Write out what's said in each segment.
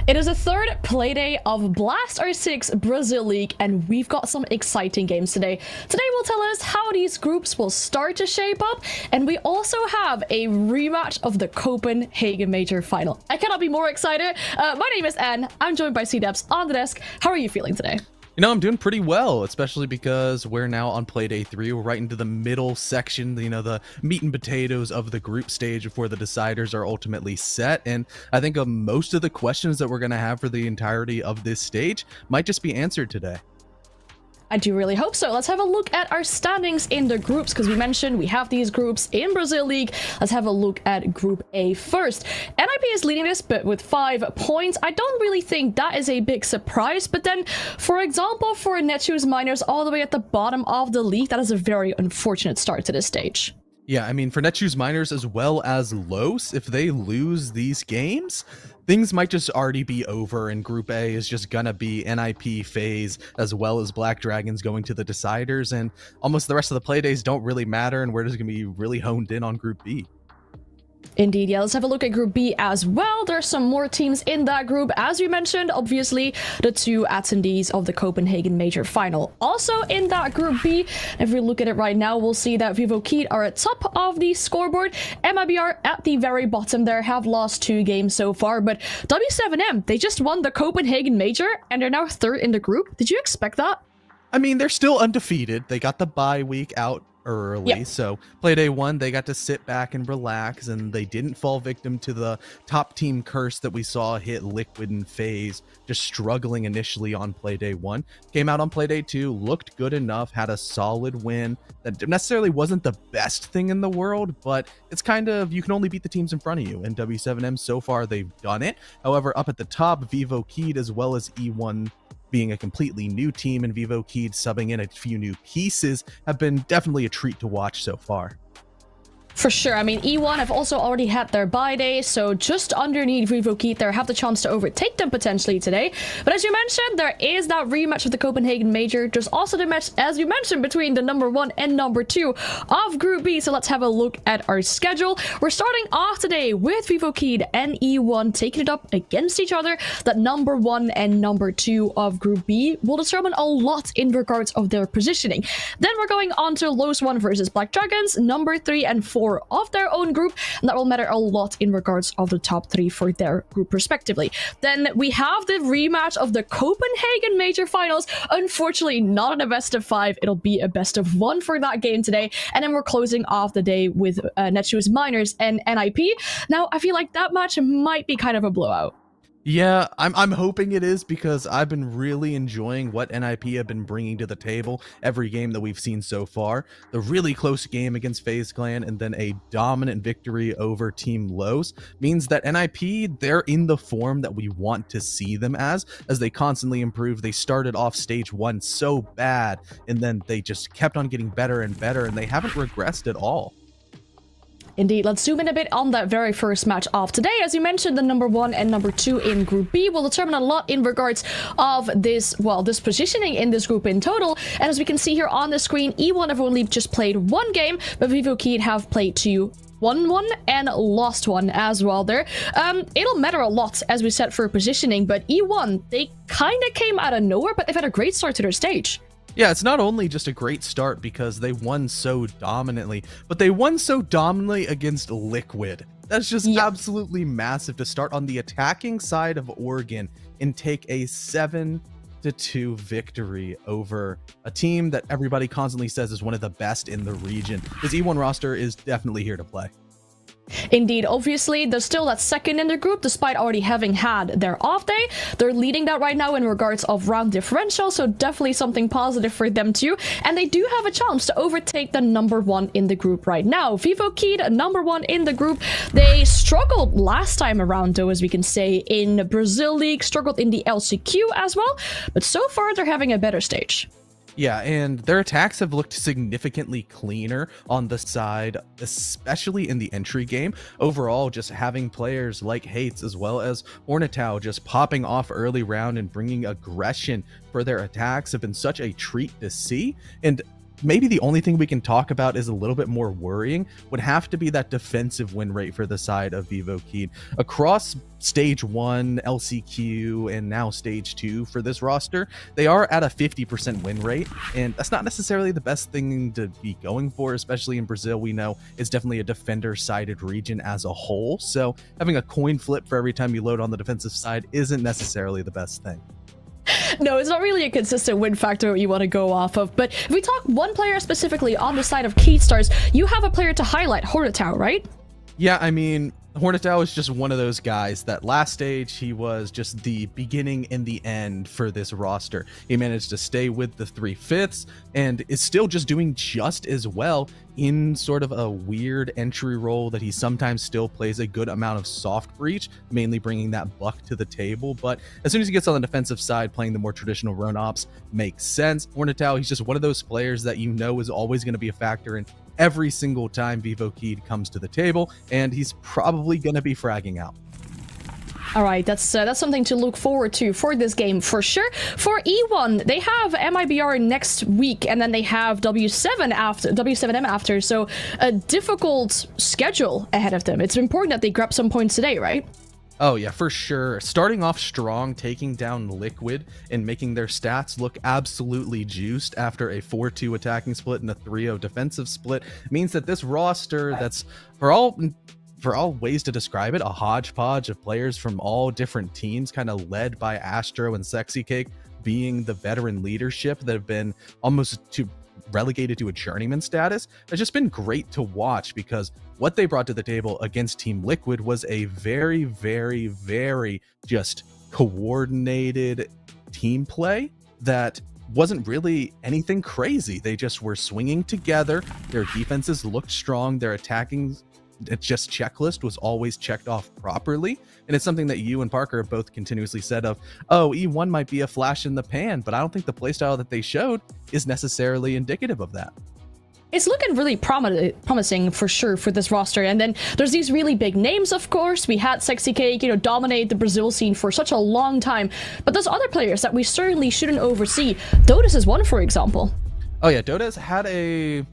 It is the third playday of Blast R6 Brazil League, and we've got some exciting games today. Today will tell us how these groups will start to shape up, and we also have a rematch of the Copenhagen Major Final. I cannot be more excited. My name is Anne. I'm joined by C-Debs on the desk. How are you feeling today? You know, I'm doing pretty well, especially because we're now on play day 3. We're right into the middle section, you know, the meat and potatoes of the group stage before the deciders are ultimately set. And I think most of the questions that we're going to have for the entirety of this stage might just be answered today. I do really hope so. Let's have a look at our standings in the groups, because we mentioned we have these groups in Brazil League. Let's have a look at Group A first. NIP is leading this, but with 5 points. I don't really think that is a big surprise, but then, for example, for Netshoes Miners all the way at the bottom of the league, that is a very unfortunate start to this stage. Yeah, I mean, for Netshoes Miners as well as Los, if they lose these games, things might just already be over, and Group A is just gonna be NIP, FaZe, as well as Black Dragons going to the deciders, and almost the rest of the play days don't really matter, and we're just gonna be really honed in on Group B. Indeed, yeah. Let's have a look at Group B as well. There's some more teams in that group. As we mentioned, obviously, the two attendees of the Copenhagen Major Final. Also in that Group B, if we look at it right now, we'll see that Vivo Keat are at top of the scoreboard. MIBR at the very bottom there, have lost 2 games so far. But W7M, they just won the Copenhagen Major, and they're now 3rd in the group. Did you expect that? I mean, they're still undefeated. They got the bye week out early, so play day 1 they got to sit back and relax, and they didn't fall victim to the top team curse that we saw hit Liquid and FaZe, just struggling initially on play day 1. Came out on play day 2, looked good enough, had a solid win that necessarily wasn't the best thing in the world, but it's kind of, you can only beat the teams in front of you, and W7M so far they've done it. However, up at the top, Vivo Keat as well as E1 being a completely new team, and Vivo Keat subbing in a few new pieces, have been definitely a treat to watch so far. For sure. I mean, E1 have also already had their bye day, so just underneath Vivo Keat there, have the chance to overtake them potentially today. But as you mentioned, there is that rematch of the Copenhagen Major. There's also the match, as you mentioned, between the number 1 and number 2 of Group B. So let's have a look at our schedule. We're starting off today with Vivo Keat and E1 taking it up against each other. That number 1 and number 2 of Group B will determine a lot in regards of their positioning. Then we're going on to Los 1 versus Black Dragons, number 3 and 4 of their own group, and that will matter a lot in regards of the top 3 for their group respectively. Then we have the rematch of the Copenhagen Major Finals. Unfortunately, not in a best of 5. It'll be a best of 1 for that game today, and then we're closing off the day with Netshoes Miners and NIP. Now, I feel like that match might be kind of a blowout. Yeah, I'm hoping it is, because I've been really enjoying what NIP have been bringing to the table every game that we've seen so far. The really close game against FaZe Clan and then a dominant victory over Team Los means that NIP, they're in the form that we want to see them as they constantly improve. They started off stage 1 so bad, and then they just kept on getting better and better, and they haven't regressed at all. Indeed, let's zoom in a bit on that very first match of today. As you mentioned, the number 1 and number 2 in Group B will determine a lot in regards of this, well, this positioning in this group in total. And as we can see here on the screen, E1 have only just played 1 game, but Vivo Keat have played 2, won 1 and lost 1 as well there. It'll matter a lot, as we said, for positioning, but E1, they kind of came out of nowhere, but they've had a great start to their stage. Yeah, it's not only just a great start because they won so dominantly, but they won so dominantly against Liquid. That's just absolutely massive to start on the attacking side of Oregon and take a 7-2 victory over a team that everybody constantly says is one of the best in the region. This E1 roster is definitely here to play. Indeed, obviously, they're still at 2nd in the group, despite already having had their off day. They're leading that right now in regards of round differential, so definitely something positive for them too. And they do have a chance to overtake the number 1 in the group right now. Vivo Keat, number 1 in the group. They struggled last time around, though, as we can say, in Brazil League, struggled in the LCQ as well. But so far, they're having a better stage. Yeah, and their attacks have looked significantly cleaner on the side, especially in the entry game. Overall, just having players like Hates as well as Hornetow just popping off early round and bringing aggression for their attacks have been such a treat to see. And maybe the only thing we can talk about is a little bit more worrying would have to be that defensive win rate for the side of Vivo Keat. Across stage 1, LCQ, and now stage 2 for this roster, they are at a 50% win rate, and that's not necessarily the best thing to be going for, especially in Brazil. We know it's definitely a defender-sided region as a whole, so having a coin flip for every time you load on the defensive side isn't necessarily the best thing. No, it's not really a consistent win factor you want to go off of, but if we talk one player specifically on the side of Keat Stars, you have a player to highlight, Hornetow, right? Yeah, I mean, Hornetow is just one of those guys that last stage, he was just the beginning and the end for this roster. He managed to stay with the 3/5 and is still just doing just as well in sort of a weird entry role that he sometimes still plays a good amount of soft breach, mainly bringing that buck to the table. But as soon as he gets on the defensive side, playing the more traditional run ops makes sense. Hornetow, he's just one of those players that you know is always going to be a factor in every single time Vivo Keat comes to the table, and he's probably going to be fragging out. All right, that's something to look forward to for this game for sure. For E1, they have MIBR next week, and then they have W7M after. So a difficult schedule ahead of them. It's important that they grab some points today, right? Oh yeah, for sure. Starting off strong, taking down Liquid and making their stats look absolutely juiced after a 4-2 attacking split and a 3-0 defensive split means that this roster, that's for all ways to describe it, a hodgepodge of players from all different teams, kind of led by Astro and Sexy Cake being the veteran leadership that have been almost relegated to a journeyman status. It's just been great to watch because what they brought to the table against Team Liquid was a very, very, very just coordinated team play that wasn't really anything crazy. They just were swinging together. Their defenses looked strong. Their attacking just checklist was always checked off properly. And it's something that you and Parker have both continuously said of, oh, E1 might be a flash in the pan, but I don't think the playstyle that they showed is necessarily indicative of that. It's looking really promising for sure for this roster. And then there's these really big names, of course. We had Sexy Cake, dominate the Brazil scene for such a long time. But there's other players that we certainly shouldn't oversee. Dotus is one, for example. Oh yeah, Dotus had a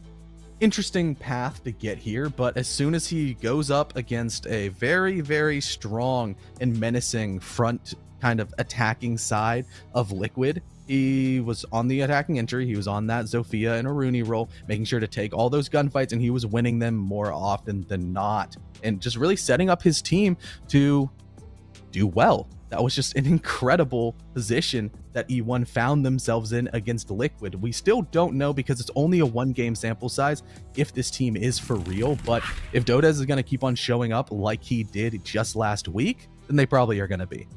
interesting path to get here, but as soon as he goes up against a very, very strong and menacing front kind of attacking side of Liquid, he was on the attacking entry. He was on that Zofia and Aruni role, making sure to take all those gunfights, and he was winning them more often than not, and just really setting up his team to do well. That was just an incredible position that E1 found themselves in against Liquid. We still don't know, because it's only a 1-game sample size, if this team is for real. But if Dotez is going to keep on showing up like he did just last week, then they probably are going to be.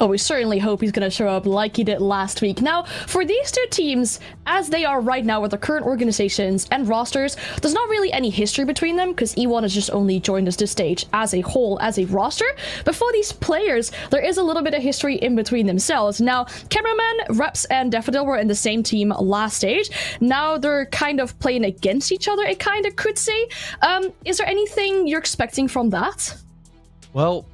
Oh, we certainly hope he's going to show up like he did last week. Now, for these two teams, as they are right now with their current organizations and rosters, there's not really any history between them, because E1 has just only joined us this stage as a whole, as a roster. But for these players, there is a little bit of history in between themselves. Now, Cameraman, Reps, and Daffodil were in the same team last stage. Now they're kind of playing against each other, I kind of could say. Is there anything you're expecting from that? Well,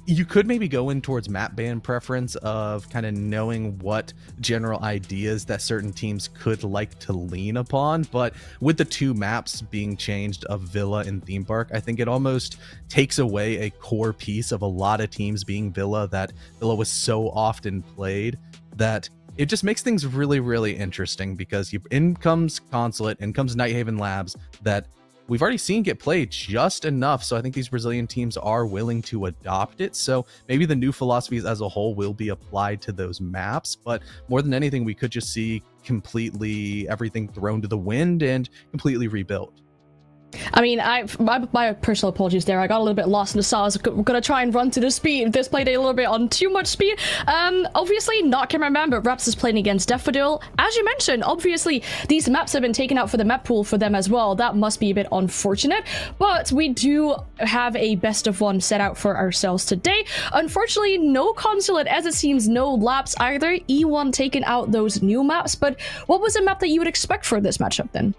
you could maybe go in towards map ban preference of kind of knowing what general ideas that certain teams could like to lean upon. But with the two maps being changed of Villa and Theme Park, I think it almost takes away a core piece of a lot of teams being Villa, that Villa was so often played that it just makes things really, really interesting, because in comes Consulate, in comes Nighthaven Labs, that we've already seen get played just enough. So I think these Brazilian teams are willing to adopt it. So maybe the new philosophies as a whole will be applied to those maps. But more than anything, we could just see completely everything thrown to the wind and completely rebuilt. I mean, my personal apologies there. I got a little bit lost in the sauce. We're gonna try and run to the speed. This played a little bit on too much speed. Obviously, not Cameraman, but Raps is playing against Daffodil. As you mentioned, obviously, these maps have been taken out for the map pool for them as well. That must be a bit unfortunate, but we do have a best of one set out for ourselves today. Unfortunately, no Consulate, as it seems, no Labs either. E1 taking out those new maps, but what was a map that you would expect for this matchup then?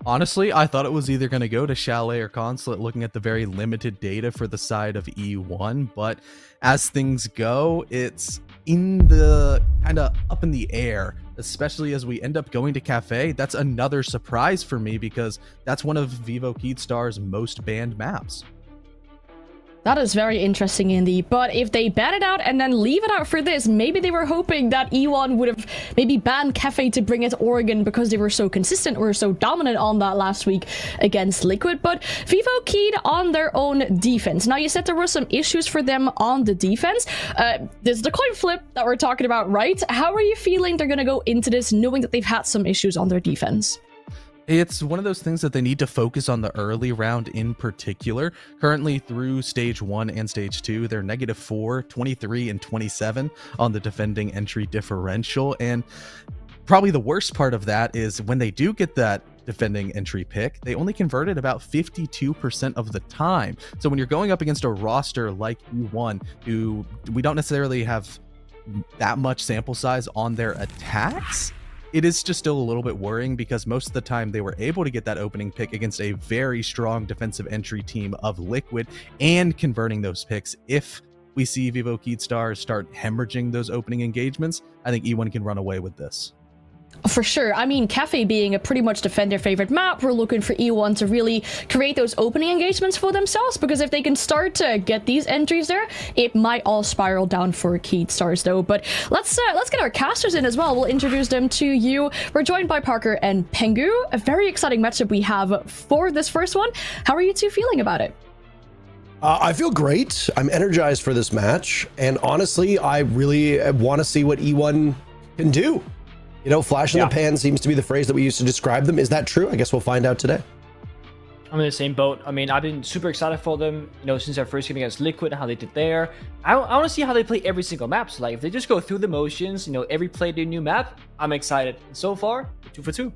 Honestly, I thought it was either going to go to Chalet or Consulate, looking at the very limited data for the side of E1, but as things go, it's in the kind of up in the air, especially as we end up going to Cafe. That's another surprise for me, because that's one of Vivo Keystar's most banned maps. That is very interesting indeed, but if they ban it out and then leave it out for this, maybe they were hoping that E1 would have maybe banned Cafe to bring it to Oregon because they were so consistent or so dominant on that last week against Liquid, but Vivo keyed on their own defense. Now, you said there were some issues for them on the defense. This is the coin flip that we're talking about, right? How are you feeling they're going to go into this knowing that they've had some issues on their defense? It's one of those things that they need to focus on the early round in particular. Currently through stage 1 and stage 2, they're -4, 23, and 27 on the defending entry differential. And probably the worst part of that is when they do get that defending entry pick, they only converted about 52% of the time. So when you're going up against a roster like E1, who we don't necessarily have that much sample size on their attacks, it is just still a little bit worrying, because most of the time they were able to get that opening pick against a very strong defensive entry team of Liquid and converting those picks if we see Vivo Keystars start hemorrhaging those opening engagements, I think E1 can run away with this. For sure. I mean, Cafe being a pretty much defender favorite map, we're looking for E1 to really create those opening engagements for themselves, because if they can start to get these entries there, it might all spiral down for Keystars though. But let's get our casters in as well. We'll introduce them to you. We're joined by Parker and Pengu. A very exciting matchup we have for this first one. How are you two feeling about it? I feel great. I'm energized for this match, and honestly, I really want to see what E1 can do. You know, flash in the pan seems to be the phrase that we use to describe them. Is that true? I guess we'll find out today. I'm in the same boat. I mean, I've been super excited for them, you know, since our first game against Liquid and how they did there. I want to see how they play every single map. So, like, if they just go through the motions, you know, every play their new map, I'm excited. And so far, 2 for 2.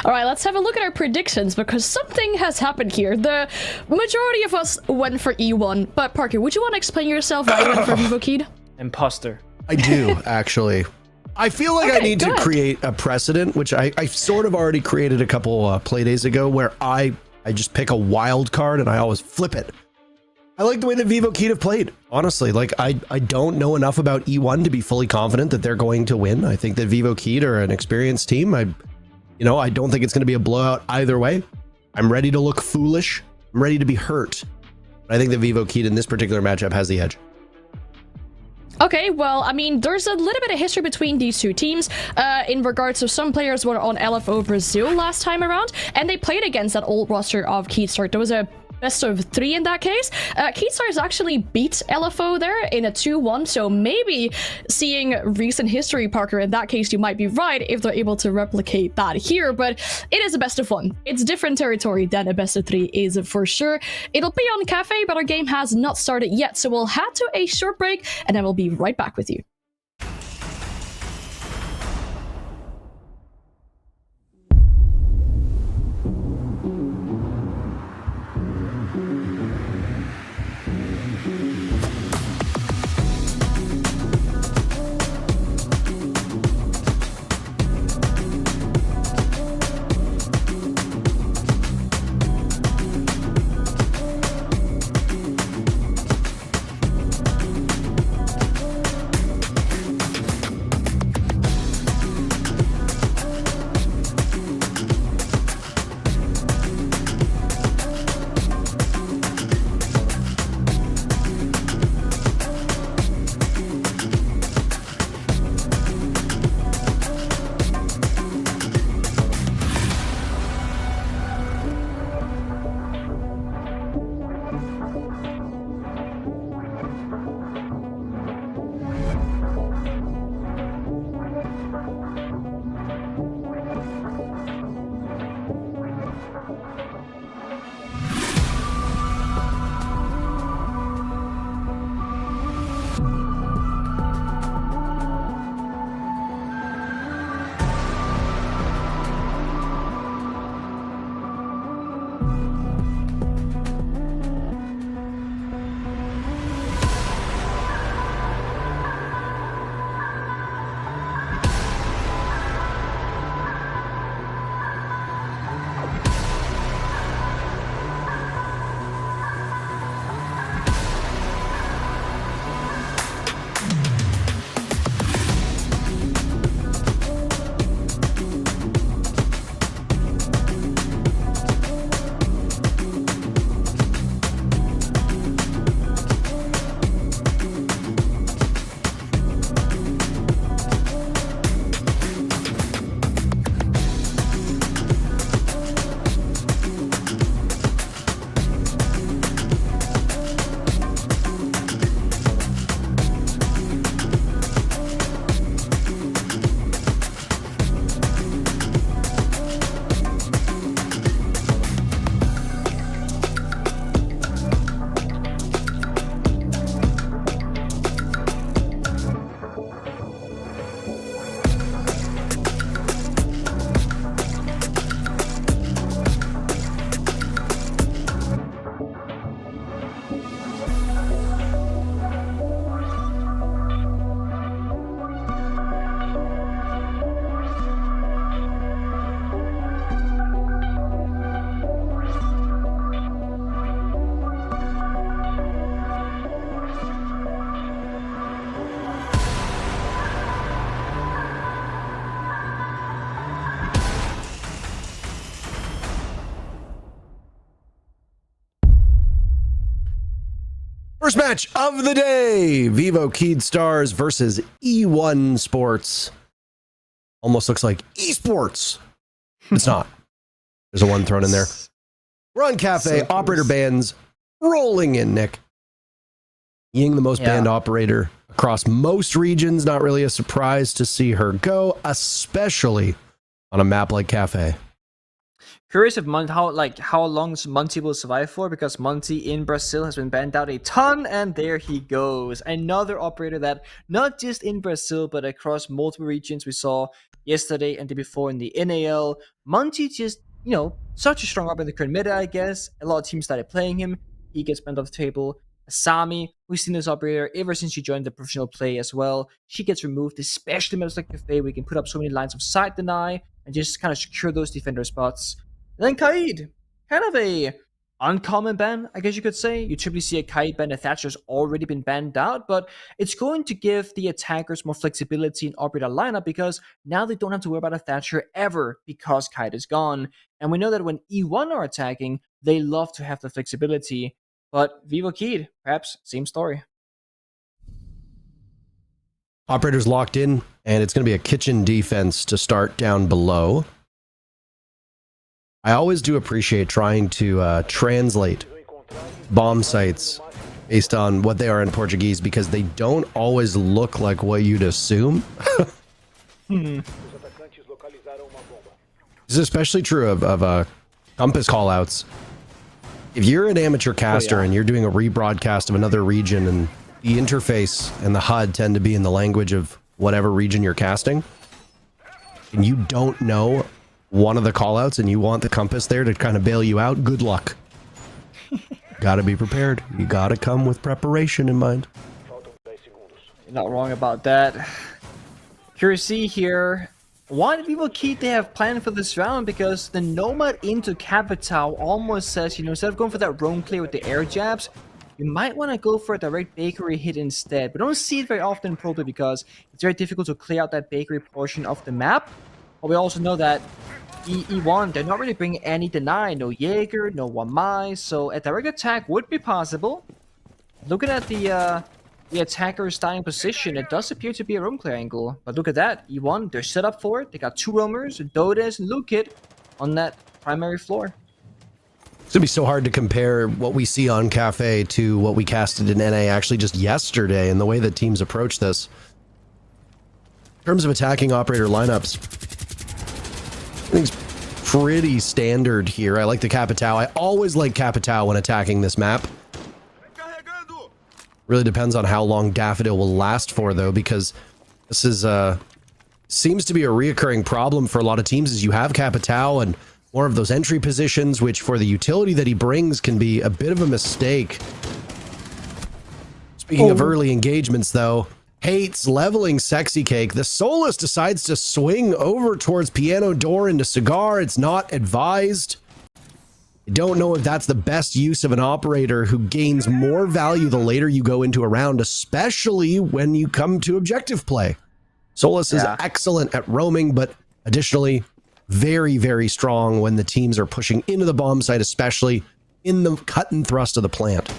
All right, let's have a look at our predictions, because something has happened here. The majority of us went for E1, but Parker, would you want to explain yourself why you went for Vivo Keyed? Imposter. I do, actually. I feel like I need to ahead. create a precedent, which I sort of already created a couple play days ago, where I just pick a wild card and I always flip it. I like the way that Vivo Keyed have played. Honestly, like I don't know enough about E1 to be fully confident that they're going to win. I think that Vivo Keyed are an experienced team. I don't think it's going to be a blowout either way. I'm ready to look foolish. I'm ready to be hurt. But I think that Vivo Keyed in this particular matchup has the edge. Okay, well, I mean, there's a little bit of history between these two teams in regards to some players were on LFO Brazil last time around, and they played against that old roster of Keystars. There was a best of 3 in that case. Keystars actually beat LFO there in a 2-1, so maybe seeing recent history, Parker, in that case, you might be right if they're able to replicate that here, but it is a best of 1. It's different territory than a best of 3 is for sure. It'll be on Cafe, but our game has not started yet, so we'll head to a short break, and then we'll be right back with you. First match of the day, Vivo Keyed Stars versus E1 Sports. Almost looks like Esports. It's not. There's a one thrown in there. We're on Cafe, operator bans rolling in, Nick. Being the most banned operator across most regions, not really a surprise to see her go, especially on a map like Cafe. Curious if how long Monty will survive for, because Monty in Brazil has been banned out a ton, and there he goes. Another operator that not just in Brazil but across multiple regions. We saw yesterday and the before in the NAL. Monty just, such a strong operator in the current meta, I guess. A lot of teams started playing him. He gets banned off the table. Asami, we've seen this operator ever since she joined the professional play as well. She gets removed, especially in maps like Cafe. We can put up so many lines of side deny and just kind of secure those defender spots. And then Kaid, kind of a uncommon ban, I guess you could say. You typically see a Kaid ban. A Thatcher's already been banned out, but it's going to give the attackers more flexibility in operator lineup, because now they don't have to worry about a Thatcher ever because Kaid is gone. And we know that when E1 are attacking, they love to have the flexibility. But Vivo Keyed, perhaps same story. Operators locked in, and it's going to be a kitchen defense to start down below. I always do appreciate trying to translate bomb sites based on what they are in Portuguese, because they don't always look like what you'd assume. This is especially true of compass callouts. If you're an amateur caster and you're doing a rebroadcast of another region, and the interface and the HUD tend to be in the language of whatever region you're casting, and you don't know one of the callouts and you want the compass there to kind of bail you out, good luck. Gotta be prepared. You gotta come with preparation in mind. You're not wrong about that. Curious to see here, what Vivo Keyed they have planned for this round, because the Nomad into Capital almost says, instead of going for that roam clear with the air jabs, you might want to go for a direct bakery hit instead. We don't see it very often in Pro Play because it's very difficult to clear out that bakery portion of the map. But we also know that E1, they're not really bringing any deny, no Jaeger, no Wamai, so a direct attack would be possible. Looking at the attacker's starting position, it does appear to be a roam clear angle. But look at that, E1, they're set up for it. They got two roamers, Dodes and Lukit, on that primary floor. It's gonna be so hard to compare what we see on Cafe to what we casted in NA actually just yesterday, and the way that teams approach this. In terms of attacking operator lineups, I think it's pretty standard here. I like the Capitao. I always like Capitao when attacking this map. Really depends on how long Daffodil will last for, though, because this is seems to be a reoccurring problem for a lot of teams, is you have Capitao and more of those entry positions, which for the utility that he brings can be a bit of a mistake. Speaking of early engagements, though, hates leveling Sexy Cake. The Solus decides to swing over towards Piano Door into Cigar. It's not advised. I don't know if that's the best use of an operator who gains more value the later you go into a round, especially when you come to objective play. Solus is excellent at roaming, but additionally, very, very strong when the teams are pushing into the bomb site, especially in the cut and thrust of the plant.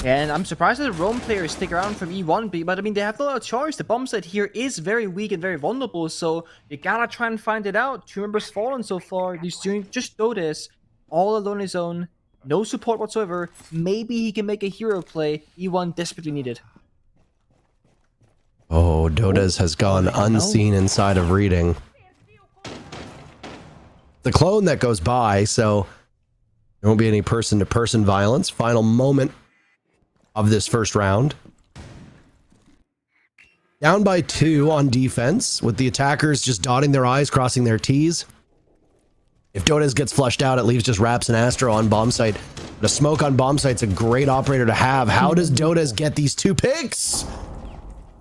And I'm surprised that the roam players stick around from E1, but I mean, they have no choice. The bomb site here is very weak and very vulnerable, so you gotta try and find it out. 2 members fallen so far. He's doing just Dodes, all alone on his own, no support whatsoever. Maybe he can make a hero play. E1 desperately needed. Oh, Dodes has gone unseen inside of reading. The clone that goes by, so there won't be any person-to-person violence. Final moment of this first round. Down by 2 on defense, with the attackers just dotting their I's, crossing their T's. If Dodes gets flushed out, it leaves just Raps and Astro on bomb site. But a smoke on bomb site's a great operator to have. How does Dodes get these 2 picks?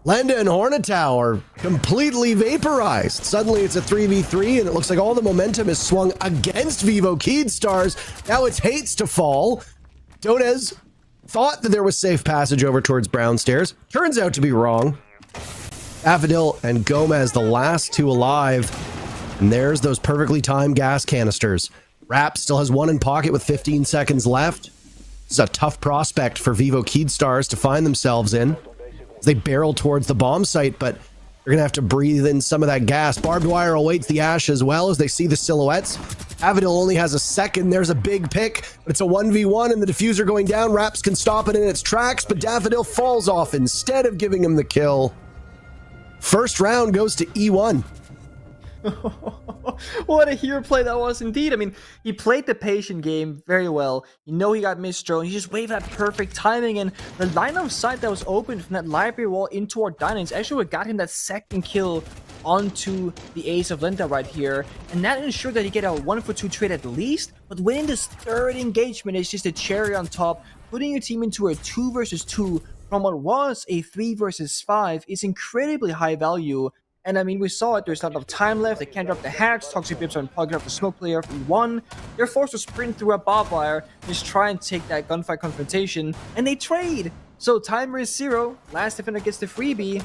Lenda and Hornetau are completely vaporized. Suddenly it's a 3v3, and it looks like all the momentum is swung against Vivo Keyed Stars. Now it's Hates to fall. Dodes thought that there was safe passage over towards Brown Stairs. Turns out to be wrong. Daffodil and Gomez, the last 2 alive. And there's those perfectly timed gas canisters. Rap still has 1 in pocket with 15 seconds left. This is a tough prospect for Vivo Keydstars to find themselves in as they barrel towards the bomb site, but they're going to have to breathe in some of that gas. Barbed wire awaits the Ash as well as they see the silhouettes. Avidil only has a second. There's a big pick, but it's a 1v1 and the diffuser going down. Raps can stop it in its tracks, but Daffodil falls off instead of giving him the kill. First round goes to E1. What a hero play that was indeed. I mean, he played the patient game very well. You know he got missed drone. He just waved that perfect timing, and the line of sight that was open from that library wall into our dinings actually what got him that second kill onto the ace of Linda right here, and that ensured that he get a 1-for-2 trade at least. But winning this third engagement is just a cherry on top. Putting your team into a 2 versus 2 from what was a 3 versus 5 is incredibly high value. And I mean, we saw it, there's not enough time left, they can't drop the hatch, Toxic Bips are plugging up the smoke player for E1. They're forced to sprint through a barbed wire, just try and take that gunfight confrontation, and they trade! So timer is 0, last defender gets the freebie.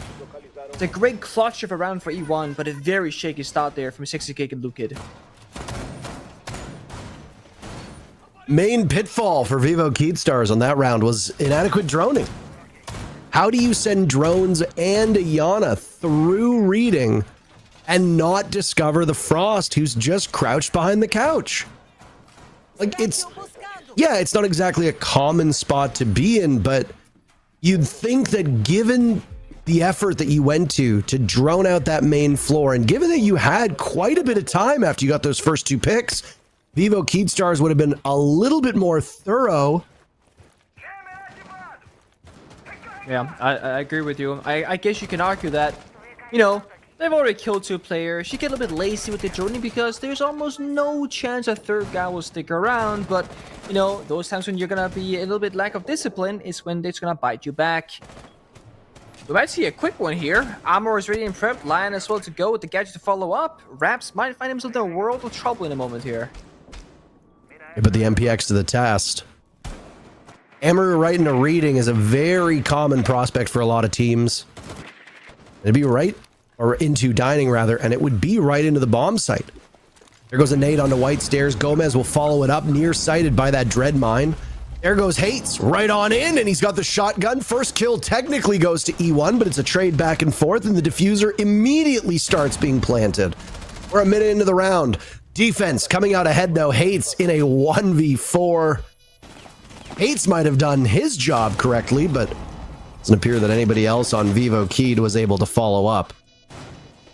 It's a great clutch of a round for E1, but a very shaky start there from 60K and Lukid. Main pitfall for Vivo Keydstars on that round was inadequate droning. How do you send drones and Iana through reading and not discover the Frost who's just crouched behind the couch? Like, it's not exactly a common spot to be in, but you'd think that given the effort that you went to drone out that main floor, and given that you had quite a bit of time after you got those first 2 picks, Vivo Keydstars would have been a little bit more thorough. Yeah, I agree with you. I guess you can argue that, you know, they've already killed 2 players. You get a little bit lazy with the droning because there's almost no chance a third guy will stick around. But, you know, those times when you're going to be a little bit lack of discipline is when it's going to bite you back. We might see a quick one here. Armor is ready and prepped. Lion as well to go with the gadget to follow up. Raps might find himself in a world of trouble in a moment here. They put the MPX to the test. Amaru right into reading is a very common prospect for a lot of teams. It'd be right, or into dining rather, and it would be right into the bomb site. There goes a nade onto white stairs. Gomez will follow it up, near-sighted by that dread mine. There goes Hates right on in, and he's got the shotgun. First kill technically goes to E1, but it's a trade back and forth, and the diffuser immediately starts being planted. We're a minute into the round. Defense coming out ahead, though. Hates in a 1v4. Hates might have done his job correctly, but it doesn't appear that anybody else on Vivo Keyed was able to follow up.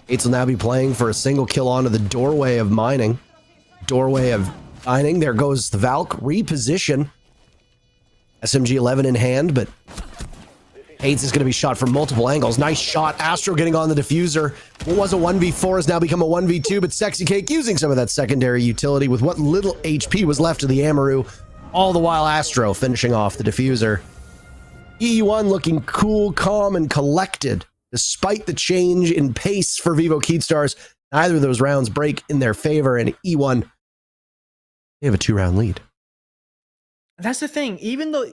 Hates will now be playing for a single kill onto the doorway of mining. Doorway of mining. There goes the Valk. Reposition. SMG 11 in hand, but Hates is going to be shot from multiple angles. Nice shot. Astro getting on the diffuser. What was a 1v4 has now become a 1v2, but Sexy Cake using some of that secondary utility with what little HP was left of the Amaru. All the while Astro finishing off the diffuser. E1 looking cool, calm, and collected. Despite the change in pace for Vivo Keydstars, neither of those rounds break in their favor, and E1, they have a 2-round lead. That's the thing. Even though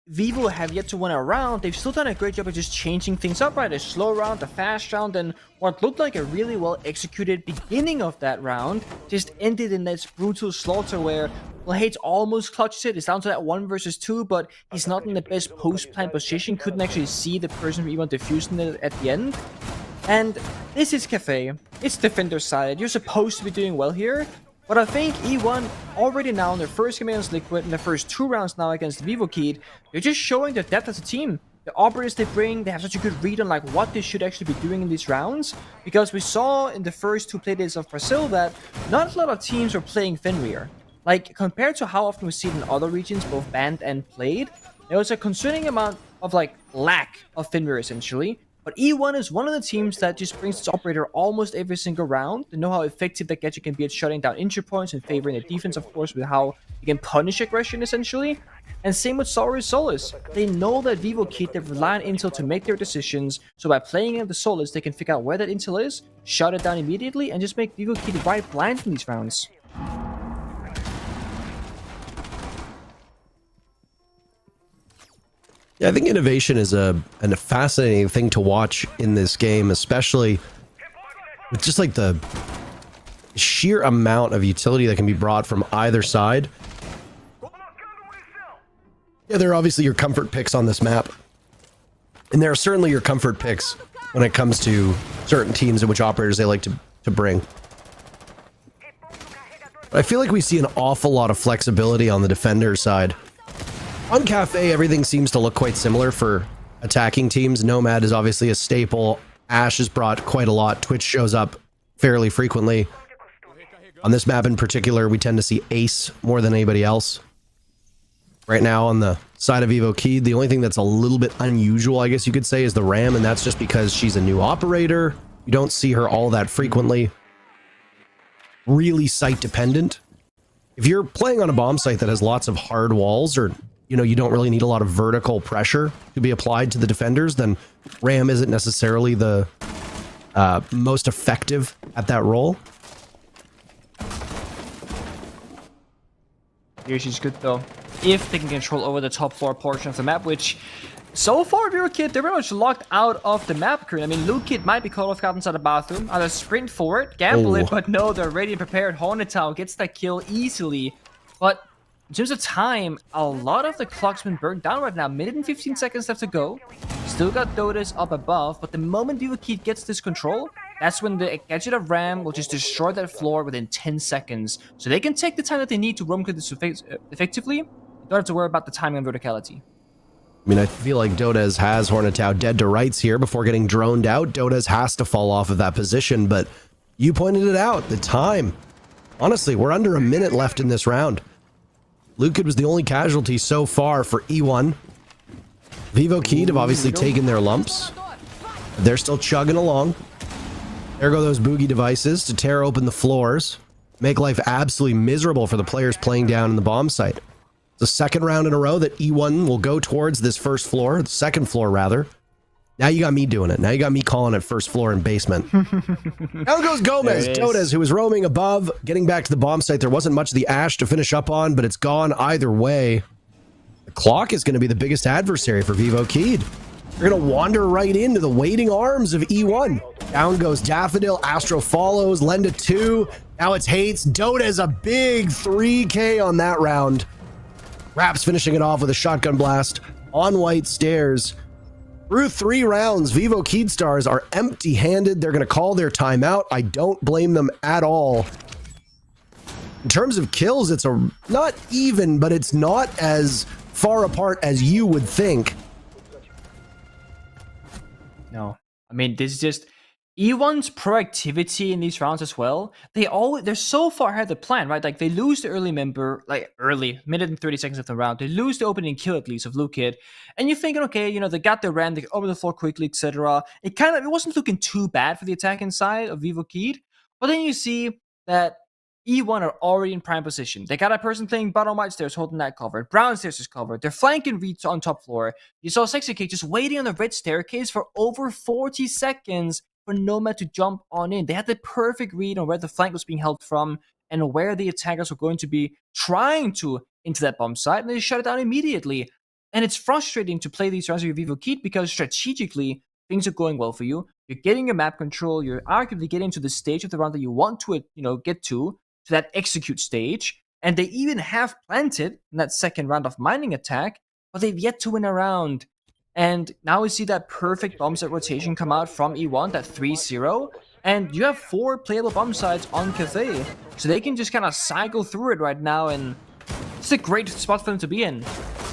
Vivo have yet to win a round, they've still done a great job of just changing things up, right? A slow round, a fast round, and what looked like a really well executed beginning of that round just ended in this brutal slaughter where Hates almost clutches it. It's down to that 1 versus 2, but he's not in the best post-plant position. Couldn't actually see the person from E1 defusing it at the end. And this is Cafe. It's defender side. You're supposed to be doing well here. But I think E1 already now in their first game against Liquid, in the first 2 rounds now against Vivo Keyed, they're just showing their depth as a team. The operators they bring, they have such a good read on like what they should actually be doing in these rounds. Because we saw in the first 2 playdays of Brazil that not a lot of teams were playing Fenrir. Like, compared to how often we see it in other regions, both banned and played, there was a concerning amount of, like, lack of Fenrir, essentially. But E1 is one of the teams that just brings its operator almost every single round. They know how effective that gadget can be at shutting down entry points and favoring the defense, of course, with how you can punish aggression, essentially. And same with Sorry Solace. They know that Vivo Keyed, they rely on intel to make their decisions, so by playing in the Solace, they can figure out where that intel is, shut it down immediately, and just make Vivo Keyed right blind in these rounds. Yeah, I think innovation is a fascinating thing to watch in this game, especially with just like the sheer amount of utility that can be brought from either side. Yeah, they're obviously your comfort picks on this map. And there are certainly your comfort picks when it comes to certain teams and which operators they like to bring. But I feel like we see an awful lot of flexibility on the defender side. On Cafe, everything seems to look quite similar for attacking teams. Nomad is obviously a staple. Ashe has brought quite a lot. Twitch shows up fairly frequently. On this map in particular, we tend to see Ace more than anybody else. Right now on the side of Vivo Keyed, the only thing that's a little bit unusual, I guess you could say, is the Ram, and that's just because she's a new operator. You don't see her all that frequently. Really site dependent. If you're playing on a bomb site that has lots of hard walls, or you don't really need a lot of vertical pressure to be applied to the defenders, then Ram isn't necessarily the most effective at that role. Here she's good though. If they can control over the top floor portion of the map, which so far, Vivo Kid, they're very much locked out of the map currently. I mean, Luke Kid might be caught off guard inside the bathroom. Either sprint forward, gamble it, but no, they're ready and prepared. Hornetown gets that kill easily. But in terms of time, a lot of the clock's been burned down right now. Minute and 15 seconds left to go. Still got Dotas up above, but the moment Vivo Kid gets this control, that's when the gadget of Ram will just destroy that floor within 10 seconds. So they can take the time that they need to roam clear this effectively. You don't have to worry about the timing and verticality. I mean, I feel like Dotas has Hornetown dead to rights here before getting droned out. Dotas has to fall off of that position, but you pointed it out, the time. Honestly, we're under a minute left in this round. Luke was the only casualty so far for E1. Vivo Keyed have obviously taken their lumps. They're still chugging along. There go those boogie devices to tear open the floors, make life absolutely miserable for the players playing down in the bomb site. It's the second round in a row that E1 will go towards this first floor, the second floor rather. Now you got me doing it. Now you got me calling it first floor and basement. Down goes Gomez. Dotas, who was roaming above, getting back to the bomb site. There wasn't much of the Ashe to finish up on, but it's gone either way. The clock is going to be the biggest adversary for Vivo Keyed. They're going to wander right into the waiting arms of E1. Down goes Daffodil. Astro follows. Lenda 2. Now it's Hates. Dotas a big 3K on that round. Raps finishing it off with a shotgun blast on white stairs. Through 3 rounds, Vivo Keyed stars are empty-handed. They're going to call their timeout. I don't blame them at all. In terms of kills, it's not even, but it's not as far apart as you would think. No, I mean, this is just E1's proactivity in these rounds as well. They're so far ahead of the plan, right? Like they lose the early member, like early, minute and 30 seconds of the round. They lose the opening kill at least of Luke Kid. And you're thinking, okay, they got the ram, they open the floor quickly, etc. It wasn't looking too bad for the attacking side of Vivo Kid. But then you see that E1 are already in prime position. They got a person playing bottom white stairs holding that covered. Brown stairs is covered. They're flanking Reeds on top floor. You saw Sexy Cake just waiting on the red staircase for over 40 seconds for Nomad to jump on in. They had the perfect read on where the flank was being held from and where the attackers were going to be trying to into that bomb site, and they shut it down immediately. And it's frustrating to play these rounds with Vivo Kid because strategically, things are going well for you. You're getting your map control. You're arguably getting to the stage of the round that you want to, get to that execute stage. And they even have planted in that second round of mining attack, but they've yet to win a round. And now we see that perfect bomb site rotation come out from E1, that 3-0. And you have 4 playable bomb sites on Cafe. So they can just kind of cycle through it right now. And it's a great spot for them to be in.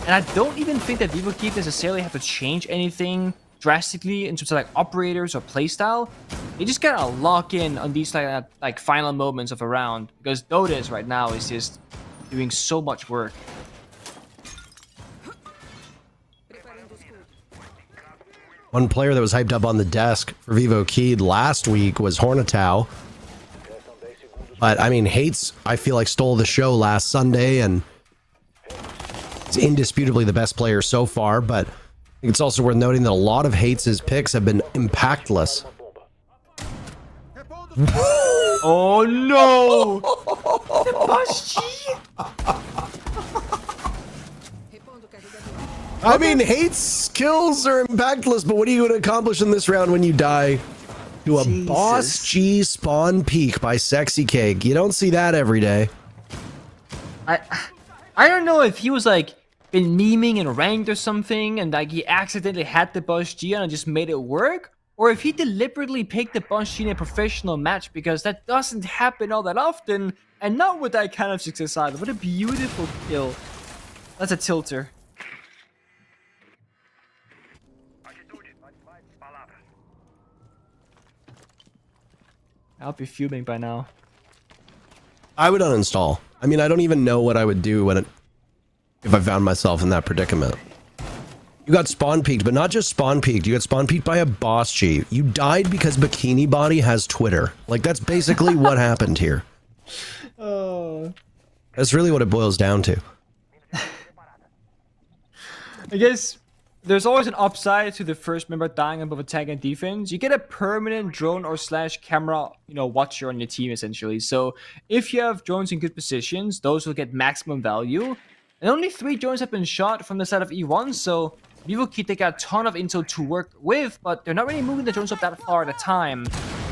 And I don't even think that Vivo Kid necessarily have to change anything drastically in terms of operators or playstyle. They just gotta lock in on these final moments of a round, because Dotas right now is just doing so much work. One player that was hyped up on the desk for Vivo Keyed last week was Hornetown. But I mean, Hates, I feel like, stole the show last Sunday and is indisputably the best player so far, but I think it's also worth noting that a lot of Hates' picks have been impactless. Oh no! I mean, Hates' kills are impactless, but what are you going to accomplish in this round when you die to a Boss G spawn peek by Sexy Cake? You don't see that every day. I don't know if he was been memeing and ranked or something, and like he accidentally had the Boss G and just made it work, or if he deliberately picked the Boss G in a professional match, because that doesn't happen all that often, and not with that kind of success either. What a beautiful kill. That's a tilter. I'll be fuming by now. I would uninstall. I mean, I don't even know what I would do if I found myself in that predicament. You got spawn peeked, but not just spawn peeked. You got spawn peeked by a boss G. You died because Bikini Body has Twitter. Like, that's basically what happened here. Oh. That's really what it boils down to. I guess there's always an upside to the first member dying on both attack and defense. You get a permanent drone or slash camera, watcher on your team essentially. So if you have drones in good positions, those will get maximum value. And only 3 drones have been shot from the side of E1, so Vivo Kid, they got a ton of intel to work with, but they're not really moving the drones up that far at a time.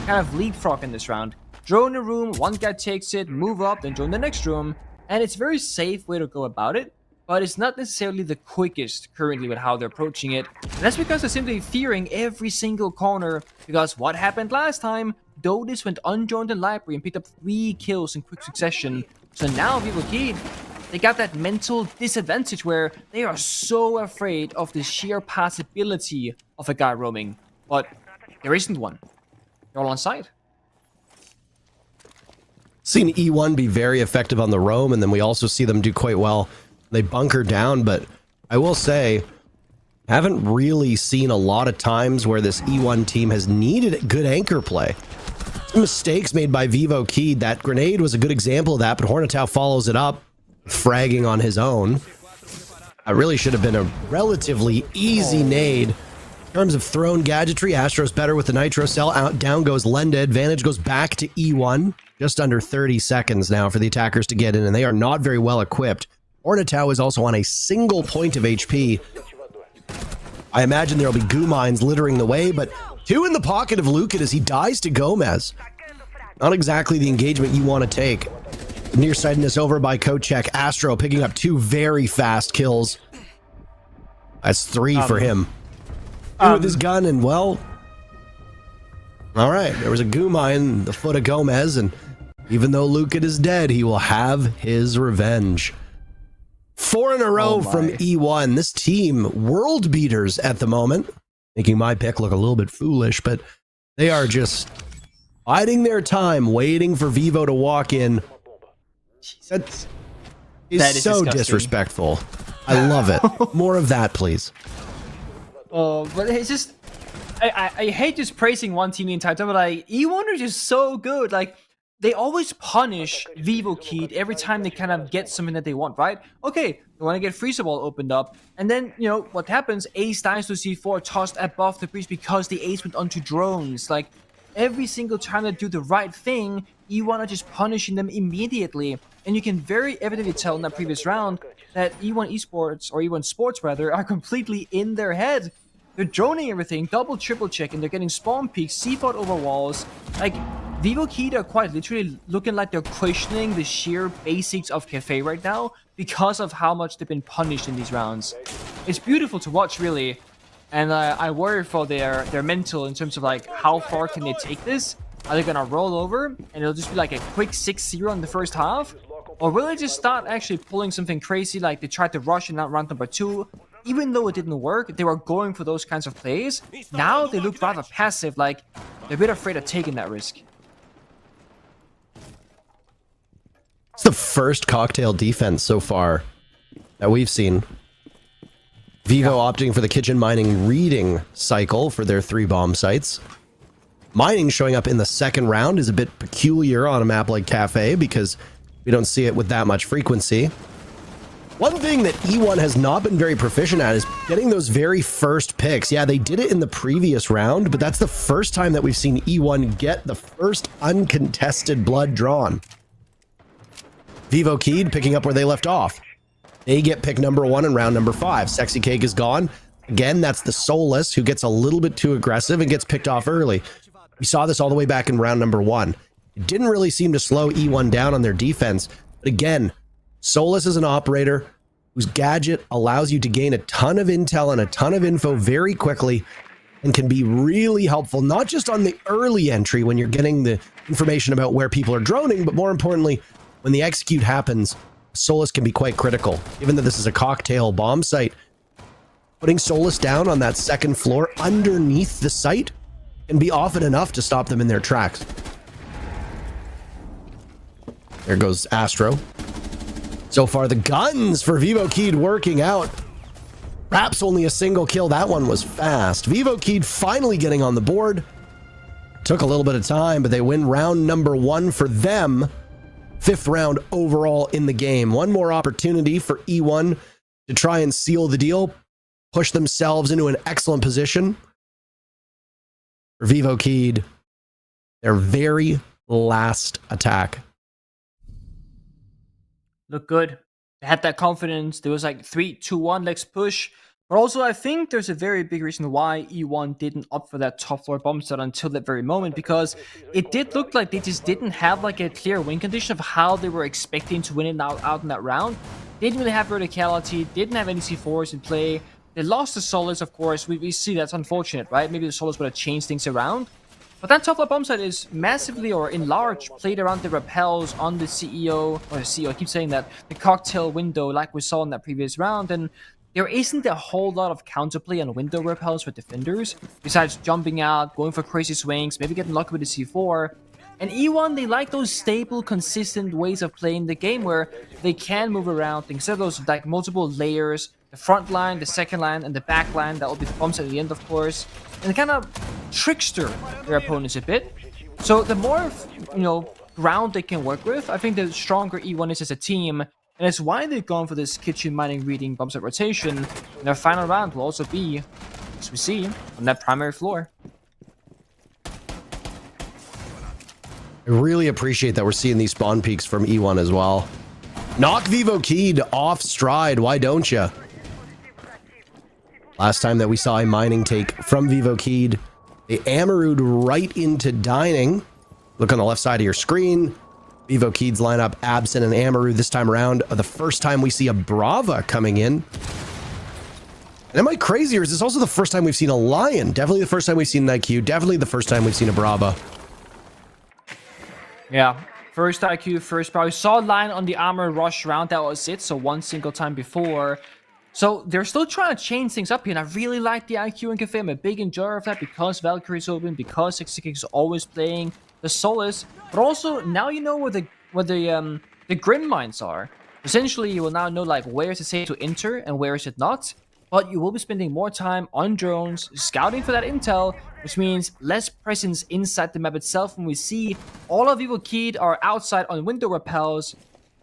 Kind of leapfrog in this round. Drone a room, one guy takes it, move up, then drone the next room, and it's a very safe way to go about it. But it's not necessarily the quickest currently with how they're approaching it. And that's because they're simply fearing every single corner. Because what happened last time? Dodis went undroned in library and picked up 3 kills in quick succession. So now Vivo Kid, they got that mental disadvantage where they are so afraid of the sheer possibility of a guy roaming. But there isn't one. They're all on site. Seen E1 be very effective on the roam, and then we also see them do quite well. They bunker down, but I will say, haven't really seen a lot of times where this E1 team has needed good anchor play. Some mistakes made by Vivo Kid. That grenade was a good example of that, but Hornetow follows it up, fragging on his own. It really should have been a relatively easy nade. In terms of thrown gadgetry, Astro's better with the Nitro Cell. Out, down goes Lenda. Advantage goes back to E1. Just under 30 seconds now for the attackers to get in, and they are not very well equipped. Hornetow is also on a single point of HP. I imagine there'll be goo mines littering the way, but 2 in the pocket of Lucan as he dies to Gomez. Not exactly the engagement you want to take. Nearsightedness over by Kochek. Astro picking up 2 very fast kills. That's 3 for him. 2 with his gun, and well... Alright, there was a goo mine in the foot of Gomez, and even though Lucan is dead, he will have his revenge. 4 in a row from E1. This team, world beaters at the moment. Making my pick look a little bit foolish, but they are just biding their time, waiting for Vivo to walk in. That is so disgusting. disrespectful. I love it. More of that, please. Oh, but it's just... I hate just praising one team the entire time, but like, E1 are just so good. Like, they always punish Vivo Kid every time they kind of get something that they want, right? Okay, they want to get Freezer Ball opened up, and then, what happens? Ace dies to C4, tossed above the breach because the Ace went onto drones. Like, every single time they do the right thing, E1 are just punishing them immediately. And you can very evidently tell in that previous round that E1 Esports, or E1 Sports rather, are completely in their head. They're droning everything, double, triple checking, they're getting spawn peaks, C4 over walls. Like, Vivo Kid are quite literally looking like they're questioning the sheer basics of Cafe right now because of how much they've been punished in these rounds. It's beautiful to watch, really, and I worry for their mental in terms of like how far can they take this. Are they gonna roll over and it'll just be like a quick 6-0 in the first half, or will they just start actually pulling something crazy like they tried to rush in that round number 2? Even though it didn't work, they were going for those kinds of plays. Now they look rather passive, like they're a bit afraid of taking that risk. It's the first cocktail defense so far that we've seen. Vivo opting for the kitchen mining reading cycle for their 3 bomb sites. Mining showing up in the second round is a bit peculiar on a map like Cafe because we don't see it with that much frequency. One thing that E1 has not been very proficient at is getting those very first picks. Yeah, they did it in the previous round, but that's the first time that we've seen E1 get the first uncontested blood drawn. Vivo Kid picking up where they left off. They get pick number 1 in round number 5. Sexy Cake is gone. Again, that's the Soulless who gets a little bit too aggressive and gets picked off early. We saw this all the way back in round number 1. It didn't really seem to slow E1 down on their defense. But again, Soulless is an operator whose gadget allows you to gain a ton of intel and a ton of info very quickly and can be really helpful, not just on the early entry when you're getting the information about where people are droning, but more importantly, when the execute happens, Solus can be quite critical. Given that this is a cocktail bomb site, putting Solus down on that second floor underneath the site can be often enough to stop them in their tracks. There goes Astro. So far, the guns for Vivo Keyed working out. Perhaps only a single kill. That one was fast. Vivo Keyed finally getting on the board. Took a little bit of time, but they win round number 1 for them. 5th round overall in the game. One more opportunity for E1 to try and seal the deal, push themselves into an excellent position. For Vivo Keyed, their very last attack. Look good. They had that confidence. There was like 3, 2, 1, let's push. But also, I think there's a very big reason why E1 didn't opt for that top floor bomb set until that very moment, because it did look like they just didn't have like a clear win condition of how they were expecting to win it out in that round. They didn't really have verticality, didn't have any C4s in play. They lost the Solus, of course. We see that's unfortunate, right? Maybe the Solus would have changed things around. But that top floor bomb site is massively or in large played around the repels on the CEO, or the CEO, I keep saying that, the cocktail window like we saw in that previous round, and there isn't a whole lot of counterplay on window repels for defenders, besides jumping out, going for crazy swings, maybe getting lucky with the C4. And E1, they like those stable, consistent ways of playing the game where they can move around instead of those like multiple layers, the front line, the second line, and the back line. That will be the bombs at the end, of course, and kind of trickster their opponents a bit. So the more, ground they can work with, I think the stronger E1 is as a team, and it's why they've gone for this kitchen mining reading bomb set rotation. And their final round will also be, as we see, on that primary floor. I really appreciate that we're seeing these spawn peaks from E1 as well. Knock Vivo Keyed off stride, why don't you? Last time that we saw a mining take from Vivo Keyed, they Amaru'd right into dining. Look on the left side of your screen. Vivo Keyed's lineup, Absent and Amaru this time around. The first time we see a Brava coming in. And am I crazy, or is this also the first time we've seen a Lion? Definitely the first time we've seen an IQ. Definitely the first time we've seen a Brava. Yeah, first IQ, first Brava. We saw Lion on the armor rush round, that was it. So one single time before. So they're still trying to change things up here, and I really like the IQ and Cafe. I'm a big enjoyer of that because Valkyrie's open, because 66 is always playing the Solus, but also now you know where the Grim Mines are. Essentially, you will now know like where is it safe to enter and where is it not. But you will be spending more time on drones, scouting for that intel, which means less presence inside the map itself. When we see all of Vivo Keyed are outside on window repels,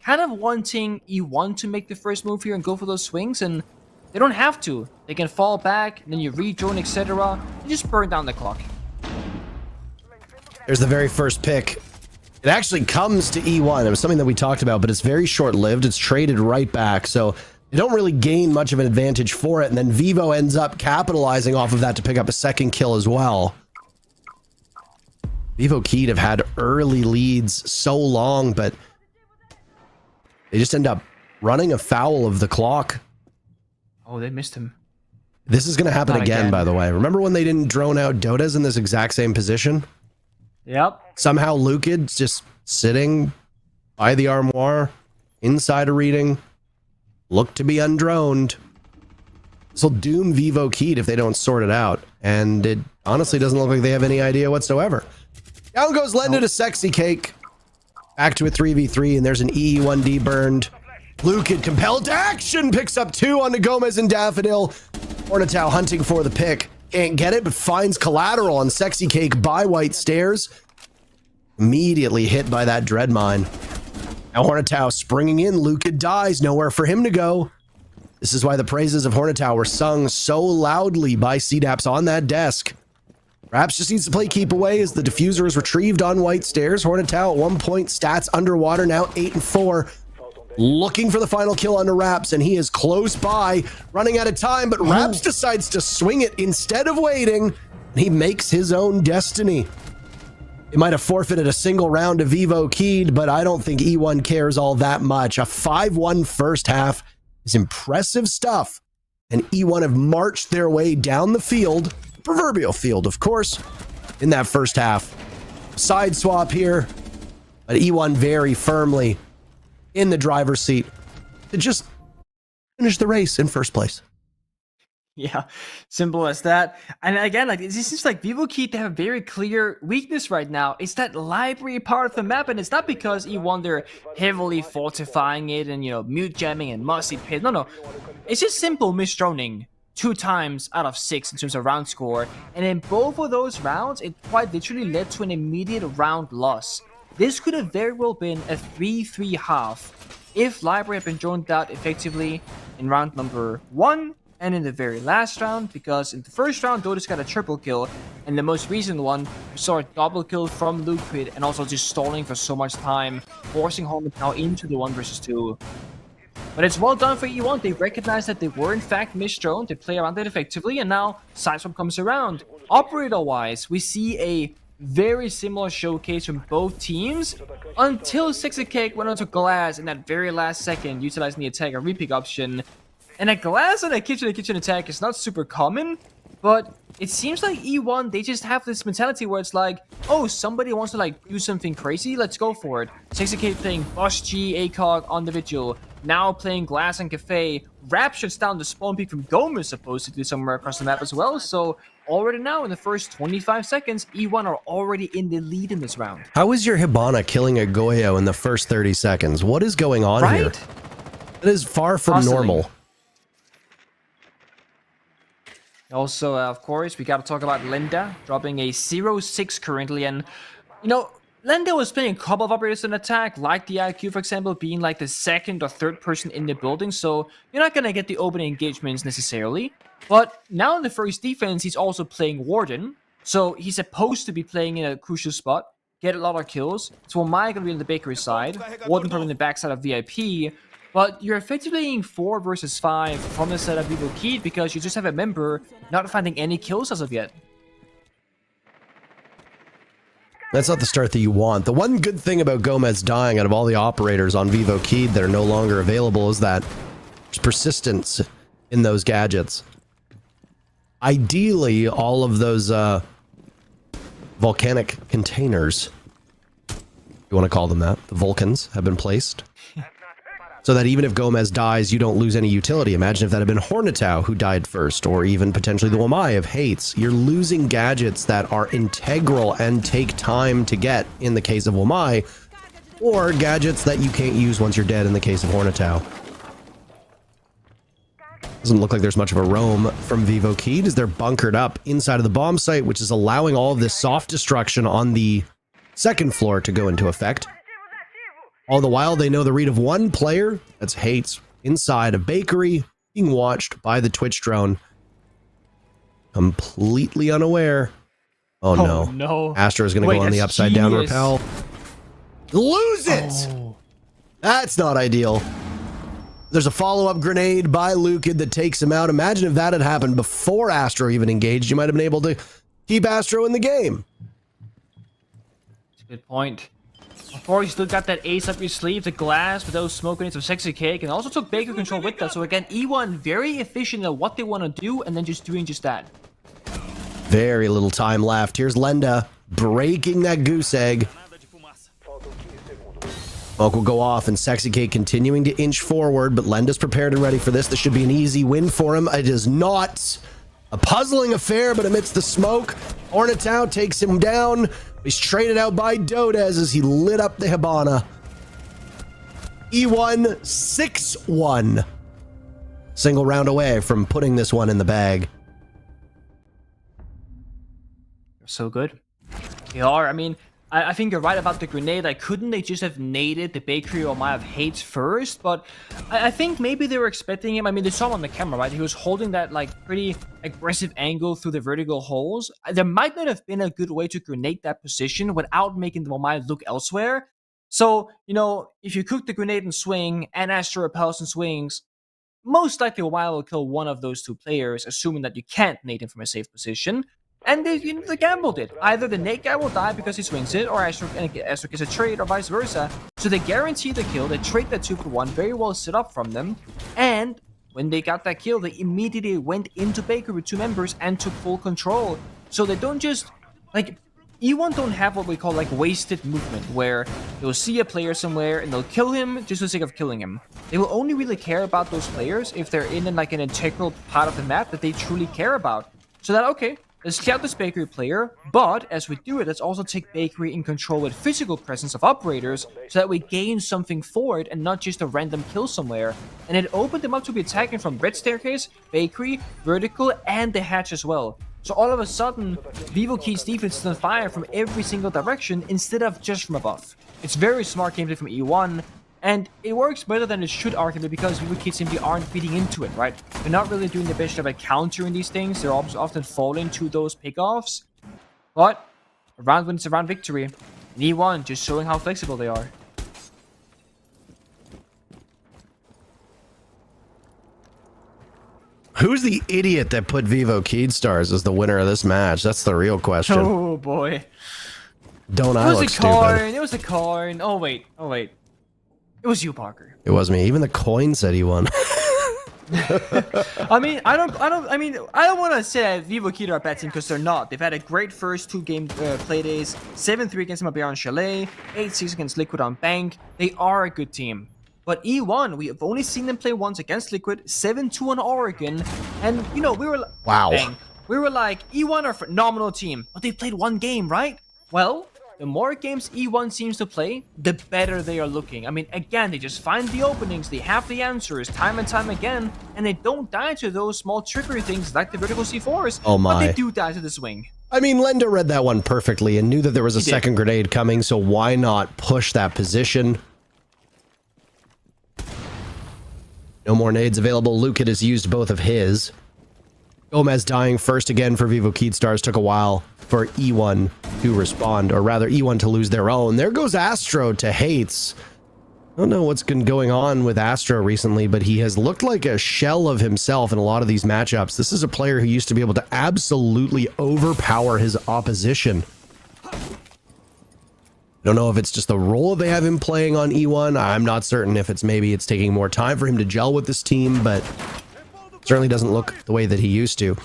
kind of wanting E1 to make the first move here and go for those swings, and they don't have to. They can fall back, then you re-drone, etc. You just burn down the clock. There's the very first pick. It actually comes to E1. It was something that we talked about, but it's very short-lived. It's traded right back, so they don't really gain much of an advantage for it, and then Vivo ends up capitalizing off of that to pick up a second kill as well. Vivo Keyed have had early leads so long, but they just end up running afoul of the clock. Oh, they missed him. This is going to happen Not again, by the way. Remember when they didn't drone out Dotas in this exact same position? Yep. Somehow Lukid's just sitting by the armoire, inside a reading, look to be undroned. This will doom Vivo Keyed if they don't sort it out, and it honestly doesn't look like they have any idea whatsoever. Down goes Lenda to Sexy Cake. Back to a 3v3, and there's an E1D burned. Lukid compelled to action, picks up 2 onto Gomez and Daffodil. Hornatow hunting for the pick. Can't get it, but finds collateral on Sexy Cake by White Stairs. Immediately hit by that Dread Mine. Now Hornatow springing in. Lukid dies. Nowhere for him to go. This is why the praises of Hornatow were sung so loudly by CDAPs on that desk. Perhaps just needs to play keep away as the diffuser is retrieved on White Stairs. Hornatow at 1 point, stats underwater, now 8 and 4. Looking for the final kill under Raps, and he is close by, running out of time, but Raps decides to swing it instead of waiting, and he makes his own destiny. It might have forfeited a single round to Vivo Keyed, but I don't think E1 cares all that much. A 5-1 first half, is impressive stuff. And E1 have marched their way down the field, proverbial field, of course, in that first half. Side swap here, but E1 very firmly in the driver's seat to just finish the race in first place. Yeah, simple as that. And again, like, it seems like Vivo Key, they have a very clear weakness right now. It's that library part of the map, and it's not because E1 they're heavily fortifying it and, you know, mute jamming and mossy pit. No. It's just simple misdroning 2 times out of 6 in terms of round score. And in both of those rounds, it quite literally led to an immediate round loss. This could have very well been a 3-3 half if library had been droned out effectively in round number 1 and in the very last round, because in the first round, Dotus got a triple kill, and the most recent one, we saw a double kill from Liquid, and also just stalling for so much time, forcing home now into the 1 versus 2. But it's well done for E1. They recognized that they were in fact misdroned, they play around it effectively, and now Sideswap comes around. Operator-wise, we see a very similar showcase from both teams until Sexy Cake went onto Glass in that very last second, utilizing the attack and repick option. And a Glass on a kitchen attack is not super common, but it seems like E1, they just have this mentality where it's like, oh, somebody wants to like do something crazy, let's go for it. 60k playing Boss G, ACOG on the Vigil, now playing Glass and Cafe. Rap shuts down the spawn peak from Gomez supposedly somewhere across the map as well, so already now in the first 25 seconds, E1 are already in the lead in this round. How is your Hibana killing a Goyo in the first 30 seconds? What is going on here? That is far from normal. Also, of course, we got to talk about Linda dropping a 0-6 currently, and you know, Linda was playing a couple of operators in attack, like the IQ, for example, being like the second or third person in the building, so you're not gonna get the open engagements necessarily. But now in the first defense, he's also playing Warden, so he's supposed to be playing in a crucial spot, get a lot of kills. So Maya gonna be on the bakery side, Warden probably on the backside of VIP. But you're effectively playing 4 versus 5 from the side of Vivo Key because you just have a member not finding any kills as of yet. That's not the start that you want. The one good thing about Gomez dying out of all the operators on Vivo Key that are no longer available is that there's persistence in those gadgets. Ideally, all of those volcanic containers, you want to call them that, the Vulcans, have been placed. So that even if Gomez dies, you don't lose any utility. Imagine if that had been Hornetau who died first, or even potentially the Wamai of Hates. You're losing gadgets that are integral and take time to get in the case of Wamai, or gadgets that you can't use once you're dead in the case of Hornetau. Doesn't look like there's much of a roam from Vivo Keyed as they're bunkered up inside of the bomb site, which is allowing all of this soft destruction on the second floor to go into effect. All the while, they know the read of one player, that's Hates, inside a bakery, being watched by the Twitch drone. Completely unaware. Oh no. Astro is going to go on the upside down rappel. Lose it! Oh. That's not ideal. There's a follow-up grenade by Lukin that takes him out. Imagine if that had happened before Astro even engaged. You might have been able to keep Astro in the game. That's a good point. Of course, you still got that ace up your sleeve, the Glass with those smoke grenades of Sexy Cake, and also took Baker control with that. So again, E1 very efficient at what they want to do, and then just doing just that. Very little time left. Here's Lenda breaking that goose egg. Smoke will go off, and Sexy Cake continuing to inch forward, but Lenda's prepared and ready for this. This should be an easy win for him. It is not. A puzzling affair, but amidst the smoke, Hornetau takes him down. He's traded out by Dodez as he lit up the Hibana. E1 6-1. Single round away from putting this one in the bag. So good. They are. I mean, I think you're right about the grenade. Like, couldn't they just have naded the bakery or might have Hates first? But I think maybe they were expecting him. I mean, they saw him on the camera, right? He was holding that, like, pretty aggressive angle through the vertical holes. There might not have been a good way to grenade that position without making the Wamai look elsewhere. So, you know, if you cook the grenade and swing, and Astro repels and swings, most likely Wamai will kill one of those two players, assuming that you can't nade him from a safe position. And they gambled it. Either the Nate guy will die because he swings it, or Astro gets a trade, or vice versa. So they guarantee the kill. They trade that 2-for-1, very well set up from them. And when they got that kill, they immediately went into Bakery with 2 members and took full control. So they don't just, like, E1 don't have what we call like wasted movement, where they'll see a player somewhere and they'll kill him just for the sake of killing him. They will only really care about those players if they're in like an integral part of the map that they truly care about. So that, okay, let's kill out this Bakery player, but as we do it, let's also take Bakery in control with physical presence of operators so that we gain something for it and not just a random kill somewhere. And it opened them up to be attacking from Red Staircase, Bakery, Vertical, and the Hatch as well. So all of a sudden, Vivo Key's defense is on fire from every single direction instead of just from above. It's very smart gameplay from E1, and it works better than it should arguably because Vivo Key simply aren't feeding into it, right? They're not really doing the best job at countering these things. They're often falling to those pickoffs. But a round win is a round victory. And E1 just showing how flexible they are. Who's the idiot that put Vivo Keydstars as the winner of this match? That's the real question. Oh boy. Don't I look stupid? It was a coin. Oh wait. It was you, Parker. It was me. Even the coin said he won. I mean, I don't want to say that Vivo Key are a bad team because they're not. They've had a great first 2 game play days. 7-3 against Mabea on Chalet. 8-6 against Liquid on Bank. They are a good team. But E1, we have only seen them play once against Liquid, 7-2 on Oregon, and you know, we were we were like, E1 are a phenomenal team, but they played 1 game, right? Well, the more games E1 seems to play, the better they are looking. I mean, again, they just find the openings, they have the answers time and time again, and they don't die to those small trickery things like the vertical C4s, but they do die to the swing. I mean, Lenda read that one perfectly and knew that there was a second grenade coming, so why not push that position? No more nades available. Lucat has used both of his. Gomez dying first again for Vivo Keydstars. Took a while for E1 to respond, or rather E1 to lose their own. There goes Astro to Hates. I don't know what's been going on with Astro recently, but he has looked like a shell of himself in a lot of these matchups. This is a player who used to be able to absolutely overpower his opposition. I don't know if it's just the role they have him playing on E1. I'm not certain if it's taking more time for him to gel with this team, but certainly doesn't look the way that he used to.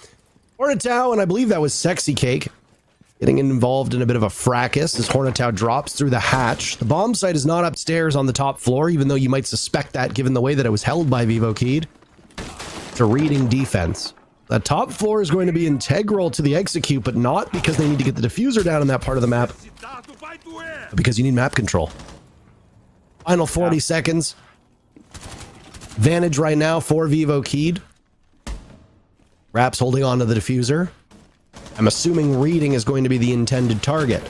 Hornetow, and I believe that was Sexy Cake, getting involved in a bit of a fracas as Hornetow drops through the hatch. The bomb site is not upstairs on the top floor, even though you might suspect that given the way that it was held by Vivo Keyed. It's a reading defense. The top floor is going to be integral to the execute, but not because they need to get the diffuser down in that part of the map, but because you need map control. Final 40 seconds. Advantage right now for Vivo Keyed. Raps holding on to the diffuser. I'm assuming reading is going to be the intended target.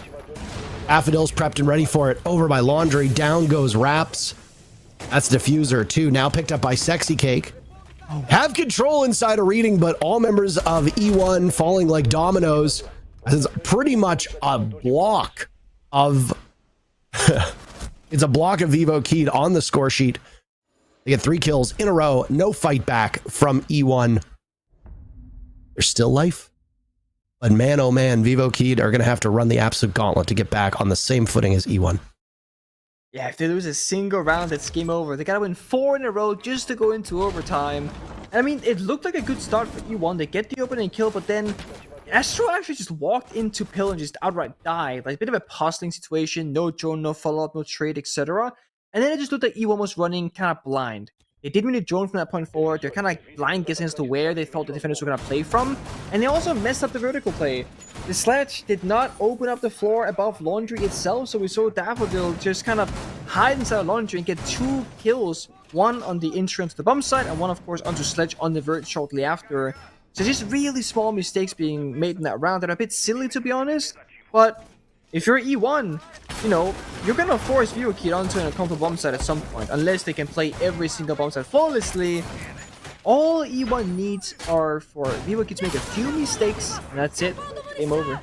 Affodil's prepped and ready for it. Over by Laundry. Down goes Raps. That's diffuser too. Now picked up by Sexy Cake. Have control inside a reading, but all members of E1 falling like dominoes. It's pretty much a block of... it's a block of Vivo Keyed on the score sheet. They get 3 kills in a row. No fight back from E1. There's still life. But man, oh man, Vivo Keyed are going to have to run the absolute gauntlet to get back on the same footing as E1. Yeah, if they lose a single round, it's game over. They gotta win 4 in a row just to go into overtime. I mean, it looked like a good start for E1. They get the opening kill, but then Astro actually just walked into Pill and just outright died. Like a bit of a puzzling situation. No drone, no follow-up, no trade, etc. And then it just looked like E1 was running kind of blind. They didn't really drone from that point forward. They're kind of like blind guessing as to where they thought the defenders were going to play from. And they also messed up the vertical play. The Sledge did not open up the floor above Laundry itself, so we saw Daffodil just kind of hide inside Laundry and get 2 kills. One on the entrance to the bomb site, and one, of course, onto Sledge on the vert shortly after. So just really small mistakes being made in that round that are a bit silly, to be honest. But if you're E1, you know, you're gonna force Vivo Keyed onto an uncomfortable bomb site at some point, unless they can play every single bomb site flawlessly. All E1 needs are for Vivo Keyed to make a few mistakes, and that's it. Game over.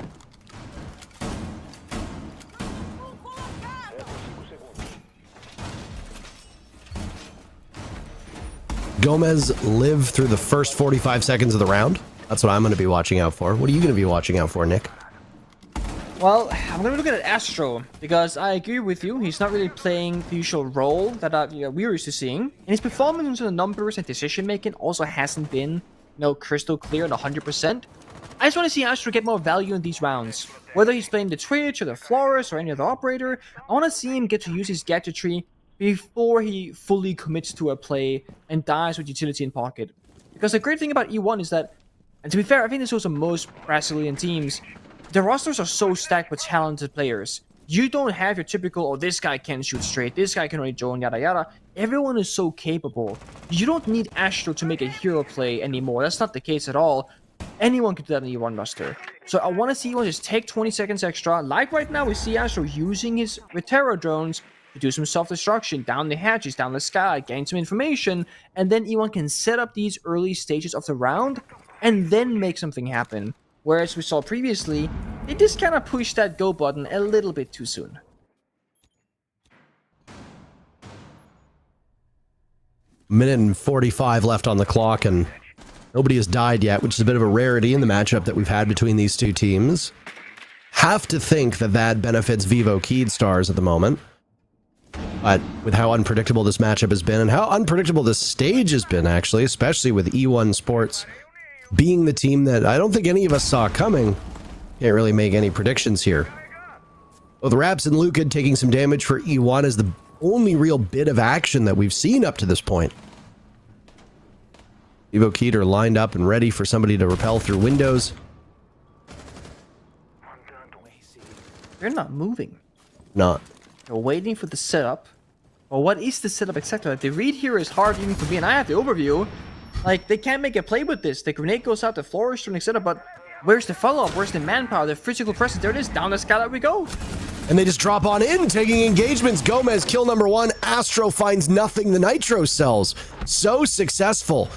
Gomez lived through the first 45 seconds of the round. That's what I'm going to be watching out for. What are you going to be watching out for, Nick? Well, I'm gonna look at Astro because I agree with you. He's not really playing the usual role that we're used to seeing, and his performance in the numbers and decision making also hasn't been, crystal clear and 100%. I just want to see Astro get more value in these rounds. Whether he's playing the Twitch or the Florist or any other operator, I want to see him get to use his gadgetry before he fully commits to a play and dies with utility in pocket. Because the great thing about E1 is that, and to be fair, I think this was the most Brazilian teams, the rosters are so stacked with talented players. You don't have your typical, oh, this guy can shoot straight, this guy can only drone, yada yada. Everyone is so capable. You don't need Astro to make a hero play anymore. That's not the case at all. Anyone can do that in the E1 roster. So I want to see E1 just take 20 seconds extra. Like right now, we see Astro using his Retero drones to do some self-destruction, down the hatches, down the sky, gain some information, and then E1 can set up these early stages of the round and then make something happen. Whereas we saw previously, they just kind of pushed that go button a little bit too soon. Minute and 45 left on the clock, and nobody has died yet, which is a bit of a rarity in the matchup that we've had between these two teams. Have to think that that benefits Vivo Keydstars at the moment. But with how unpredictable this matchup has been, and how unpredictable this stage has been, actually, especially with E1 Sports being the team that I don't think any of us saw coming, can't really make any predictions here. Both Raps and Luca taking some damage for E1 is the only real bit of action that we've seen up to this point. Vivo Keyd are lined up and ready for somebody to rappel through windows. They're not moving. Not. They're waiting for the setup. Well, what is the setup exactly? Like, the read here is hard even for me, and I have the overview. Like, they can't make a play with this. The grenade goes out, the Florist drone, etc. But where's the follow-up? Where's the manpower? The physical presence? There it is. Down the skylight we go. And they just drop on in, taking engagements. Gomez, kill number one. Astro finds nothing. The Nitro cells. So successful.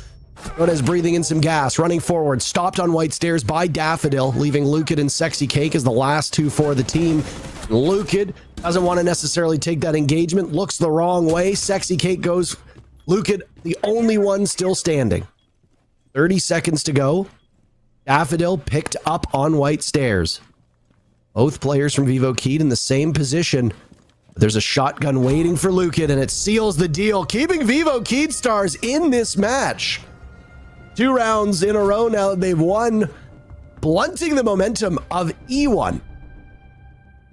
Gomez breathing in some gas, running forward. Stopped on white stairs by Daffodil, leaving Lukid and Sexy Cake as the last two for the team. Lukid doesn't want to necessarily take that engagement. Looks the wrong way. Sexy Cake goes. Lukid, the only one still standing. 30 seconds to go. Daffodil picked up on white stairs. Both players from Vivo Keyd in the same position. There's a shotgun waiting for Lukid, and it seals the deal, keeping Vivo Keydstars in this match. 2 rounds in a row now that they've won, blunting the momentum of E1.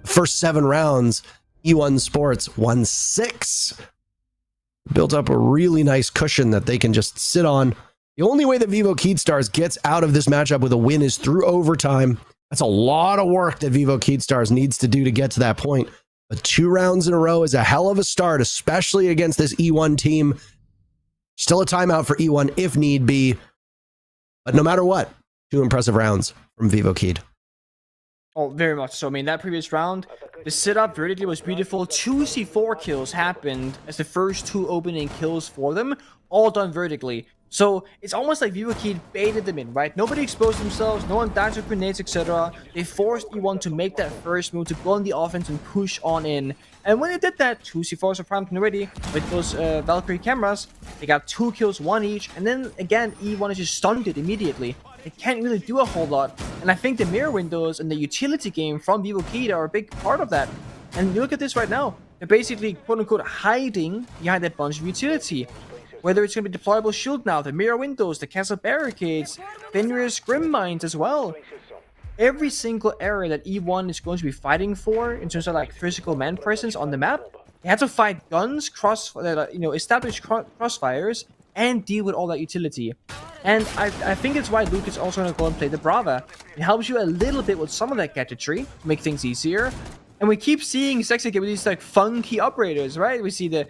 The first 7 rounds, E1 Sports won 6. Built up a really nice cushion that they can just sit on. The only way that Vivo Keydstars gets out of this matchup with a win is through overtime. That's a lot of work that Vivo Keydstars needs to do to get to that point. But 2 rounds in a row is a hell of a start, especially against this E1 team. Still a timeout for E1 if need be. But no matter what, 2 impressive rounds from Vivo Keyd. Oh, very much so. I mean, that previous round, the setup vertically was beautiful. 2 C4 kills happened as the first 2 opening kills for them, all done vertically. So it's almost like Vivo Keyd baited them in, right? Nobody exposed themselves, no one died with grenades, etc. They forced E1 to make that first move, to go on the offense and push on in. And when they did that, 2 C4s are primed and ready with those Valkyrie cameras. They got 2 kills, 1 each, and then again, E1 is just stunted immediately. They can't really do a whole lot. And I think the mirror windows and the utility game from Vivo Keyd are a big part of that. And you look at this right now. They're basically, quote-unquote, hiding behind that bunch of utility. Whether it's going to be deployable shield now, the mirror windows, the castle barricades, Fenrir's Grim Mines as well. Every single area that E1 is going to be fighting for in terms of like physical man presence on the map, they had to fight guns, establish crossfires, and deal with all that utility. And I think it's why Luke is also going to go and play the Brava. It helps you a little bit with some of that gadgetry to make things easier. And we keep seeing Sexy get with these like funky operators, right? We see the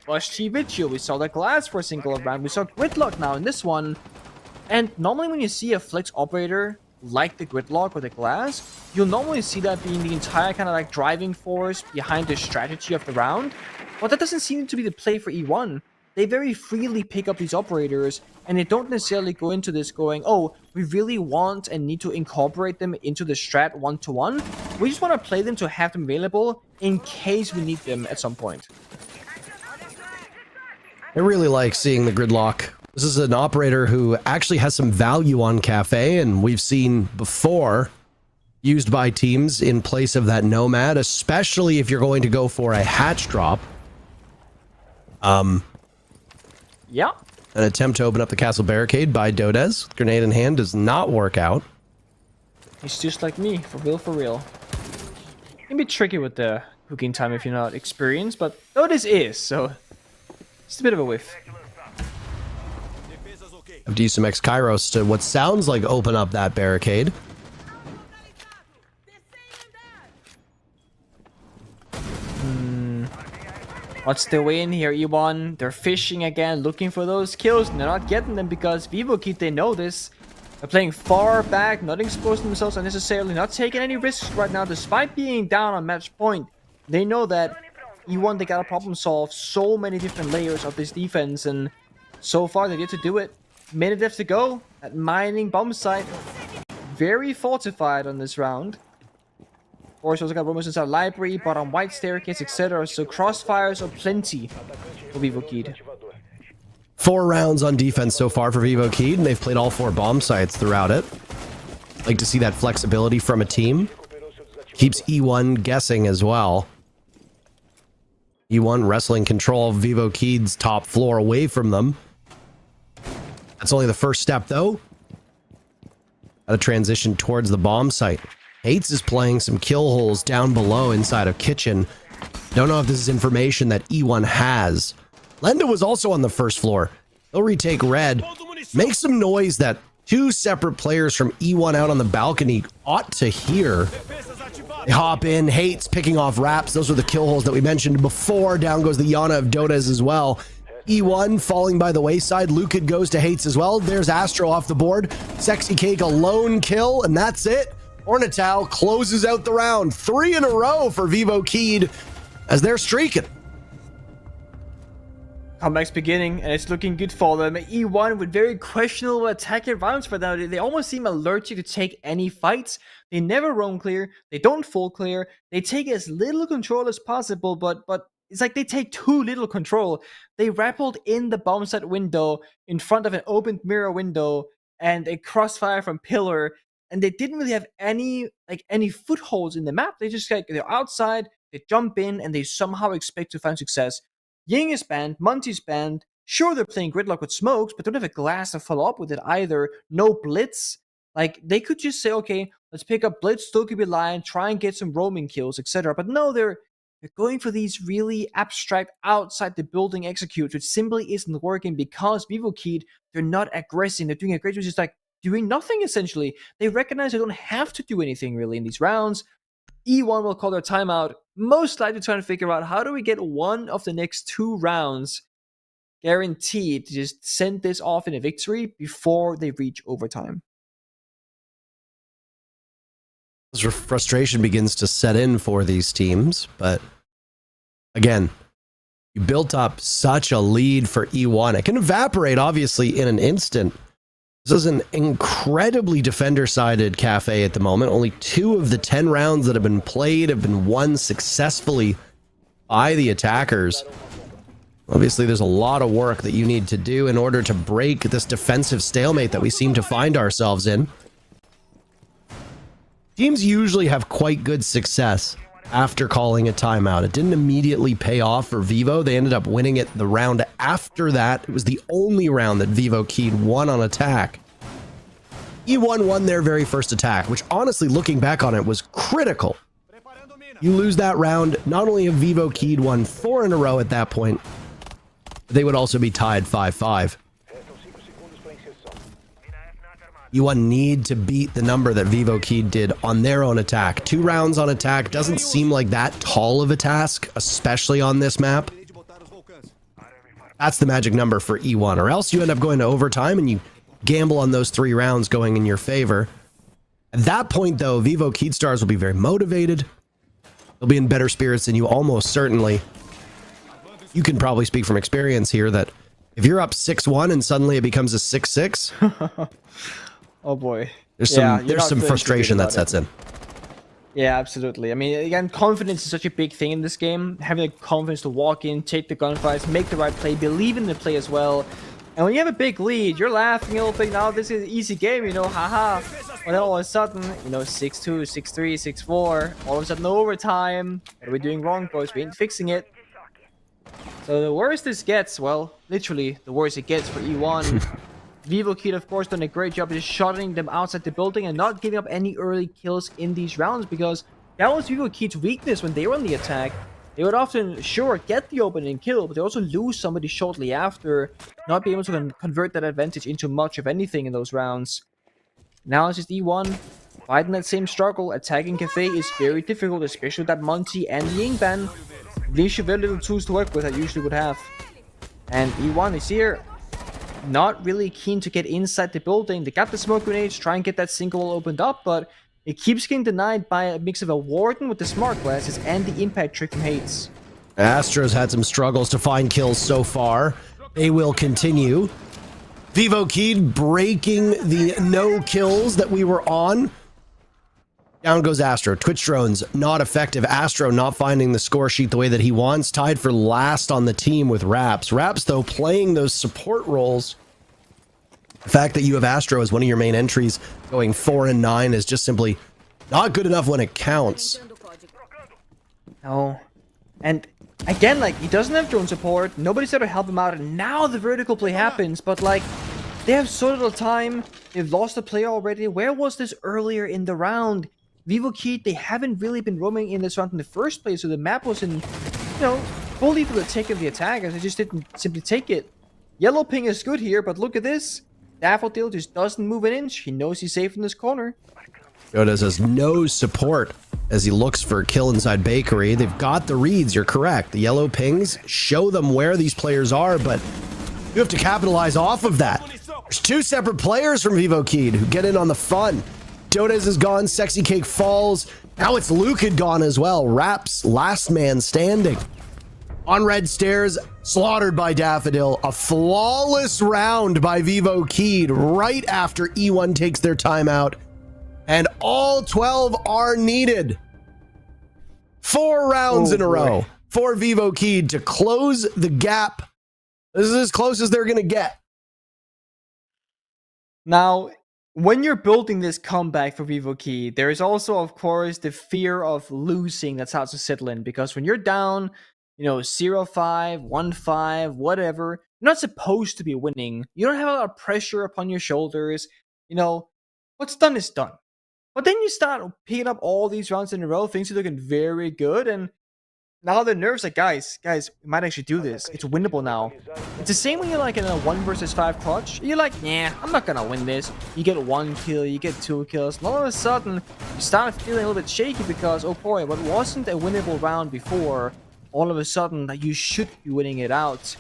Bush T Vitio, we saw the Glass for a single round, we saw Gridlock now in this one. And normally when you see a flex operator like the Gridlock or the Glass, you'll normally see that being the entire kind of like driving force behind the strategy of the round. But that doesn't seem to be the play for E1. They very freely pick up these operators, and they don't necessarily go into this going, oh, we really want and need to incorporate them into the strat 1-to-1. We just want to play them to have them available in case we need them at some point. I really like seeing the Gridlock. This is an operator who actually has some value on Cafe, and we've seen before used by teams in place of that Nomad, especially if you're going to go for a hatch drop. Yeah. An attempt to open up the castle barricade by Dodez. Grenade in hand does not work out. He's just like me, for real, for real. It can be tricky with the cooking time if you're not experienced, but Dodez is, so it's a bit of a whiff. Have to use some X-Kairos to what sounds like open up that barricade. What's the way in here, E1? They're fishing again, looking for those kills, and they're not getting them because Vivo Kid, they know this. They're playing far back, not exposing themselves unnecessarily, not taking any risks right now, despite being down on match point. They know that E1, they gotta problem solve so many different layers of this defense, and so far they get to do it. Minute left to go at mining bomb site. Very fortified on this round. Of course, also got rumors inside library, bottom white staircase, etc. So crossfires are plenty for Vivo Kid. 4 rounds on defense so far for Vivo Kid, and they've played all 4 bomb sites throughout it. Like to see that flexibility from a team. Keeps E1 guessing as well. E1 wrestling control of Vivo Kid's top floor away from them. That's only the first step, though. Got to transition towards the bomb site. Hates is playing some kill holes down below inside of kitchen. Don't know if this is information that E1 has. Lenda was also on the first floor. They'll retake red. Make some noise that 2 separate players from E1 out on the balcony ought to hear. They hop in. Hates picking off wraps. Those are the kill holes that we mentioned before. Down goes the Yana of Dodez as well. E1 falling by the wayside. Lukid goes to Hates as well. There's Astro off the board. Sexy Cake a lone kill, and that's it. Ornitao closes out the round. 3 in a row for Vivo Kid as they're streaking. Comeback's beginning, and it's looking good for them. E1 with very questionable attacking rounds for them. They almost seem allergic to take any fights. They never roam clear. They don't full clear. They take as little control as possible, but it's like they take too little control. They rappelled in the bomb site window in front of an opened mirror window and a crossfire from pillar, and they didn't really have any footholds in the map. They just they're outside, they jump in, and they somehow expect to find success. Ying is banned, Monty's banned. Sure, they're playing Gridlock with smokes, but don't have a glass to follow up with it either. No blitz. Like, they could just say, okay, let's pick up blitz, still could be lying, try and get some roaming kills, etc. But no, they're going for these really abstract outside the building executes, which simply isn't working because Vivo Kid, they're not aggressing. They're doing a great job, just like doing nothing essentially. They recognize they don't have to do anything really in these rounds. E1 will call their timeout, most likely trying to figure out how do we get one of the next 2 rounds guaranteed to just send this off in a victory before they reach overtime. Frustration begins to set in for these teams, but again, you built up such a lead for E1. It can evaporate, obviously, in an instant. This is an incredibly defender-sided cafe at the moment. Only 2 of the 10 rounds that have been played have been won successfully by the attackers. Obviously, there's a lot of work that you need to do in order to break this defensive stalemate that we seem to find ourselves in. Teams usually have quite good success after calling a timeout. It didn't immediately pay off for Vivo. They ended up winning it the round after that. It was the only round that Vivo Kid won on attack. E1 won their very first attack, which honestly, looking back on it, was critical. You lose that round, not only have Vivo Kid won 4 in a row at that point, but they would also be tied 5-5. E1 need to beat the number that Vivo Kid did on their own attack. 2 rounds on attack doesn't seem like that tall of a task, especially on this map. That's the magic number for E1, or else you end up going to overtime and you gamble on those 3 rounds going in your favor. At that point, though, Vivo Kid stars will be very motivated. They'll be in better spirits than you almost certainly. You can probably speak from experience here that if you're up 6-1 and suddenly it becomes a 6-6... Oh boy. There's some frustration that sets in. Yeah, absolutely. I mean, again, confidence is such a big thing in this game. Having the confidence to walk in, take the gunfights, make the right play, believe in the play as well. And when you have a big lead, you're laughing a little bit. Now this is an easy game, you know, haha. But then all of a sudden, 6-2, 6-3, 6-4, all of a sudden overtime. What are we doing wrong, boys? We ain't fixing it. So the worse this gets, well, literally, the worse it gets for E1. Vivo Kid, of course, done a great job just shutting them outside the building and not giving up any early kills in these rounds, because that was Vivo Kid's weakness when they were on the attack. They would often, sure, get the opening kill, but they also lose somebody shortly after, not being able to convert that advantage into much of anything in those rounds. Now it's just E1 fighting that same struggle. Attacking Cafe is very difficult, especially with that Monty and the Ink ban. Leaves you very little tools to work with that you usually would have. And E1 is here, not really keen to get inside the building. They got the smoke grenades, try and get that single wall opened up, but it keeps getting denied by a mix of a Warden with the smart glasses and the impact trick from Hades. Astro's had some struggles to find kills so far. They will continue. Vivo Kid breaking the no kills that we were on. Down goes Astro. Twitch drones not effective. Astro not finding the score sheet the way that he wants. Tied for last on the team with Raps. Raps, though, playing those support roles. The fact that you have Astro as one of your main entries going 4-9 is just simply not good enough when it counts. No. And again, like, he doesn't have drone support. Nobody's there to help him out. And now the vertical play happens. But, like, they have so little time. They've lost the play already. Where was this earlier in the round? Vivo Kid, they haven't really been roaming in this round in the first place. So the map was in, fully for the take of the attackers. They just didn't simply take it. Yellow ping is good here, but look at this. Daffodil just doesn't move an inch. He knows he's safe in this corner. Jodas has no support as he looks for a kill inside Bakery. They've got the reads, you're correct. The yellow pings show them where these players are, but you have to capitalize off of that. There's two separate players from Vivo Kid who get in on the fun. Jodas is gone, Sexy Cake falls. Now it's Luke had gone as well. Raps, last man standing. On red stairs, slaughtered by Daffodil. A flawless round by Vivo Kid right after E1 takes their timeout. And all 12 are needed. 4 rounds in a row for Vivo Kid to close the gap. This is as close as they're going to get. Now, when you're building this comeback for Vivo Kid, there is also, of course, the fear of losing that starts to settle in. Because when you're down, 0-5, 1-5, whatever, you're not supposed to be winning. You don't have a lot of pressure upon your shoulders. What's done is done. But then you start picking up all these rounds in a row, things are looking very good, and now the nerves like, guys, we might actually do this. It's winnable now. It's the same when you're like in a 1 versus 5 clutch. You're like, nah, I'm not gonna win this. You get 1 kill, you get 2 kills, and all of a sudden, you start feeling a little bit shaky because, oh boy, what wasn't a winnable round before, all of a sudden, you should be winning it out.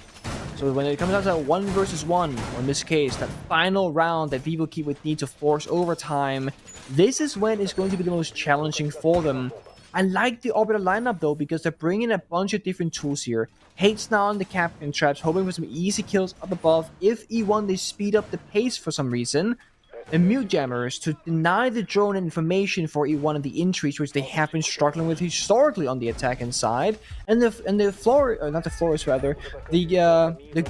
So when it comes down to that 1 versus 1, or in this case, that final round that Vivo Kid would need to force overtime, this is when it's going to be the most challenging for them. I like the Orbiter lineup though, because they're bringing a bunch of different tools here. Hates now on the Captain Traps, hoping for some easy kills up above. If E1 they speed up the pace for some reason. The Mute Jammers to deny the drone information for E1 and the entries, which they have been struggling with historically on the attacking side. And the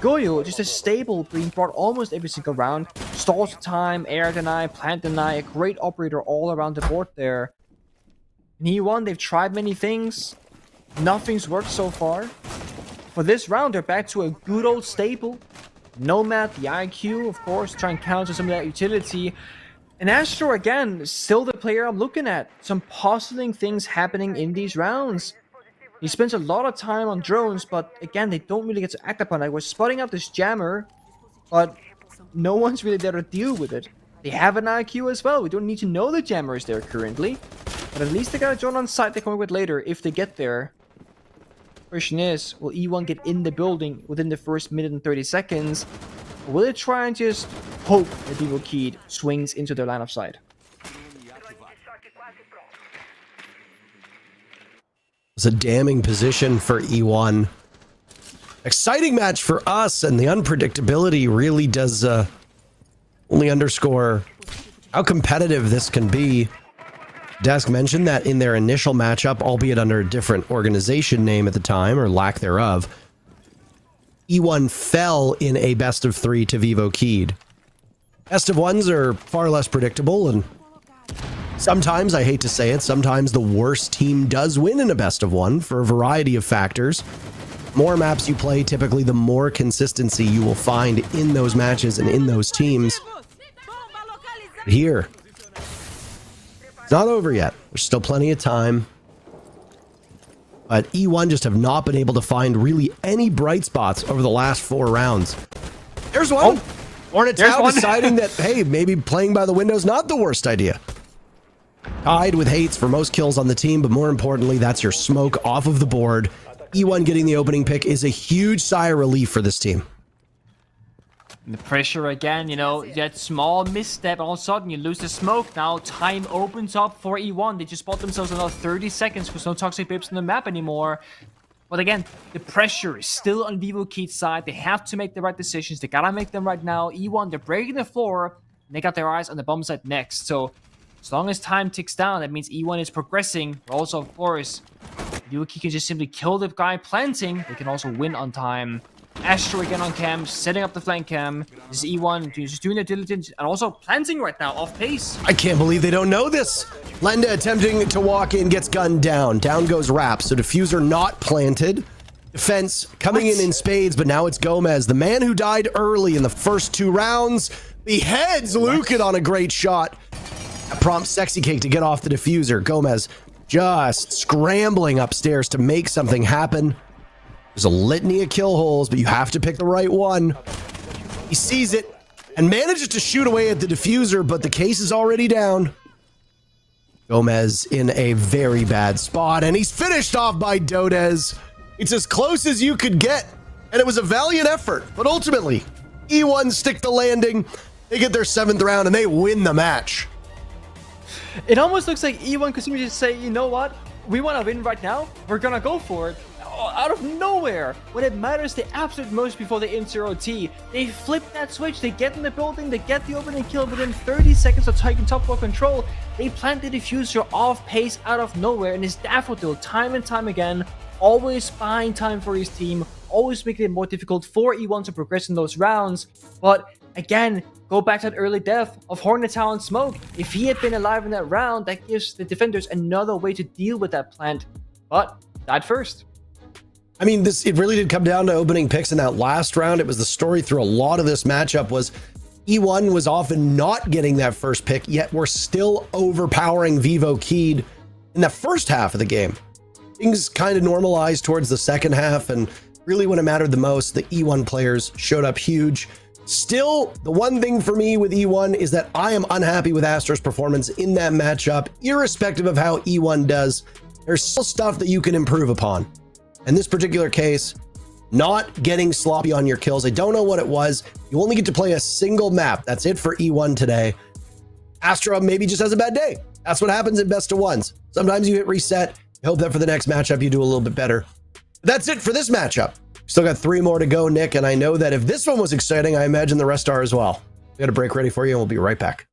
Goyo, just a staple being brought almost every single round. Stalls time, air deny, plant deny, a great operator all around the board there. In E1, they've tried many things. Nothing's worked so far. For this round, they're back to a good old staple. Nomad, the IQ, of course, try and counter some of that utility. And Astro, again, still the player I'm looking at. Some puzzling things happening in these rounds. He spends a lot of time on drones, but again, they don't really get to act upon it. We're spotting out this jammer, but no one's really there to deal with it. They have an IQ as well. We don't need to know the jammer is there currently. But at least they got a drone on site they can work with later if they get there. Question is, will E1 get in the building within the first minute and 30 seconds? Or will they try and just hope that Vivo Kid swings into their line of sight? It's a damning position for E1. Exciting match for us, and the unpredictability really does only underscore how competitive this can be. Desk mentioned that in their initial matchup, albeit under a different organization name at the time, or lack thereof, E1 fell in a best of 3 to Vivo Kid. Best of 1s are far less predictable, and Sometimes, I hate to say it, sometimes the worst team does win in a best of one for a variety of factors. More maps you play, typically the more consistency you will find in those matches and in those teams. But here, it's not over yet. There's still plenty of time. But E1 just have not been able to find really any bright spots over the last 4 rounds. There's one. Hornetown deciding that, hey, maybe playing by the window is not the worst idea. Tied with hates for most kills on the team, but more importantly, that's your smoke off of the board. E1 getting the opening pick is a huge sigh of relief for this team. And the pressure again, you know, that small misstep, all of a sudden you lose the smoke. Now time opens up for E1. They just bought themselves another 30 seconds because no toxic babes on the map anymore. But again, the pressure is still on Vivo Keith's side. They have to make the right decisions. They gotta make them right now. E1, they're breaking the floor. And they got their eyes on the bomb site next. So as long as time ticks down, that means E1 is progressing. But also, of course, Vivo Keith can just simply kill the guy planting. They can also win on time. Astro again on cam, setting up the flank cam. This is E1 just doing their diligence and also planting right now off pace. I can't believe they don't know this. Lenda attempting to walk in, gets gunned down. Down goes Rap. So diffuser not planted. Defense coming in spades, but now it's Gomez. The man who died early in the first 2 rounds beheads Lucan on a great shot. That prompts Sexy Cake to get off the diffuser. Gomez just scrambling upstairs to make something happen. There's a litany of kill holes, but you have to pick the right one. He sees it and manages to shoot away at the diffuser, but the case is already down. Gomez in a very bad spot, and he's finished off by Dodez. It's as close as you could get, and it was a valiant effort, but ultimately, E1 stick the landing. They get their 7th round, and they win the match. It almost looks like E1 could simply just say, you know what? We want to win right now. We're going to go for it. Out of nowhere, when it matters the absolute most before they enter OT, they flip that switch, they get in the building, they get the opening kill within 30 seconds of taking top floor control. They plant the diffuser off pace out of nowhere, and his daffodil time and time again, always buying time for his team, always making it more difficult for E1 to progress in those rounds. But again, go back to that early death of Hornetown Smoke. If he had been alive in that round, that gives the defenders another way to deal with that plant, but died first. I mean, it really did come down to opening picks in that last round. It was the story through a lot of this matchup was E1 was often not getting that first pick, yet we're still overpowering Vivo Keith in the first half of the game. Things kind of normalized towards the second half, and really when it mattered the most, the E1 players showed up huge. Still, the one thing for me with E1 is that I am unhappy with Astro's performance in that matchup, irrespective of how E1 does. There's still stuff that you can improve upon. In this particular case, not getting sloppy on your kills. I don't know what it was. You only get to play a single map. That's it for E1 today. Astra maybe just has a bad day. That's what happens in best of ones. Sometimes you hit reset. You hope that for the next matchup you do a little bit better. But that's it for this matchup. Still got 3 more to go, Nick, and I know that if this one was exciting, I imagine the rest are as well. We got a break ready for you, and we'll be right back.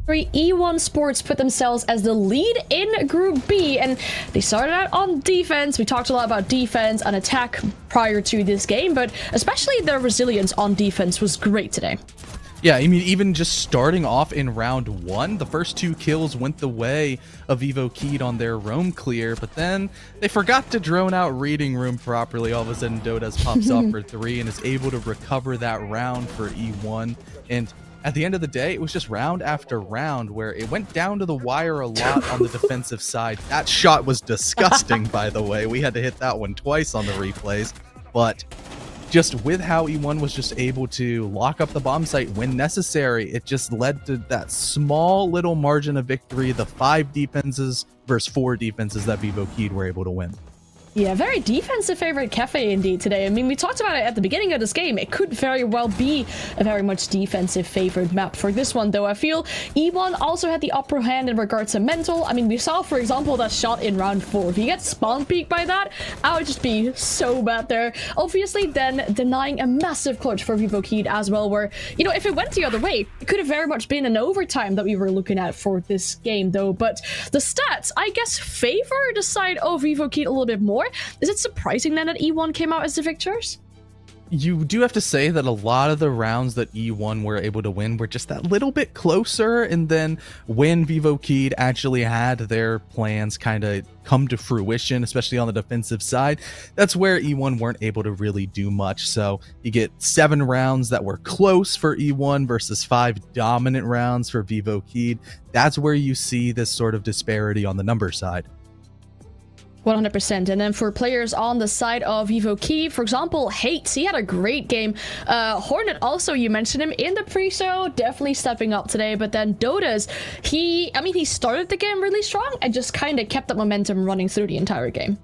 3, E1 Sports put themselves as the lead in Group B, and they started out on defense. We talked a lot about defense and attack prior to this game, but especially their resilience on defense was great today. Yeah, I mean, even just starting off in round 1, the first 2 kills went the way of Vivo Keyed on their roam clear, but then they forgot to drone out reading room properly. All of a sudden, Dodas pops off for 3 and is able to recover that round for E1. And at the end of the day, it was just round after round where it went down to the wire a lot on the defensive side. That shot was disgusting, by the way. We had to hit that one twice on the replays, but just with how E1 was just able to lock up the bomb site when necessary, it just led to that small little margin of victory, the 5 defenses versus 4 defenses that Vivo Keyed were able to win. Yeah, very defensive favorite Cafe indeed today. I mean, we talked about it at the beginning of this game. It could very well be a very much defensive favored map for this one, though. I feel E1 also had the upper hand in regards to mental. I mean, we saw, for example, that shot in round 4. If you get spawn peeked by that, I would just be so bad there. Obviously, then denying a massive clutch for Vivo Keyed as well, where, you know, if it went the other way, it could have very much been an overtime that we were looking at for this game, though. But the stats, I guess, favor the side of Vivo Keyed a little bit more. Is it surprising then that E1 came out as the victors? You do have to say that a lot of the rounds that E1 were able to win were just that little bit closer, and then when Vivo Keyed actually had their plans kind of come to fruition, especially on the defensive side, that's where E1 weren't able to really do much. So you get 7 rounds that were close for E1 versus 5 dominant rounds for Vivo Keyed. That's where you see this sort of disparity on the number side. 100%. And then for players on the side of Vivo Key, for example, Hates, he had a great game. Hornet also, you mentioned him in the pre-show, definitely stepping up today. But then Dodas, he started the game really strong and just kind of kept that momentum running through the entire game.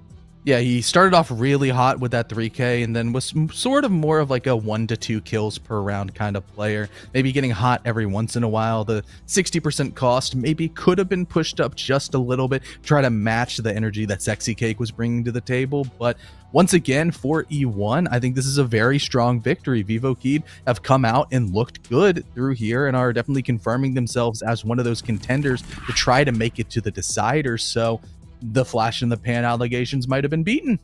Yeah, he started off really hot with that 3K and then was sort of more of like a 1 to 2 kills per round kind of player. Maybe getting hot every once in a while. The 60% cost maybe could have been pushed up just a little bit, try to match the energy that Sexy Cake was bringing to the table. But once again, for E1, I think this is a very strong victory. Vivo Keyed have come out and looked good through here and are definitely confirming themselves as one of those contenders to try to make it to the deciders. So the flash in the pan allegations might have been beaten.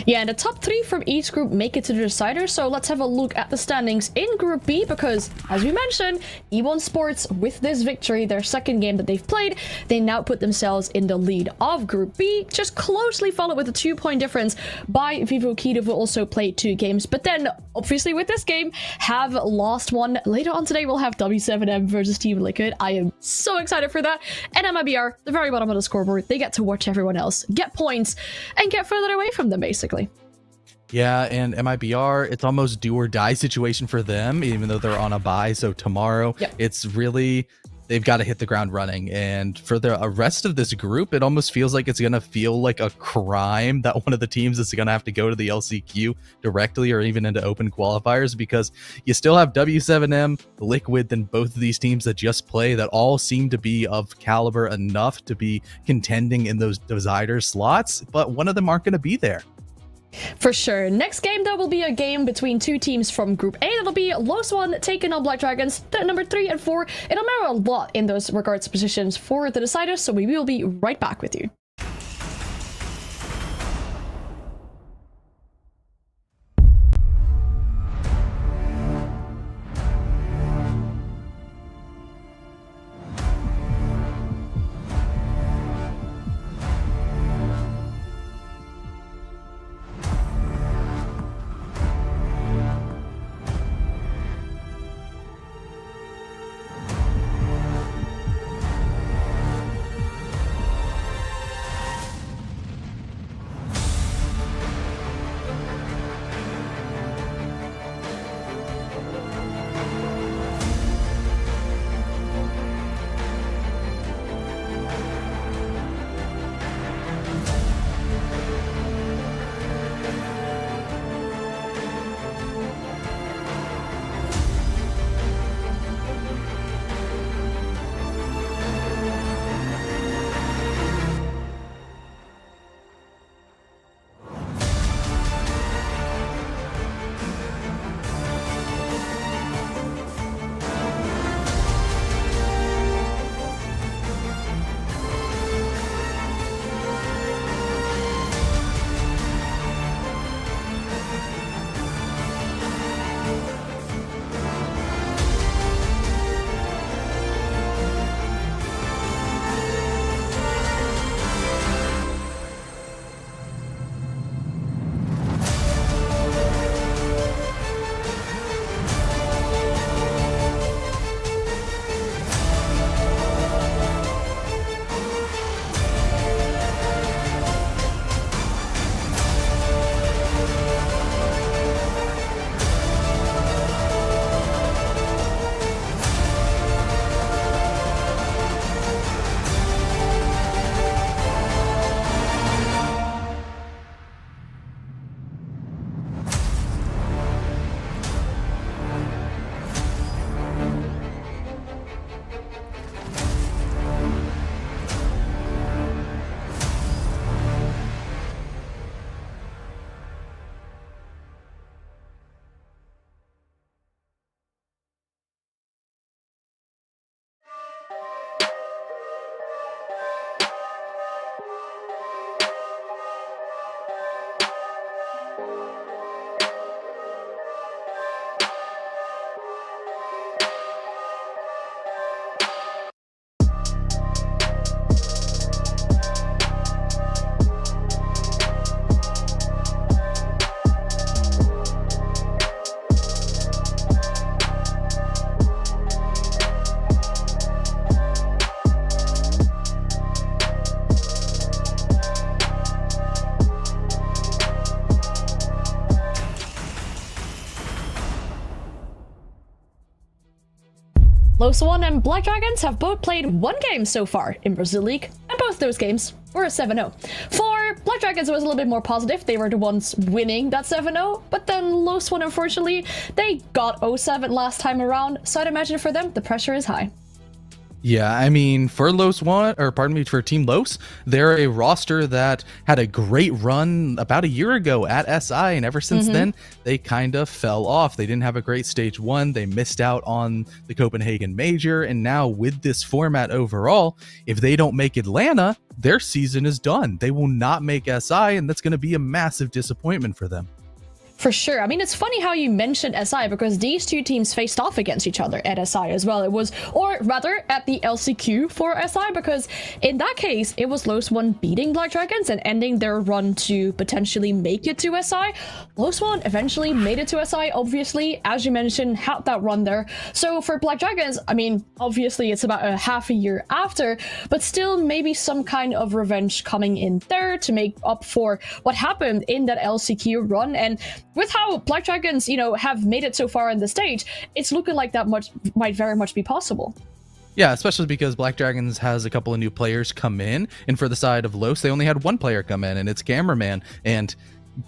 Yeah, and the top 3 from each group make it to the decider. So let's have a look at the standings in Group B, because as we mentioned, E1 Sports, with this victory, their second game that they've played, they now put themselves in the lead of Group B, just closely followed with a 2-point difference by Vivo Keyed, who also played 2 games. But then, obviously with this game, have lost one. Later on today, we'll have W7M versus Team Liquid. I am so excited for that. And MIBR, the very bottom of the scoreboard, they get to watch everyone else get points and get further away from them, basically. Yeah, and MIBR, it's almost do or die situation for them, even though they're on a bye. So tomorrow, it's really, they've got to hit the ground running. And for the rest of this group, it almost feels like it's going to feel like a crime that one of the teams is going to have to go to the LCQ directly or even into open qualifiers, because you still have W7M, Liquid, and both of these teams that just play that all seem to be of caliber enough to be contending in those decider slots, but one of them aren't going to be there. For sure. Next game, though, will be a game between 2 teams from Group A. That'll be Los One taking on Black Dragons, number 3 and 4. It'll matter a lot in those regards to positions for the deciders, so we will be right back with you. Los One and Black Dragons have both played one game so far in Brazil League, and both those games were a 7-0. For Black Dragons, it was a little bit more positive. They were the ones winning that 7-0, but then Los One, unfortunately, they got 0-7 last time around, so I'd imagine for them, the pressure is high. Yeah, I mean, for Los One, or pardon me, for Team Los, they're a roster that had a great run about a year ago at SI, and ever since then, they kind of fell off. They didn't have a great stage 1. They missed out on the Copenhagen Major, and now with this format overall, if they don't make Atlanta, their season is done. They will not make SI, and that's going to be a massive disappointment for them. For sure. I mean, it's funny how you mentioned SI because these two teams faced off against each other at SI as well. It was, or rather, at the LCQ for SI, because in that case, it was Los One beating Black Dragons and ending their run to potentially make it to SI. Los One eventually made it to SI, obviously, as you mentioned, had that run there. So for Black Dragons, I mean, obviously it's about a half a year after, but still maybe some kind of revenge coming in there to make up for what happened in that LCQ run. And with how Black Dragons, have made it so far in the stage, it's looking like that might very much be possible. Yeah, especially because Black Dragons has a couple of new players come in, and for the side of Los, they only had one player come in, and it's Cameraman, and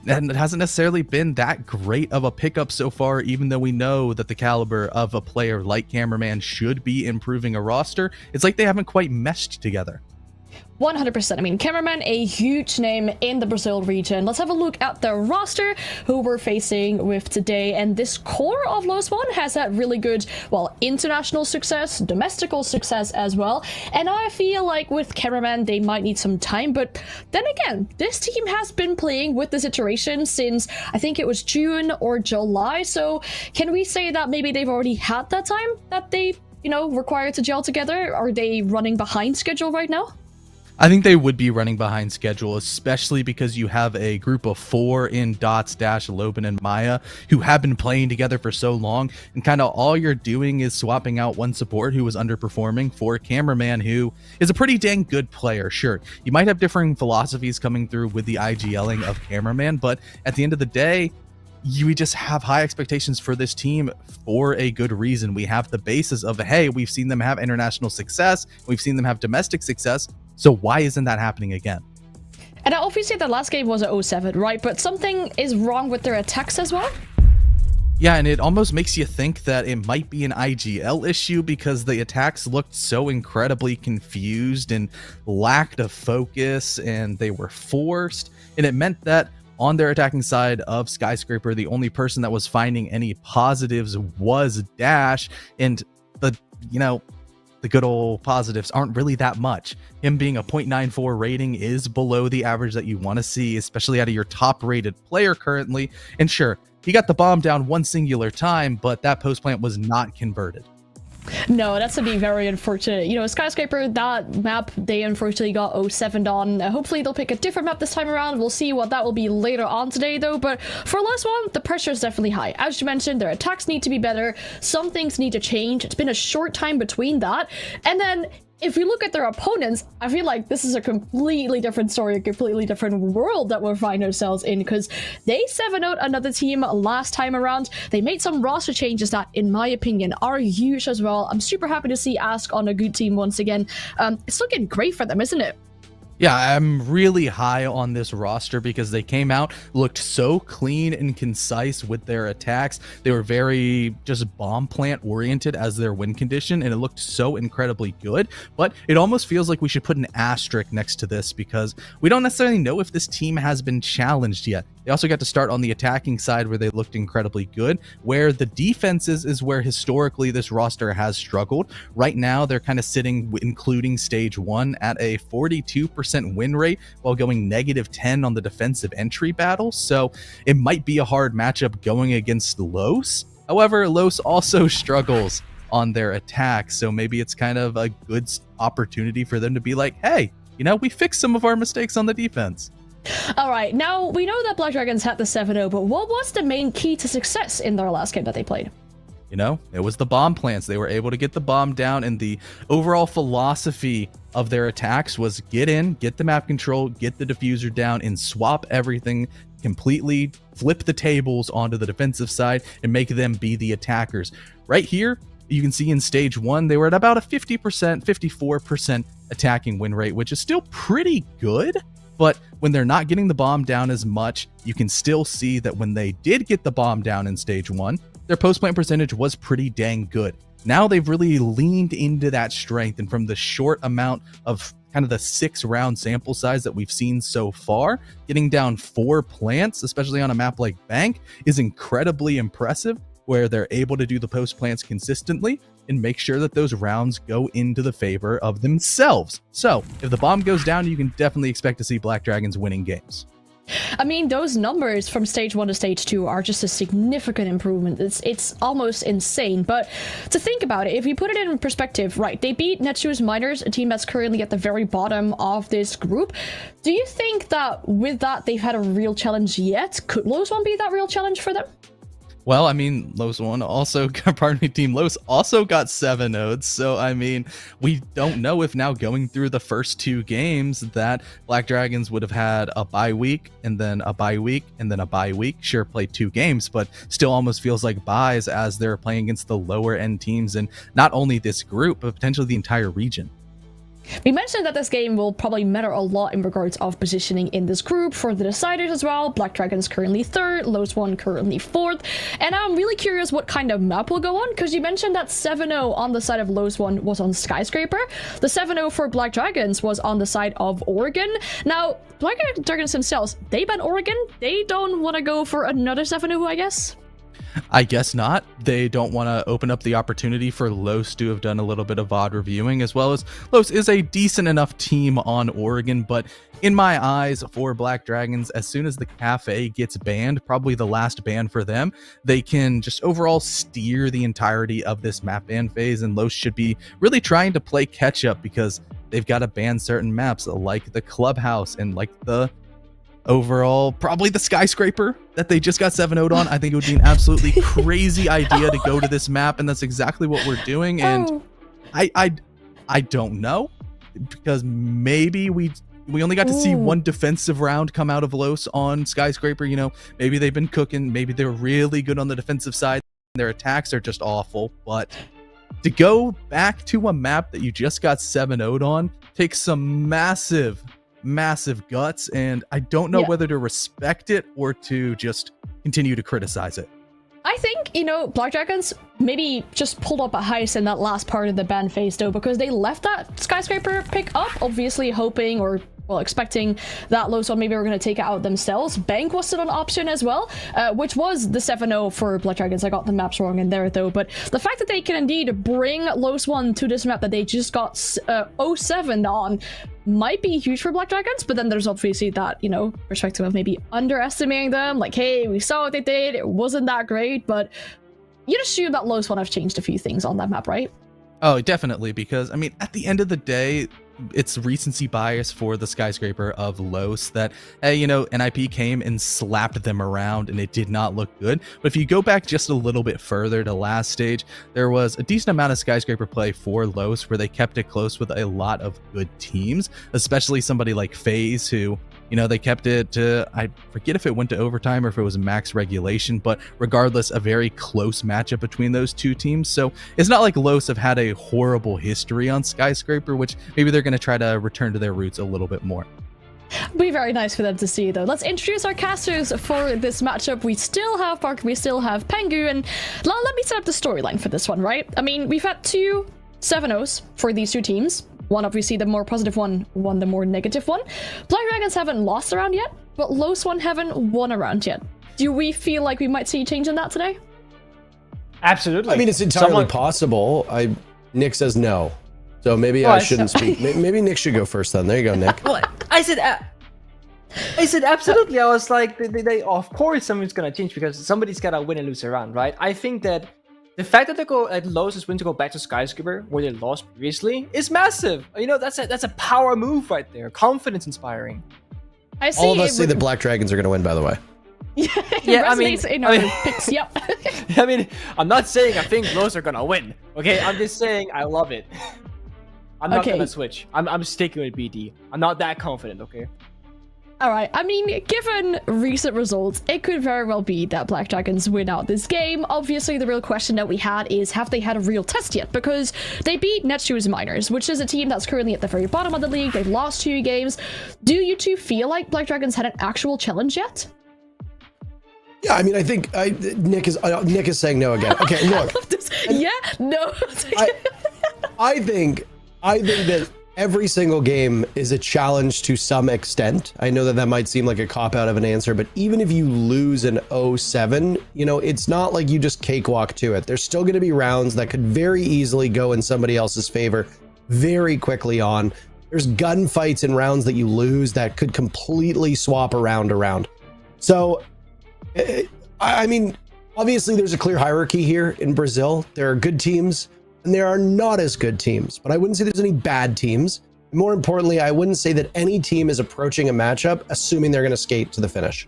it hasn't necessarily been that great of a pickup so far, even though we know that the caliber of a player like Cameraman should be improving a roster. It's like they haven't quite meshed together. 100%. I mean, Cameraman, a huge name in the Brazil region. Let's have a look at the roster who we're facing with today. And this core of Los One has had really good, well, international success, domestical success as well. And I feel like with Cameraman, they might need some time. But then again, this team has been playing with this iteration since I think it was June or July. So can we say that maybe they've already had that time that they, required to gel together? Are they running behind schedule right now? I think they would be running behind schedule, especially because you have a group of 4 in Dots, Dash, Loben, and Maya who have been playing together for so long, and kind of all you're doing is swapping out one support who was underperforming for Cameraman, who is a pretty dang good player. Sure, you might have differing philosophies coming through with the IGLing of Cameraman, but at the end of the day, we just have high expectations for this team for a good reason. We have the basis of, hey, we've seen them have international success, we've seen them have domestic success, so why isn't that happening again? And obviously the last game was a 0-7, right? But something is wrong with their attacks as well? Yeah, and it almost makes you think that it might be an IGL issue because the attacks looked so incredibly confused and lacked a focus, and they were forced, and it meant that on their attacking side of Skyscraper, the only person that was finding any positives was Dash, and the good old positives aren't really that much. Him being a 0.94 rating is below the average that you want to see, especially out of your top rated player currently. And sure, he got the bomb down one singular time, but that post plant was not converted. No, that's to be very unfortunate. Skyscraper, that map, they unfortunately got 0-7 on. Hopefully they'll pick a different map this time around. We'll see what that will be later on today, though. But for Los One, the pressure is definitely high. As you mentioned, their attacks need to be better. Some things need to change. It's been a short time between that. And then if we look at their opponents, I feel like this is a completely different story, a completely different world that we'll find ourselves in, because they 7-0'd another team last time around. They made some roster changes that, in my opinion, are huge as well. I'm super happy to see Ask on a good team once again. It's looking great for them, isn't it? Yeah, I'm really high on this roster because they came out, looked so clean and concise with their attacks. They were very just bomb plant oriented as their win condition, and it looked so incredibly good. But it almost feels like we should put an asterisk next to this because we don't necessarily know if this team has been challenged yet. They also got to start on the attacking side where they looked incredibly good, where the defenses is where historically this roster has struggled. Right now, they're kind of sitting, including stage 1, at a 42% win rate while going -10 on the defensive entry battle. So it might be a hard matchup going against Los. However, Los also struggles on their attack. So maybe it's kind of a good opportunity for them to be like, hey, we fixed some of our mistakes on the defense. All right, now we know that Black Dragons had the 7-0, but what was the main key to success in their last game that they played? It was the bomb plants. They were able to get the bomb down, and the overall philosophy of their attacks was get in, get the map control, get the diffuser down, and swap everything completely, flip the tables onto the defensive side, and make them be the attackers. Right here, You can see in stage 1, they were at about a 50%, 54% attacking win rate, which is still pretty good. But when they're not getting the bomb down as much, you can still see that when they did get the bomb down in stage 1, their post-plant percentage was pretty dang good. Now they've really leaned into that strength, and from the short amount of kind of the 6-round sample size that we've seen so far, getting down 4 plants, especially on a map like Bank, is incredibly impressive, where they're able to do the post plants consistently and make sure that those rounds go into the favor of themselves. So if the bomb goes down, you can definitely expect to see Black Dragons winning games. I mean, those numbers from stage 1 to stage 2 are just a significant improvement. It's almost insane. But to think about it, if you put it in perspective, right, they beat Netsu's Miners, a team that's currently at the very bottom of this group. Do you think that with that, they've had a real challenge yet? Could Los One be that real challenge for them? Well, I mean, Los One also, pardon me, Team Los also got 7-0'd. So, I mean, we don't know if now going through the first 2 games that Black Dragons would have had a bye week and then a bye week and then a bye week. Sure, played 2 games, but still almost feels like byes as they're playing against the lower end teams in not only this group, but potentially the entire region. We mentioned that this game will probably matter a lot in regards of positioning in this group for the deciders as well. Black Dragons currently 3rd, Los One currently 4th, and I'm really curious what kind of map will go on, because you mentioned that 7-0 on the side of Los One was on Skyscraper. The 7-0 for Black Dragons was on the side of Oregon. Now, Black Dragons themselves, they ban Oregon. They don't want to go for another 7-0, I guess. I guess not. They don't want to open up the opportunity for Los to have done a little bit of VOD reviewing, as well as Los is a decent enough team on Oregon, but in my eyes, for Black Dragons, as soon as the cafe gets banned, probably the last ban for them, they can just overall steer the entirety of this map ban phase, and Los should be really trying to play catch up, because they've got to ban certain maps like the Clubhouse and like the overall, probably the Skyscraper that they just got 7-0'd on. I think it would be an absolutely crazy idea to go to this map, and that's exactly what we're doing. And I don't know, because maybe we only got to see one defensive round come out of Los on Skyscraper. You know, maybe they've been cooking, maybe they're really good on the defensive side, their attacks are just awful. But to go back to a map that you just got 7-0'd on takes some massive guts, and I don't know whether to respect it or to just continue to criticize it. I think, you know, Black Dragons maybe just pulled up a heist in that last part of the ban phase, though, because they left that Skyscraper pick up, obviously hoping or, well, expecting that Los One maybe were going to take it out themselves. Bank was still an option as well, which was the 7-0 for Black Dragons. I got the maps wrong in there, though. But the fact that they can indeed bring Los One to this map that they just got 0-7 on might be huge for Black Dragons. But then there's obviously that, you know, perspective of maybe underestimating them. Like, hey, we saw what they did. It wasn't that great. But you'd assume that Los One have changed a few things on that map, right? Oh, definitely, because, I mean, at the end of the day, it's recency bias for the Skyscraper of Los that, hey, you know, NIP came and slapped them around and it did not look good. But if you go back just a little bit further to last stage, there was a decent amount of Skyscraper play for Los where they kept it close with a lot of good teams, especially somebody like FaZe, who, you know, they kept it to, I forget if it went to overtime or if it was max regulation, but regardless, a very close matchup between those two teams. So it's not like Los have had a horrible history on Skyscraper, which maybe they're going to try to return to their roots a little bit more. Be very nice for them to see, though. Let's introduce our casters for this matchup. We still have Parker, we still have Pengu, and let me set up the storyline for this one, right? I mean, we've had 2 7-0s for these 2 teams. One obviously the more positive one the more negative one. Black Dragons haven't lost a round yet, but Los One haven't won a round yet. Do we feel like we might see a change in that today? Absolutely. I mean, it's entirely possible. Nick says no. So maybe I shouldn't speak. Maybe Nick should go first then. There you go, Nick. Well, I said absolutely. I was like, they of course something's gonna change because somebody's gotta win and lose a round, right? I think that the fact that Los is willing to go back to Skyscraper where they lost previously is massive. You know, that's a power move right there. Confidence inspiring. I see. All of us say the Black Dragons are going to win, by the way. Yeah, I mean, in our picks. Yep. I mean, I'm not saying I think Los are gonna win. Okay, I'm just saying I love it. I'm not gonna switch. I'm sticking with BD. I'm not that confident. Okay. All right, I mean, given recent results, it could very well be that Black Dragons win out this game. Obviously, the real question that we had is, have they had a real test yet? Because they beat Netshoes Miners, which is a team that's currently at the very bottom of the league. They've lost 2 games. Do you two feel like Black Dragons had an actual challenge yet? Yeah, I mean, I think Nick is saying no again. Okay, look. Yeah, no. I think that every single game is a challenge to some extent. I know that that might seem like a cop-out of an answer, but even if you lose an 0-7, you know, it's not like you just cakewalk to it. There's still going to be rounds that could very easily go in somebody else's favor very quickly on. There's gunfights in rounds that you lose that could completely swap around. So, I mean, obviously there's a clear hierarchy here in Brazil. There are good teams and there are not as good teams, but I wouldn't say there's any bad teams. More importantly, I wouldn't say that any team is approaching a matchup assuming they're going to skate to the finish.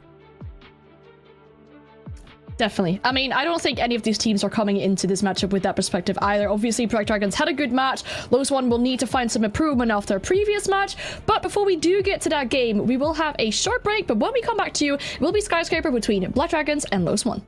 Definitely. I mean, I don't think any of these teams are coming into this matchup with that perspective either. Obviously, Black Dragons had a good match. Los One will need to find some improvement after a previous match. But before we do get to that game, we will have a short break. But when we come back to you, it will be Skyscraper between Black Dragons and Los One.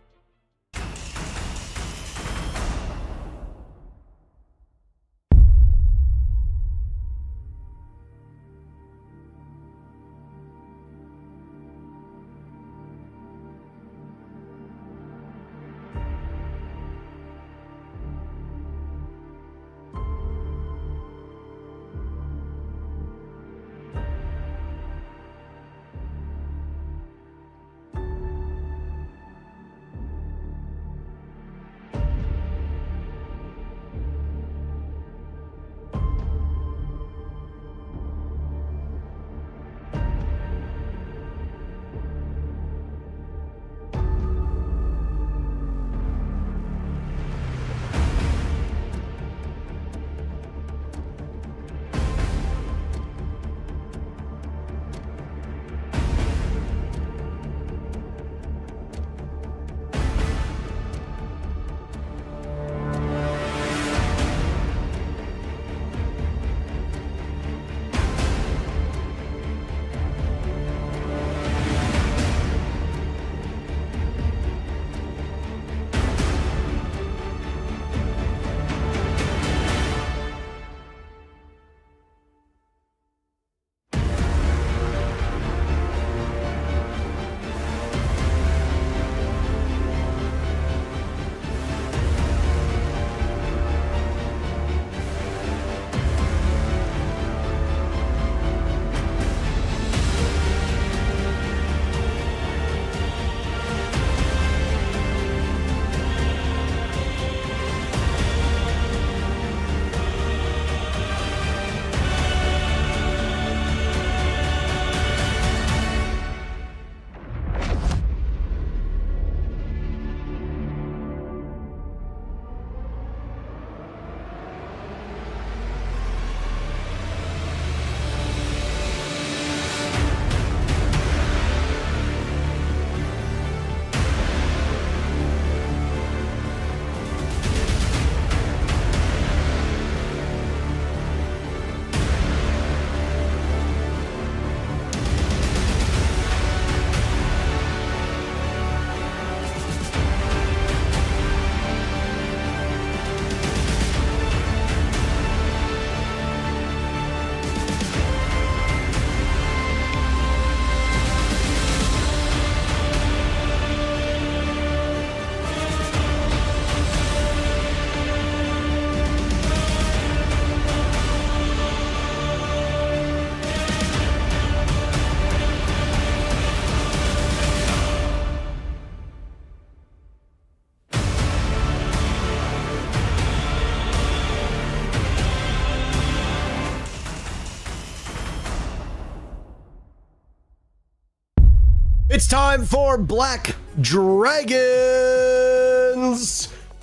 It's time for Black Dragons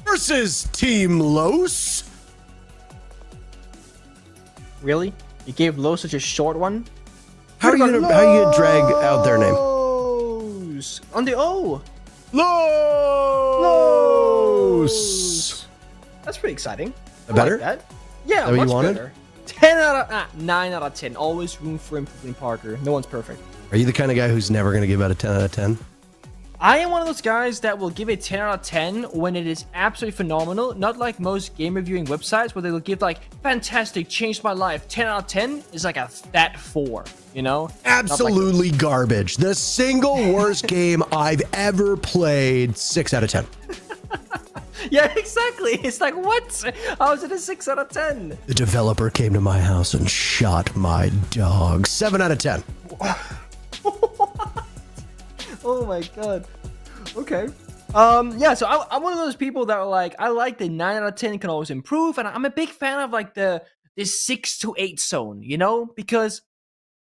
versus Team Los. Really? You gave Lo such a short one? How are you gonna drag out their name? Los! On the O! Los. That's pretty exciting. I Better? like that. Yeah, what you much wanted? better. 10 out of 9 out of 10. Always room for improvement, Parker. No one's perfect. Are you the kind of guy who's never going to give out a 10 out of 10? I am one of those guys that will give a 10 out of 10 when it is absolutely phenomenal. Not like most game reviewing websites where they'll give like, fantastic, changed my life. 10 out of 10 is like a fat 4, you know? Absolutely garbage. The single worst game I've ever played, 6 out of 10. Yeah, exactly. It's like, what? How is it a 6 out of 10? The developer came to my house and shot my dog. 7 out of 10. Oh my god. Okay. Yeah, so I'm one of those people that are like, I like the 9 out of 10 can always improve, and I'm a big fan of like this 6 to 8 zone, you know? Because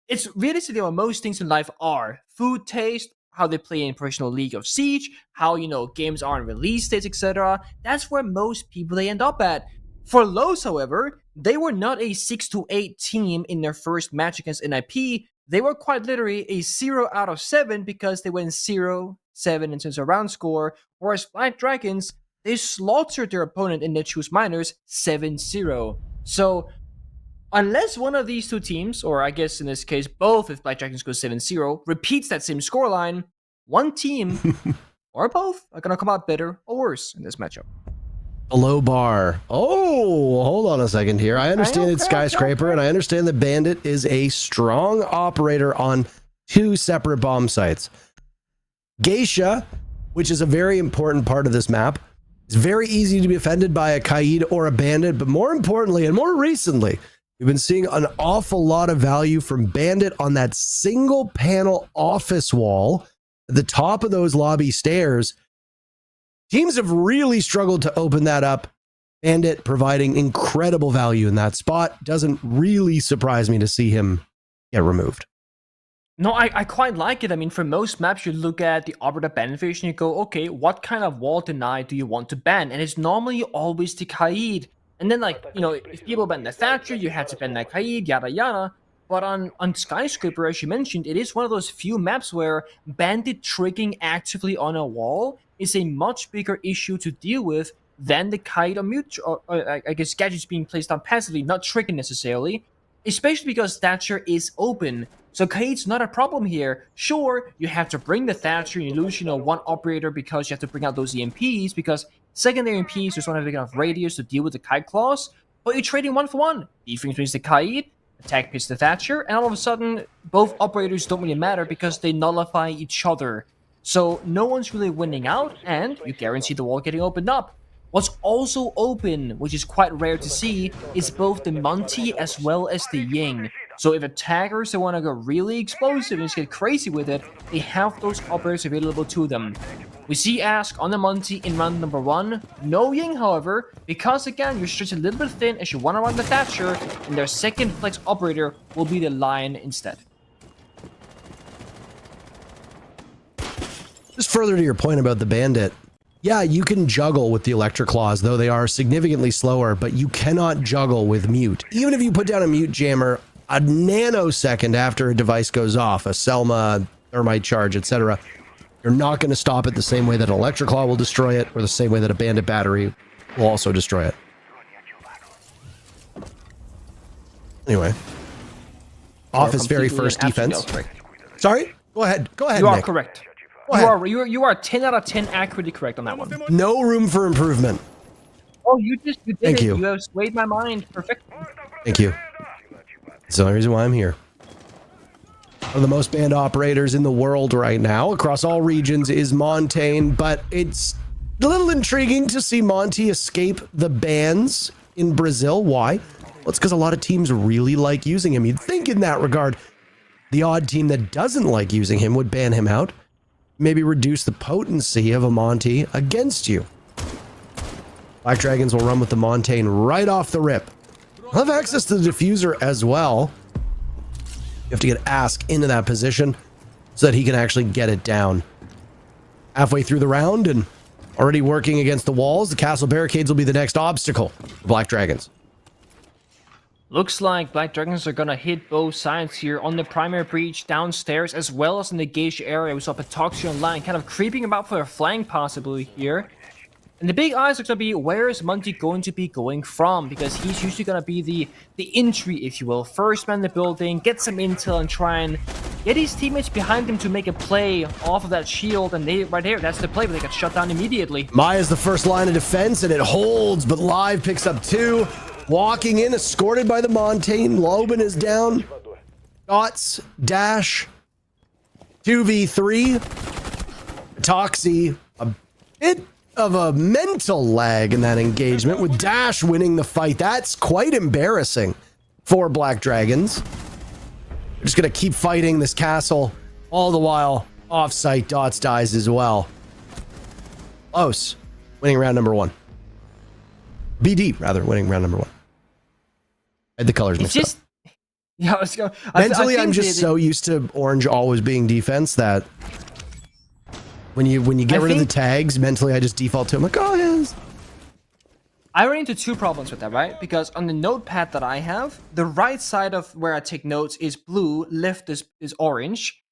it's realistically what most things in life are. Food taste, how they play in professional League of Siege, how, you know, games are in release dates, etc. That's where most people they end up at. For Lowe's, however, they were not a 6 to 8 team in their first match against NIP. They were quite literally a 0 out of 7 because they went 0-7 in terms of round score, whereas Black Dragons, they slaughtered their opponent in the Choose Miners 7-0. So, unless one of these two teams, or I guess in this case both if Black Dragons goes 7-0, repeats that same scoreline, one team, or both, are going to come out better or worse in this matchup. A low bar. Oh, hold on a second here. I understand it's Skyscraper, and I understand that Bandit is a strong operator on 2 separate bomb sites. Geisha, which is a very important part of this map, is very easy to be offended by a Kaid or a Bandit, but more importantly, and more recently, we've been seeing an awful lot of value from Bandit on that single panel office wall at the top of those lobby stairs. Teams have really struggled to open that up. Bandit providing incredible value in that spot. Doesn't really surprise me to see him get removed. No, I quite like it. I mean, for most maps, you look at the operator ban fish and you go, okay, what kind of wall deny do you want to ban? And it's normally always the Kaid. And then, like, you know, if people ban the Thatcher, you had to ban that Kaid, yada yada. But on Skyscraper, as you mentioned, it is one of those few maps where Bandit triggering actively on a wall is a much bigger issue to deal with than the Kaid or mute, or I guess gadgets being placed on passively, not triggering necessarily, especially because Thatcher is open. So Kaid's not a problem here. Sure, you have to bring the Thatcher and you lose, you know, one operator because you have to bring out those EMPs, because secondary EMPs just don't have big enough radius to deal with the Kaid claws, but you're trading 1-for-1. Defense brings the Kaid, attack pits the Thatcher, and all of a sudden, both operators don't really matter because they nullify each other. So no one's really winning out, and you guarantee the wall getting opened up. What's also open, which is quite rare to see, is both the Monty as well as the Ying. So if attackers they want to go really explosive and just get crazy with it, they have those operators available to them. We see Ask on the Monty in round number 1. No Ying, however, because again, you're stretched a little bit thin as you want to run the Thatcher, and their second flex operator will be the Lion instead. Just further to your point about the Bandit, yeah, you can juggle with the Electric Claws, though they are significantly slower, but you cannot juggle with Mute. Even if you put down a Mute Jammer a nanosecond after a device goes off, a Selma, Thermite Charge, etc., you're not going to stop it the same way that an Electric Claw will destroy it, or the same way that a Bandit Battery will also destroy it. Anyway. Off his very first defense. Sorry? Go ahead. Go ahead, You are Nick. correct. Go You are 10 out of 10 accurately correct on that one. No room for improvement. Oh, you did Thank it. you. You have swayed my mind. Perfect. Thank you. That's the only reason why I'm here. One of the most banned operators in the world right now, across all regions, is Montaigne, but it's a little intriguing to see Monty escape the bans in Brazil. Why? Well, it's because a lot of teams really like using him. You'd think in that regard, the odd team that doesn't like using him would ban him out. Maybe reduce the potency of a Monty against you. Black Dragons will run with the Montaigne right off the rip. They'll have access to the diffuser as well. You have to get Ask into that position so that he can actually get it down. Halfway through the round and already working against the walls, the castle barricades will be the next obstacle for Black Dragons. Looks like Black Dragons are gonna hit both sides here on the primary breach downstairs as well as in the Geisha area. We saw Patoxia online kind of creeping about for a flank possibly here. And the big eyes are going to be, where is Monty going to be going from? Because he's usually going to be the entry, if you will. First man in the building, get some intel and try and get his teammates behind him to make a play off of that shield, and they right there, that's the play, but they got shut down immediately. Maya's the first line of defense, and it holds, but Live picks up 2. Walking in, escorted by the Montaigne. Loban is down. Dots, Dash, 2v3. Toxie, a bit of a mental lag in that engagement, with Dash winning the fight. That's quite embarrassing for Black Dragons. They're just going to keep fighting this castle all the while. Off-site, Dots dies as well. Close, winning round number 1. BD, rather, winning round number 1. I had the colors mixed up. Yeah, let's go. Mentally, I'm just so used to orange always being defense that when you get rid of the tags, mentally I just default to them like, oh yes. I run into 2 problems with that, right? Because on the notepad that I have, the right side of where I take notes is blue, left is orange.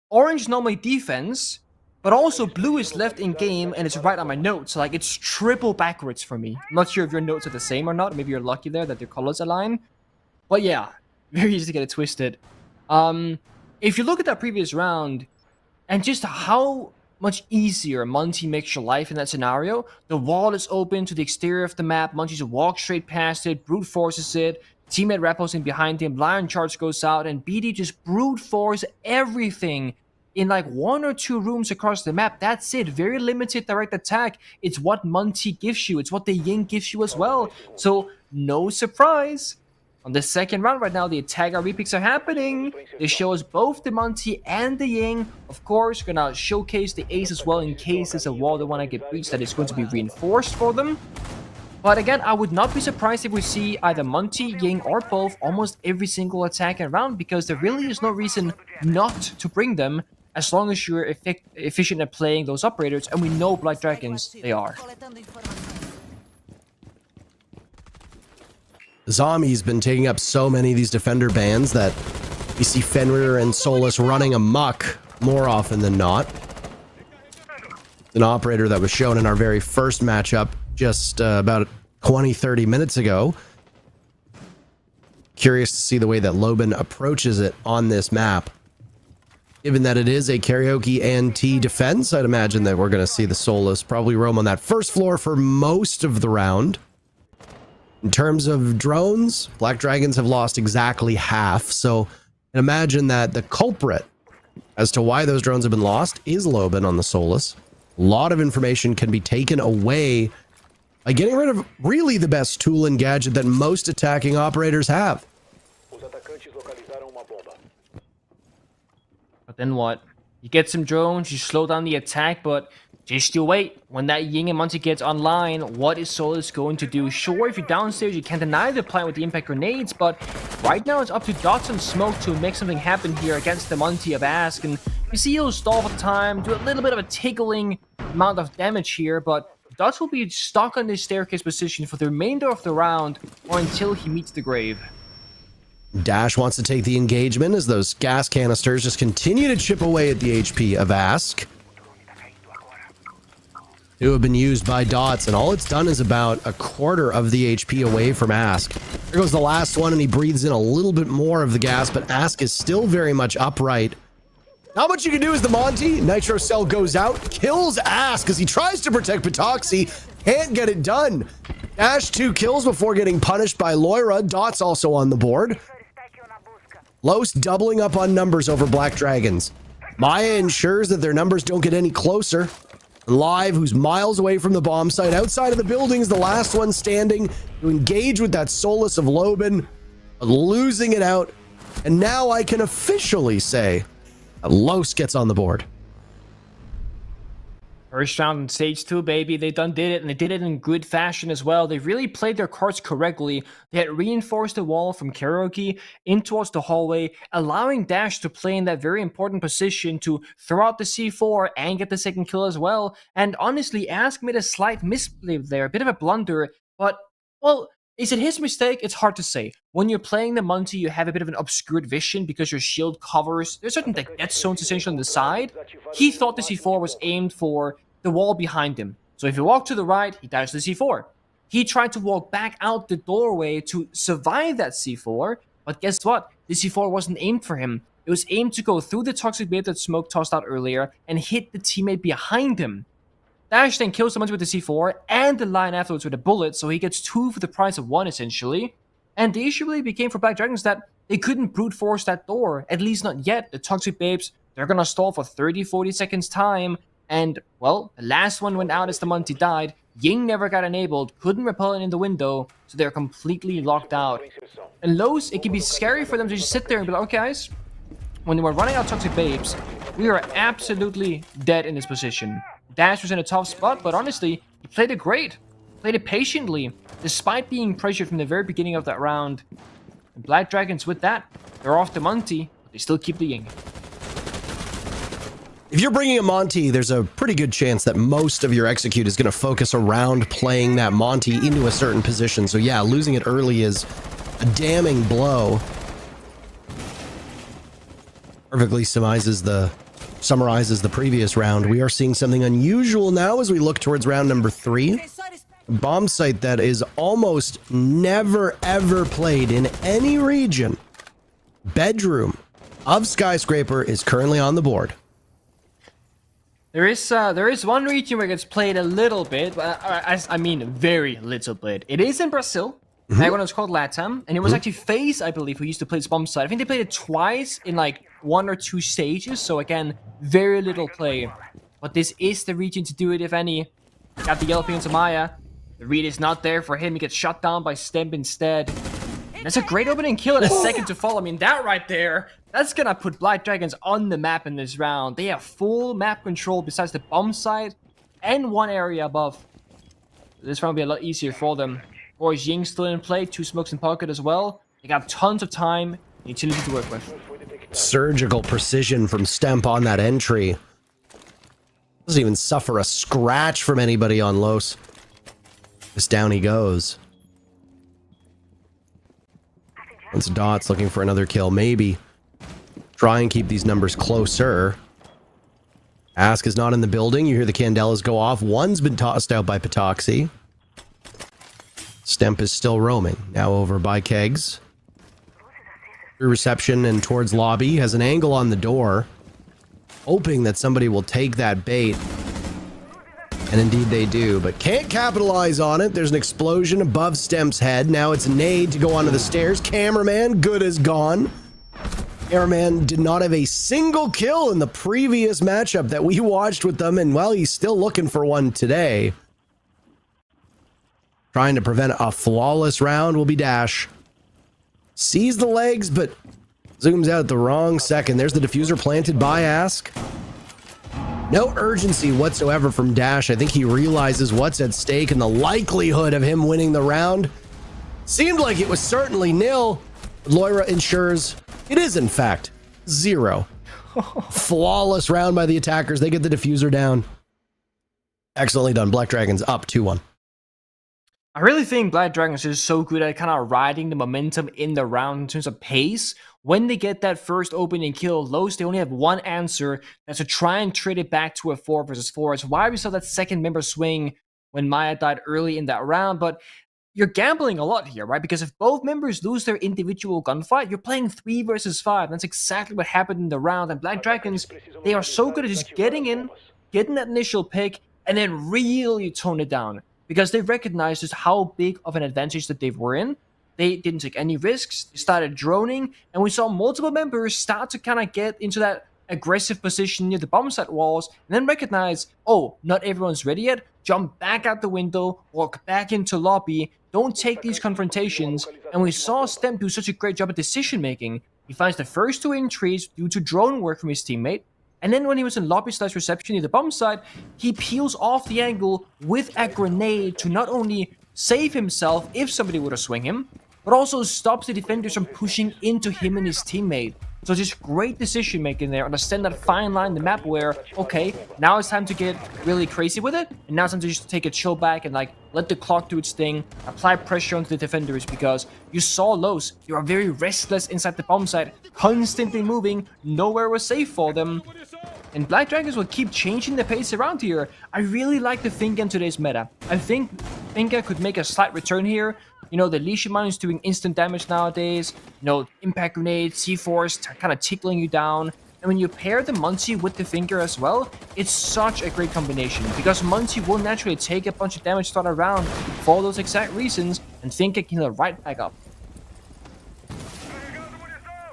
Orange normally defense, but also blue is left in game and it's right on my notes. So like it's triple backwards for me. I'm not sure if your notes are the same or not. Maybe you're lucky there that your colors align. But yeah, very easy to get it twisted. If you look at that previous round and just how much easier Monty makes your life in that scenario, the wall is open to the exterior of the map. Monty just walks straight past it, brute forces it. Teammate rappels in behind him, Lion Charge goes out, and BD just brute force everything in like 1 or 2 rooms across the map. That's it. Very limited direct attack. It's what Monty gives you. It's what the Ying gives you as well. So no surprise. On the second round right now, the attack repicks are happening. This shows both the Monty and the Ying. Of course, gonna showcase the Ace as well in case there's a wall they want to get breached that is going to be reinforced for them. But again, I would not be surprised if we see either Monty, Ying, or both almost every single attack and round, because there really is no reason not to bring them as long as you're efficient at playing those operators, and we know Black Dragons, they are. Zombie's been taking up so many of these defender bans that you see Fenrir and Solus running amok more often than not. An operator that was shown in our very first matchup just about 20-30 minutes ago. Curious to see the way that Loban approaches it on this map. Given that it is a karaoke and T defense, I'd imagine that we're going to see the Solus probably roam on that first floor for most of the round. In terms of drones, Black Dragons have lost exactly half, so imagine that the culprit as to why those drones have been lost is Loban on the Solus. A lot of information can be taken away by getting rid of really the best tool and gadget that most attacking operators have. But then what? You get some drones, you slow down the attack, but just you wait. When that Ying and Monty gets online, what is Solus going to do? Sure, if you're downstairs, you can't deny the plan with the impact grenades, but right now it's up to Dots and Smoke to make something happen here against the Monty of Ask. And you see he'll stall for time, do a little bit of a tickling amount of damage here, but Dots will be stuck on this staircase position for the remainder of the round or until he meets the grave. Dash wants to take the engagement as those gas canisters just continue to chip away at the HP of Ask. Two have been used by Dots, and all it's done is about a quarter of the HP away from Ask. There goes the last one, and he breathes in a little bit more of the gas, but Ask is still very much upright. Not much you can do as the Monty. Nitro Cell goes out, kills Ask as he tries to protect Patoxy. Can't get it done. Dash 2 kills before getting punished by Loira. Dots also on the board. Los doubling up on numbers over Black Dragons. Maya ensures that their numbers don't get any closer. Live, who's miles away from the bomb site, outside of the buildings, the last one standing to engage with that Solus of Loban, losing it out. And now I can officially say that Los gets on the board. First round in stage 2, baby. They done did it, and they did it in good fashion as well. They really played their cards correctly. They had reinforced the wall from karaoke in towards the hallway, allowing Dash to play in that very important position to throw out the C4 and get the second kill as well. And honestly, Ask made a slight misplay there, a bit of a blunder, but, well, is it his mistake? It's hard to say. When you're playing the Monty, you have a bit of an obscured vision because your shield covers. There's certain death zones essentially on the side. He thought the C4 was aimed for the wall behind him. So if you walk to the right, he dies to the C4. He tried to walk back out the doorway to survive that C4, but guess what? The C4 wasn't aimed for him. It was aimed to go through the toxic babe that Smoke tossed out earlier and hit the teammate behind him. Dash then kills someone with the C4 and the Lion afterwards with a bullet, so he gets 2 for the price of 1 essentially. And the issue really became for Black Dragons that they couldn't brute force that door, at least not yet. The toxic babes, they're gonna stall for 30-40 seconds time, and, well, the last one went out as the Monty died. Ying never got enabled, couldn't repel it in the window, so they're completely locked out. And Lowe's, it can be scary for them to just sit there and be like, okay guys, when we're running out toxic babes, we are absolutely dead in this position. Dash was in a tough spot, but honestly, he played it great. Played it patiently, despite being pressured from the very beginning of that round. And Black Dragons, with that, they're off the Monty, but they still keep the Ying. If you're bringing a Monty, there's a pretty good chance that most of your execute is going to focus around playing that Monty into a certain position. So yeah, losing it early is a damning blow. Perfectly summarizes the previous round. We are seeing something unusual now as we look towards round number 3. A bomb site that is almost never ever played in any region. Bedroom of Skyscraper is currently on the board. There is one region where it gets played a little bit, but I mean very little bit. It is in Brazil. That one is called Latam, and it was actually FaZe, I believe, who used to play this bomb site. I think they played it twice in like 1 or 2 stages, so again, very little play. But this is the region to do it, if any. Got the yellow ping onto Maya. The read is not there for him. He gets shot down by Stemp instead. That's a great opening kill and a second to fall. I mean, that right there, that's gonna put Black Dragons on the map in this round. They have full map control besides the bomb site and 1 area above. This round will be a lot easier for them. Of course, Ying still in play, 2 smokes in pocket as well. They got tons of time and utility to work with. Surgical precision from Stemp on that entry. Doesn't even suffer a scratch from anybody on Los. Just down he goes. Once Dot's looking for another kill, maybe. Try and keep these numbers closer. Ask is not in the building. You hear the Candelas go off. One's been tossed out by Patoxy. Stemp is still roaming. Now over by Kegs. Through reception and towards lobby. Has an angle on the door. Hoping that somebody will take that bait. And indeed they do, but can't capitalize on it. There's an explosion above Stemp's head. Now it's Nade to go onto the stairs. Cameraman, good as gone. Cameraman did not have a single kill in the previous matchup that we watched with them, and well, he's still looking for one today. Trying to prevent a flawless round will be Dash. Sees the legs, but zooms out at the wrong second. There's the diffuser planted by Ask. No urgency whatsoever from Dash. I think he realizes what's at stake and the likelihood of him winning the round. Seemed like it was certainly nil. Loira ensures it is, in fact, 0. Flawless round by the attackers. They get the diffuser down. Excellently done. Black Dragons up 2-1. I really think Black Dragons is so good at kind of riding the momentum in the round in terms of pace. When they get that first opening kill, Los, they only have one answer. That's to try and trade it back to a 4 versus 4. It's why we saw that second member swing when Maya died early in that round. But you're gambling a lot here, right? Because if both members lose their individual gunfight, you're playing 3 versus 5. That's exactly what happened in the round. And Black Dragons, they are so good at just getting in, getting that initial pick, and then really tone it down. Because they recognized just how big of an advantage that they were in. They didn't take any risks. They started droning, and we saw multiple members start to kind of get into that aggressive position near the bomb site walls, and then recognize, oh, not everyone's ready yet. Jump back out the window, walk back into lobby. Don't take these confrontations. And we saw Stem do such a great job at decision making. He finds the first 2 entries due to drone work from his teammate. And then when he was in lobby/reception near the bomb site, he peels off the angle with a grenade to not only save himself if somebody were to swing him, but also stops the defenders from pushing into him and his teammate. So just great decision making there. Understand that fine line in the map where, okay, now it's time to get really crazy with it, and now it's time to just take a chill back and like let the clock do its thing, apply pressure onto the defenders, because you saw Los, you are very restless inside the bomb site, constantly moving, nowhere was safe for them. And Black Dragons will keep changing the pace around here. I really like the think in today's meta. I think Finka could make a slight return here. You know, the Leash Mine is doing instant damage nowadays. You know, Impact Grenade, C-Force, kind of tickling you down. And when you pair the Muncie with the Finka as well, it's such a great combination. Because Muncie will naturally take a bunch of damage throughout a round for those exact reasons, and Finka can heal right back up.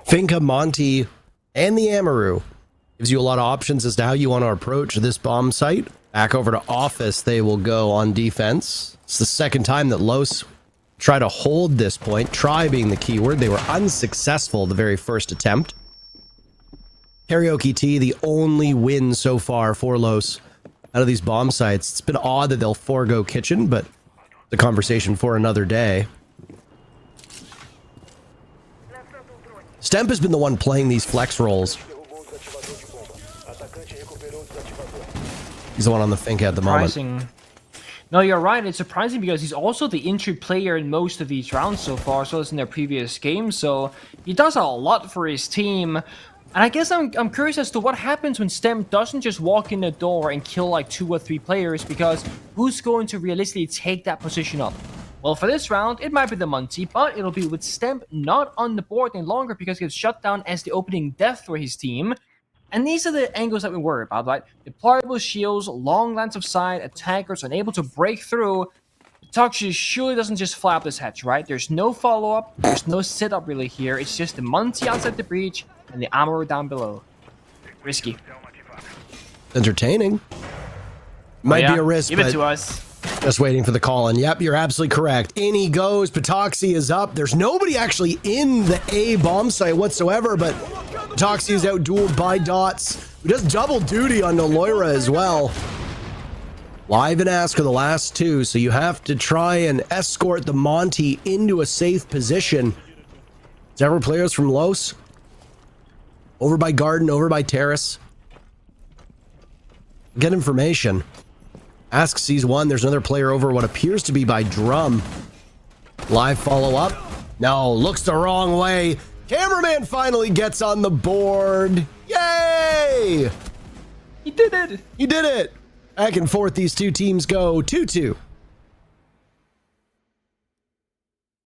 Finka, Monty, and the Amaru gives you a lot of options as to how you want to approach this bomb site. Back over to Office, they will go on defense. It's the second time that Los try to hold this point. Try being the key word. They were unsuccessful the very first attempt. Karaoke T, the only win so far for Los out of these bomb sites. It's been odd that they'll forego Kitchen, but the conversation for another day. Stemp has been the one playing these flex roles. He's the one on the Finka at the moment. No, you're right. It's surprising because he's also the injured player in most of these rounds so far, so as in their previous games. So he does a lot for his team. And I guess I'm curious as to what happens when Stem doesn't just walk in the door and kill like 2 or 3 players, because who's going to realistically take that position up? Well, for this round, it might be the Muncie, but it'll be with Stemp not on the board any longer because he gets shut down as the opening death for his team. And these are the angles that we worry about, right? Deployable shields, long lines of sight, attackers unable to break through. Toxi surely doesn't just fly up this hatch, right? There's no follow-up, there's no setup really here. It's just the Muncie outside the breach and the Amaru down below. Risky. Entertaining. Might be a risk, give it to us. Just waiting for the call in. Yep, you're absolutely correct. In he goes. Patoxy is up. There's nobody actually in the A bomb site whatsoever, but Patoxy is out-dueled by Dots, who does double duty on Noloira as well. Live and Ask are the last 2, so you have to try and escort the Monty into a safe position. Several players from Los. Over by Garden, over by Terrace. Get information. Ask sees one. There's another player over what appears to be by Drum. Live follow-up. No, looks the wrong way. Cameraman finally gets on the board. Yay! He did it! He did it! Back and forth, these 2 teams go 2-2.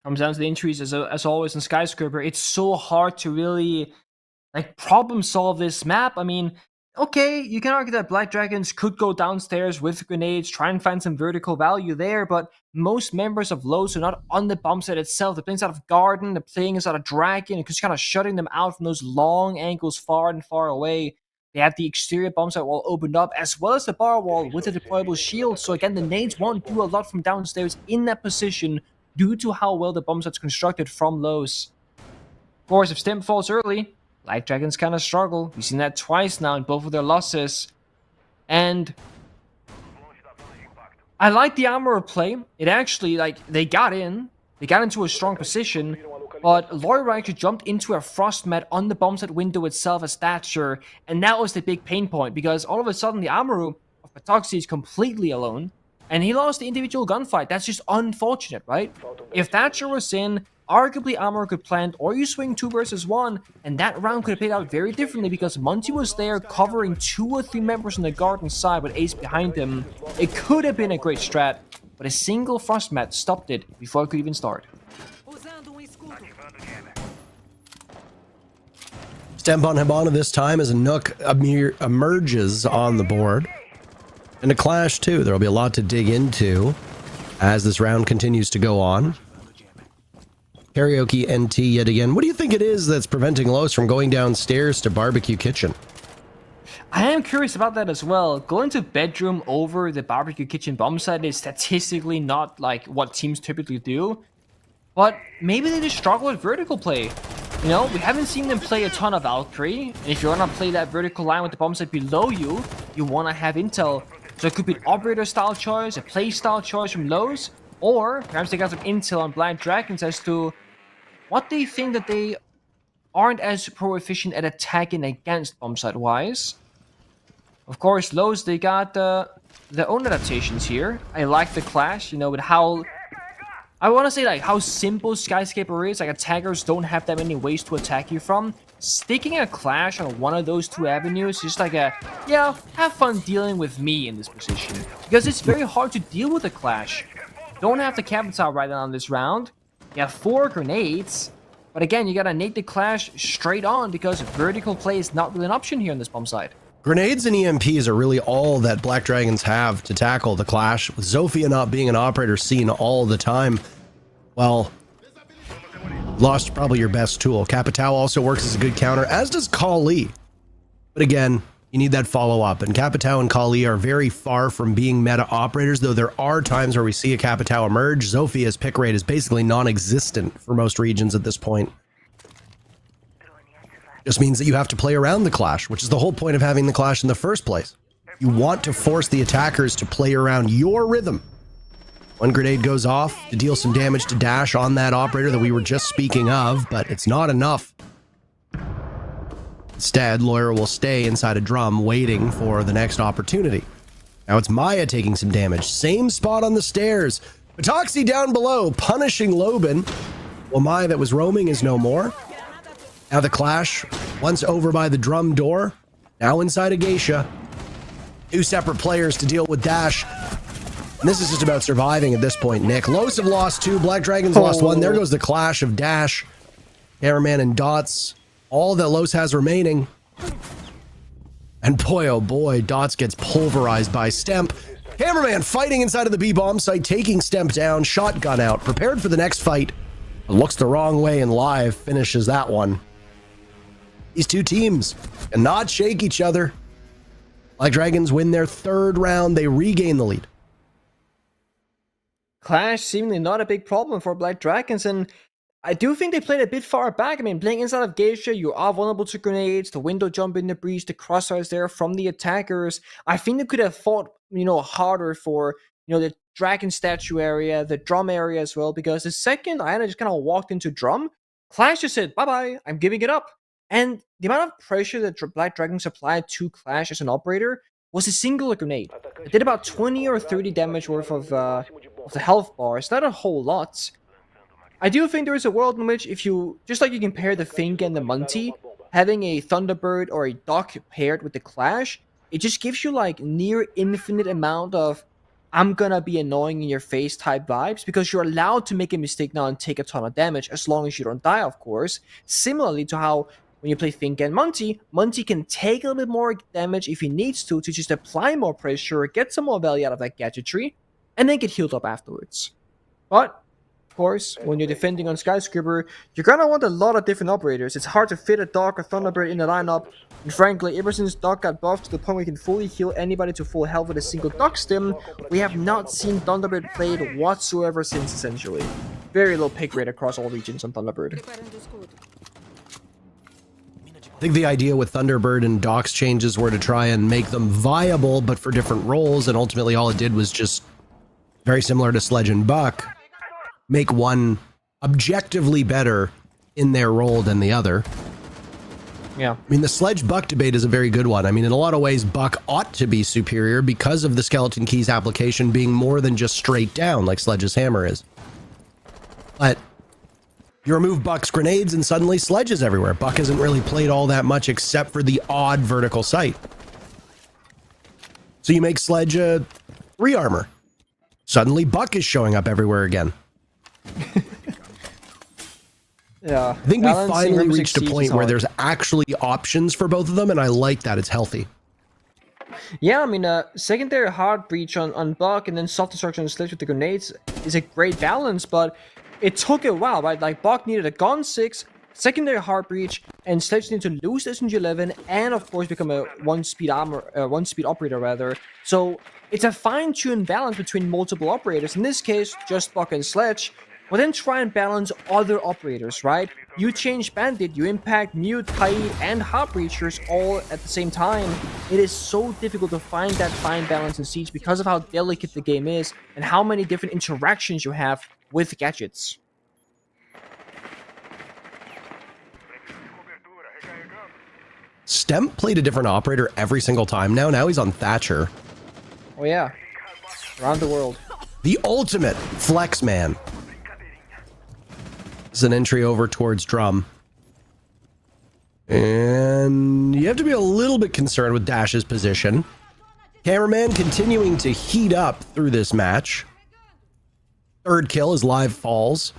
Comes down to the injuries as always in Skyscraper. It's so hard to really like problem solve this map. I mean, okay, you can argue that Black Dragons could go downstairs with grenades, try and find some vertical value there, but most members of Los are not on the bomb site itself. They're playing out of Garden, they're playing inside of Dragon, and just kind of shutting them out from those long angles far and far away. They have the exterior bomb site wall opened up, as well as the bar wall with a deployable shield. So again, the nades won't do a lot from downstairs in that position due to how well the bomb site's constructed from Los. Of course, if Stem falls early, Black Dragons kind of struggle. We've seen that twice now in both of their losses. And I like the Armor play. It actually, like, they got into a strong position, but Loira actually jumped into a frost mat on the bomb set window itself as Thatcher, and that was the big pain point, because all of a sudden the Amaru of Patoxy is completely alone, and he lost the individual gunfight. That's just unfortunate, right? If Thatcher was in, arguably Armor could plant, or you swing 2 versus 1, and that round could have played out very differently because Monty was there covering 2 or 3 members on the Garden side with Ace behind him. It could have been a great strat, but a single frost mat stopped it before it could even start. Stemp on Hibana this time as a Nook emerges on the board. And a Clash too. There'll be a lot to dig into as this round continues to go on. Karaoke NT yet again. What do you think it is that's preventing Los from going downstairs to Barbecue Kitchen? I am curious about that as well. Going to bedroom over the Barbecue Kitchen bomb site is statistically not like what teams typically do. But maybe they just struggle with vertical play. You know, we haven't seen them play a ton of Valkyrie. And if you're going to play that vertical line with the bomb site below you, you want to have intel. So it could be an operator style choice, a play style choice from Los, or perhaps they got some intel on Black Dragons as to what they think that they aren't as pro-efficient at attacking against bomb site wise. Of course, Los, they got their own adaptations here. I like the Clash, you know, with how... I want to say, like, how simple Skyscraper is. Like, attackers don't have that many ways to attack you from. Sticking a Clash on one of those 2 avenues is just like a, yeah, have fun dealing with me in this position. Because it's very hard to deal with a Clash. Don't have the Capital right now on this round. You have 4 grenades. But again, you gotta nade the Clash straight on because vertical play is not really an option here on this bomb side. Grenades and EMPs are really all that Black Dragons have to tackle the Clash. With Zofia not being an operator seen all the time, well, lost probably your best tool. Capitao also works as a good counter, as does Kali. But again, you need that follow-up, and Capitao and Kali are very far from being meta operators, though there are times where we see a Capitao emerge. Zofia's pick rate is basically non-existent for most regions at this point. Just means that you have to play around the Clash, which is the whole point of having the Clash in the first place. You want to force the attackers to play around your rhythm. One grenade goes off to deal some damage to Dash on that operator that we were just speaking of, but it's not enough. Instead, Lawyer will stay inside a drum waiting for the next opportunity. Now it's Maya taking some damage. Same spot on the stairs. Patoxy down below, punishing Loban. Well, Maya that was roaming is no more. Now the Clash, once over by the drum door, now inside a Geisha. 2 separate players to deal with Dash. And this is just about surviving at this point, Nick. Los have lost 2, Black Dragons lost 1. There goes the Clash of Dash, Cameraman, and Dots. All that Los has remaining. And boy, oh boy, Dots gets pulverized by Stemp. Cameraman fighting inside of the B-bomb site, taking Stemp down, shotgun out, prepared for the next fight. Looks the wrong way and live finishes that one. These 2 teams cannot shake each other. Black Dragons win their 3rd round. They regain the lead. Clash seemingly not a big problem for Black Dragons, and I do think they played a bit far back. I mean, playing inside of Geisha, you are vulnerable to grenades, the window jump in the breach, the crossfires there from the attackers. I think they could have fought, harder for, the dragon statue area, the drum area as well, because the second Iana just kind of walked into drum, Clash just said, bye-bye, I'm giving it up. And the amount of pressure that Black Dragons applied to Clash as an operator was a single grenade. It did about 20 or 30 damage worth of the health bar. It's not a whole lot. I do think there is a world in which if you, just like you compare the Fink and the Munty, having a Thunderbird or a Duck paired with the Clash, it just gives you like near infinite amount of I'm gonna be annoying in your face type vibes, because you're allowed to make a mistake now and take a ton of damage as long as you don't die, of course. Similarly to how when you play Fink and Munty, Munty can take a little bit more damage if he needs to just apply more pressure, get some more value out of that gadgetry, and then get healed up afterwards. But course, when you're defending on Skyscraper, you're gonna want a lot of different operators. It's hard to fit a Doc or Thunderbird in the lineup, and frankly, ever since Doc got buffed to the point where he can fully heal anybody to full health with a single Doc stim, we have not seen Thunderbird played whatsoever since, essentially. Very low pick rate across all regions on Thunderbird. I think the idea with Thunderbird and Doc's changes were to try and make them viable, but for different roles, and ultimately all it did was just, very similar to Sledge and Buck, make one objectively better in their role than the other. Yeah. I mean, the Sledge-Buck debate is a very good one. I mean, in a lot of ways, Buck ought to be superior because of the Skeleton Keys application being more than just straight down like Sledge's hammer is. But you remove Buck's grenades and suddenly Sledge is everywhere. Buck hasn't really played all that much except for the odd vertical sight. So you make Sledge a 3 armor. Suddenly Buck is showing up everywhere again. Yeah. I think we finally reached a point where there's actually options for both of them, and I like that. It's healthy. Yeah, I mean, secondary hard breach on Buck and then soft destruction on Sledge with the grenades is a great balance, but it took a while, right? Like, Buck needed a gun 6, secondary hard breach, and Sledge needed to lose SMG 11, and of course become a one-speed operator rather. So it's a fine-tuned balance between multiple operators. In this case, just Buck and Sledge. But then try and balance other operators, right? You change Bandit, you impact Mute, Kaid, and Hard Breachers all at the same time. It is so difficult to find that fine balance in Siege because of how delicate the game is and how many different interactions you have with gadgets. Stemp played a different operator every single time now. Now he's on Thatcher. Oh yeah, around the world. The ultimate flex man. This is an entry over towards Drum. And you have to be a little bit concerned with Dash's position. Cameraman continuing to heat up through this match. Third kill as Live falls.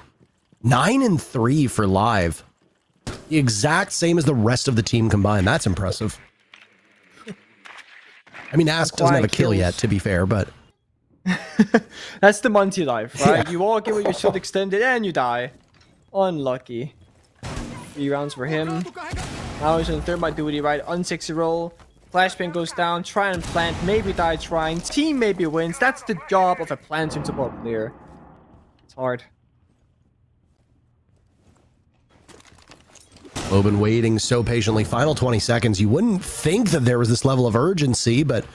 9-3 for Live. The exact same as the rest of the team combined. That's impressive. I mean, Ask doesn't have a kill yet, to be fair, but... That's the Monty life, right? Yeah. You walk in with your shield extended and you die. Unlucky. 3 rounds for him. Now he's on thermite duty, right? Unsexy roll. Flashbang goes down. Try and plant. Maybe die trying. Team maybe wins. That's the job of a planting support player. It's hard. Loban waiting so patiently. Final 20 seconds. You wouldn't think that there was this level of urgency, but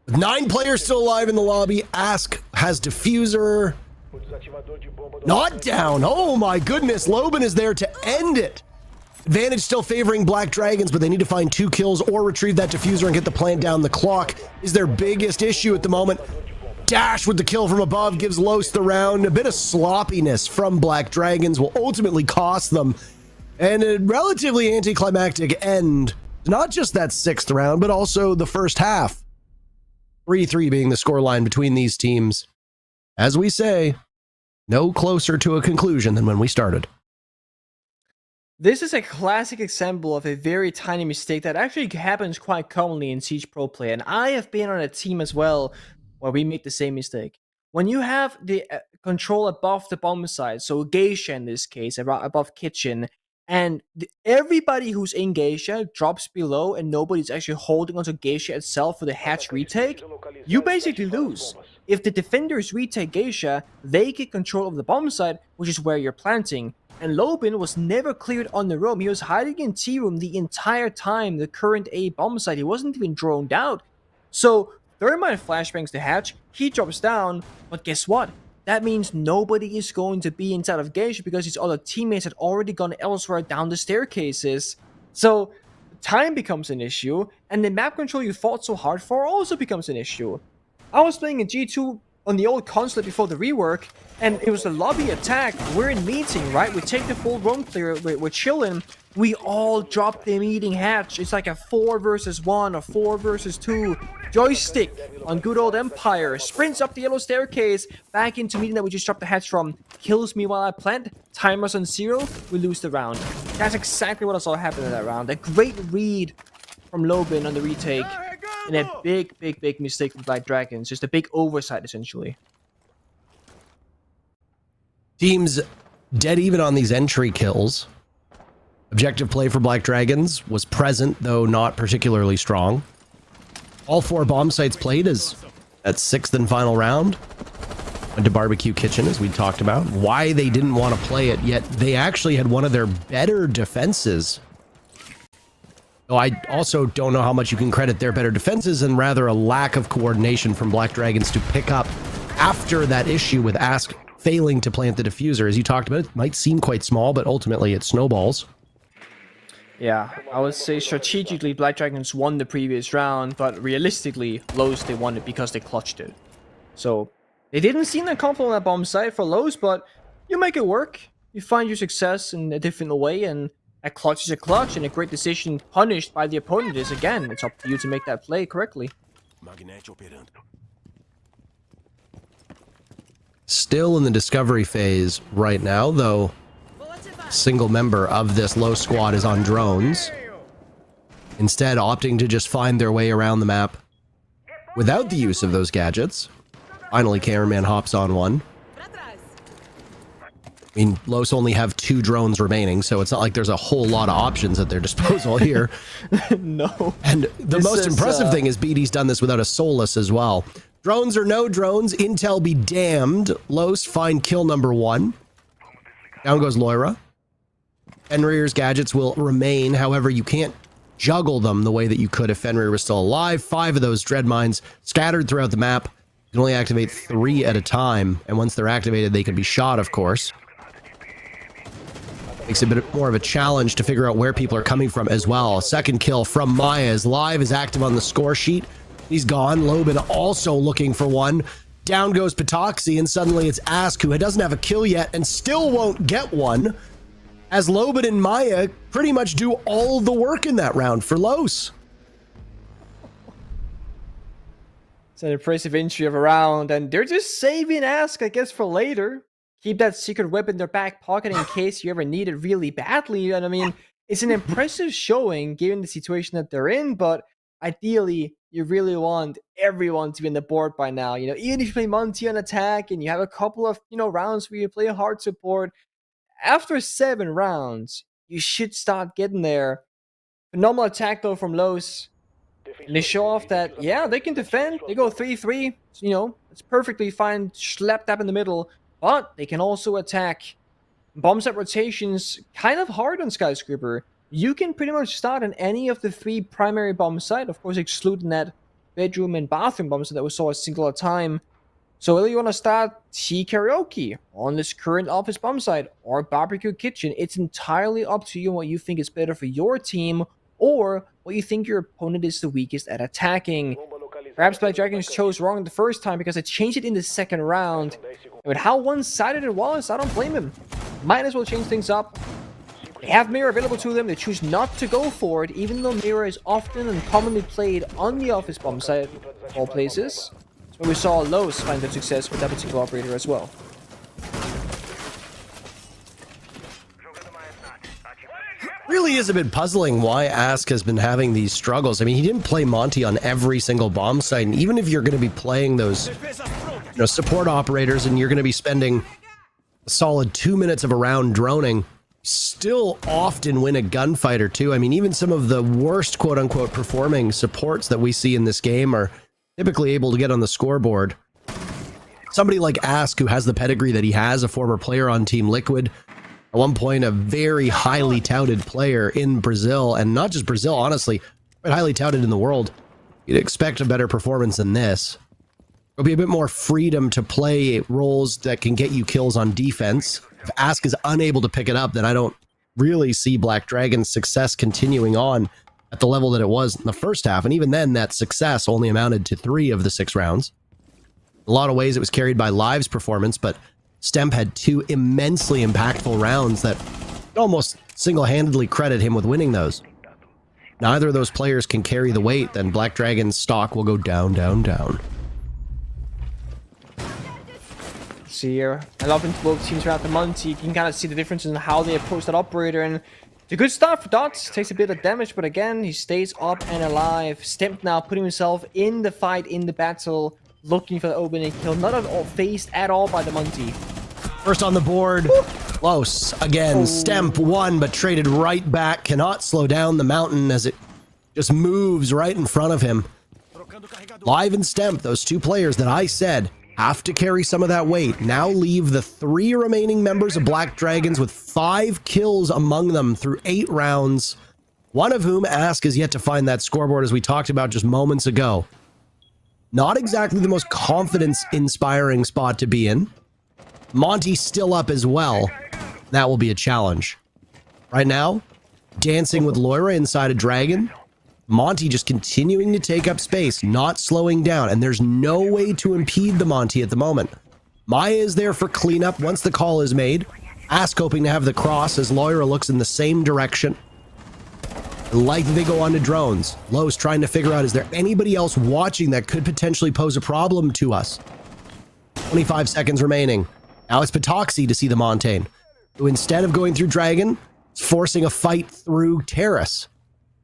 with 9 players still alive in the lobby, Ask has Diffuser. Not down. Oh my goodness. Loban is there to end it. Advantage still favoring Black Dragons, but they need to find 2 kills or retrieve that Diffuser and get the plant down. The clock is their biggest issue at the moment. Dash with the kill from above gives Los the round. A bit of sloppiness from Black Dragons will ultimately cost them. And a relatively anticlimactic end. Not just that 6th round, but also the first half. 3-3 being the scoreline between these teams. As we say, no closer to a conclusion than when we started. This is a classic example of a very tiny mistake that actually happens quite commonly in Siege Pro play, and I have been on a team as well where we made the same mistake. When you have the control above the bomb site, so Geisha in this case, above Kitchen, and everybody who's in Geisha drops below and nobody's actually holding onto Geisha itself for the hatch retake, you basically lose. If the defenders retake Geisha, they get control of the bomb site, which is where you're planting. And Loban was never cleared on the roam. He was hiding in T-room the entire time, the current A bomb site. He wasn't even droned out. So, Thermite flashbangs the hatch, he drops down, but guess what? That means nobody is going to be inside of Geisha because his other teammates had already gone elsewhere down the staircases. So, time becomes an issue, and the map control you fought so hard for also becomes an issue. I was playing in G2 on the old console before the rework, and it was a lobby attack. We're in meeting, right? We take the full roam clear, we're chilling. We all drop the meeting hatch. It's like a 4 versus 1 or 4 versus 2. Joystick on good old Empire. Sprints up the yellow staircase, back into meeting that we just dropped the hatch from. Kills me while I plant. Timers on 0. We lose the round. That's exactly what I saw happen in that round. A great read from Loban on the retake. And a big mistake from Black Dragons. Just a big oversight, essentially. Teams dead even on these entry kills. Objective play for Black Dragons was present, though not particularly strong. All 4 bomb sites played as that 6th and final round. Went to Barbecue Kitchen, as we talked about. Why they didn't want to play it, yet they actually had one of their better defenses. Though I also don't know how much you can credit their better defenses and rather a lack of coordination from Black Dragons to pick up after that issue with Ask failing to plant the diffuser. As you talked about, it might seem quite small, but ultimately it snowballs. Yeah, I would say strategically Black Dragons won the previous round, but realistically, Lowe's they won it because they clutched it. So, they didn't seem that confident on that bomb site for Lowe's, but you make it work. You find your success in a different way, and a clutch is a clutch, and a great decision punished by the opponent is, again, it's up to you to make that play correctly. Still in the discovery phase right now, though. Single member of this low squad is on drones, instead opting to just find their way around the map without the use of those gadgets. Finally, cameraman hops on one. I mean, Los only have 2 drones remaining, so it's not like there's a whole lot of options at their disposal here. No. And the most impressive thing is BD's done this without a Solus as well. Drones or no drones, intel be damned. Los find kill number 1. Down goes Loira. Fenrir's gadgets will remain, however, you can't juggle them the way that you could if Fenrir was still alive. 5 of those dread mines scattered throughout the map. You can only activate 3 at a time, and once they're activated, they can be shot, of course. Makes it a bit more of a challenge to figure out where people are coming from as well. Second kill from Maya as Live is active on the score sheet. He's gone. Loban also looking for one. Down goes Patoxy, and suddenly it's Ask, who doesn't have a kill yet and still won't get one, as Loban and Maya pretty much do all the work in that round for Los. It's an impressive entry of a round, and they're just saving Ask, I guess, for later. Keep that secret weapon in their back pocket in case you ever need it really badly. And I mean, it's an impressive showing given the situation that they're in, but ideally, you really want everyone to be on the board by now. You know, even if you play Monty on attack and you have a couple of, rounds where you play hard support, after 7 rounds, you should start getting there. Phenomenal attack though from Los. And they show off that, yeah, they can defend. They go 3-3. It's perfectly fine. Slap dab in the middle. But they can also attack. Bomb set rotations kind of hard on Skyscraper. You can pretty much start on any of the 3 primary bomb site. Of course, excluding that bedroom and bathroom bomb site that we saw a single at a time. So whether you want to start tea karaoke on this current office bomb site or barbecue kitchen, it's entirely up to you what you think is better for your team or what you think your opponent is the weakest at attacking. Perhaps Black Dragons chose wrong the first time because they changed it in the second round. And with how one-sided it was, I don't blame him. Might as well change things up. They have Mirror available to them. They choose not to go for it, even though Mirror is often and commonly played on the office bomb site of all places. So we saw Los find good success with that particular operator as well. Really is a bit puzzling why Ask has been having these struggles. I mean, he didn't play Monty on every single bomb site, and even if you're going to be playing those support operators and you're going to be spending a solid 2 minutes of a round droning, still often win a gunfight or two. I mean, even some of the worst quote-unquote performing supports that we see in this game are typically able to get on the scoreboard. Somebody like Ask, who has the pedigree that he has, a former player on Team Liquid, at one point a very highly touted player in Brazil, and not just Brazil, honestly, but highly touted in the world. You'd expect a better performance than this. There'll be a bit more freedom to play roles that can get you kills on defense. If Ask is unable to pick it up, then I don't really see Black Dragon's success continuing on at the level that it was in the first half. And even then, that success only amounted to 3 of the 6 rounds. In a lot of ways, it was carried by Live's performance, but Stemp had 2 immensely impactful rounds that almost single-handedly credit him with winning those. Neither of those players can carry the weight, then Black Dragon's stock will go down, down, down. See here, I love into both teams throughout the month. You can kind of see the difference in how they approach that operator, and it's a good start for Dots. Takes a bit of damage, but again, he stays up and alive. Stemp now putting himself in the fight, in the battle, looking for the opening kill. Not at all phased at all by the Monty. First on the board, Close. Again, Stemp won, but traded right back. Cannot slow down the mountain as it just moves right in front of him. Live and Stemp, those 2 players that I said have to carry some of that weight, now leave the 3 remaining members of Black Dragons with 5 kills among them through 8 rounds. One of whom, Ask, is yet to find that scoreboard, as we talked about just moments ago. Not exactly the most confidence-inspiring spot to be in. Monty's still up as well. That will be a challenge. Right now, dancing with Loira inside a dragon. Monty just continuing to take up space, not slowing down, and there's no way to impede the Monty at the moment. Maya is there for cleanup once the call is made. Ask hoping to have the cross as Loira looks in the same direction. Like they go on to drones. Lowe's trying to figure out, is there anybody else watching that could potentially pose a problem to us? 25 seconds remaining. Now it's Patoxy to see the Montaigne, who instead of going through Dragon, is forcing a fight through Terrace.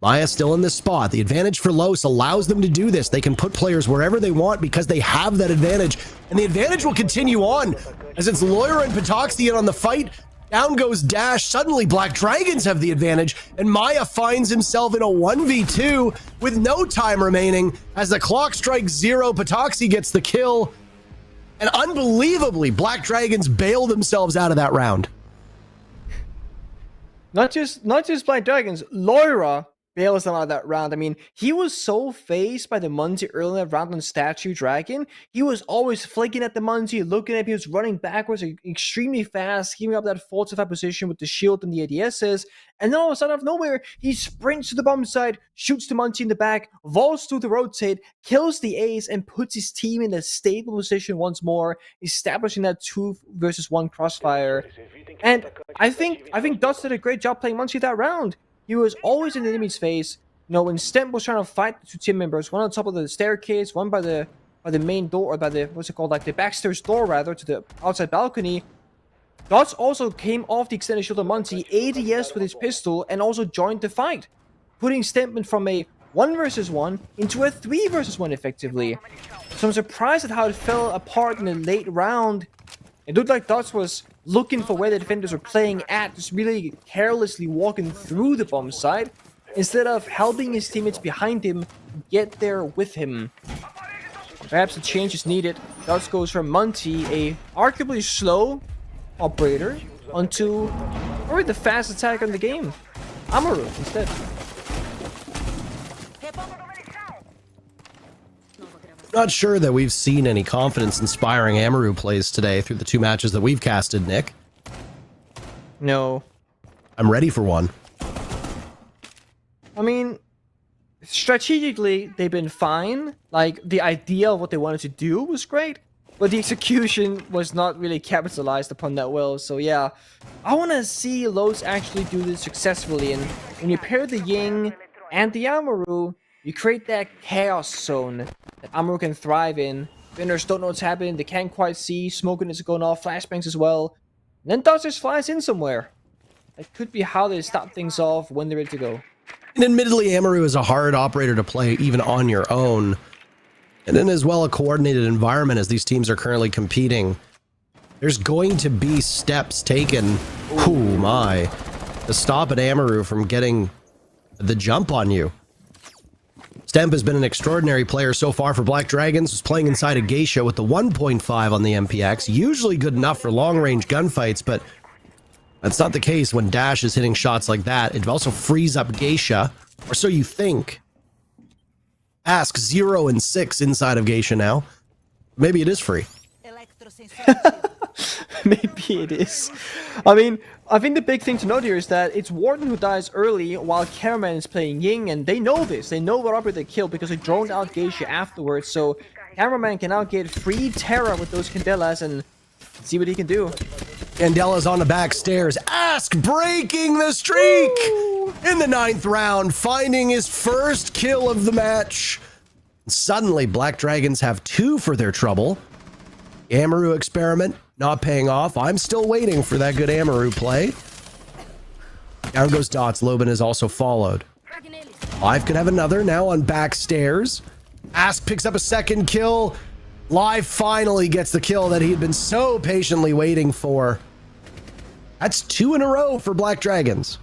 Maya still in this spot. The advantage for Los allows them to do this. They can put players wherever they want because they have that advantage. And the advantage will continue on as it's Loira and Patoxy in on the fight. Down goes Dash. Suddenly Black Dragons have the advantage, and Maya finds himself in a 1v2 with no time remaining. As the clock strikes 0, Patoxy gets the kill. And unbelievably, Black Dragons bail themselves out of that round. Not just Black Dragons, Loira bails them out of that round. I mean, he was so phased by the Munzi early in that round on Statue Dragon. He was always flicking at the Munzi, looking at him, he was running backwards extremely fast, giving up that 4-5 position with the shield and the ADSs. And then all of a sudden, out of nowhere, he sprints to the bomb side, shoots the Munzi in the back, vaults through the rotate, kills the Ace, and puts his team in a stable position once more, establishing that 2 versus 1 crossfire. And I think Dots did a great job playing Munzi that round. He was always in the enemy's face. You know, when Stemp was trying to fight the 2 team members, one on top of the staircase, one by the by the main door, or by the, what's it called, like the backstairs door rather, to the outside balcony, Dots also came off the extended shield on Monty, ADS with his pistol, and also joined the fight, putting Stampman from a 1 versus 1 into a 3 versus 1 effectively. So I'm surprised at how it fell apart in the late round. It looked like Dots was looking for where the defenders were playing at, just really carelessly walking through the bomb site, instead of helping his teammates behind him get there with him. Perhaps a change is needed. Dots goes from Monty, a arguably slow operator, onto probably the fastest attacker in the game, Amaru, instead. Not sure that we've seen any confidence-inspiring Amaru plays today through the 2 matches that we've casted, Nick. No. I'm ready for one. I mean, strategically, they've been fine. Like, the idea of what they wanted to do was great, but the execution was not really capitalized upon that well. So yeah, I want to see Lowe's actually do this successfully. And when you pair the Ying and the Amaru, you create that chaos zone that Amaru can thrive in. Defenders don't know what's happening, they can't quite see, smoking is going off, flashbangs as well. And then Dots just flies in somewhere. That could be how they stop things off when they're ready to go. And admittedly, Amaru is a hard operator to play even on your own. And in as well a coordinated environment as these teams are currently competing, there's going to be steps taken, oh my, to stop an Amaru from getting the jump on you. Stemp has been an extraordinary player so far for Black Dragons, was playing inside a Geisha with the 1.5 on the MPX, usually good enough for long-range gunfights, but that's not the case when Dash is hitting shots like that. It also frees up Geisha, or so you think. Ask 0 and 6 inside of Geisha now. Maybe it is free. Maybe it is. I mean, I think the big thing to note here is that it's Warden who dies early while Cameraman is playing Ying, and they know this. They know what operator they killed because they droned out Geisha afterwards, so Cameraman can now get free Terra with those Candelas and see what he can do. Candela's on the back stairs. Ask breaking the streak in the 9th round, finding his first kill of the match. Suddenly, Black Dragons have 2 for their trouble. Amaru experiment not paying off. I'm still waiting for that good Amaru play. Down goes Dots. Loban is also followed. Live could have another now on back stairs. Ask picks up a second kill. Live finally gets the kill that he had been so patiently waiting for. That's 2 in a row for Black Dragons.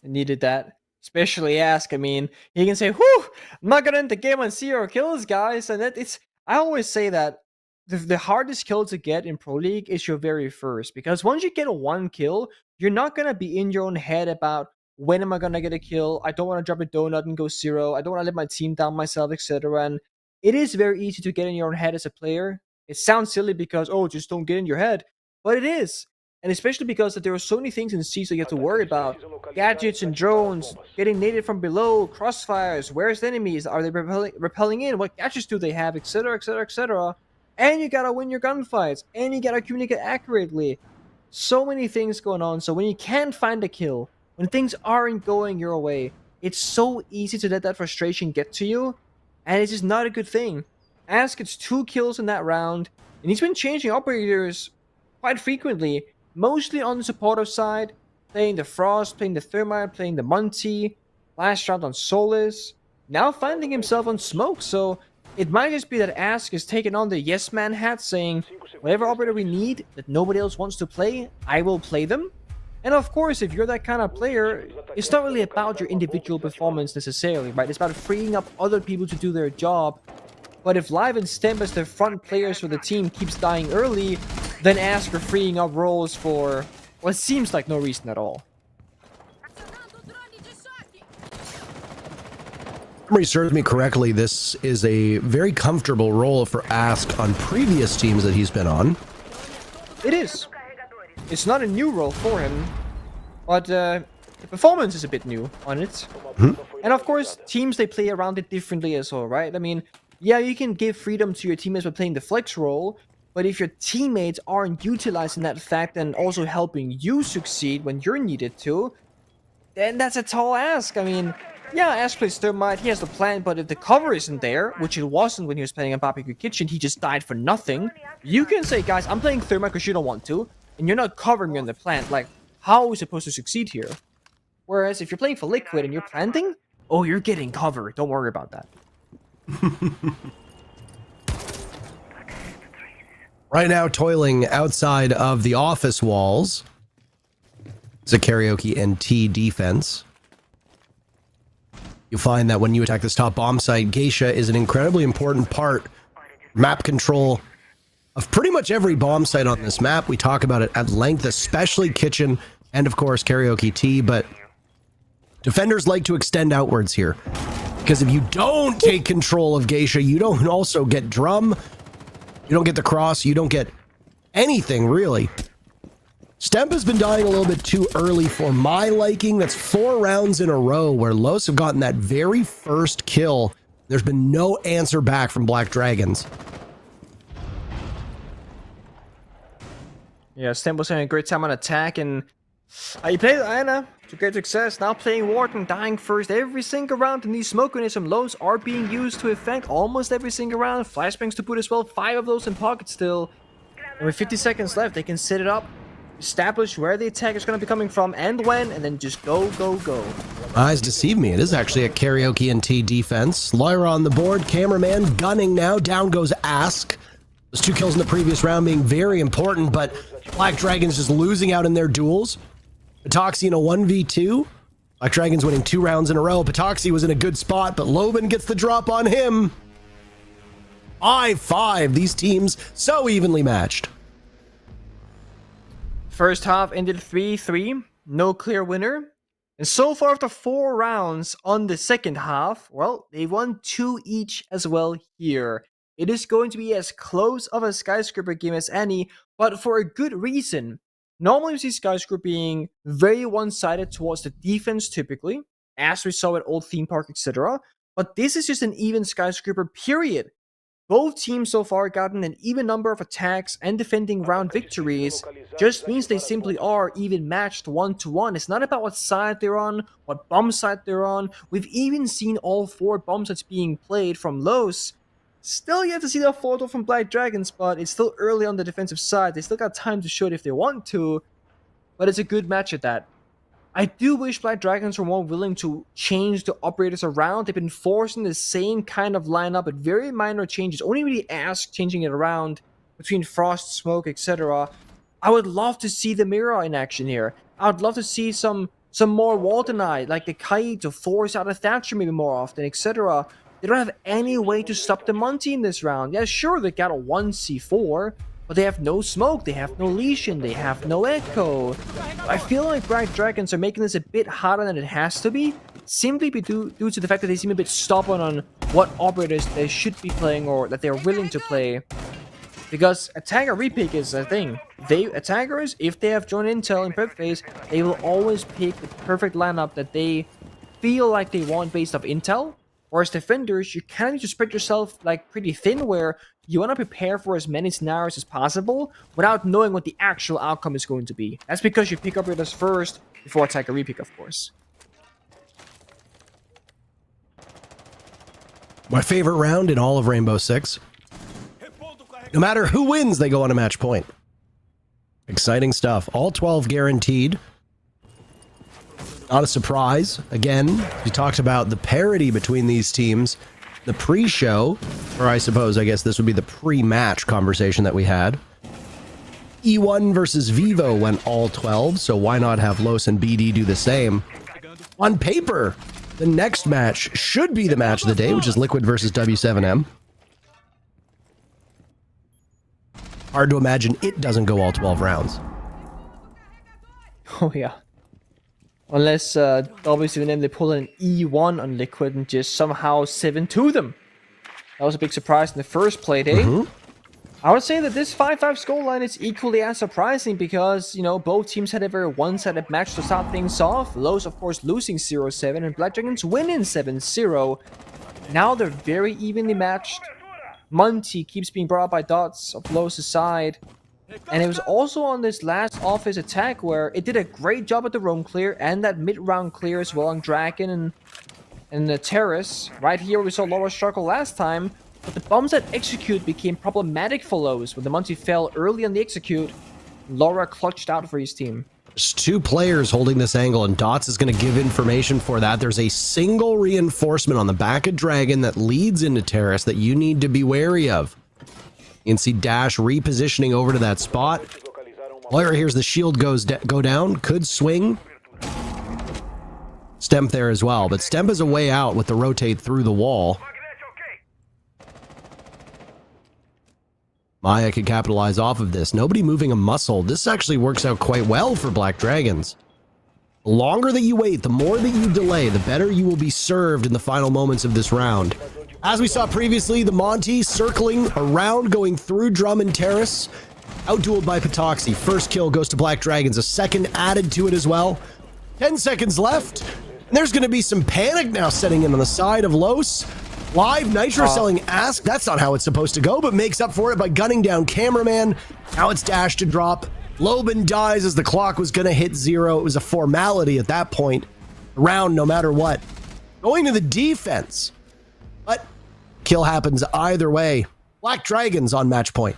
I needed that. Especially Ask. I mean, he can say, whew, I'm not gonna end the game on 0 kills, guys. And it's, I always say that the hardest kill to get in Pro League is your very first. Because once you get a 1 kill, you're not gonna be in your own head about, when am I gonna get a kill? I don't want to drop a donut and go 0. I don't want to let my team down myself, etc. And it is very easy to get in your own head as a player. It sounds silly because, oh, just don't get in your head. But it is. And especially because there are so many things in Siege that you have to worry about. Gadgets and drones, getting naded from below, crossfires, where's the enemies? Are they repelling in? What gadgets do they have? Etc, etc, etc. And you gotta win your gunfights. And you gotta communicate accurately. So many things going on. So when you can't find a kill, when things aren't going your way, it's so easy to let that frustration get to you. And it's just not a good thing. Ask gets 2 kills in that round. And he's been changing operators quite frequently. Mostly on the supportive side, playing the Frost, playing the Thermite, playing the Monty, last round on Solus, now finding himself on Smoke, so it might just be that Ask is taking on the yes man hat, saying, whatever operator we need that nobody else wants to play, I will play them. And of course, if you're that kind of player, it's not really about your individual performance necessarily, right? It's about freeing up other people to do their job. But if Live and Stemp as the front players for the team keeps dying early, then Ask for freeing up roles for what seems like no reason at all. If memory serves me correctly, this is a very comfortable role for Ask on previous teams that he's been on. It is. It's not a new role for him, but the performance is a bit new on it. And of course, teams, they play around it differently as well, right? I mean, yeah, you can give freedom to your teammates by playing the flex role, but if your teammates aren't utilizing that fact and also helping you succeed when you're needed to, then that's a tall ask. I mean, yeah, Ash plays Thermite, he has the plan, but if the cover isn't there, which it wasn't when he was playing in Barbecue Kitchen, he just died for nothing. You can say, guys, I'm playing Thermite because you don't want to, and you're not covering me on the plant. Like, how are we supposed to succeed here? Whereas if you're playing for Liquid and you're planting, oh, you're getting cover. Don't worry about that. Right now, toiling outside of the office walls is a Karaoke and T defense. You'll find that when you attack this top bomb site, Geisha is an incredibly important part, map control of pretty much every bomb site on this map. We talk about it at length, especially Kitchen and, of course, Karaoke T, but defenders like to extend outwards here. Because if you don't take control of Geisha, you don't also get Drum, you don't get the cross, you don't get anything, really. Stemp has been dying a little bit too early for my liking. That's 4 rounds in a row where Los have gotten that very first kill. There's been no answer back from Black Dragons. Yeah, Stemp was having a great time on attack, and he played Ana to great success. Now playing Warden, dying first every single round, and these smoke grenades from Los are being used to effect almost every single round. Flashbangs to boot as well, 5 of those in pocket still. And with 50 seconds left, they can set it up, establish where the attack is going to be coming from and when, and then just go, go, go. Eyes deceive me. It is actually a Karaoke and T defense. Lyra on the board, cameraman gunning now. Down goes Ask. Those 2 kills in the previous round being very important, but Black Dragons just losing out in their duels. Patoxy in a 1v2. Black Dragons winning 2 rounds in a row. Patoxy was in a good spot, but Loban gets the drop on him. 5-5. These teams so evenly matched. First half ended 3-3, no clear winner. And so far after 4 rounds on the second half, well, they won 2 each as well here. It is going to be as close of a Skyscraper game as any, but for a good reason. Normally we see Skyscraper being very one-sided towards the defense typically, as we saw at Old Theme Park, etc. But this is just an even Skyscraper, period. Both teams so far gotten an even number of attacks and defending round victories. Just means they simply are even matched 1-1. It's not about what side they're on, what bomb side they're on. We've even seen all 4 bomb sides being played from Los. Still yet to see the photo from Black Dragons, but it's still early on the defensive side. They still got time to show it if they want to, but it's a good match at that. I do wish Black Dragons were more willing to change the operators around. They've been forcing the same kind of lineup with very minor changes. Only really Ask changing it around between Frost, Smoke, etc. I would love to see the Mirror in action here. I would love to see some more Waldenite, like the Kai, to force out a Thatcher maybe more often, etc. They don't have any way to stop the Monty in this round. Yeah, sure, they got a 1C4, but they have no Smoke, they have no Lesion, they have no Echo. I feel like Black Dragons are making this a bit harder than it has to be, simply due to the fact that they seem a bit stubborn on what operators they should be playing or that they're willing to play. Because attacker repick is a thing. Attackers, if they have joined intel in prep phase, they will always pick the perfect lineup that they feel like they want based off intel. Whereas defenders, you kind of need to spread yourself like pretty thin, where you want to prepare for as many scenarios as possible without knowing what the actual outcome is going to be. That's because you pick up operators first before attacker repick, of course. My favorite round in all of Rainbow Six. No matter who wins, they go on a match point. Exciting stuff. All 12 guaranteed. Not a surprise. Again, we talked about the parity between these teams. The pre-show, or I guess this would be the pre-match conversation that we had. E1 versus Vivo went all 12, so why not have Los and BD do the same? On paper, the next match should be the match of the day, which is Liquid versus W7M. Hard to imagine it doesn't go all 12 rounds. Oh yeah. Unless W7M they pull an E1 on Liquid and just somehow 7-2 them. That was a big surprise in the first play day. I would say that this 5-5 scoreline is equally as surprising because, you know, both teams had a very one-sided match to start things off. Los, of course, losing 0-7 and Black Dragons winning 7-0. Now they're very evenly matched. Monty keeps being brought up by Dots of Los' side. And it was also on this last office attack where it did a great job at the roam clear and that mid-round clear as well on Dragon. And And the terrace, right here we saw Laura struggle last time, but the bombs that execute became problematic for Lowe's. When the Monty fell early on the execute, Laura clutched out for his team. There's 2 players holding this angle, and Dots is going to give information for that. There's a single reinforcement on the back of Dragon that leads into Terrace that you need to be wary of. You can see Dash repositioning over to that spot. Laura hears the shield go down, could swing. Stemp there as well, but Stemp is a way out with the rotate through the wall. Maya could capitalize off of this. Nobody moving a muscle. This actually works out quite well for Black Dragons. The longer that you wait, the more that you delay, the better you will be served in the final moments of this round. As we saw previously, the Monty circling around, going through Drum and Terrace. Outdueled by Patoxy. First kill goes to Black Dragons. A second added to it as well. 10 seconds left. And there's going to be some panic now setting in on the side of Los. Live Nitro selling Ask. That's not how it's supposed to go, but makes up for it by gunning down Cameraman. Now it's Dash to drop. Loban dies as the clock was going to hit 0. It was a formality at that point. Round no matter what. Going to the defense. But kill happens either way. Black Dragons on match point.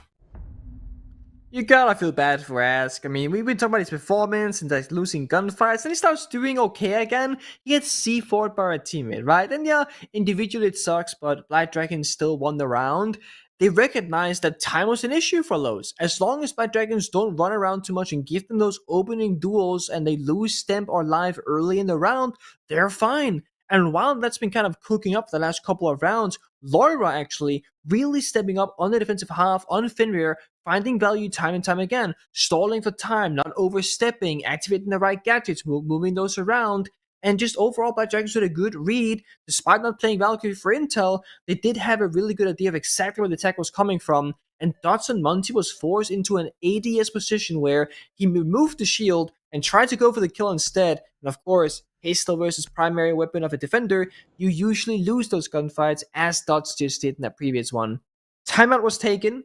You gotta feel bad for Ask. I mean, we've been talking about his performance and like losing gunfights, and he starts doing okay again. He gets C4'd by a teammate, right? And yeah, individually it sucks, but Black Dragons still won the round. They recognize that time was an issue for Lowe's. As long as Black Dragons don't run around too much and give them those opening duels and they lose Stemp or Live early in the round, they're fine. And while that's been kind of cooking up the last couple of rounds, Laura actually really stepping up on the defensive half, on Fenrir, finding value time and time again, stalling for time, not overstepping, activating the right gadgets, moving those around, and just overall Black Dragons did a good read. Despite not playing Valkyrie for intel, they did have a really good idea of exactly where the attack was coming from, and Dotson Monty was forced into an ADS position where he removed the shield and tried to go for the kill instead, and of course, Hazel versus primary weapon of a defender, you usually lose those gunfights, as Dots just did in that previous one. Timeout was taken.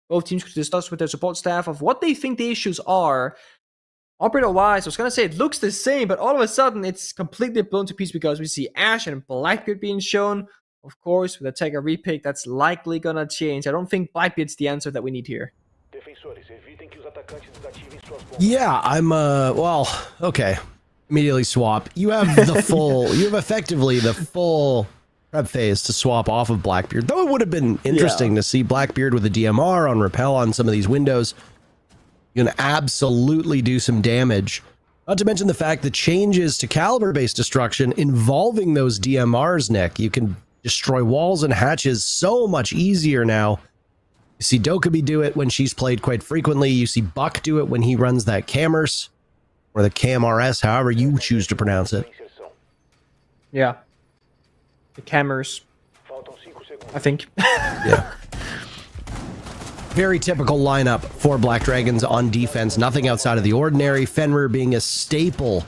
Both teams could discuss with their support staff of what they think the issues are. Operator-wise, I was going to say it looks the same, but all of a sudden it's completely blown to pieces because we see Ash and Blackbeard being shown. Of course, with a Tiger repick, that's likely going to change. I don't think Blackbeard's the answer that we need here. Yeah, I'm, well, okay. Immediately swap. You have the full, you have effectively the full prep phase to swap off of Blackbeard. Though it would have been interesting to see Blackbeard with a DMR on Repel on some of these windows. You can absolutely do some damage. Not to mention the fact that changes to caliber-based destruction involving those DMRs, Nick. You can destroy walls and hatches so much easier now. You see Dokkaebi do it when she's played quite frequently. You see Buck do it when he runs that Cammers. Or the CAMRS, however you choose to pronounce it. Yeah. The Cammers, I think. Yeah. Very typical lineup for Black Dragons on defense. Nothing outside of the ordinary. Fenrir being a staple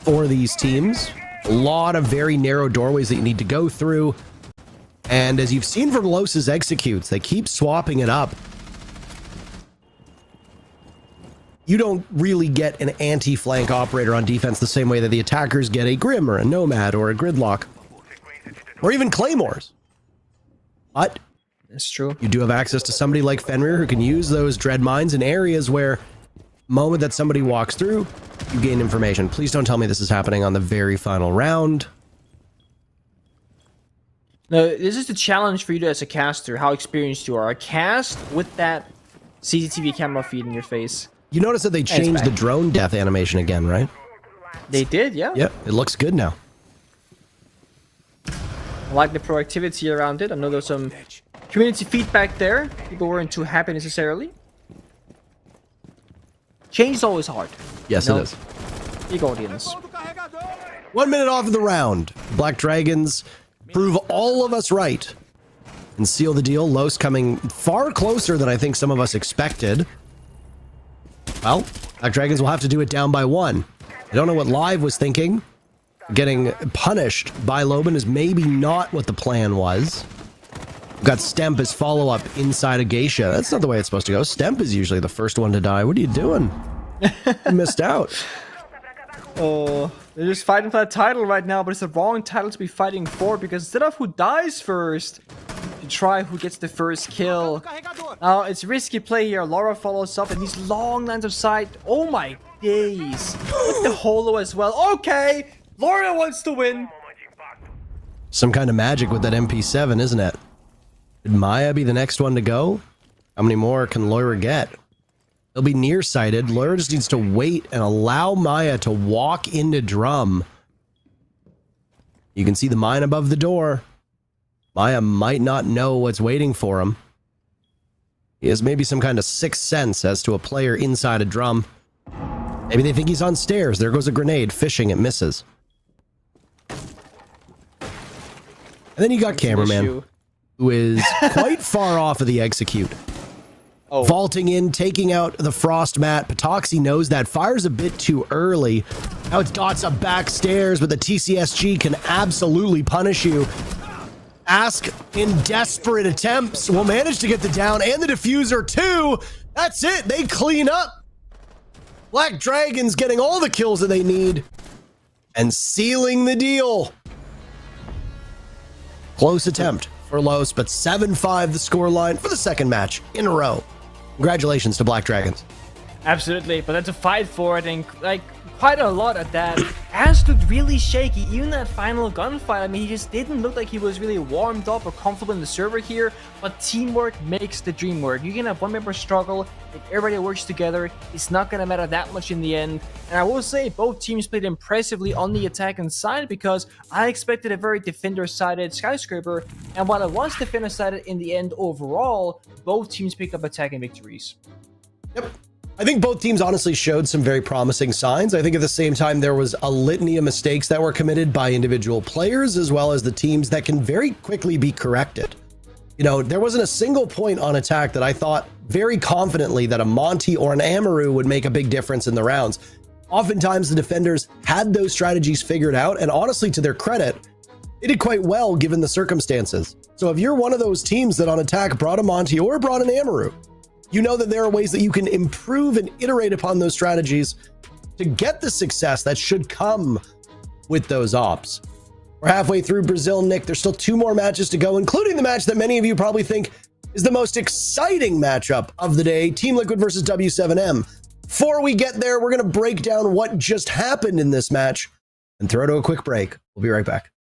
for these teams. A lot of very narrow doorways that you need to go through. And as you've seen from Los's executes, they keep swapping it up. You don't really get an anti-flank operator on defense the same way that the attackers get a Grim or a Nomad or a Gridlock. Or even Claymores. But That's true. you do have access to somebody like Fenrir who can use those dread mines in areas where the moment that somebody walks through, you gain information. Please don't tell me this is happening on the very final round. Now, this is the challenge for you as a caster, how experienced you are. A cast with that CCTV camera feed in your face. You notice that they changed the drone death animation again, right? They did, yeah. Yep, it looks good now. I like the proactivity around it. I know there's some community feedback there. People weren't too happy necessarily. Change is always hard. Yes, it is. Big audience. 1 minute off of the round. Black Dragons prove all of us right and seal the deal. Los coming far closer than I think some of us expected. Well, Black Dragons will have to do it down by 1. I don't know what Live was thinking. Getting punished by Loban is maybe not what the plan was. We've got Stemp as follow-up inside of Geisha. That's not the way it's supposed to go. Stemp is usually the first one to die. What are you doing? You missed out. Oh, they're just fighting for that title right now, but it's the wrong title to be fighting for because instead of who dies first, you try who gets the first kill. Now, it's risky play here. Laura follows up and these long lines of sight. Oh my days. With the holo as well. Okay, Laura wants to win. Some kind of magic with that MP7, isn't it? Could Maya be the next one to go? How many more can Laura get? They'll be nearsighted. Laura just needs to wait and allow Maya to walk into drum. You can see the mine above the door. Maya might not know what's waiting for him. He has maybe some kind of sixth sense as to a player inside a drum. Maybe they think he's on stairs. There goes a grenade. Fishing, it misses. And then you got Cameraman, who is quite far off of the execute. Oh. Vaulting in, taking out the frost mat. Patoxy knows that. Fires a bit too early. Now it's dots up backstairs, but the TCSG can absolutely punish you. Ask in desperate attempts will manage to get the down and the diffuser too. That's it. They clean up. Black Dragons getting all the kills that they need and sealing the deal. Close attempt for Los, but 7-5 the scoreline for the second match in a row. Congratulations to Black Dragons. Absolutely, but that's a fight for it, and like quite a lot at that. Ash looked really shaky, even that final gunfight. I mean, he just didn't look like he was really warmed up or comfortable in the server here, but teamwork makes the dream work. You can have one member struggle, if everybody works together, it's not going to matter that much in the end. And I will say, both teams played impressively on the attacking side because I expected a very defender-sided skyscraper, and while it was defender-sided in the end overall, both teams picked up attacking victories. Yep. I think both teams honestly showed some very promising signs. I think at the same time, there was a litany of mistakes that were committed by individual players, as well as the teams that can very quickly be corrected. You know, there wasn't a single point on attack that I thought very confidently that a Monty or an Amaru would make a big difference in the rounds. Oftentimes, the defenders had those strategies figured out, and honestly, to their credit, they did quite well given the circumstances. So if you're one of those teams that on attack brought a Monty or brought an Amaru, you know that there are ways that you can improve and iterate upon those strategies to get the success that should come with those ops. We're halfway through Brazil, Nick. There's still 2 more matches to go, including the match that many of you probably think is the most exciting matchup of the day, Team Liquid versus W7M. Before we get there, we're going to break down what just happened in this match and throw to a quick break. We'll be right back.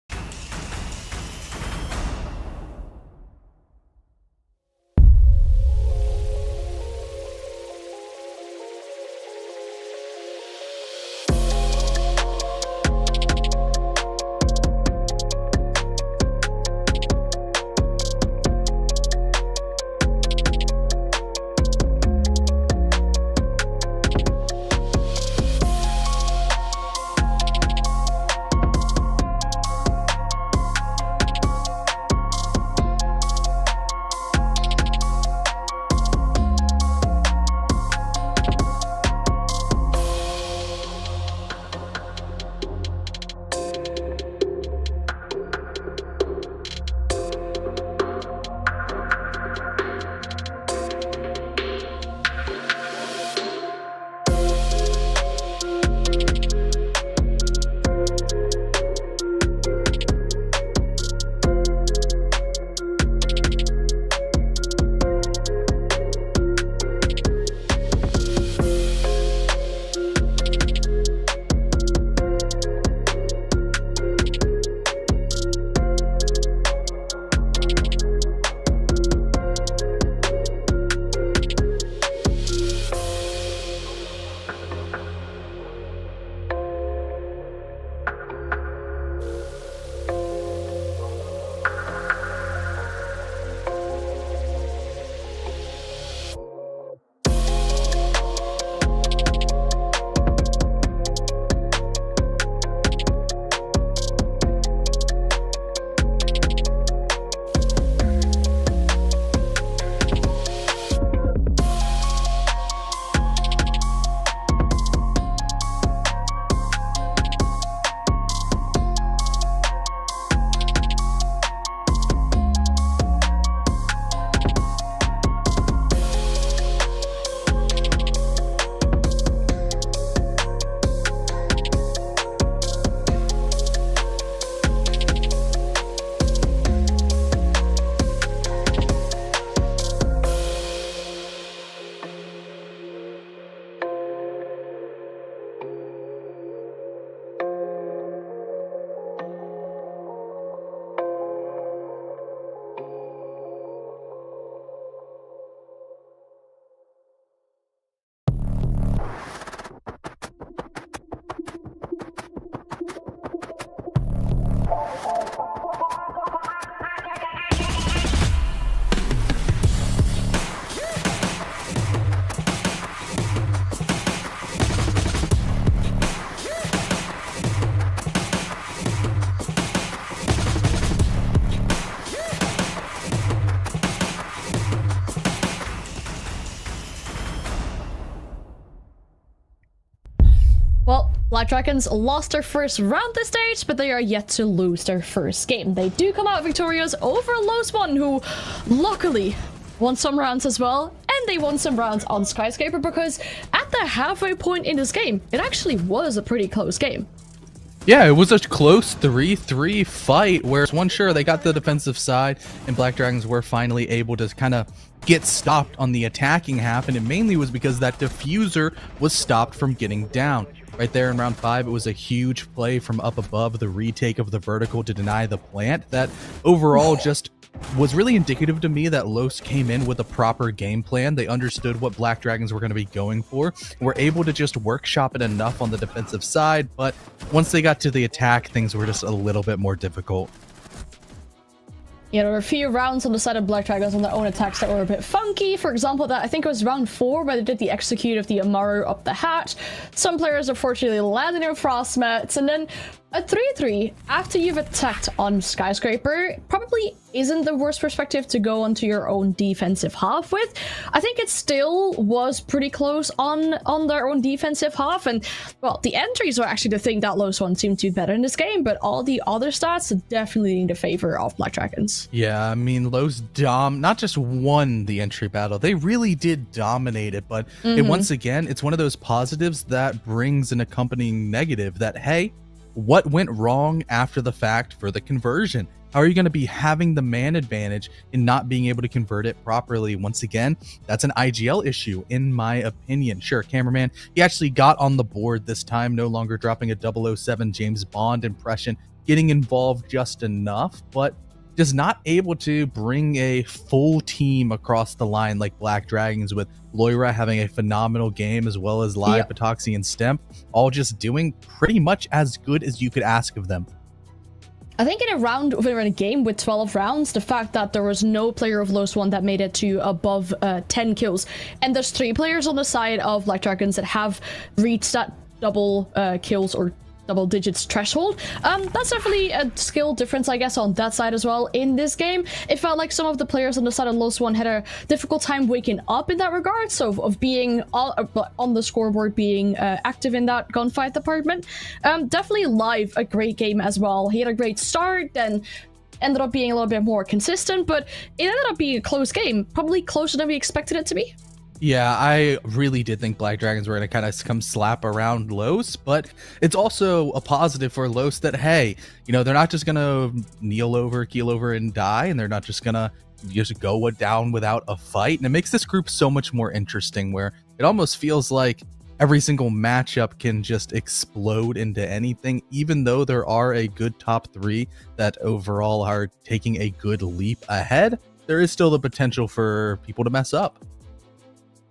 Black Dragons lost their first round this stage, but they are yet to lose their first game. They do come out victorious over Los1, who luckily won some rounds as well, and they won some rounds on Skyscraper, because at the halfway point in this game, it actually was a pretty close game. Yeah, it was a close 3-3 fight where one, sure, they got the defensive side, and Black Dragons were finally able to kind of get stopped on the attacking half, and it mainly was because that diffuser was stopped from getting down. Right there in round 5, it was a huge play from up above, the retake of the vertical to deny the plant. That overall just was really indicative to me that Los came in with a proper game plan. They understood what Black Dragons were going to be going for, were able to just workshop it enough on the defensive side, but once they got to the attack, things were just a little bit more difficult. Yeah, there were a few rounds on the side of Black Dragons on their own attacks that were a bit funky. For example, that I think it was round 4 where they did the execute of the Amaru up the hatch. Some players unfortunately landed their frostmats, and then a 3-3 after you've attacked on Skyscraper probably isn't the worst perspective to go onto your own defensive half with. I think it still was pretty close on their own defensive half, and well, the entries are actually the thing that Los1 seemed to do better in this game, but all the other stats definitely in the favor of Black Dragons. Yeah, I mean, Los not just won the entry battle, they really did dominate it, but it, once again, it's one of those positives that brings an accompanying negative that, hey, what went wrong after the fact for the conversion? How are you going to be having the man advantage and not being able to convert it properly? Once again, that's an IGL issue, in my opinion. Sure, cameraman, he actually got on the board this time, no longer dropping a 007 James Bond impression, getting involved just enough, but just not able to bring a full team across the line like Black Dragons, with Loira having a phenomenal game, as well as Live, Patoxy, and Stemp, all just doing pretty much as good as you could ask of them. I think in a game with 12 rounds, the fact that there was no player of Los1 that made it to above 10 kills, and there's 3 players on the side of Black Dragons that have reached that double kills or double digits threshold. That's definitely a skill difference, I guess, on that side as well. In this game, it felt like some of the players on the side of Los1 had a difficult time waking up in that regard, so of being on the scoreboard, being active in that gunfight department. Definitely Live, a great game as well. He had a great start, then ended up being a little bit more consistent, but it ended up being a close game, probably closer than we expected it to be. Yeah, I really did think Black Dragons were going to kind of come slap around Los, but it's also a positive for Los that, hey, you know, they're not just going to keel over and die, and they're not just going to just go down without a fight. And it makes this group so much more interesting, where it almost feels like every single matchup can just explode into anything, even though there are a good top 3 that overall are taking a good leap ahead. There is still the potential for people to mess up.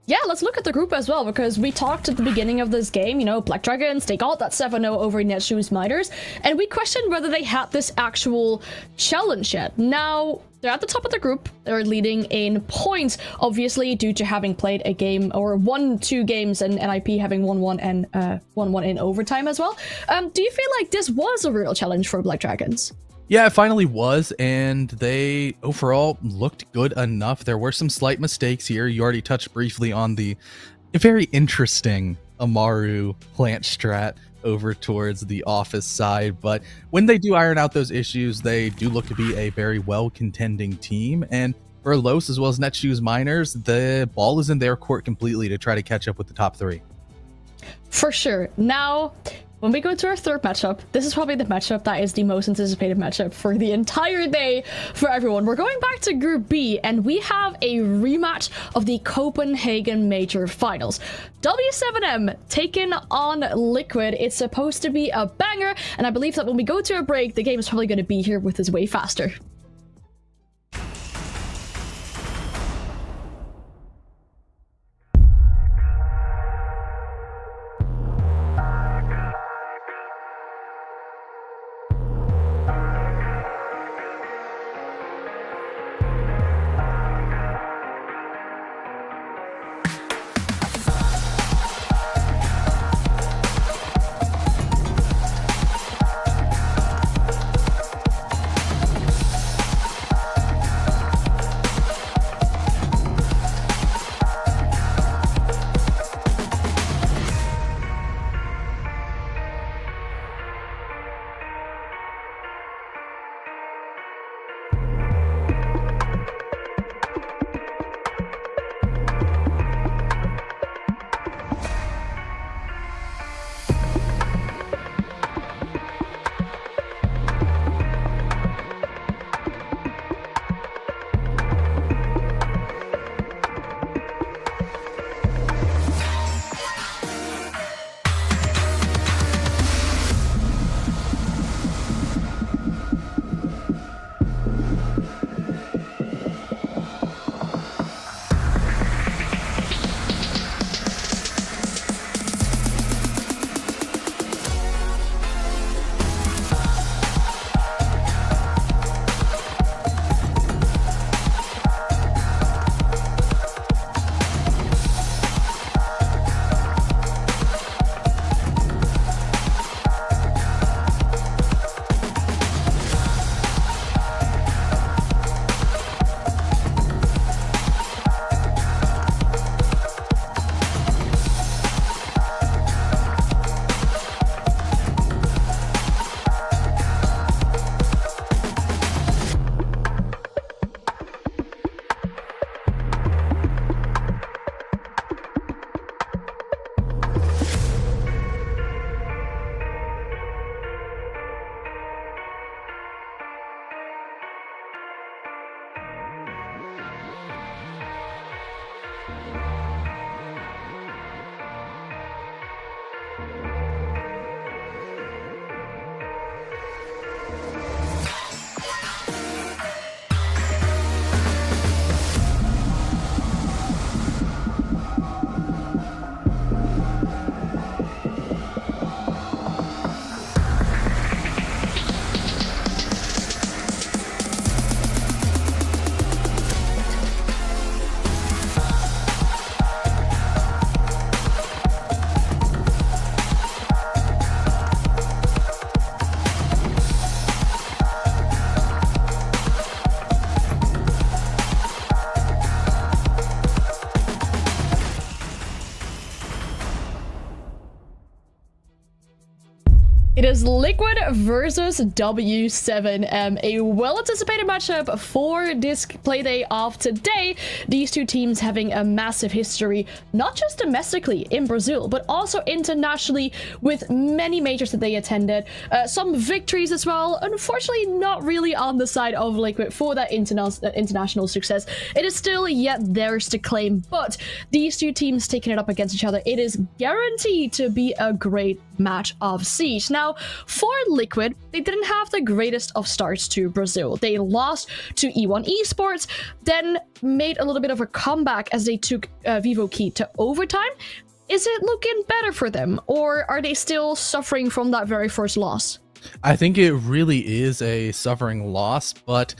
Yeah, let's look at the group as well, because we talked at the beginning of this game, you know, Black Dragons, they got that 7-0 over Netshoes Miners, and we questioned whether they had this actual challenge yet. Now, they're at the top of the group, they're leading in points, obviously, due to having played a game, or won 2 games, and NIP having won 1 and 1-1 in overtime as well. Do you feel like this was a real challenge for Black Dragons? Yeah, it finally was, and they overall looked good enough. There were some slight mistakes here. You already touched briefly on the very interesting Amaru plant strat over towards the office side, but when they do iron out those issues, they do look to be a very well contending team. And for Los as well as Netshoes Miners, the ball is in their court completely to try to catch up with the top 3. For sure. Now, when we go to our third matchup, this is probably the matchup that is the most anticipated matchup for the entire day for everyone. We're going back to Group B, and we have a rematch of the Copenhagen Major Finals. W7M taking on Liquid. It's supposed to be a banger, and I believe that when we go to a break, the game is probably going to be here with us way faster. It is Liquid versus W7M, a well-anticipated matchup for this playday of today. These two teams having a massive history, not just domestically in Brazil, but also internationally with many majors that they attended. Some victories as well. Unfortunately, not really on the side of Liquid for that international success. It is still yet theirs to claim, but these two teams taking it up against each other, it is guaranteed to be a great match of Siege. Now, for Liquid, they didn't have the greatest of starts to Brazil. They lost to E1 Esports, then made a little bit of a comeback as they took Vivo Key to overtime. Is it looking better for them, or are they still suffering from that very first loss? I think it really is a suffering loss, but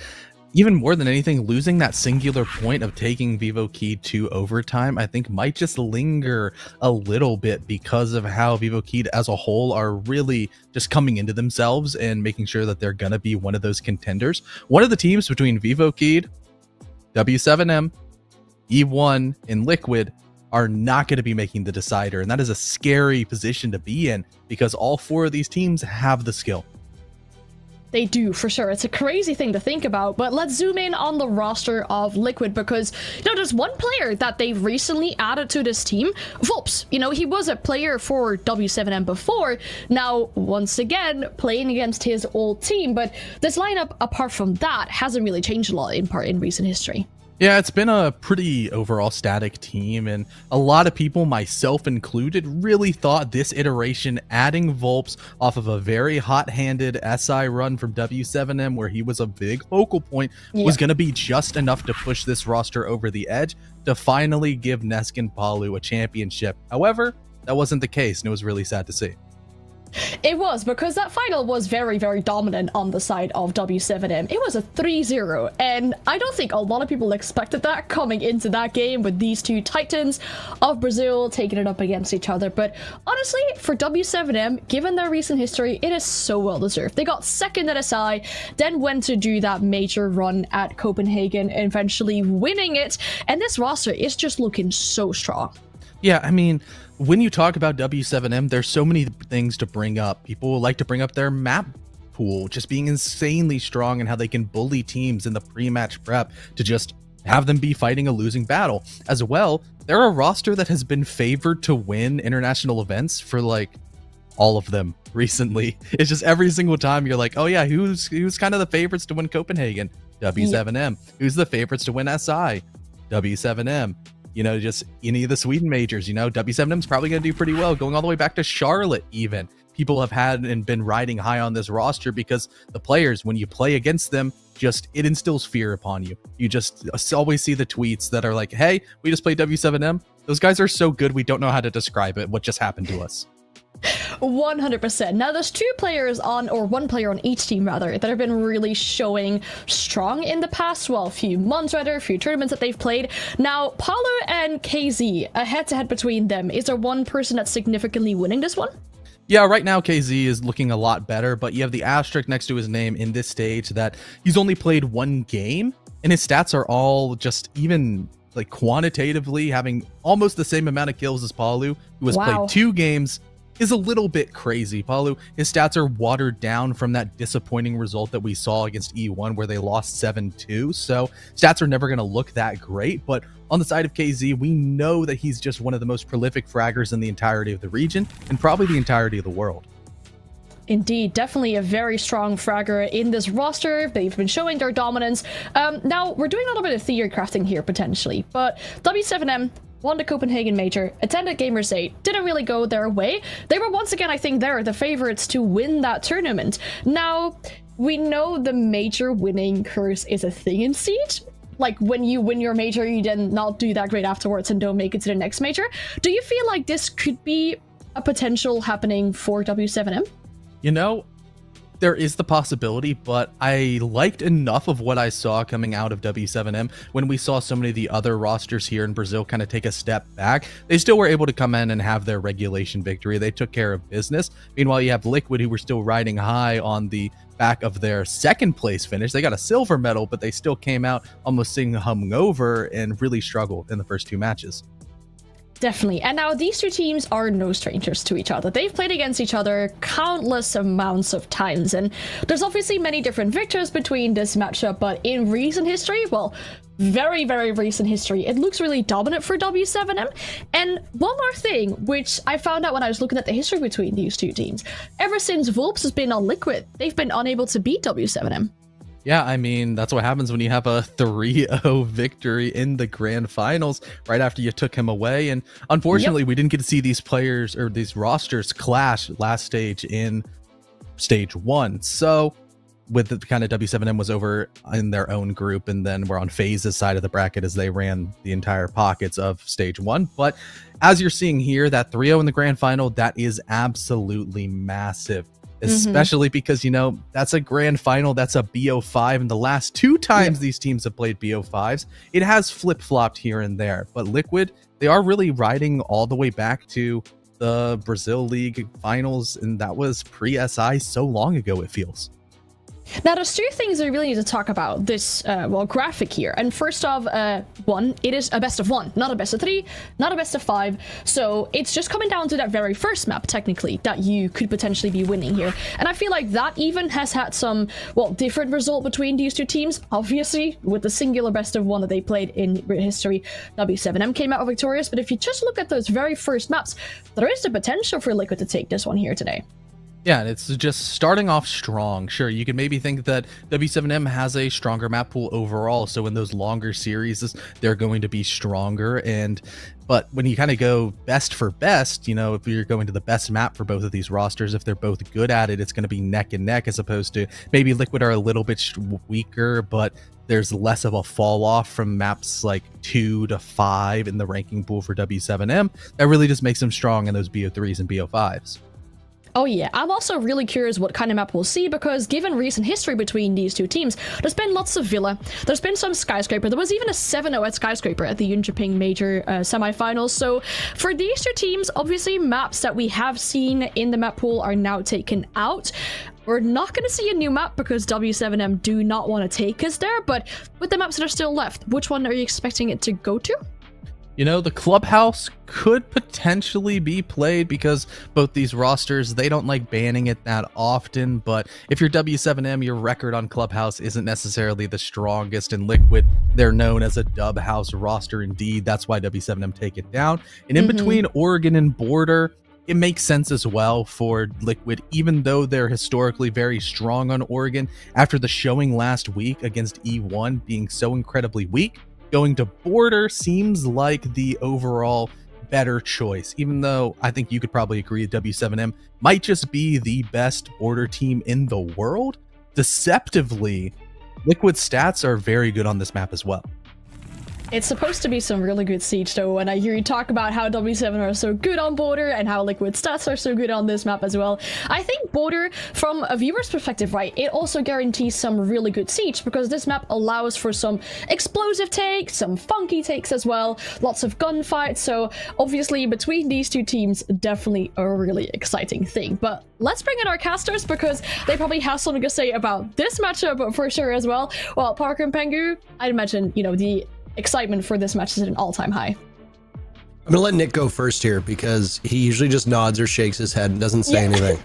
even more than anything, losing that singular point of taking Vivo Key to overtime, I think might just linger a little bit because of how Vivo Key as a whole are really just coming into themselves and making sure that they're going to be one of those contenders. One of the teams between Vivo Key, W7M, E1, and Liquid are not going to be making the decider, and that is a scary position to be in because all four of these teams have the skill. They do, for sure. It's a crazy thing to think about, but let's zoom in on the roster of Liquid because, there's one player that they've recently added to this team, Volps. He was a player for W7M before, now, once again, playing against his old team, but this lineup, apart from that, hasn't really changed a lot in recent history. Yeah, it's been a pretty overall static team, and a lot of people, myself included, really thought this iteration, adding Volps off of a very hot-handed SI run from W7M, where he was a big focal point, was going to be just enough to push this roster over the edge to finally give Nesk and Palu a championship. However, that wasn't the case, and it was really sad to see. It was, because that final was very, very dominant on the side of W7M. It was a 3-0, and I don't think a lot of people expected that coming into that game with these two titans of Brazil taking it up against each other. But honestly, for W7M, given their recent history, it is so well deserved. They got second at SI, then went to do that major run at Copenhagen, eventually winning it, and this roster is just looking so strong. Yeah, I mean, when you talk about W7M, there's so many things to bring up. People like to bring up their map pool, just being insanely strong and how they can bully teams in the pre-match prep to just have them be fighting a losing battle. As well, they're a roster that has been favored to win international events for like all of them recently. It's just every single time you're like, oh yeah, who's kind of the favorites to win Copenhagen? W7M. Yeah. Who's the favorites to win SI? W7M. Just any of the Sweden majors, W7M is probably going to do pretty well, going all the way back to Charlotte even. People have had and been riding high on this roster because the players, when you play against them, it instills fear upon you. You just always see the tweets that are like, hey, we just played W7M. Those guys are so good, we don't know how to describe it, what just happened to us. 100%. Now, there's one player on each team, rather, that have been really showing strong in the past, few months, a few tournaments that they've played. Now, Palu and KZ, a head-to-head between them, is there one person that's significantly winning this one? Yeah, right now KZ is looking a lot better, but you have the asterisk next to his name in this stage that he's only played one game, and his stats are all just even like quantitatively having almost the same amount of kills as Palu, who has played 2 games, is a little bit crazy. Palu, his stats are watered down from that disappointing result that we saw against E1 where they lost 7-2. So stats are never going to look that great. But on the side of KZ, we know that he's just one of the most prolific fraggers in the entirety of the region and probably the entirety of the world. Indeed, definitely a very strong fragger in this roster. They've been showing their dominance. Now, we're doing a little bit of theory crafting here, potentially, but W7M won the Copenhagen Major, attended Gamers 8, didn't really go their way. They were once again, I think, the favorites to win that tournament. Now, we know the major winning curse is a thing in Siege. Like, when you win your major, you then not do that great afterwards and don't make it to the next major. Do you feel like this could be a potential happening for W7M? You know, there is the possibility, but I liked enough of what I saw coming out of W7M when we saw so many of the other rosters here in Brazil kind of take a step back. They still were able to come in and have their regulation victory. They took care of business. Meanwhile, you have Liquid, who were still riding high on the back of their second place finish. They got a silver medal, but they still came out almost seeing hungover and really struggled in the first two matches. Definitely. And now these two teams are no strangers to each other. They've played against each other countless amounts of times, and there's obviously many different victors between this matchup, but in recent history, well, very, very recent history, it looks really dominant for W7M. And one more thing, which I found out when I was looking at the history between these two teams, ever since Vulps has been on Liquid, they've been unable to beat W7M. Yeah, I mean, that's what happens when you have a 3-0 victory in the grand finals right after you took him away. And unfortunately, we didn't get to see these players or these rosters clash last stage in stage 1. So with the kind of W7M was over in their own group, and then we're on FaZe's side of the bracket as they ran the entire pockets of stage 1. But as you're seeing here, that 3-0 in the grand final, that is absolutely massive. Especially because, you know, that's a grand final, that's a BO5, and the last two times these teams have played BO5s, it has flip-flopped here and there. But Liquid, they are really riding all the way back to the Brazil League finals, and that was pre-SI so long ago, it feels. Now, there's two things we really need to talk about this, graphic here. And first off, one, it is a best of 1, not a best of 3, not a best of 5. So it's just coming down to that very first map, technically, that you could potentially be winning here. And I feel like that even has had some, well, different result between these two teams. Obviously, with the singular best of 1 that they played in history, W7M came out victorious. But if you just look at those very first maps, there is the potential for Liquid to take this one here today. Yeah, and it's just starting off strong. Sure, you could maybe think that W7M has a stronger map pool overall, so in those longer series, they're going to be stronger. But when you kind of go best for best, you know, if you're going to the best map for both of these rosters, if they're both good at it, it's going to be neck and neck, as opposed to maybe Liquid are a little bit weaker, but there's less of a fall off from maps like 2 to 5 in the ranking pool for W7M. That really just makes them strong in those BO3s and BO5s. Oh yeah, I'm also really curious what kind of map we'll see, because given recent history between these two teams, there's been lots of Villa, there's been some Skyscraper, there was even a 7-0 at Skyscraper at the Yunchiping Major semifinals. So for these two teams, obviously maps that we have seen in the map pool are now taken out. We're not going to see a new map because W7M do not want to take us there, but with the maps that are still left, which one are you expecting it to go to? You know, the Clubhouse could potentially be played because both these rosters, they don't like banning it that often. But if you're W7M, your record on Clubhouse isn't necessarily the strongest. In Liquid, they're known as a dub house roster indeed. That's why W7M take it down. And in between Oregon and Border, it makes sense as well for Liquid, even though they're historically very strong on Oregon. After the showing last week against E1 being so incredibly weak, going to Border seems like the overall better choice, even though I think you could probably agree W7M might just be the best Border team in the world. Deceptively, Liquid stats are very good on this map as well. It's supposed to be some really good Siege, though, and I hear you talk about how W7 are so good on Border and how Liquid stats are so good on this map as well. I think Border, from a viewer's perspective, right, it also guarantees some really good Siege, because this map allows for some explosive takes, some funky takes as well, lots of gunfights, so obviously between these two teams, definitely a really exciting thing. But let's bring in our casters, because they probably have something to say about this matchup for sure as well. Well, Parker and Pengu, I'd imagine, you know, the excitement for this match is at an all-time high. I'm gonna let Nick go first here because he usually just nods or shakes his head and doesn't say anything.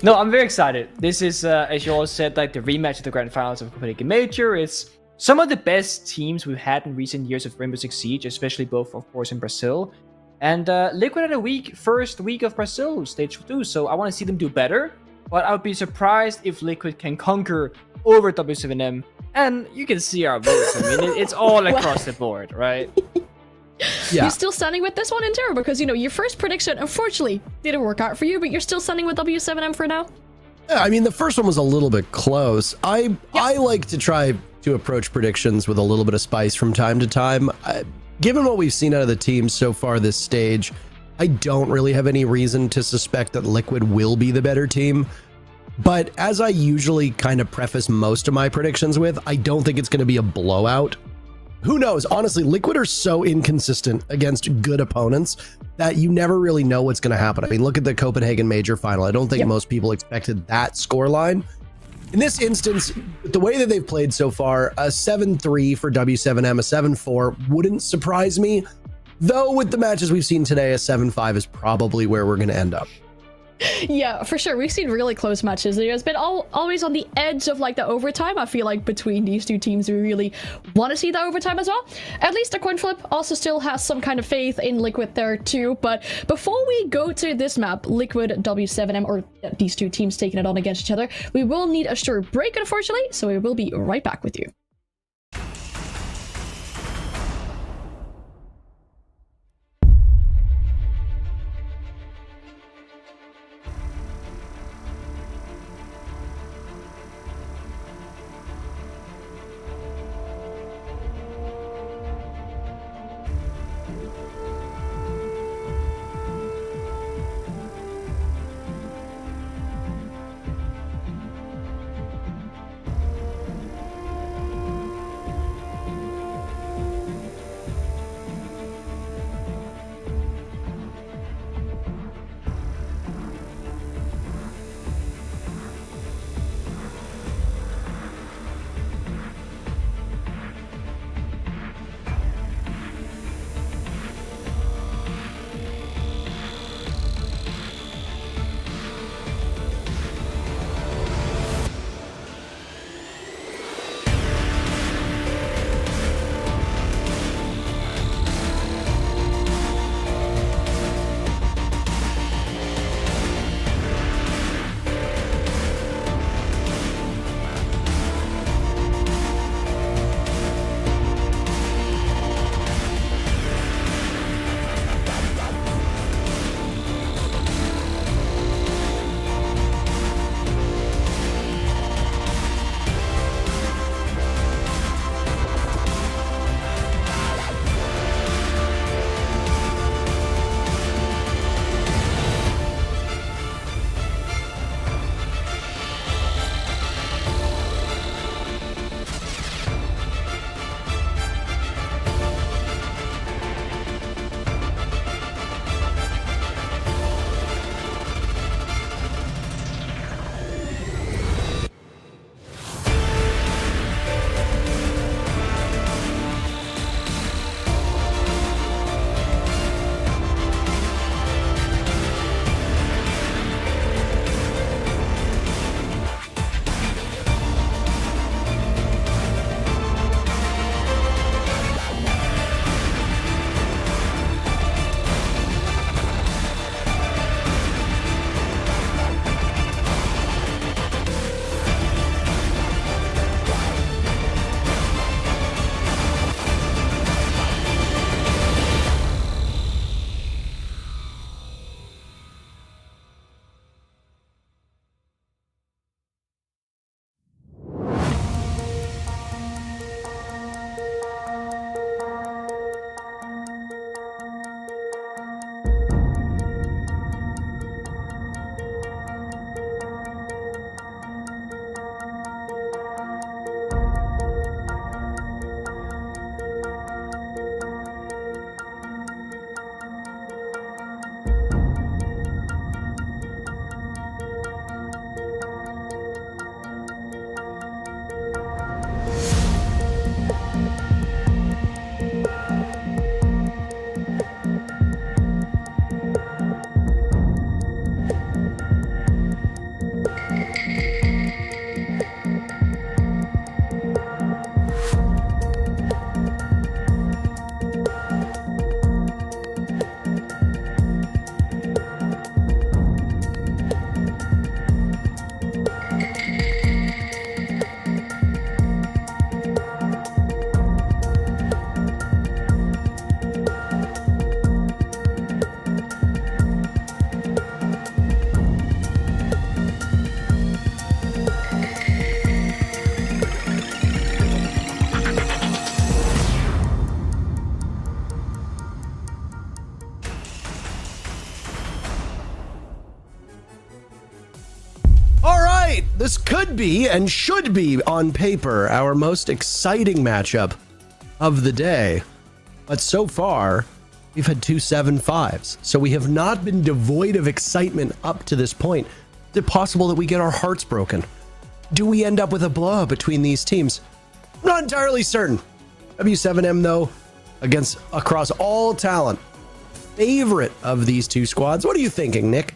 No, I'm very excited. This is, as you all said, like the rematch of the grand finals of Copenhagen Major. It's some of the best teams we've had in recent years of Rainbow Six Siege, especially both, of course, in Brazil. And Liquid had a first week of Brazil, stage 2, so I want to see them do better. but I would be surprised if Liquid can conquer over W7M. And you can see our votes. I mean, it's all across the board, right? Yeah. You're still standing with this one, Intero, because, you know, your first prediction, unfortunately, didn't work out for you, but you're still standing with W7M for now? Yeah, I mean, the first one was a little bit close. I like to try to approach predictions with a little bit of spice from time to time. Given what we've seen out of the team so far this stage, I don't really have any reason to suspect that Liquid will be the better team. But as I usually kind of preface most of my predictions with, I don't think it's going to be a blowout. Who knows? Honestly, Liquid are so inconsistent against good opponents that you never really know what's going to happen. I mean, look at the Copenhagen Major Final. I don't think most people expected that scoreline. In this instance, the way that they've played so far, a 7-3 for W7M, a 7-4 wouldn't surprise me. Though with the matches we've seen today, a 7-5 is probably where we're going to end up. Yeah, for sure. We've seen really close matches. It's been always on the edge of like the overtime. I feel like between these two teams, we really want to see the overtime as well. At least a coin flip also still has some kind of faith in Liquid there too. But before we go to this map, Liquid W7M, or these two teams taking it on against each other, we will need a short break, unfortunately. So we will be right back with you. this could be and should be on paper our most exciting matchup of the day. But so far, we've had 2 7-5s. So we have not been devoid of excitement up to this point. Is it possible that we get our hearts broken? Do we end up with a blowout between these teams? I'm not entirely certain. W7M, though, across all talent, favorite of these two squads. What are you thinking, Nick?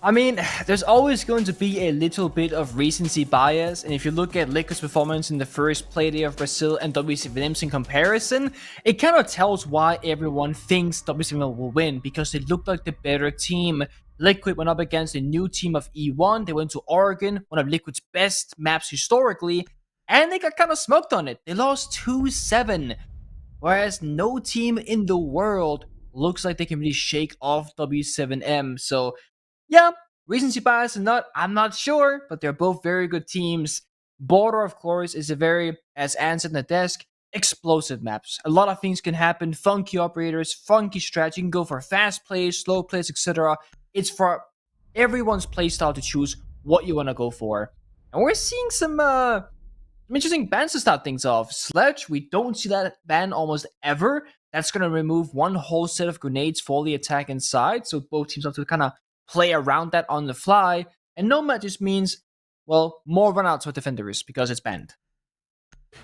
I mean, there's always going to be a little bit of recency bias, and if you look at Liquid's performance in the first playday of Brazil and W7M's in comparison, it kind of tells why everyone thinks W7M will win, because they looked like the better team. Liquid went up against a new team of E1, they went to Oregon, one of Liquid's best maps historically, and they got kind of smoked on it. They lost 2-7, whereas no team in the world looks like they can really shake off W7M, so yeah, recency bias or not, I'm not sure, but they're both very good teams. Border, of course, is a very, as Anne said in the desk, explosive maps. A lot of things can happen, funky operators, funky strategy. You can go for fast plays, slow plays, etc. It's for everyone's playstyle to choose what you want to go for. And we're seeing some interesting bans to start things off. Sledge, we don't see that ban almost ever. That's going to remove one whole set of grenades for the attack inside, so both teams have to kind of play around that on the fly. And Nomad just means, well, more runouts with defenders because it's banned.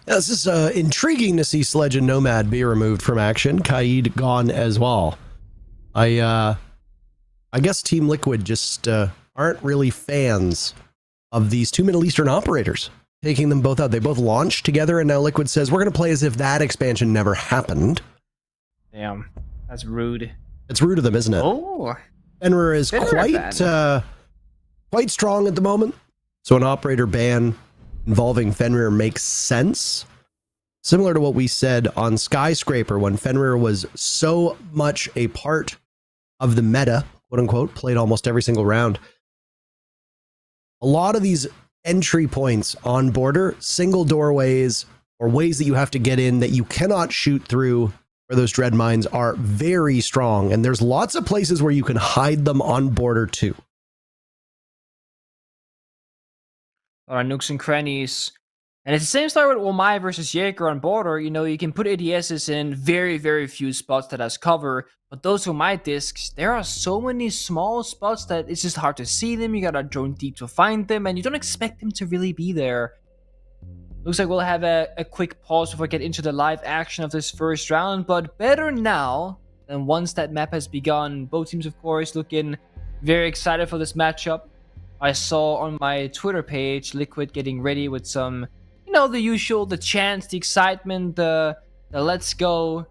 Yeah, this is intriguing to see Sledge and Nomad be removed from action. Kaid gone as well. I guess Team Liquid just aren't really fans of these two Middle Eastern operators, taking them both out. They both launched together, and now Liquid says, we're going to play as if that expansion never happened. Damn, that's rude. It's rude of them, isn't it? Oh, Fenrir is quite strong at the moment, so an operator ban involving Fenrir makes sense. Similar to what we said on Skyscraper when Fenrir was so much a part of the meta, quote unquote, played almost every single round. A lot of these entry points on border, single doorways, or ways that you have to get in that you cannot shoot through, where those dread mines are very strong, and there's lots of places where you can hide them on border too. Alright, nooks and crannies. And it's the same story with Omai versus Jaeger on border. You know, you can put ADSs in very, very few spots that has cover, but those Omai discs, there are so many small spots that it's just hard to see them. You gotta drone deep to find them, and you don't expect them to really be there. Looks like we'll have a quick pause before we get into the live action of this first round, but better now than once that map has begun. Both teams, of course, looking very excited for this matchup. I saw on my Twitter page Liquid getting ready with some, you know, the usual, the chants, the excitement, the let's go.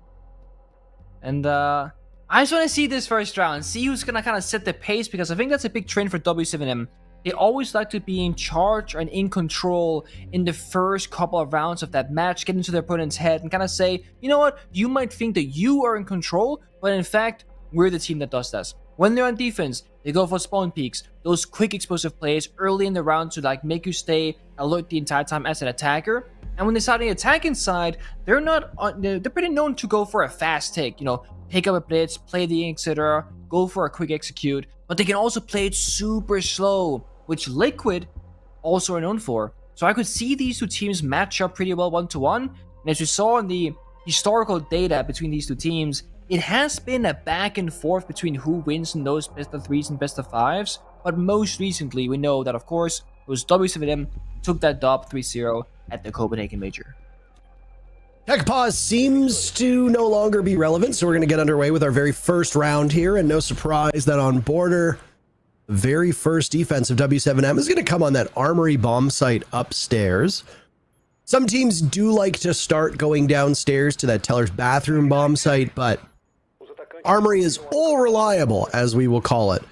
And I just want to see this first round, see who's going to kind of set the pace, because I think that's a big trend for W7M. They always like to be in charge and in control in the first couple of rounds of that match, get into their opponent's head and kind of say, you know what, you might think that you are in control, but in fact, we're the team that does this. When they're on defense, they go for spawn peaks, those quick explosive plays early in the round to like make you stay alert the entire time as an attacker. And when they start the attacking side, they're pretty known to go for a fast take, you know, pick up a blitz, play the etc., go for a quick execute, but they can also play it super slow, which Liquid also are known for. So I could see these two teams match up pretty well one-to-one. And as you saw in the historical data between these two teams, it has been a back and forth between who wins in those best of 3s and best of 5s. But most recently, we know that, of course, it was W7M who took that dub 3-0 at the Copenhagen Major. Tech pause seems to no longer be relevant, so we're going to get underway with our very first round here. And no surprise that on border, the very first defense of W7M is going to come on that armory bomb site upstairs. Some teams do like to start going downstairs to that teller's bathroom bomb site, but armory is all reliable, as we will call it.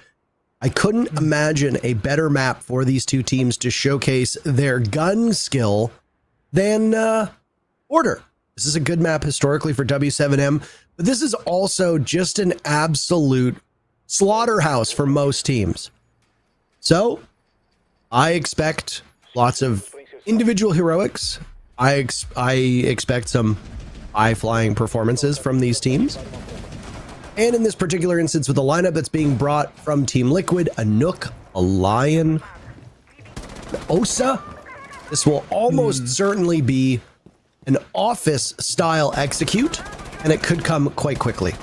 I couldn't imagine a better map for these two teams to showcase their gun skill than Order. This is a good map historically for W7M, but this is also just an absolute slaughterhouse for most teams. So I expect lots of individual heroics. I expect some high-flying performances from these teams. And in this particular instance, with the lineup that's being brought from Team Liquid, a Nook, a Lion, Osa. This will almost certainly be an office-style execute, and it could come quite quickly.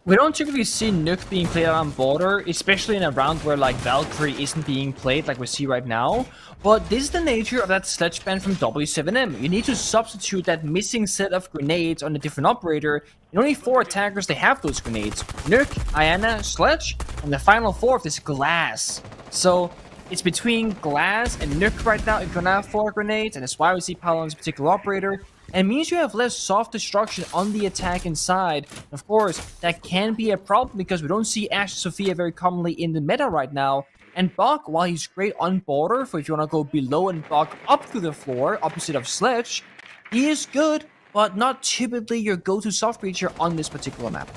We don't typically see Nuke being played on border, especially in a round where like Valkyrie isn't being played like we see right now. But this is the nature of that sledge ban from W7M. You need to substitute that missing set of grenades on a different operator. And only 4 attackers they have those grenades: Nuke, Ayana, Sledge, and the final 4th is Glass. So it's between Glass and Nuke right now if you're gonna have 4 grenades, and that's why we see Paolo on this particular operator. And it means you have less soft destruction on the attack inside. Of course, that can be a problem because we don't see Ashe Sophia very commonly in the meta right now. And Bok, while he's great on border for if you want to go below and Bok up through the floor, opposite of Sledge, he is good, but not typically your go-to soft creature on this particular map.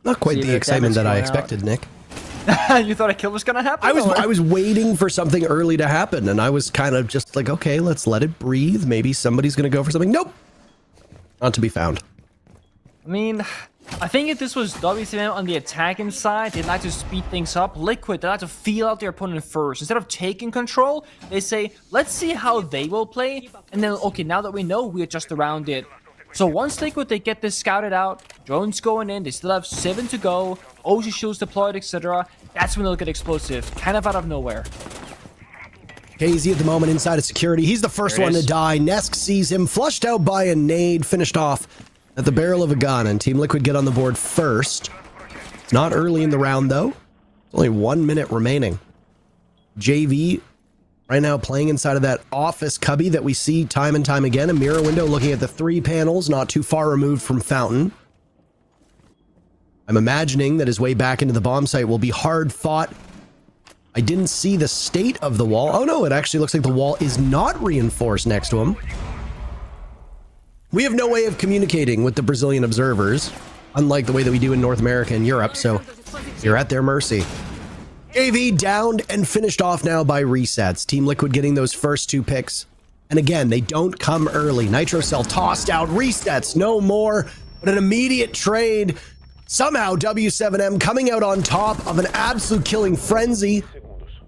Not quite See the the excitement that I damage going expected, Nick. You thought a kill was gonna happen? I was waiting for something early to happen, and I was kind of just like, okay, let's let it breathe. Maybe somebody's gonna go for something. Nope, not to be found. I mean, I think if this was W7M on the attacking side, they'd like to speed things up. Liquid, they like to feel out their opponent first. Instead of taking control, they say, let's see how they will play. And then, okay, now that we know, we adjust around it. So once Liquid, they get this scouted out, drones going in, they still have 7 to go, Ocean shields deployed, etc. That's when they'll get explosive, kind of out of nowhere. KZ at the moment inside of security. He's the first one to die. Nesk sees him, flushed out by a nade, finished off at the barrel of a gun, and Team Liquid get on the board first. It's not early in the round, though. It's only 1 minute remaining. JV right now playing inside of that office cubby that we see time and time again. A mirror window looking at the 3 panels, not too far removed from Fountain. I'm imagining that his way back into the bomb site will be hard fought. I didn't see the state of the wall. Oh no, it actually looks like the wall is not reinforced next to him. We have no way of communicating with the Brazilian observers, unlike the way that we do in North America and Europe, so you're at their mercy. JV downed and finished off now by resets. Team Liquid getting those first 2 picks. And again, they don't come early. Nitro Cell tossed out, resets, no more, but an immediate trade. Somehow W7M coming out on top of an absolute killing frenzy.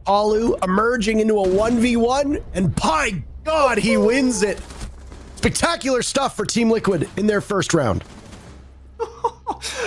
Alu emerging into a 1v1, and by God, he wins it. Spectacular stuff for Team Liquid in their first round.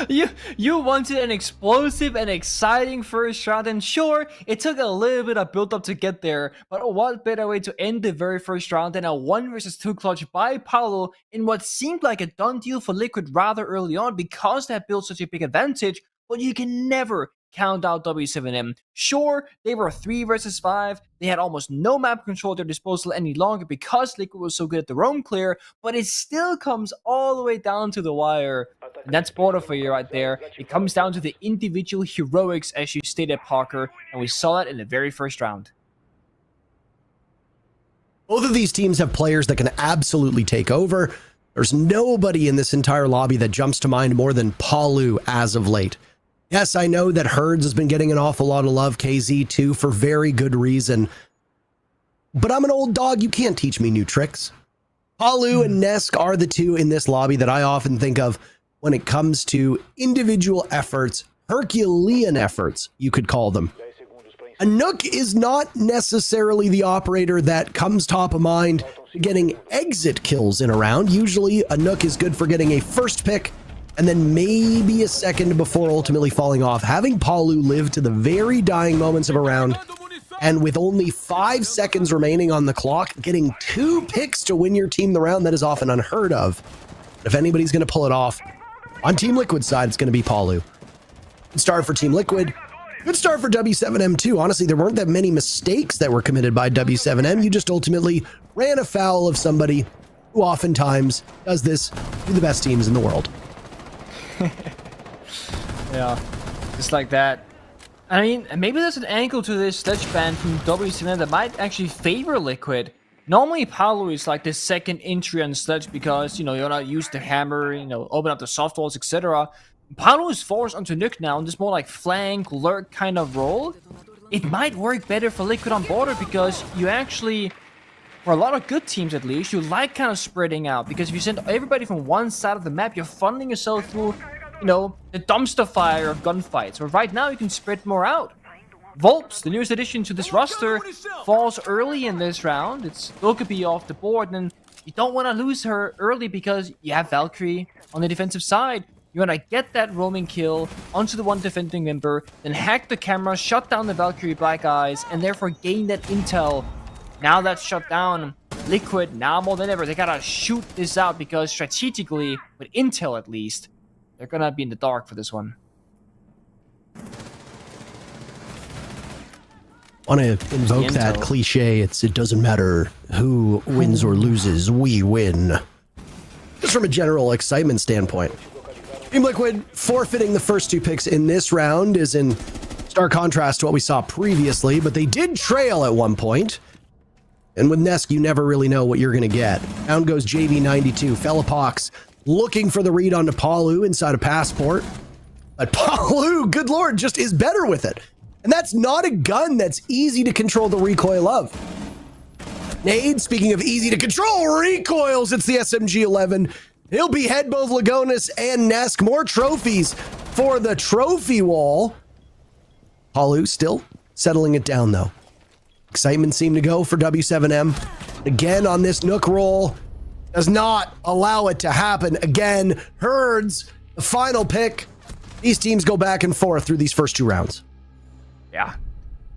You wanted an explosive and exciting first round, and sure, it took a little bit of build up to get there, but what better way to end the very first round than a 1 versus 2 clutch by Paolo in what seemed like a done deal for Liquid rather early on because they had built such a big advantage, but you can never count out W7M. Sure, they were 3 versus 5, they had almost no map control at their disposal any longer because Liquid was so good at the roam clear, but it still comes all the way down to the wire. And that's border for you right there. It comes down to the individual heroics, as you stated, Parker, and we saw that in the very first round. Both of these teams have players that can absolutely take over. There's nobody in this entire lobby that jumps to mind more than Palu as of late. Yes, I know that Herds has been getting an awful lot of love, KZ too, for very good reason. But I'm an old dog, you can't teach me new tricks. Palu and Nesk are the 2 in this lobby that I often think of when it comes to individual efforts, Herculean efforts, you could call them. A Nook is not necessarily the operator that comes top of mind getting exit kills in a round. Usually a Nook is good for getting a first pick and then maybe a second before ultimately falling off. Having Palu live to the very dying moments of a round, and with only 5 seconds remaining on the clock, getting 2 picks to win your team the round, that is often unheard of. If anybody's going to pull it off, on Team Liquid's side, it's going to be Palu. Good start for Team Liquid. Good start for W7M too. Honestly, there weren't that many mistakes that were committed by W7M. You just ultimately ran afoul of somebody who oftentimes does this to the best teams in the world. Yeah, just like that. I mean, maybe there's an angle to this sledge ban from W7M that might actually favor Liquid. Normally, Paolo is like the second entry on sledge because, you know, you're not used to hammer, you know, open up the soft walls, etc. Paolo is forced onto Nuke now in this more like flank, lurk kind of role. It might work better for Liquid on border because you actually for a lot of good teams at least, you like kind of spreading out, because if you send everybody from one side of the map, you're funneling yourself through, you know, the dumpster fire of gunfights. But right now, you can spread more out. Volps, the newest addition to this roster, falls early in this round. It's Dokkaebi off the board, and you don't want to lose her early because you have Valkyrie on the defensive side. You want to get that roaming kill onto the one defending member, then hack the camera, shut down the Valkyrie Black Eyes, and therefore gain that intel. Now that's shut down, Liquid, now more than ever, they gotta shoot this out, because strategically, with intel at least, they're gonna be in the dark for this one. Want to invoke that cliche, it doesn't matter who wins or loses, we win. Just from a general excitement standpoint. Team Liquid forfeiting the first 2 picks in this round is in stark contrast to what we saw previously, but they did trail at one point. And with Nesk, you never really know what you're going to get. Down goes JV92. Felipox looking for the read onto Palu inside a Passport. But Palu, good lord, just is better with it. And that's not a gun that's easy to control the recoil of. Nade, speaking of easy to control recoils, it's the SMG-11. He'll behead both Lagonis and Nesk. More trophies for the trophy wall. Palu still settling it down, though. Excitement seemed to go for W7M. Again on this Nook roll. Does not allow it to happen again. Herds, the final pick. These teams go back and forth through these first 2 rounds. Yeah,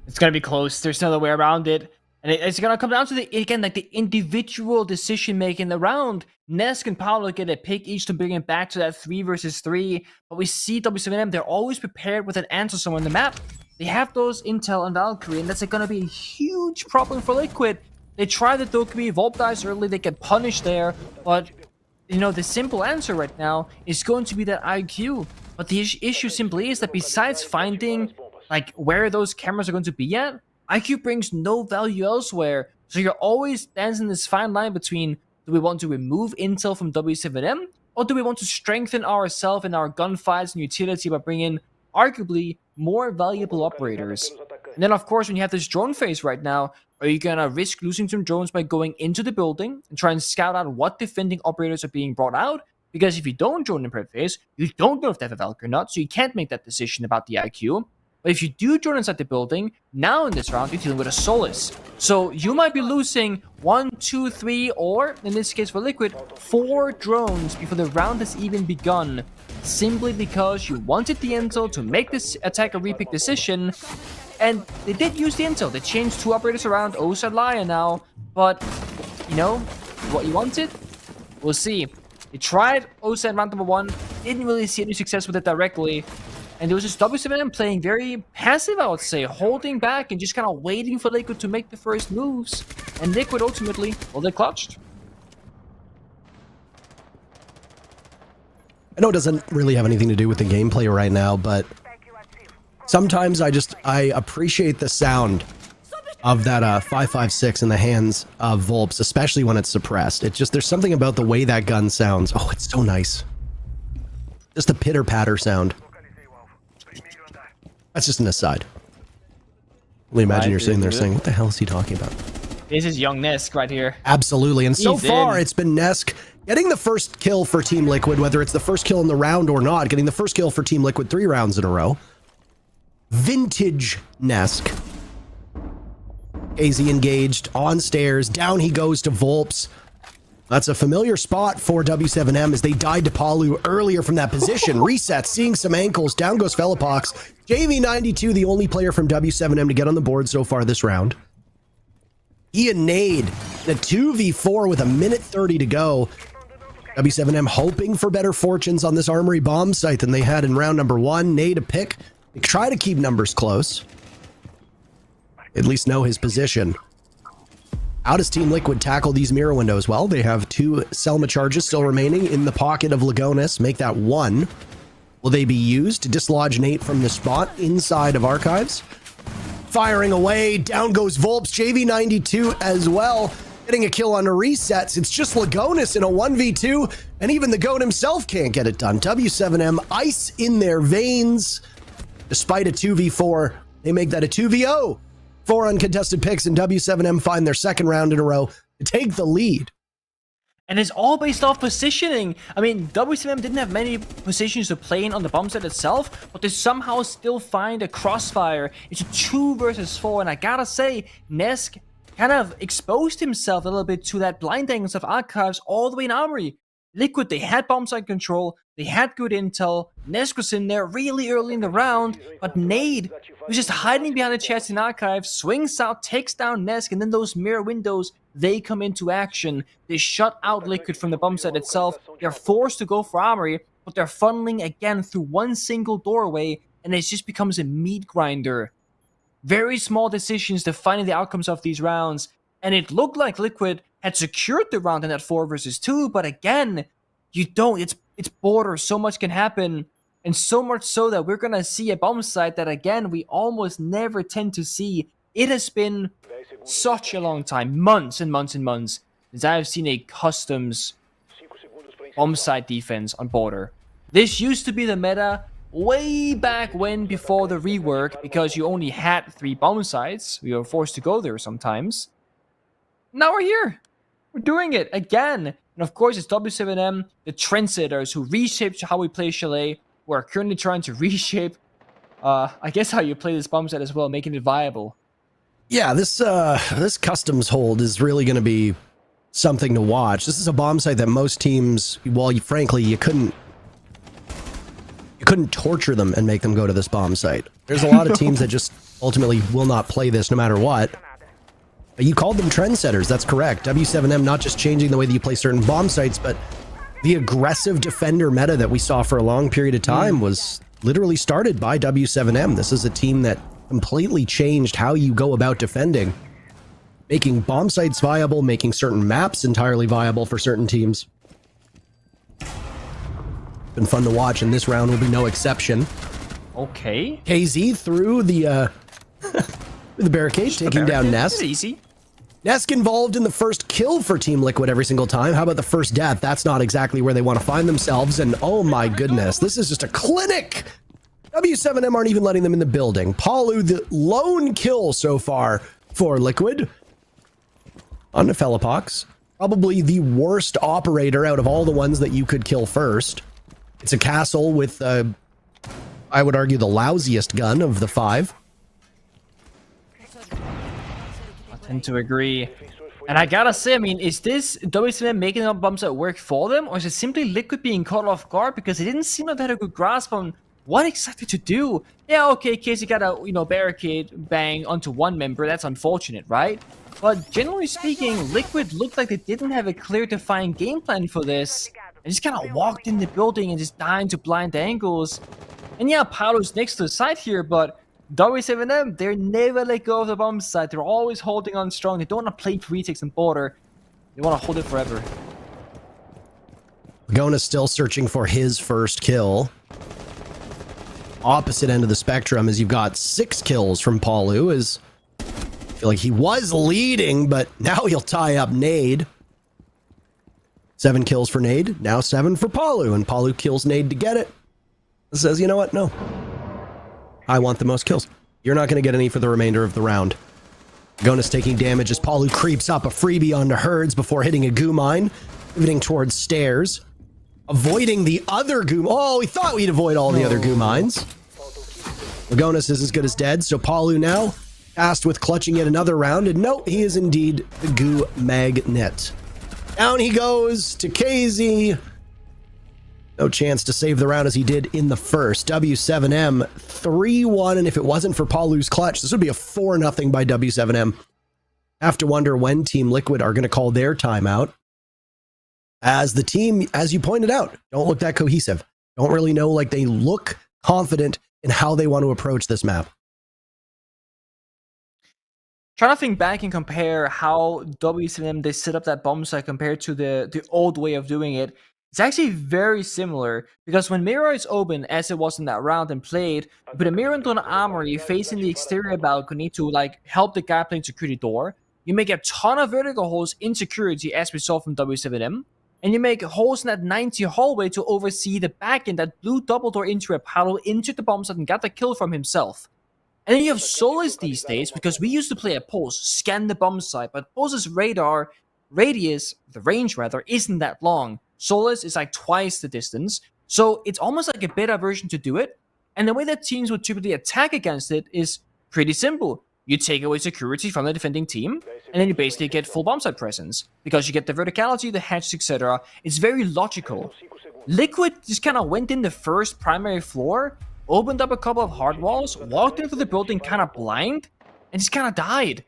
it's gonna be close. There's no other way around it, and it's gonna come down to the individual decision making in the round. Nesk and Paolo get a pick each to bring it back to that 3 versus 3. But we see W7M, they're always prepared with an answer somewhere on the map. They have those intel on Valkyrie, and that's gonna be a huge problem for Liquid. They try the Dokkaebi, Volp dies early, they get punished there, but you know, the simple answer right now is going to be that IQ. But the issue simply is that besides finding like where those cameras are going to be at, IQ brings no value elsewhere. So you're always dancing this fine line between, do we want to remove intel from W7M, or do we want to strengthen ourselves in our gunfights and utility by bringing arguably more valuable operators? And then of course, when you have this drone phase right now, are you gonna risk losing some drones by going into the building and try and scout out what defending operators are being brought out? Because if you don't drone in prep phase, you don't know if they have a Valkyrie or not, so you can't make that decision about the IQ. But if you do drone inside the building, now in this round, you're dealing with a Solace. So you might be losing 1, 2, 3, or in this case for Liquid, 4 drones before the round has even begun, simply because you wanted the intel to make this attack a repick decision. And they did use the intel. They changed 2 operators around, Osa and Laya now. But, you know, what you wanted? We'll see. They tried Osa in round number 1, didn't really see any success with it directly. And it was just W7M playing very passive, I would say, holding back and just kind of waiting for Liquid to make the first moves. And Liquid ultimately, well, they clutched. I know it doesn't really have anything to do with the gameplay right now, but sometimes I appreciate the sound of that 5.56 in the hands of Volps, especially when it's suppressed. It's just, there's something about the way that gun sounds. Oh, it's so nice. Just a pitter-patter sound. That's just an aside. Only imagine you're sitting there saying, what the hell is he talking about? This is young Nesk right here. Absolutely. And so He's far, in. it's been Nesk getting the first kill for Team Liquid, whether it's the first kill in the round or not, getting the first kill for Team Liquid 3 rounds in a row. Vintage Nesk. AZ engaged on stairs. Down he goes to Volps. That's a familiar spot for W7M as they died to Palu earlier from that position. Reset, seeing some ankles. Down goes Felipox. JV92, the only player from W7M to get on the board so far this round. He and Nade, the 2v4 with a minute 30 to go. W7M hoping for better fortunes on this armory bomb site than they had in round number 1. Nade a pick. They try to keep numbers close. At least know his position. How does Team Liquid tackle these mirror windows? Well, they have 2 Selma charges still remaining in the pocket of Lagonis. Make that 1. Will they be used to dislodge Nate from the spot inside of Archives? Firing away. Down goes Volps. JV92 as well. Getting a kill on the resets. It's just Lagonis in a 1v2, and even the GOAT himself can't get it done. W7M, ice in their veins. Despite a 2v4, they make that a 2v0. 4 uncontested picks, and W7M find their second round in a row to take the lead. And it's all based off positioning. I mean, W7M didn't have many positions to play in on the bomb site itself, but they somehow still find a crossfire. It's a 2 versus 4, and I gotta say, Nesk kind of exposed himself a little bit to that blind angles of Archives all the way in Armory. Liquid, they had bomb site control, they had good intel, Nesk was in there really early in the round, but Nade was just hiding behind the chest in Archive, swings out, takes down Nesk, and then those mirror windows, they come into action. They shut out Liquid from the bomb site itself, they're forced to go for Armory, but they're funneling again through one single doorway, and it just becomes a meat grinder. Very small decisions defining the outcomes of these rounds, and it looked like Liquid had secured the round in that 4 versus 2, but again, you don't. It's border. So much can happen, and so much so that we're gonna see a bomb site that again we almost never tend to see. It has been such a long time, months and months and months, since I have seen a customs bomb site defense on border. This used to be the meta way back when, before the rework, because you only had 3 bomb sites. We were forced to go there sometimes. Now we're here. We're doing it again. And of course, it's W7M, the trendsetters who reshaped how we play Chalet, who are currently trying to reshape, I guess, how you play this bomb set as well, making it viable. Yeah, this customs hold is really going to be something to watch. This is a bomb site that most teams, well, frankly, you couldn't torture them and make them go to this bomb site. There's a lot of teams that just ultimately will not play this no matter what. You called them trendsetters, that's correct. W7M not just changing the way that you play certain bomb sites, but the aggressive defender meta that we saw for a long period of time was literally started by W7M. This is a team that completely changed how you go about defending, making bomb sites viable, making certain maps entirely viable for certain teams. Been fun to watch, and this round will be no exception. Okay. KZ through the the barricade, taking down Nest. Easy. Nesk involved in the first kill for Team Liquid every single time. How about the first death? That's not exactly where they want to find themselves. And oh my goodness, this is just a clinic. W7M aren't even letting them in the building. Palu, the lone kill so far for Liquid. On to Felipox. Probably the worst operator out of all the ones that you could kill first. It's a castle with, I would argue, the lousiest gun of the 5. I tend to agree. And I gotta say, I mean, is this W7M making up bumps that work for them, or is it simply Liquid being caught off guard because they didn't seem like they had a good grasp on what exactly to do? Yeah, okay, Casey got a, barricade bang onto one member. That's unfortunate, right? But generally speaking, Liquid looked like they didn't have a clear, defined game plan for this, and just kind of walked in the building and just died into blind angles. And yeah, Paolo's next to the side here, but W7M, they're never let go of the bomb site. They're always holding on strong. They don't want to play retakes and border. They want to hold it forever. Gona's still searching for his first kill. Opposite end of the spectrum is you've got 6 kills from Palu. I feel like he was leading, but now he'll tie up Nade. 7 kills for Nade, now 7 for Palu, and Palu kills Nade to get it. Says, you know what? No. I want the most kills. You're not going to get any for the remainder of the round. Gona's taking damage as Palu creeps up a freebie onto Herds before hitting a goo mine, pivoting towards stairs, avoiding the other goo. Oh, we thought we'd avoid all the other goo mines. Lagonas is as good as dead, so Palu now tasked with clutching yet another round, and no, he is indeed the goo magnet. Down he goes to KZ. No chance to save the round as he did in the first. W7M 3-1, and if it wasn't for Paulu's clutch, this would be a 4-0 by W7M. Have to wonder when Team Liquid are going to call their timeout. As the team, as you pointed out, don't look that cohesive. Don't really know, like they look confident in how they want to approach this map. Trying to think back and compare how W7M they set up that bomb site compared to the old way of doing it. It's actually very similar, because when mirror is open, as it was in that round and played, you put a mirror into an armory facing the exterior balcony to help the guy playing security door. You make a ton of vertical holes in security, as we saw from W7M, and you make holes in that 90 hallway to oversee the back end that blew double door into a Apollo into the bomb site and got the kill from himself. And then you have Solis these days, because we used to play at Pulse, scan the bomb site, but Pulse's radar the range rather, isn't that long. Solis is like twice the distance, so it's almost like a better version to do it. And the way that teams would typically attack against it is pretty simple. You take away security from the defending team, and then you basically get full bomb site presence. Because you get the verticality, the hedges, etc. It's very logical. Liquid just kind of went in the first primary floor, opened up a couple of hard walls, walked into the building kind of blind, and just kind of died.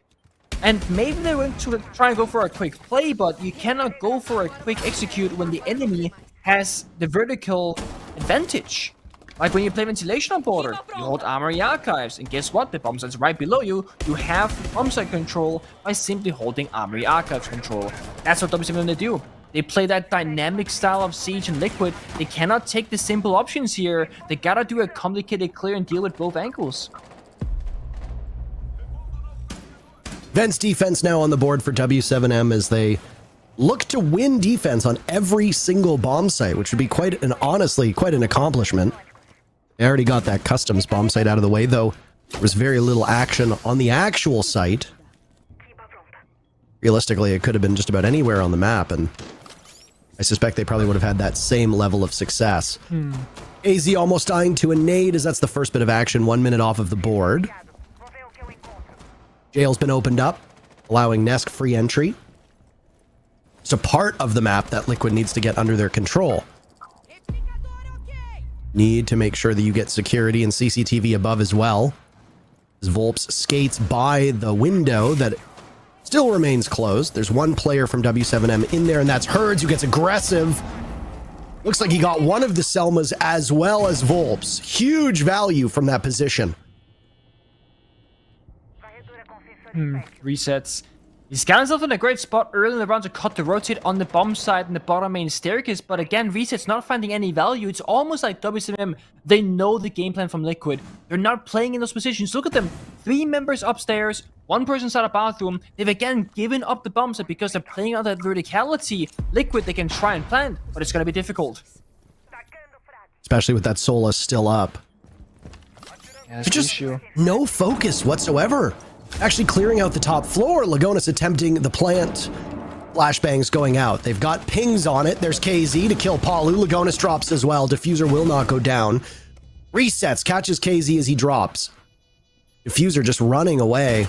And maybe they went to try and go for a quick play, but you cannot go for a quick execute when the enemy has the vertical advantage. Like when you play Ventilation on Border, you hold Armory Archives, and guess what? The bomb site's right below you. You have the bomb site control by simply holding Armory Archives control. That's what W7 do. They play that dynamic style of Siege and Liquid. They cannot take the simple options here. They gotta do a complicated clear and deal with both angles. Vents defense now on the board for W7M as they look to win defense on every single bomb site, which would be honestly quite an accomplishment. They already got that customs bomb site out of the way, though there was very little action on the actual site. Realistically, it could have been just about anywhere on the map, and I suspect they probably would have had that same level of success. AZ almost dying to a nade as that's the first bit of action, 1 minute off of the board. Jail's been opened up, allowing Nesk free entry. It's a part of the map that Liquid needs to get under their control. Need to make sure that you get security and CCTV above as well. As Volps skates by the window that still remains closed. There's one player from W7M in there, and that's Herds, who gets aggressive. Looks like he got one of the Selmas as well as Volps. Huge value from that position. Resets. He's got himself in a great spot early in the round to cut the rotate on the bomb side and the bottom main staircase, but again, Reset's not finding any value. It's almost like WCM, they know the game plan from Liquid. They're not playing in those positions. Look at them. 3 members upstairs, 1 person inside a bathroom. They've again given up the bomb site because they're playing on that verticality. Liquid, they can try and plant, but it's going to be difficult. Especially with that Sola still up. Yeah, Just no focus whatsoever. Actually clearing out the top floor. Lagonis attempting the plant. Flashbangs going out. They've got pings on it. There's KZ to kill Palu. Lagonis drops as well. Diffuser will not go down. Resets. Catches KZ as he drops. Diffuser just running away.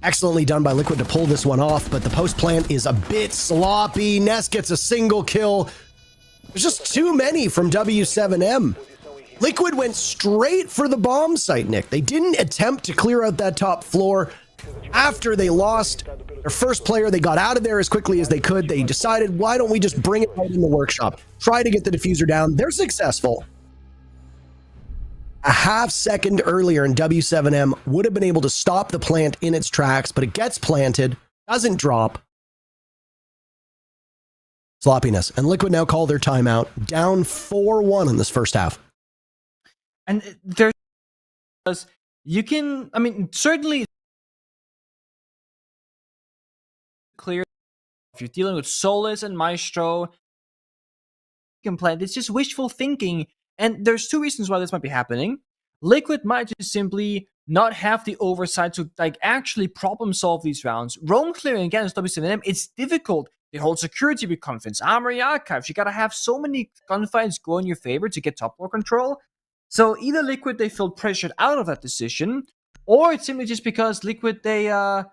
Excellently done by Liquid to pull this one off, but the post plant is a bit sloppy. Ness gets a single kill. There's just too many from W7M. Liquid went straight for the bomb site, Nick. They didn't attempt to clear out that top floor. After they lost their first player, they got out of there as quickly as they could. They decided, why don't we just bring it right in the workshop? Try to get the diffuser down. They're successful. A half second earlier, and W7M would have been able to stop the plant in its tracks, but it gets planted, doesn't drop. Sloppiness. And Liquid now call their timeout. Down 4-1 in this first half. And there's, you can, I mean, certainly clear if you're dealing with Solis and Maestro, you can plan. It's just wishful thinking. And there's 2 reasons why this might be happening. Liquid might just simply not have the oversight to like actually problem solve these rounds. Roam clearing against W7M, it's difficult. They hold security with confidence. Armory Archives, you gotta have so many gunfights go in your favor to get top floor control. So either Liquid, they feel pressured out of that decision, or it's simply just because Liquid, they are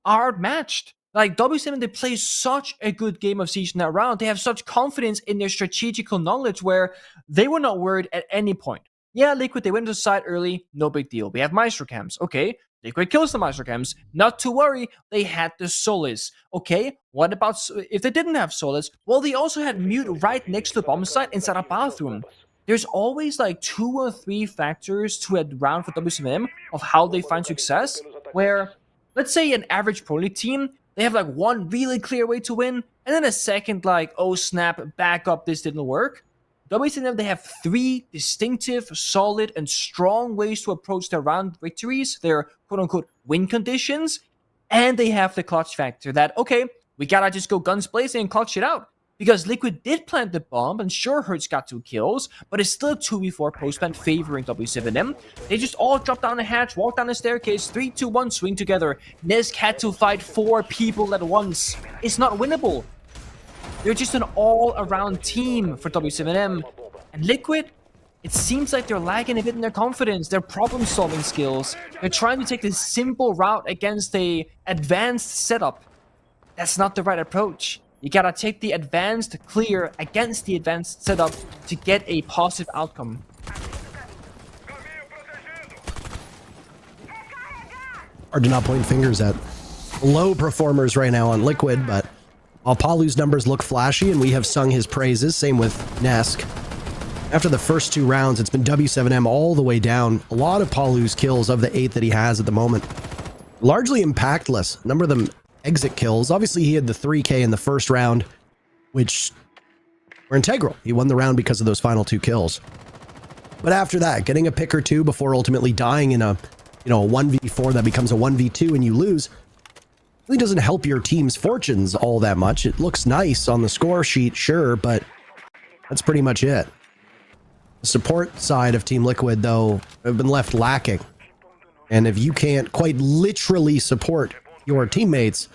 outmatched. Like W7, they play such a good game of Siege in that round. They have such confidence in their strategical knowledge where they were not worried at any point. Yeah, Liquid, they went to the side early, no big deal. We have Maestro Camps. Okay, Liquid kills the Maestro Camps. Not to worry, they had the Solis. Okay, what about if they didn't have Solis? Well, they also had Mute right next to the bomb site inside a bathroom. There's always like 2 or 3 factors to a round for WCM of how they find success, where, let's say an average pro league team, they have like 1 really clear way to win, and then a second like, oh snap, back up, this didn't work. WCM, they have 3 distinctive, solid, and strong ways to approach their round victories, their quote-unquote win conditions, and they have the clutch factor that, okay, we gotta just go guns blazing and clutch it out. because Liquid did plant the bomb, and sure, Hertz got 2 kills, but it's still 2v4 post-plant favoring W7M. They just all drop down the hatch, walk down the staircase, 3, 2, 1, swing together. Nesk had to fight 4 people at once. It's not winnable. They're just an all-around team for W7M. And Liquid, it seems like they're lagging a bit in their confidence, their problem-solving skills. They're trying to take this simple route against a advanced setup. That's not the right approach. You gotta take the advanced clear against the advanced setup to get a positive outcome. Hard to not point fingers at low performers right now on Liquid, but while Palu's numbers look flashy and we have sung his praises, same with Nesk. After the first 2 rounds, it's been W7M all the way down. A lot of Palu's kills of the 8 that he has at the moment. Largely impactless. A number of them exit kills. Obviously, he had the 3K in the first round, which were integral. He won the round because of those final 2 kills. But after that, getting a pick or 2 before ultimately dying in a, a 1v4 that becomes a 1v2 and you lose, really doesn't help your team's fortunes all that much. It looks nice on the score sheet, sure, but that's pretty much it. The support side of Team Liquid, though, have been left lacking. And if you can't quite literally support your teammates,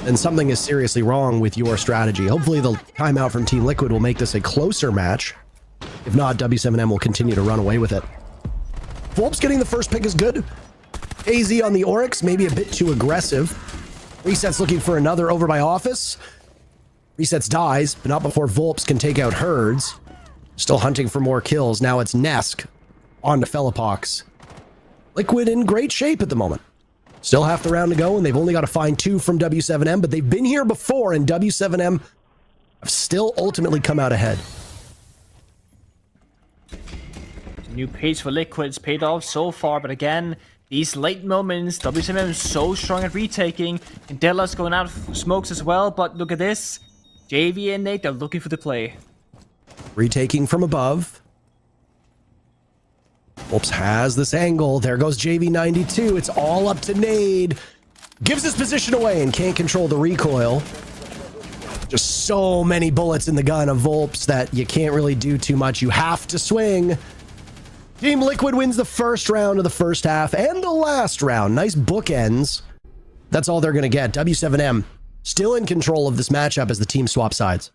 then something is seriously wrong with your strategy. Hopefully the timeout from Team Liquid will make this a closer match. If not, W7M will continue to run away with it. Volp's getting the first pick is good. AZ on the Oryx, maybe a bit too aggressive. Reset's looking for another over by Office. Resets dies, but not before Volps can take out Herds. Still hunting for more kills. Now it's Nesk on to Felipox. Liquid in great shape at the moment. Still half the round to go, and they've only got to find 2 from W7M, but they've been here before, and W7M have still ultimately come out ahead. New pace for Liquid's paid off so far, but again, these late moments, W7M is so strong at retaking. Candela's going out for smokes as well, but look at this. JV and Nate, they're looking for the play. Retaking from above. Volps has this angle. There goes JV92. It's all up to Nade. Gives his position away and can't control the recoil. Just so many bullets in the gun of Volps that you can't really do too much. You have to swing. Team Liquid wins the first round of the first half and the last round. Nice bookends. That's all they're going to get. W7M still in control of this matchup as the team swap sides.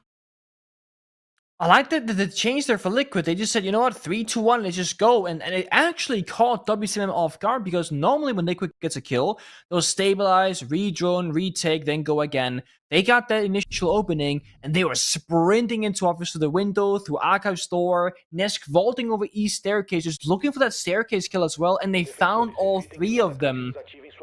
I like the change there for Liquid. They just said, you know what, 3, 2, 1, let's just go. And it actually caught W7M off guard, because normally when Liquid gets a kill, they'll stabilize, redrone, retake, then go again. They got that initial opening, and they were sprinting into Office to the window, through Archive Store, Nesk vaulting over East Staircase, just looking for that staircase kill as well, and they found all 3 of them.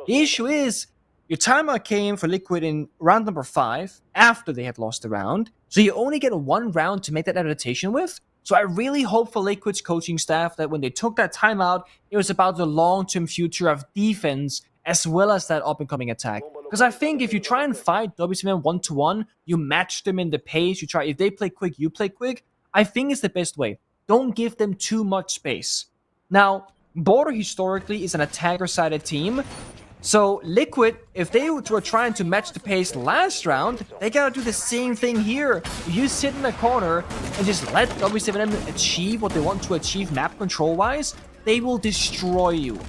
The issue is, your timeout came for Liquid in round number 5, after they had lost the round, so you only get 1 round to make that adaptation with. So I really hope for Liquid's coaching staff that when they took that timeout, it was about the long-term future of defense as well as that up-and-coming attack. Because I think if you try and fight W7M 1-to-1, you match them in the pace, you try, if they play quick, you play quick, I think it's the best way. Don't give them too much space. Now, Border historically is an attacker-sided team, so Liquid, if they were trying to match the pace last round, they gotta do the same thing here. You sit in the corner and just let W7M achieve what they want to achieve map control-wise, they will destroy you.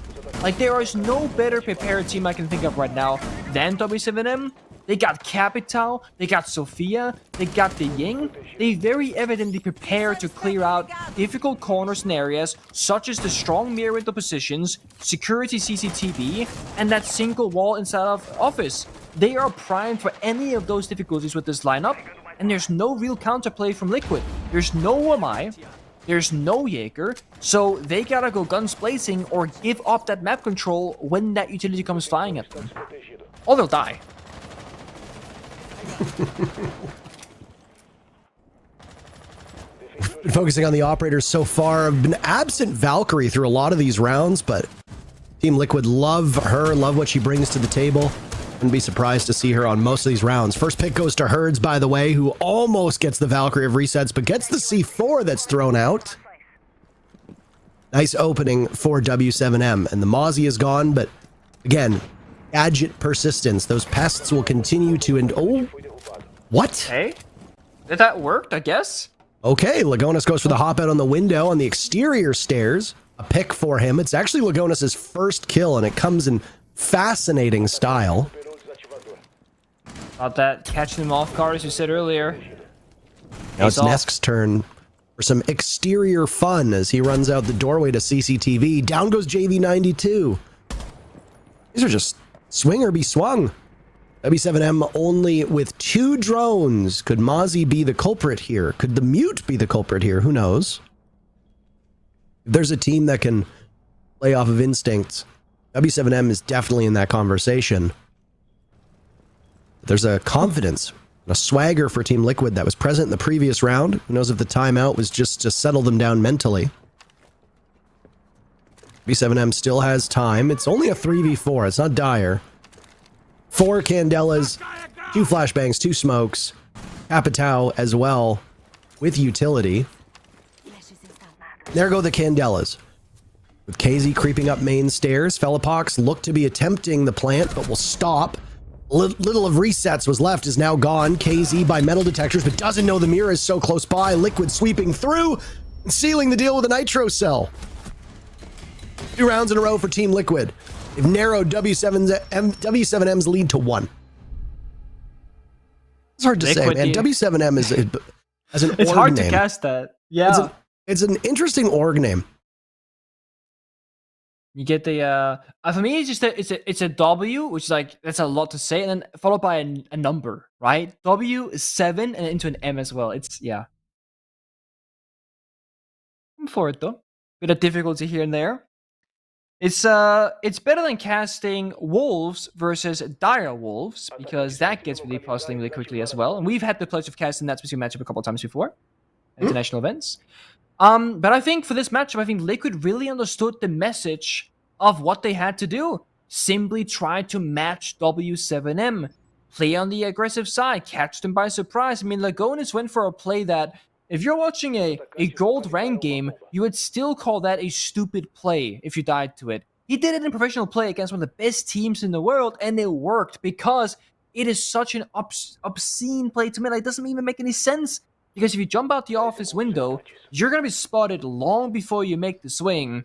Like, there is no better prepared team I can think of right now than W7M. They got Capital, they got Sophia, they got the Ying. They very evidently prepared to clear out difficult corners and areas, such as the strong mirror window positions, security CCTV, and that single wall inside of Office. They are primed for any of those difficulties with this lineup, and there's no real counterplay from Liquid. There's no OMI, there's no Jaeger, so they gotta go guns blazing or give up that map control when that utility comes flying at them. Or they'll die. Focusing on the operators so far, I've been absent Valkyrie through a lot of these rounds, but Team Liquid love her, love what she brings to the table. Wouldn't be surprised to see her on most of these rounds. First pick goes to Herds, by the way, who almost gets the Valkyrie of resets, but gets the C4 that's thrown out. Nice opening for W7M, and the Mozzie is gone, but again, gadget persistence. Those pests will continue to oh, what? Hey? That worked, I guess. Okay, Lagonis goes for the hop out on the window on the exterior stairs. A pick for him. It's actually Lagonis' first kill, and it comes in fascinating style. About that catching him off guard, as you said earlier. Now it's Nesk's turn for some exterior fun as he runs out the doorway to CCTV. Down goes JV92. These are just swing or be swung. W7M only with 2 drones. Could Mozzie be the culprit here? Could the Mute be the culprit here? Who knows? If there's a team that can play off of instincts, W7M is definitely in that conversation. There's a confidence, a swagger for Team Liquid that was present in the previous round. Who knows if the timeout was just to settle them down mentally. W7M still has time. It's only a 3v4. It's not dire. 4 Candelas, 2 flashbangs, 2 smokes. Capitao as well with utility. There go the Candelas. With KZ creeping up main stairs, Felipox looked to be attempting the plant, but will stop. Little of resets was left is now gone. KZ by metal detectors, but doesn't know the mirror is so close by. Liquid sweeping through and sealing the deal with a nitro cell. 2 rounds in a row for Team Liquid. They've narrowed W7M's lead to 1. It's hard to say, man. W7M is as an it's org hard name. To cast that. Yeah. It's an interesting org name. You get the for me it's just it's a W, which is like that's a lot to say, and then followed by a number, right? W is 7 and into an M as well. It's I'm for it though. Bit of difficulty here and there. It's better than casting Wolves versus Dire Wolves, because that gets really puzzling really quickly as well. And we've had the pleasure of casting that specific matchup a couple of times before. International events. But I think for this matchup, I think Liquid really understood the message of what they had to do. Simply try to match W7M. Play on the aggressive side. Catch them by surprise. I mean, Lagonis went for a play that, if you're watching a gold rank game, you would still call that a stupid play if you died to it. He did it in professional play against one of the best teams in the world, and it worked because it is such an obscene play to me. Like, it doesn't even make any sense. Because if you jump out the office window, you're going to be spotted long before you make the swing.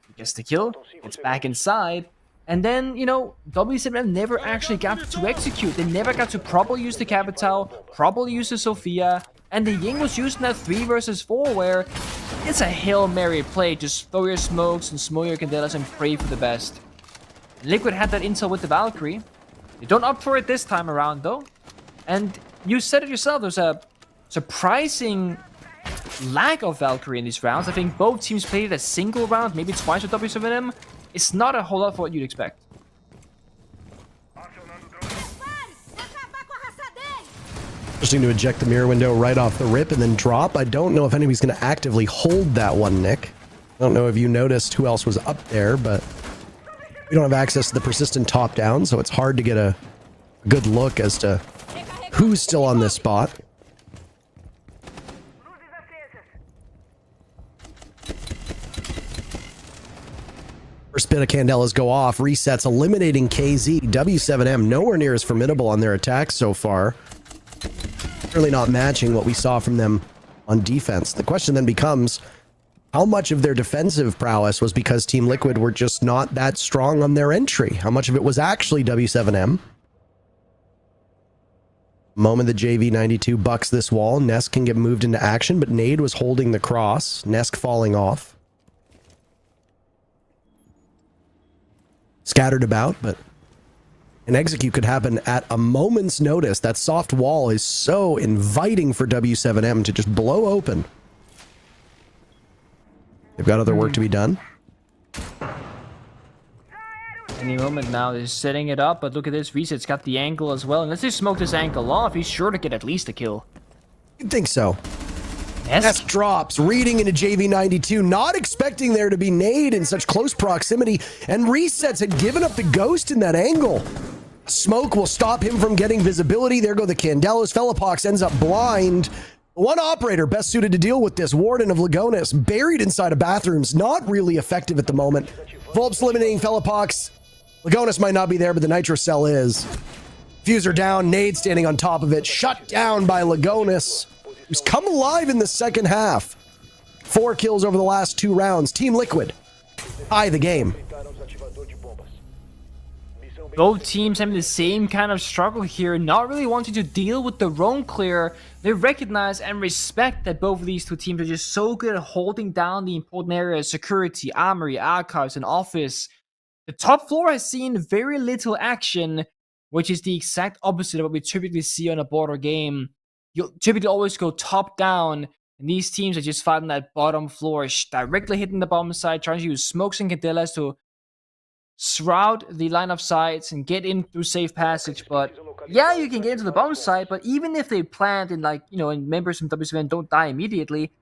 He gets the kill, gets back inside, and then, W7M never actually got to execute. They never got to properly use the Capital, properly use the Sophia, and the Ying was using that 3 versus 4 where it's a Hail Mary play. Just throw your smokes and smoke your Candelas and pray for the best. Liquid had that intel with the Valkyrie. They don't opt for it this time around, though. And you said it yourself, there's a surprising lack of Valkyrie in these rounds. I think both teams played a single round, maybe twice with W7M. It's not a whole lot for what you'd expect. Interesting to eject the mirror window right off the rip and then drop. I don't know if anybody's going to actively hold that one, Nick. I don't know if you noticed who else was up there, but we don't have access to the persistent top down, so it's hard to get a good look as to who's still on this spot. First bit of Candelas go off, resets, eliminating KZ. W7M nowhere near as formidable on their attacks so far. Really not matching what we saw from them on defense. The question then becomes, how much of their defensive prowess was because Team Liquid were just not that strong on their entry? How much of it was actually W7M? Moment that JV92 bucks this wall, Nesk can get moved into action, but Nade was holding the cross. Nesk falling off. Scattered about, but an execute could happen at a moment's notice. That soft wall is so inviting for W7M to just blow open. They've got other work to be done. Any moment now, they're setting it up, but look at this. Reset's got the angle as well. Unless they smoke this angle off, he's sure to get at least a kill. You'd think so. Yes. Drops, reading into JV92, not expecting there to be nade in such close proximity, and resets had given up the ghost in that angle. Smoke will stop him from getting visibility. There go the Candelas. Felipox ends up blind. One operator best suited to deal with this, Warden of Lagonis, buried inside of bathrooms, not really effective at the moment. Volps eliminating Felipox. Lagonis might not be there, but the Nitro Cell is. Fuser down, nade standing on top of it, shut down by Lagonis. who's come alive in the second half. 4 kills over the last 2 rounds. Team Liquid tie the game. Both teams having the same kind of struggle here, not really wanting to deal with the roam clear. They recognize and respect that both of these two teams are just so good at holding down the important areas: security, armory, archives, and office. The top floor has seen very little action, which is the exact opposite of what we typically see on a border game. You'll typically always go top down, and these teams are just fighting that bottom floor, directly hitting the bottom side, trying to use smokes and candelas to shroud the line of sights and get in through safe passage. But yeah, you can get into the bomb site, but even if they plant and, like, you know, and members from WCN don't die immediately,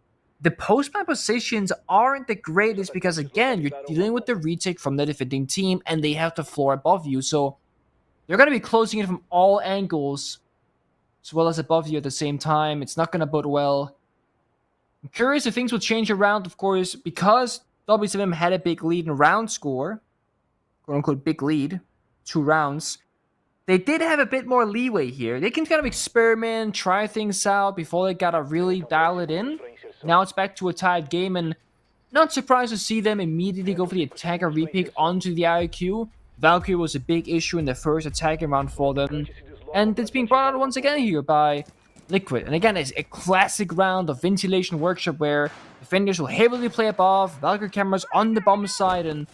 the post-plant positions aren't the greatest because, again, you're dealing with the retake from the defending team and they have the floor above you. So you're going to be closing it from all angles as well as above you at the same time. It's not going to bode well. I'm curious if things will change around, of course, because WCM had a big lead in round score, quote-unquote big lead, 2 rounds. They did have a bit more leeway here. They can kind of experiment, try things out before they gotta really dial it in. Now it's back to a tied game, and not surprised to see them immediately go for the attacker repick onto the IQ. Valkyrie was a big issue in the first attacking round for them, and it's being brought out once again here by Liquid. And again, it's a classic round of ventilation workshop where defenders will heavily play above, Valkyrie cameras on the bomb side, and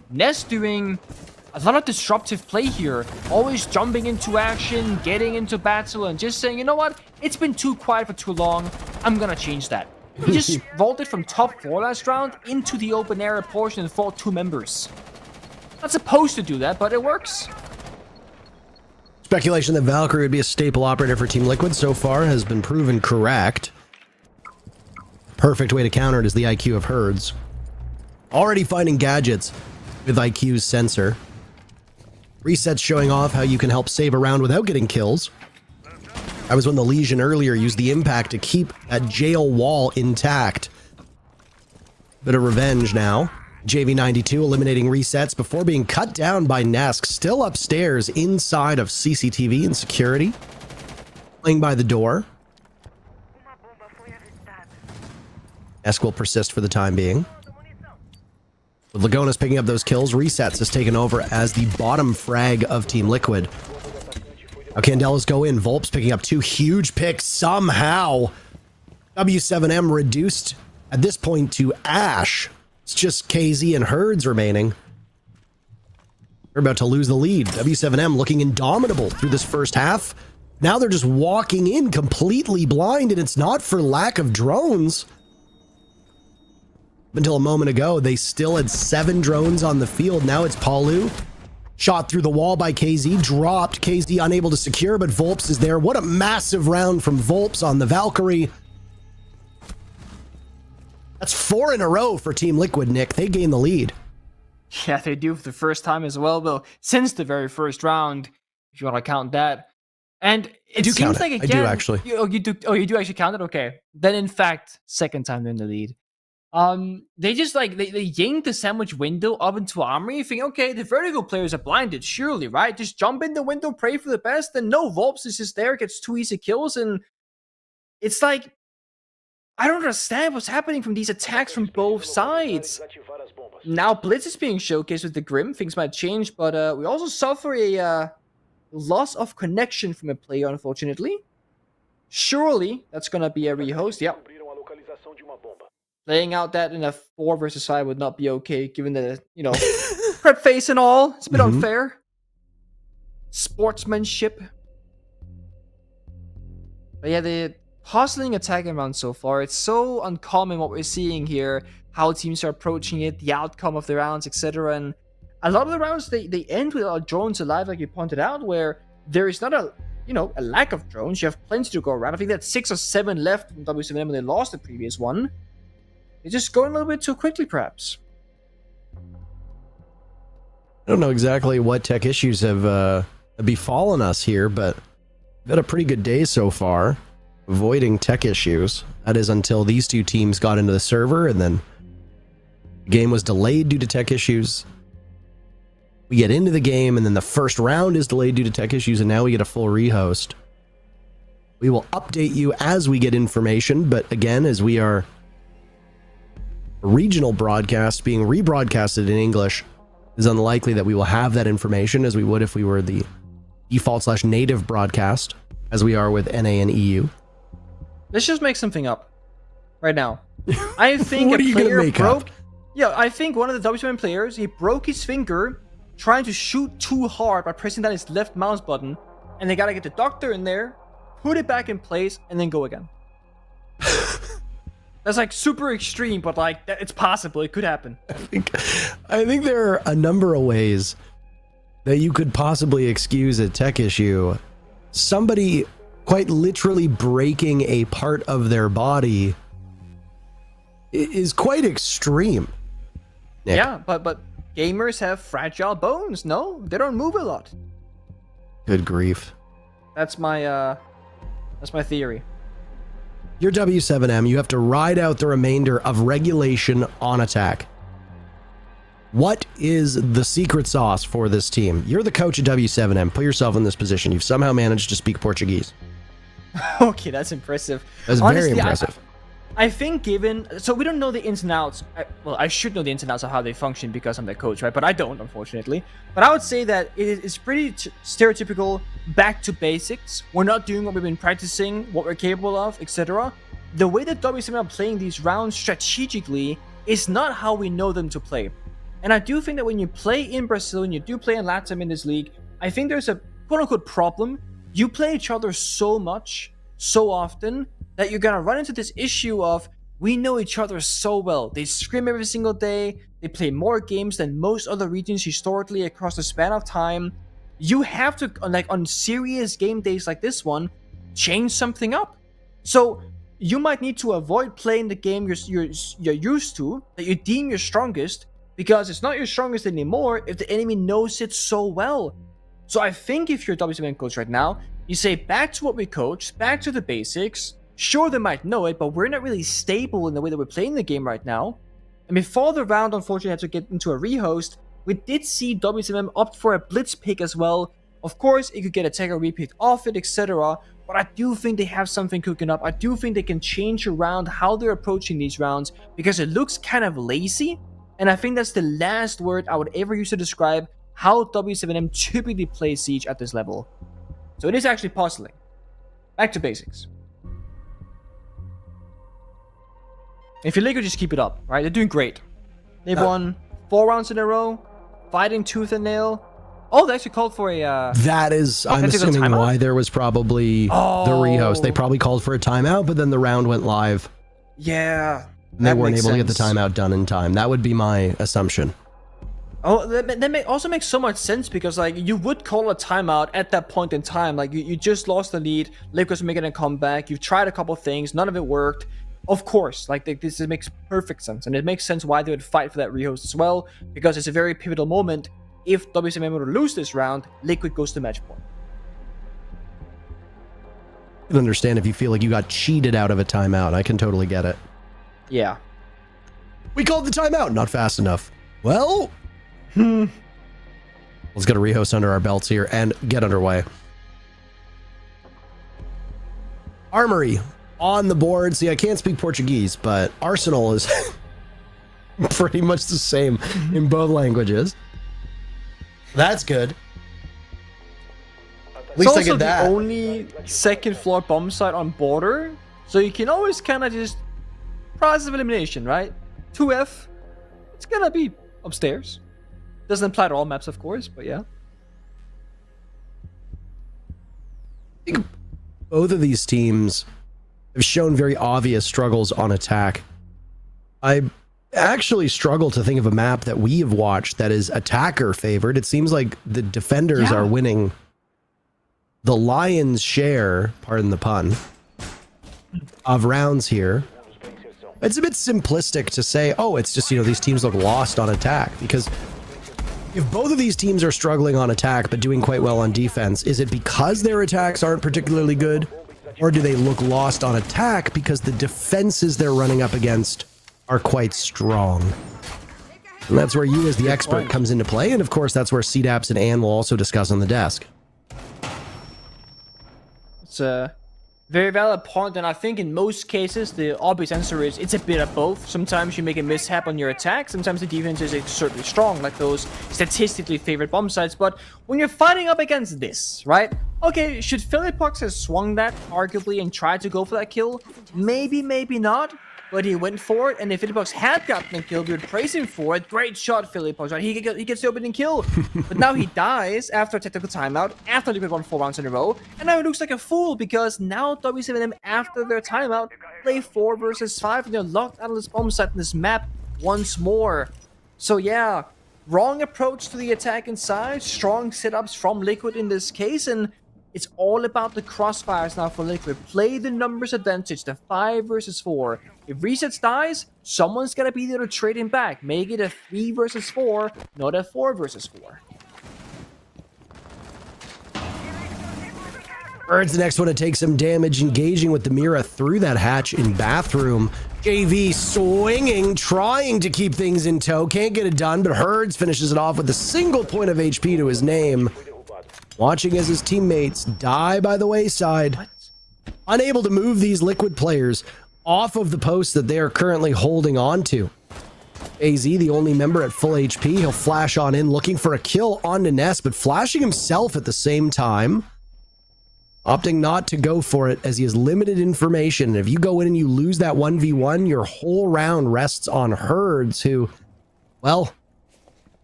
Nest doing a lot of disruptive play here, always jumping into action, getting into battle, and just saying, you know what, it's been too quiet for too long, I'm gonna change that. He just vaulted from top 4 last round into the open area portion and fought 2 members. Not supposed to do that, but it works. Speculation that Valkyrie would be a staple operator for Team Liquid so far has been proven correct. Perfect way to counter it is the IQ of Herds. Already finding gadgets with IQ's sensor. Resets showing off how you can help save a round without getting kills. That was when the Legion earlier used the impact to keep that jail wall intact. Bit of revenge now. JV92 eliminating resets before being cut down by Nesk, still upstairs inside of CCTV and security. Playing by the door. Nesk will persist for the time being. With Lagonas picking up those kills, Resets has taken over as the bottom frag of Team Liquid. Now Candelas go in, Volp's picking up 2 huge picks somehow. W7M reduced at this point to ash. It's just KZ and Herds remaining. They're about to lose the lead. W7M looking indomitable through this first half. Now they're just walking in completely blind, and it's not for lack of drones. Until a moment ago, they still had 7 drones on the field. Now it's Palu. Shot through the wall by KZ, dropped. KZ unable to secure, but Volps is there. What a massive round from Volps on the Valkyrie. That's 4 in a row for Team Liquid, Nick. They gain the lead. Yeah, they do for the first time as well, though, since the very first round, if you want to count that. And it seems like, again... I do, actually. You do actually count it? Okay. Then, in fact, second time they're in the lead. They just, like, they yanked the sandwich window up into armory, thinking, okay, the vertical players are blinded, surely, right? Just jump in the window, pray for the best, and no, Volps is just there, gets 2 easy kills, and it's like, I don't understand what's happening from these attacks from both sides. Now Blitz is being showcased with the Grim. Things might change, but we also suffer a loss of connection from a player, unfortunately. Surely that's gonna be a rehost. Yep. Laying out that in a 4 versus 5 would not be okay, given the, you know, prep face and all. It's a bit unfair. Sportsmanship. But yeah, the hustling attacking round so far, it's so uncommon what we're seeing here, how teams are approaching it, the outcome of the rounds, etc. And a lot of the rounds, they end with our drones alive, like you pointed out, where there is not a lack of drones. You have plenty to go around. I think that's 6 or 7 left from W7M when they lost the previous one. They're just going a little bit too quickly, perhaps. I don't know exactly what tech issues have befallen us here, but we've had a pretty good day so far, avoiding tech issues. That is until these 2 teams got into the server, and then the game was delayed due to tech issues. We get into the game, and then the first round is delayed due to tech issues, and now we get a full rehost. We will update you as we get information, but again, as we are a regional broadcast being rebroadcasted in English, it is unlikely that we will have that information as we would if we were the default/native broadcast, as we are with NA and EU. Let's just make something up right now. I think What a are you gonna player make broke. up? Yeah, I think one of the WCM players, he broke his finger trying to shoot too hard by pressing down his left mouse button, and they gotta get the doctor in there, put it back in place, and then go again. That's like super extreme, but like it's possible. It could happen. I think there are a number of ways that you could possibly excuse a tech issue. Somebody quite literally breaking a part of their body is quite extreme. Nick. Yeah, but gamers have fragile bones. No, they don't move a lot. Good grief. That's my theory. You're W7M. You have to ride out the remainder of regulation on attack. What is the secret sauce for this team? You're the coach of W7M. Put yourself in this position. You've somehow managed to speak Portuguese. Okay, that's impressive. That's Honestly, very impressive. I think so we don't know the ins and outs. I should know the ins and outs of how they function because I'm the coach, right? But I don't, unfortunately. But I would say that it's pretty stereotypical, back to basics. We're not doing what we've been practicing, what we're capable of, etc. The way that W7 are playing these rounds strategically is not how we know them to play. And I do think that when you play in Brazil and you do play in LATAM in this league, I think there's a quote-unquote problem. You play each other so much, so often, that you're gonna run into this issue of we know each other so well. They scrim every single day. They play more games than most other regions historically across the span of time. You have to, like on serious game days like this one, change something up. So you might need to avoid playing the game you're used to, that you deem your strongest, because it's not your strongest anymore if the enemy knows it so well. So I think if you're a WCM coach right now, you say back to what we coach, back to the basics. Sure, they might know it, but we're not really stable in the way that we're playing the game right now. And before the round, unfortunately, had to get into a rehost, we did see WCM opt for a blitz pick as well. Of course, it could get a Tegra repick off it, etc. But I do think they have something cooking up. I do think they can change around how they're approaching these rounds because it looks kind of lazy. And I think that's the last word I would ever use to describe how W7M typically plays Siege at this level. So it is actually puzzling. Back to basics. If you're Liquid, just keep it up, right? They're doing great. They've won 4 rounds in a row, fighting tooth and nail. Oh, they actually called for a... That is, I'm assuming, why there was probably the rehost. They probably called for a timeout, but then the round went live. Yeah. And they weren't able to get the timeout done in time. That would be my assumption. Oh, that also makes so much sense because, like, you would call a timeout at that point in time. Like, you just lost the lead. Liquid's making a comeback. You've tried a couple things. None of it worked. Of course, like, this makes perfect sense. And it makes sense why they would fight for that rehost as well, because it's a very pivotal moment. If WCM were to lose this round, Liquid goes to match point. I can understand if you feel like you got cheated out of a timeout. I can totally get it. Yeah. We called the timeout, not fast enough. Well, let's get a rehost under our belts here and get underway. Armory on the board. See, I can't speak Portuguese, but Arsenal is pretty much the same in both languages. That's good. At least I get that. It's also the only second floor bomb site on border, so you can always kind of just process of elimination, right? 2F, it's gonna be upstairs. Doesn't apply to all maps, of course, but yeah. I think both of these teams have shown very obvious struggles on attack. I actually struggle to think of a map that we have watched that is attacker favored. It seems like the defenders are winning the lion's share, pardon the pun, of rounds here. It's a bit simplistic to say, oh, it's just, these teams look lost on attack, because if both of these teams are struggling on attack but doing quite well on defense, is it because their attacks aren't particularly good? Or do they look lost on attack because the defenses they're running up against are quite strong? And that's where you as the expert comes into play, and of course that's where CDAPS and Ann will also discuss on the desk. It's Very valid point, and I think in most cases the obvious answer is it's a bit of both. Sometimes you make a mishap on your attack, sometimes the defense is extremely strong, like those statistically favored bomb sites. But when you're fighting up against this, right? Okay, should Philippox have swung that arguably and tried to go for that kill? Maybe, maybe not. But he went for it, and if Philippox had gotten a kill, we would praise him for it. Great shot, Philippox, right? He gets the opening kill. But now he dies after a technical timeout, after Liquid won 4 rounds in a row, and now he looks like a fool because now W7M, after their timeout, play 4 versus 5, and they're locked out of this bomb site in this map once more. So yeah, wrong approach to the attack inside, strong setups from Liquid in this case, and it's all about the crossfires now for Liquid. Play the numbers advantage, the 5 versus 4. If Resets dies, someone's gonna be there to trade him back. Make it a 3 versus 4, not a 4 versus 4. Bird's the next one to take some damage, engaging with the Mira through that hatch in bathroom. JV swinging, trying to keep things in tow. Can't get it done, but Herds finishes it off with a single point of HP to his name. Watching as his teammates die by the wayside. What? Unable to move these Liquid players off of the post that they are currently holding on to. AZ, the only member at full HP, he'll flash on in, looking for a kill onto Ness, but flashing himself at the same time. Opting not to go for it as he has limited information. If you go in and you lose that 1v1, your whole round rests on Herds, who, well,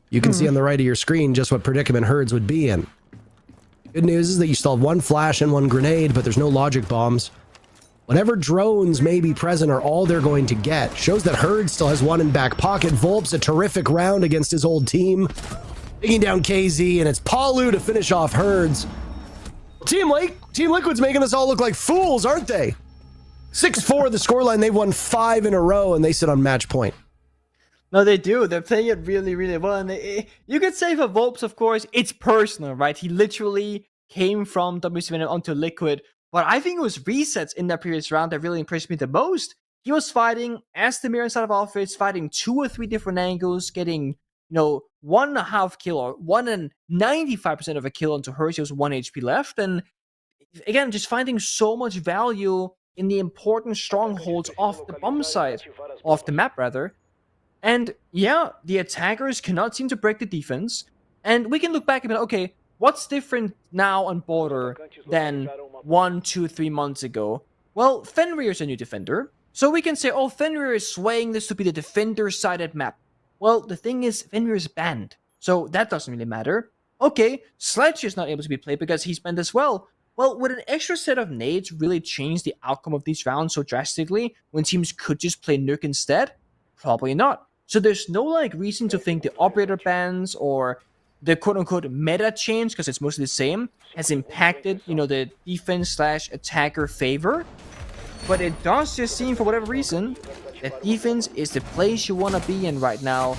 you can see on the right of your screen just what predicament Herds would be in. Good news is that you still have 1 flash and 1 grenade, but there's no logic bombs. Whatever drones may be present are all they're going to get. Shows that Herd still has 1 in back pocket. Volp's a terrific round against his old team. Taking down KZ, and it's Palu to finish off Herds. Team Liquid's making us all look like fools, aren't they? 6-4 the scoreline. They've won 5 in a row, and they sit on match point. No, they do. They're playing it really, really well. And you could say for Volps, of course, it's personal, right? He literally came from W7M onto Liquid. But I think it was Resets in that previous round that really impressed me the most. He was fighting as the mirror inside of outfits, fighting 2 or 3 different angles, getting, 1.5 kill or 1 and 95% of a kill onto her. She was 1 HP left. And again, just finding so much value in the important strongholds off the bomb side, off the map rather. And yeah, the attackers cannot seem to break the defense. And we can look back and be like, okay, what's different now on Border than 1, 2, 3 months ago? Well, Fenrir is a new defender. So we can say, oh, Fenrir is swaying this to be the defender-sided map. Well, the thing is, Fenrir is banned. So that doesn't really matter. Okay, Sledge is not able to be played because he's banned as well. Well, would an extra set of nades really change the outcome of these rounds so drastically when teams could just play Nuke instead? Probably not. So there's no reason to think the operator bans or the quote-unquote meta change, because it's mostly the same, has impacted, the defense/attacker favor. But it does just seem, for whatever reason, that defense is the place you want to be in right now.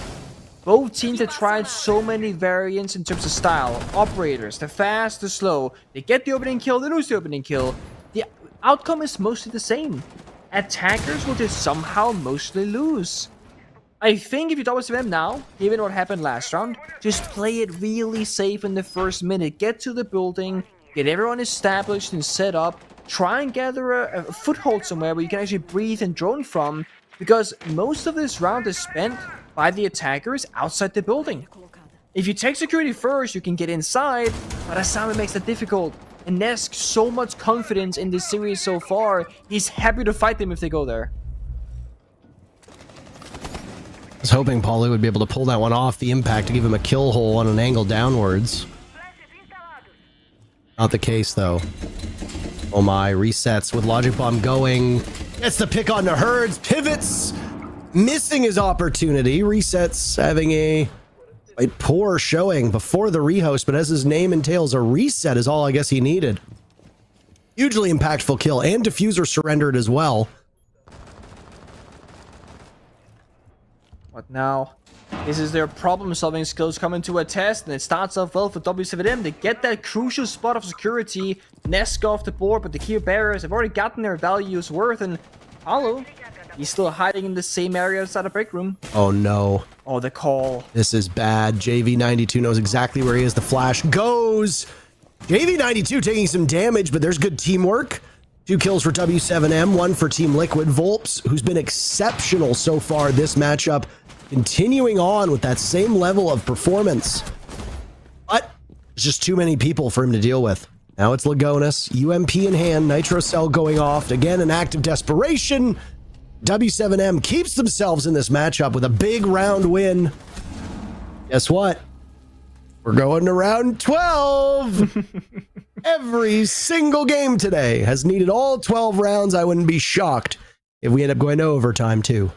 Both teams have tried so many variants in terms of style. Operators, the fast, the slow. They get the opening kill, they lose the opening kill. The outcome is mostly the same. Attackers will just somehow mostly lose. I think if you W7M now, given what happened last round, just play it really safe in the first minute. Get to the building, get everyone established and set up. Try and gather a foothold somewhere where you can actually breathe and drone from, because most of this round is spent by the attackers outside the building. If you take security first, you can get inside, but Asami makes that difficult. And Nesk so much confidence in this series so far, he's happy to fight them if they go there. I was hoping Paulu would be able to pull that one off, the impact to give him a kill hole on an angle downwards. Not the case, though. Oh my, resets with Logic Bomb going. Gets the pick on the Herds, pivots, missing his opportunity. Resets having a quite poor showing before the rehost, but as his name entails, a reset is all I guess he needed. Hugely impactful kill, and Diffuser surrendered as well. What now? This is their problem-solving skills coming to a test, and it starts off well for W7M. They get that crucial spot of security. Nesk off the board, but the key barriers have already gotten their values worth, and Paolo, he's still hiding in the same area outside the break room. Oh no. Oh, the call. This is bad. JV92 knows exactly where he is. The flash goes. JV92 taking some damage, but there's good teamwork. 2 kills for W7M, 1 for Team Liquid. Volps, who's been exceptional so far this matchup, continuing on with that same level of performance. But there's just too many people for him to deal with. Now it's Lagonis, UMP in hand, Nitro Cell going off. Again, an act of desperation. W7M keeps themselves in this matchup with a big round win. Guess what? We're going to round 12. Every single game today has needed all 12 rounds. I wouldn't be shocked if we end up going to overtime too.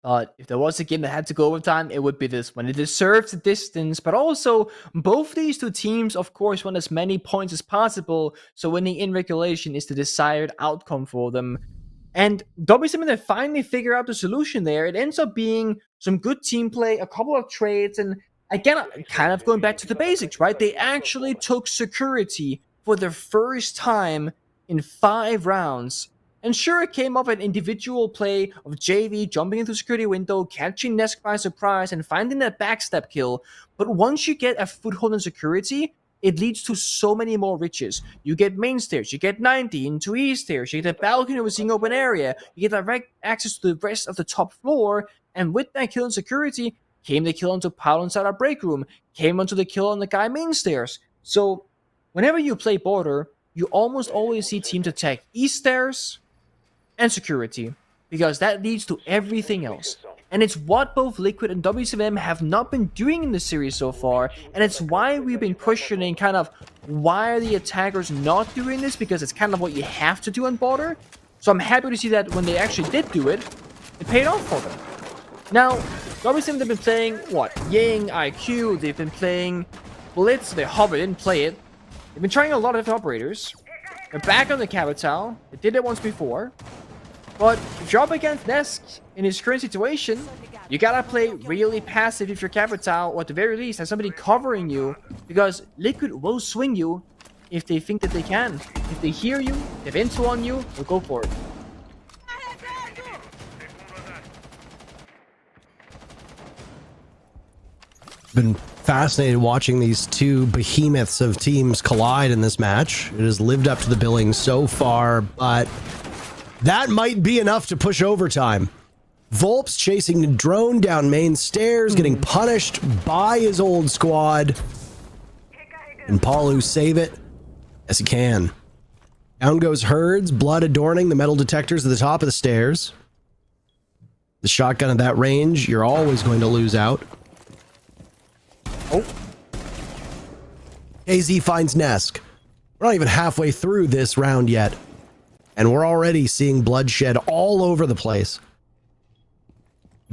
But if there was a game that had to go overtime, it would be this one. It deserves the distance, but also both these two teams, of course, want as many points as possible, so winning in regulation is the desired outcome for them. And W7, they finally figure out the solution there. It ends up being some good team play, a couple of trades, and again, kind of going back to the basics, right? They actually took security for the first time in 5 rounds. And sure, it came off an individual play of JV jumping into the security window, catching Nesk by surprise, and finding that backstep kill. But once you get a foothold in security, it leads to so many more riches. You get main stairs, you get 90 into E stairs, you get a balcony overseeing open area, you get direct access to the rest of the top floor, and with that kill in security, came the kill onto Paolo inside our break room, came onto the kill on the guy main stairs. So, whenever you play Border, you almost always see teams attack E stairs and security, because that leads to everything else. And it's what both Liquid and W7M have not been doing in the series so far, and it's why we've been questioning kind of why are the attackers not doing this, because it's kind of what you have to do on Border. So I'm happy to see that when they actually did do it, it paid off for them. Now, W7M, they've been playing, what, Ying, IQ, they've been playing Blitz, they hover, didn't play it. They've been trying a lot of different operators. They're back on the Capital, they did it once before. But if you're up against Nesk in his current situation, you gotta play really passive if you're Capital, or at the very least have somebody covering you, because Liquid will swing you if they think that they can. If they hear you, they have info on you, they'll go for it. Been fascinated watching these two behemoths of teams collide in this match. It has lived up to the billing so far, but that might be enough to push overtime. Volps chasing the drone down main stairs, getting punished by his old squad. And Paulu save it as he can. Down goes Herds, blood adorning the metal detectors at the top of the stairs. The shotgun at that range, you're always going to lose out. Oh. KZ finds Nesk. We're not even halfway through this round yet, and we're already seeing bloodshed all over the place.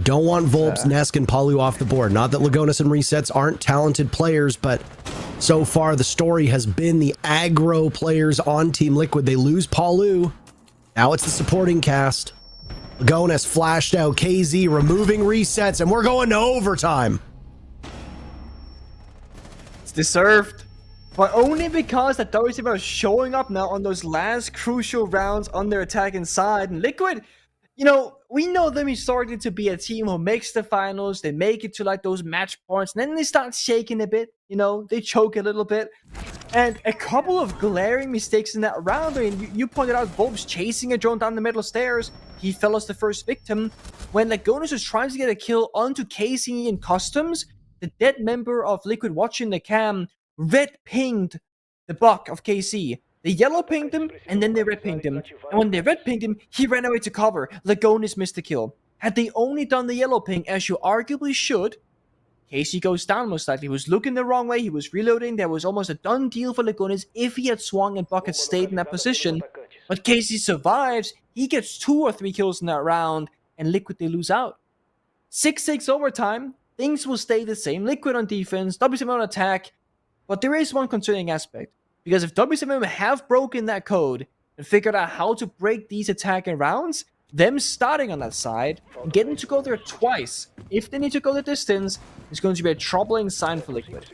Don't want Volps, Nesk, and Palu off the board. Not that Lagonis and Resets aren't talented players, but so far the story has been the aggro players on Team Liquid. They lose Palu. Now it's the supporting cast. Lagonis flashed out, KZ removing Resets, and we're going to overtime. Deserved, but only because that W7 are showing up now on those last crucial rounds on their attacking side. And Liquid, you know, we know them historically to be a team who makes the finals, they make it to like those match points, and then they start shaking a bit, you know, they choke a little bit. And a couple of glaring mistakes in that round. I mean, you pointed out Volps chasing a drone down the middle stairs. He fell as the first victim. When Lagonis was trying to get a kill onto KC in customs, the dead member of Liquid watching the cam red pinged the buck of KC. They yellow pinged him, and then they red pinged him. And when they red pinged him, he ran away to cover. Lagonis missed the kill. Had they only done the yellow ping, as you arguably should, KC goes down most likely. He was looking the wrong way, he was reloading. There was almost a done deal for Lagonis if he had swung and Buck had stayed in that position. But KC survives, he gets 2 or 3 kills in that round, and Liquid, they lose out. 6-6 overtime. Things will stay the same. Liquid on defense, W7 on attack. But there is one concerning aspect. Because if W7 have broken that code and figured out how to break these attacking rounds, them starting on that side and getting to go there twice, if they need to go the distance, is going to be a troubling sign for Liquid.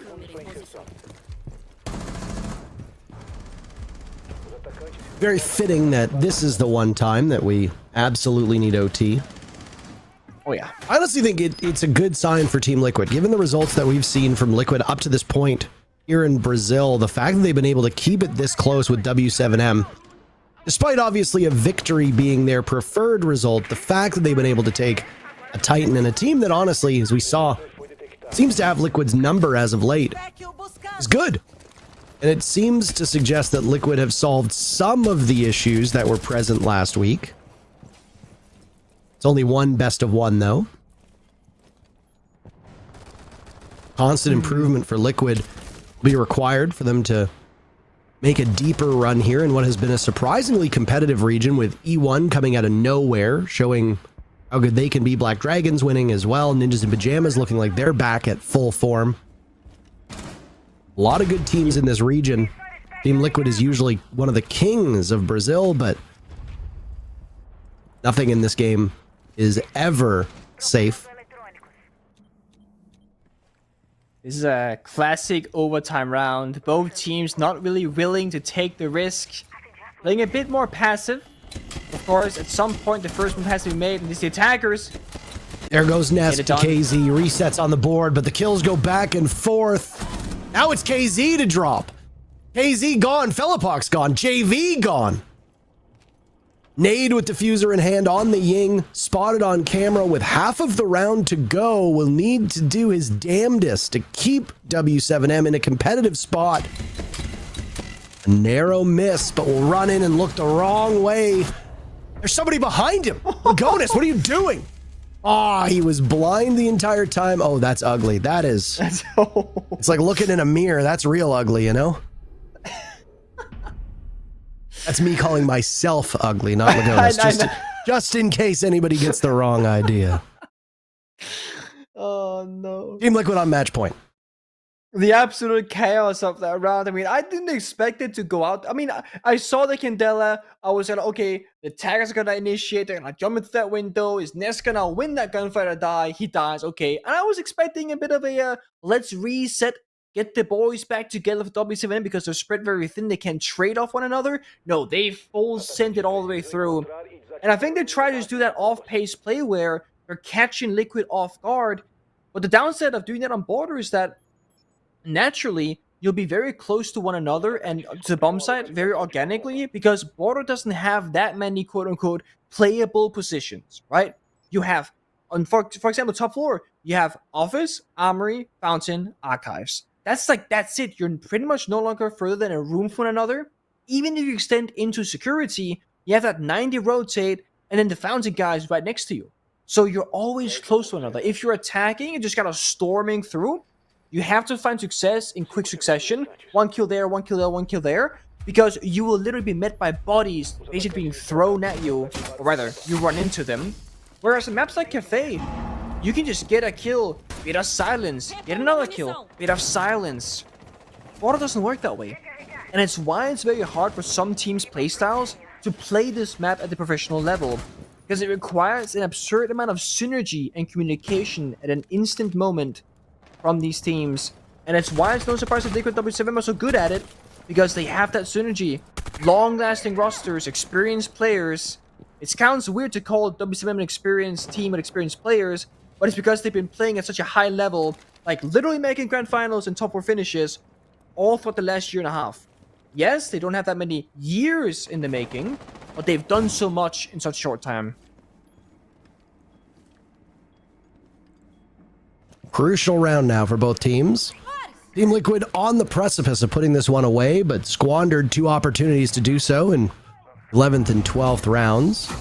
Very fitting that this is the one time that we absolutely need OT. Oh yeah. I honestly think it's a good sign for Team Liquid. Given the results that we've seen from Liquid up to this point here in Brazil, the fact that they've been able to keep it this close with W7M Despite obviously a victory being their preferred result, the fact that they've been able to take a Titan and a team that honestly, as we saw, seems to have Liquid's number as of late is good. And it seems to suggest that Liquid have solved some of the issues that were present last week. It's only one best of one, though. Constant improvement for Liquid will be required for them to make a deeper run here in what has been a surprisingly competitive region, with E1 coming out of nowhere, showing how good they can be. Black Dragons winning as well. Ninjas in Pajamas looking like they're back at full form. A lot of good teams in this region. Team Liquid is usually one of the kings of Brazil, but nothing in this game is ever safe. This is a classic overtime round. Both teams not really willing to take the risk. Playing a bit more passive. Of course, at some point the first move has to be made, and it's the attackers. There goes Nest to KZ. Resets on the board, but the kills go back and forth. Now it's KZ to drop. KZ gone. Felipox gone. JV gone. Nade with diffuser in hand on the Ying, spotted on camera with half of the round to go, will need to do his damnedest to keep W7M in a competitive spot. A narrow miss, but will run in and look the wrong way. There's somebody behind him. Lagonis, what are you doing? Ah, he was blind the entire time. Oh, that's ugly. That is. It's like looking in a mirror. That's real ugly, you know? That's me calling myself ugly, not Lagonis. Just in case anybody gets the wrong idea. Oh, no. Team Liquid on match point. The absolute chaos of that round. I mean, I didn't expect it to go out. I mean, I saw the Candela. I was like, okay, the taggers are going to initiate. They're going to jump into that window. Is Ness going to win that gunfight or die? He dies. Okay. And I was expecting a bit of a let's reset, get the boys back together for W7 because they're spread very thin. They can trade off one another. No, they full sent it all the way through. And I think they try to just do that off-pace play where they're catching Liquid off guard. But the downside of doing that on border is that naturally you'll be very close to one another and to the bomb site very organically because border doesn't have that many quote-unquote playable positions, right? You have, for example, top floor, you have office, armory, fountain, archives. That's it. You're pretty much no longer further than a room from another. Even if you extend into security, you have that 90 rotate and then the fountain guy is right next to you. So you're always close to one another. If you're attacking and just kind of storming through, you have to find success in quick succession. One kill there, one kill there, one kill there. Because you will literally be met by bodies basically being thrown at you. Or rather, you run into them. Whereas in maps like Cafe, you can just get a kill, bit of silence, get another kill, bit of silence. Border doesn't work that way. And it's why it's very hard for some teams' playstyles to play this map at the professional level. Because it requires an absurd amount of synergy and communication at an instant moment from these teams. And it's why it's no surprise that Liquid W7 are so good at it, because they have that synergy. Long-lasting rosters, experienced players. It sounds weird to call W7 an experienced team with experienced players, but it's because they've been playing at such a high level, like literally making grand finals and top 4 finishes all throughout the last year and a half. Yes, they don't have that many years in the making, but they've done so much in such short time. Crucial round now for both teams. Team Liquid on the precipice of putting this one away, but squandered 2 opportunities to do so in 11th and 12th rounds.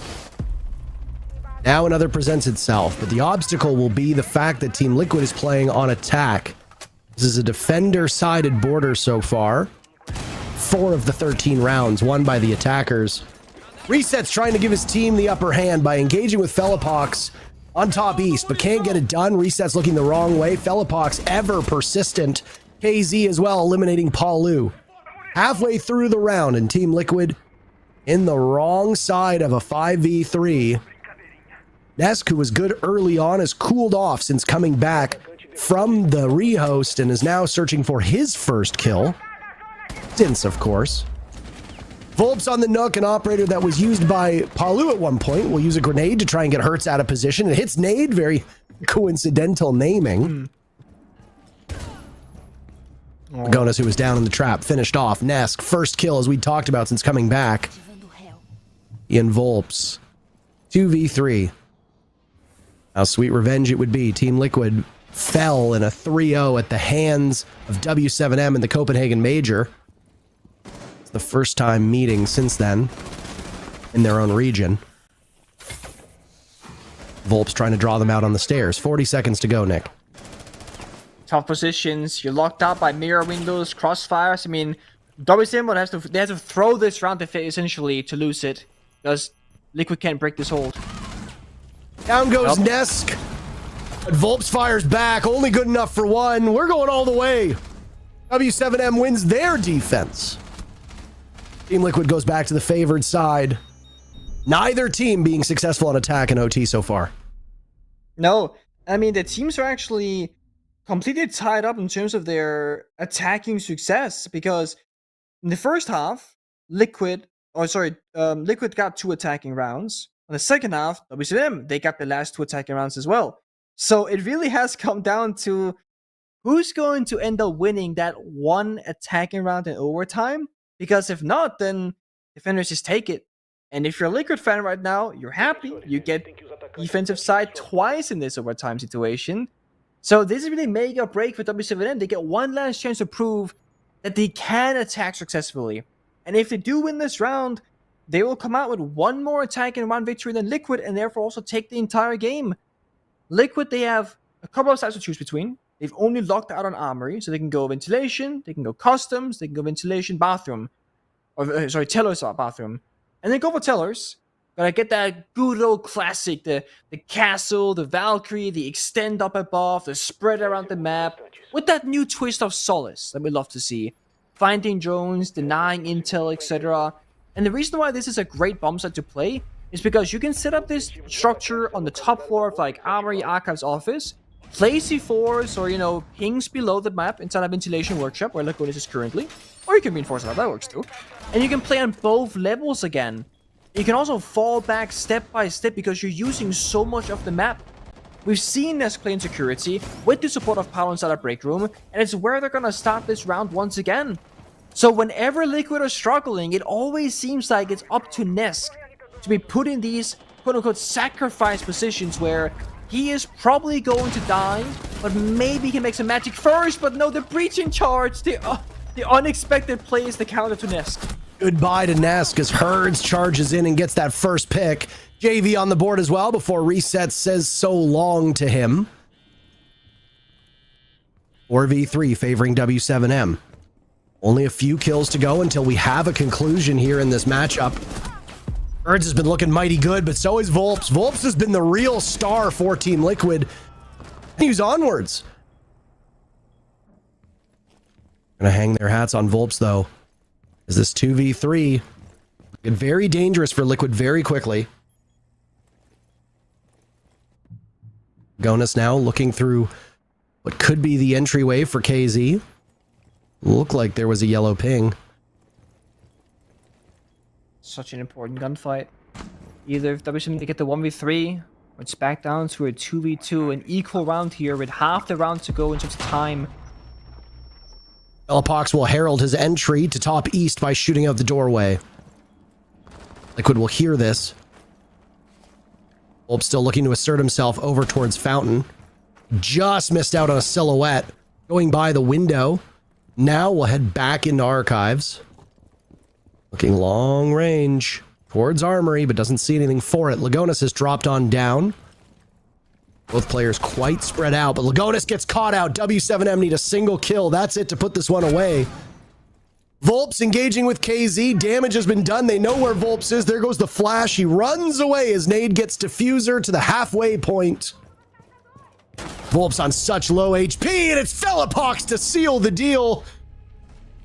Now another presents itself, but the obstacle will be the fact that Team Liquid is playing on attack. This is a defender-sided border so far. 4 of the 13 rounds won by the attackers. Reset's trying to give his team the upper hand by engaging with Felipox on top east, but can't get it done. Reset's looking the wrong way. Felipox ever persistent. KZ as well, eliminating Paulu. Halfway through the round, and Team Liquid in the wrong side of a 5v3. Nesk, who was good early on, has cooled off since coming back from the rehost and is now searching for his first kill. Since, of course. Volp's on the Nook, an operator that was used by Palu at one point. Will use a grenade to try and get Hertz out of position. It hits Nade, very coincidental naming. Lagonis, who was down in the trap, finished off. Nesk, first kill as we talked about since coming back. Ian Volps. 2v3. How sweet revenge it would be. Team Liquid fell in a 3-0 at the hands of W7M in the Copenhagen Major. It's the first time meeting since then in their own region. Volps trying to draw them out on the stairs. 40 seconds to go, Nick. Tough positions. You're locked out by mirror windows, crossfires. I mean, WSM they have to throw this round essentially to lose it, because Liquid can't break this hold. Down goes Nesk. But Volps fires back. Only good enough for one. We're going all the way. W7M wins their defense. Team Liquid goes back to the favored side. Neither team being successful on attack and OT so far. No, I mean, the teams are actually completely tied up in terms of their attacking success, because in the first half, Liquid got 2 attacking rounds. In the second half, WCM, they got the last 2 attacking rounds as well. So it really has come down to who's going to end up winning that 1 attacking round in overtime, because if not, then defenders just take it. And if you're a Liquid fan right now, you're happy. You get defensive side twice in this overtime situation. So this is really make or break for W7M. They get one last chance to prove that they can attack successfully. And if they do win this round, they will come out with 1 more attacking round victory than Liquid, and therefore also take the entire game. Liquid, they have a couple of sides to choose between. They've only locked out on Armory, so they can go ventilation, they can go customs, they can go ventilation bathroom. Teller's bathroom. And then go for Tellers. Gotta get that good old classic, the castle, the Valkyrie, the extend up above, the spread around the map, with that new twist of Solace that we love to see. Finding drones, denying intel, etc. And the reason why this is a great bomb set to play is because you can set up this structure on the top floor of like Armory Archives office, place C4s or, pings below the map inside a ventilation workshop where Liquid is currently, or you can reinforce it, that works too. And you can play on both levels again. You can also fall back step by step because you're using so much of the map. We've seen Nesk play in security with the support of Power inside a break room, and it's where they're gonna start this round once again. So whenever Liquid are struggling, it always seems like it's up to Nesk to be put in these quote-unquote sacrifice positions where he is probably going to die, but maybe he can make some magic first. But no, the breaching charge, the unexpected play is the counter to Nesk. Goodbye to Nesk as Herds charges in and gets that first pick. JV on the board as well before Reset says so long to him. 4v3 favoring W7M. Only a few kills to go until we have a conclusion here in this matchup. Herds has been looking mighty good, but so is Volps. Volps has been the real star for Team Liquid. He's onwards. Gonna hang their hats on Volps though. Is this 2v3? Get very dangerous for Liquid very quickly. Gonus now looking through what could be the entryway for KZ. Looked like there was a yellow ping. Such an important gunfight. Either if WSM they get the 1v3, or it's back down to a 2v2, an equal round here with half the round to go in terms of time. Elapox will herald his entry to top east by shooting out the doorway. Liquid will hear this. Volp still looking to assert himself over towards Fountain. Just missed out on a silhouette. Going by the window. Now we'll head back into Archives. Looking long range towards Armory, but doesn't see anything for it. Lagonis has dropped on down. Both players quite spread out, but Lagonis gets caught out. W7M need a single kill. That's it to put this one away. Volps engaging with KZ. Damage has been done. They know where Volps is. There goes the flash. He runs away as Nade gets Diffuser to the halfway point. Volps on such low HP, and it's Felipox to seal the deal.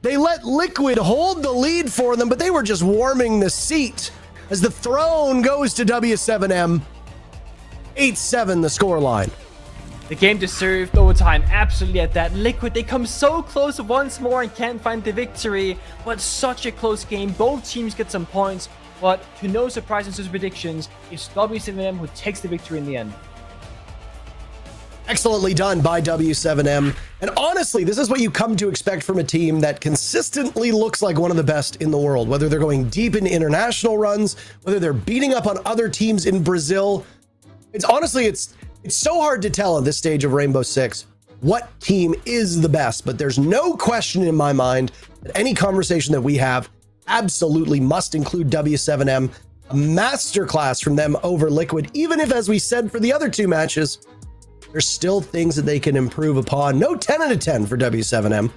They let Liquid hold the lead for them, but they were just warming the seat as the throne goes to W7M. 8-7 the scoreline. The game deserved overtime, absolutely at that. Liquid, they come so close once more and can't find the victory, but such a close game. Both teams get some points, but to no surprise in such predictions, it's W7M who takes the victory in the end. Excellently done by W7M. And honestly, this is what you come to expect from a team that consistently looks like one of the best in the world, whether they're going deep in international runs, whether they're beating up on other teams in Brazil. It's honestly, it's so hard to tell at this stage of Rainbow Six what team is the best, but there's no question in my mind that any conversation that we have absolutely must include W7M, a masterclass from them over Liquid, even if, as we said for the other two matches, there's still things that they can improve upon. No 10 out of 10 for W7M,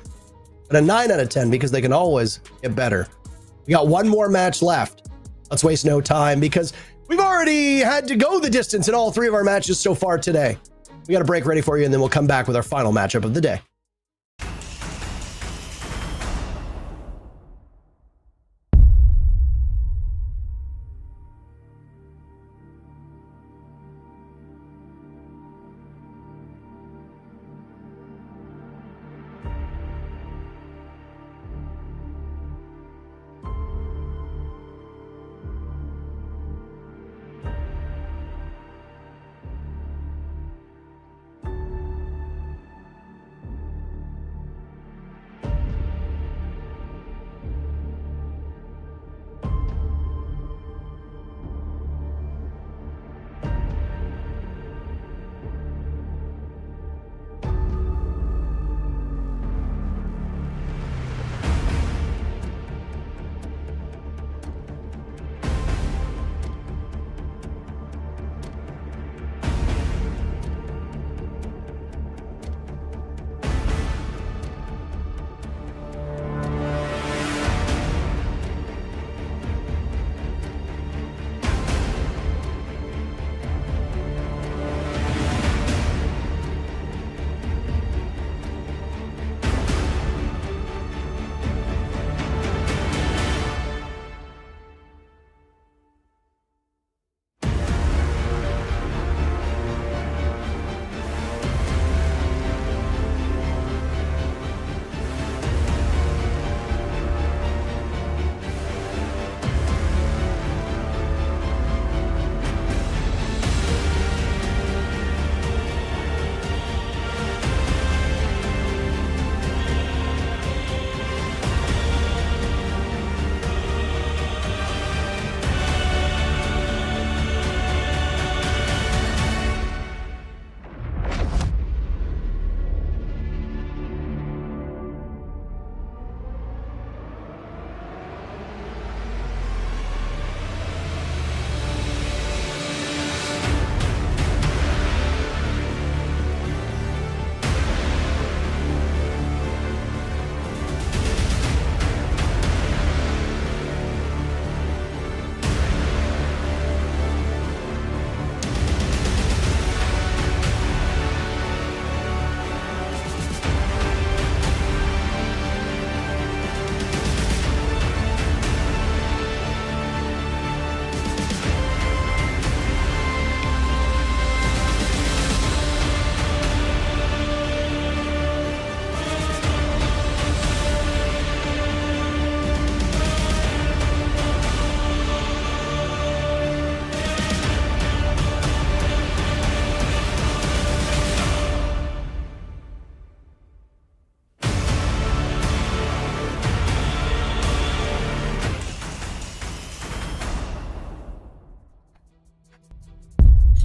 but a 9 out of 10 because they can always get better. We got one more match left. Let's waste no time because we've already had to go the distance in all three of our matches so far today. We got a break ready for you, and then we'll come back with our final matchup of the day.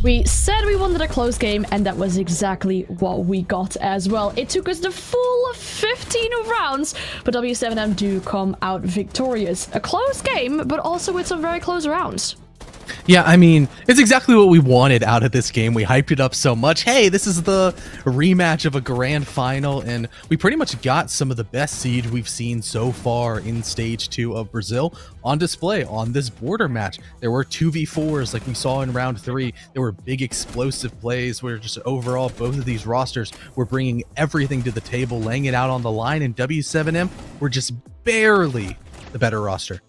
We said we wanted a close game, and that was exactly what we got as well. It took us the full 15 rounds, but W7M do come out victorious. A close game, but also with some very close rounds. Yeah, I mean, it's exactly what we wanted out of this game. We hyped it up so much. Hey, this is the rematch of a grand final, and we pretty much got some of the best siege we've seen so far in Stage 2 of Brazil on display on this border match. There were 2v4s like we saw in round 3. There were big explosive plays where just overall both of these rosters were bringing everything to the table, laying it out on the line, and W7M were just barely the better roster.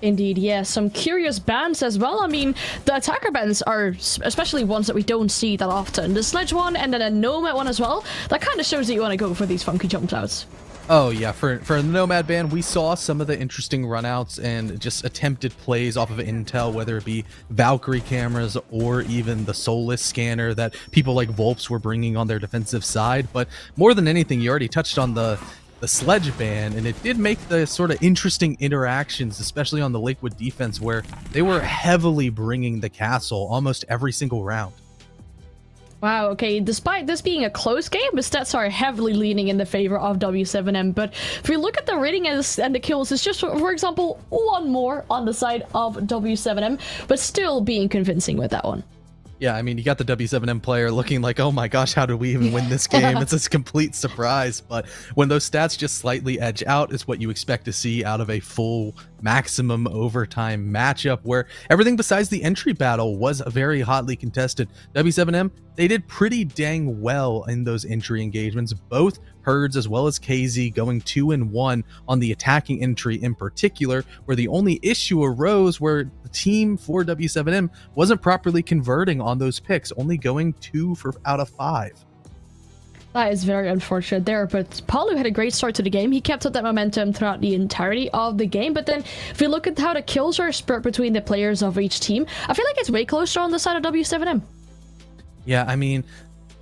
Indeed, yeah. Some curious bans as well. I mean, the attacker bans are especially ones that we don't see that often. The sledge one and then a nomad one as well. That kind of shows that you want to go for these funky jump clouds. Oh yeah, for the Nomad ban, we saw some of the interesting runouts and just attempted plays off of intel, whether it be Valkyrie cameras or even the Soulless scanner that people like Volps were bringing on their defensive side. But more than anything, you already touched on the sledge ban, and it did make the sort of interesting interactions, especially on the Liquid defense, where they were heavily bringing the castle almost every single round. Wow, okay, despite this being a close game, the stats are heavily leaning in the favor of W7M, but if we look at the rating and the kills, it's just, for example, one more on the side of W7M, but still being convincing with that one. Yeah, I mean, you got the W7M player looking like, oh my gosh, how did we even win this game? It's a complete surprise. But when those stats just slightly edge out is what you expect to see out of a full maximum overtime matchup where everything besides the entry battle was very hotly contested. W7M, they did pretty dang well in those entry engagements, both Herds as well as KZ going 2-1 on the attacking entry in particular, where the only issue arose where the team for W7M wasn't properly converting on those picks, only going 2 out of 5. That is very unfortunate there, but Palu had a great start to the game. He kept up that momentum throughout the entirety of the game, but then if you look at how the kills are spread between the players of each team, I feel like it's way closer on the side of W7M. Yeah, I mean,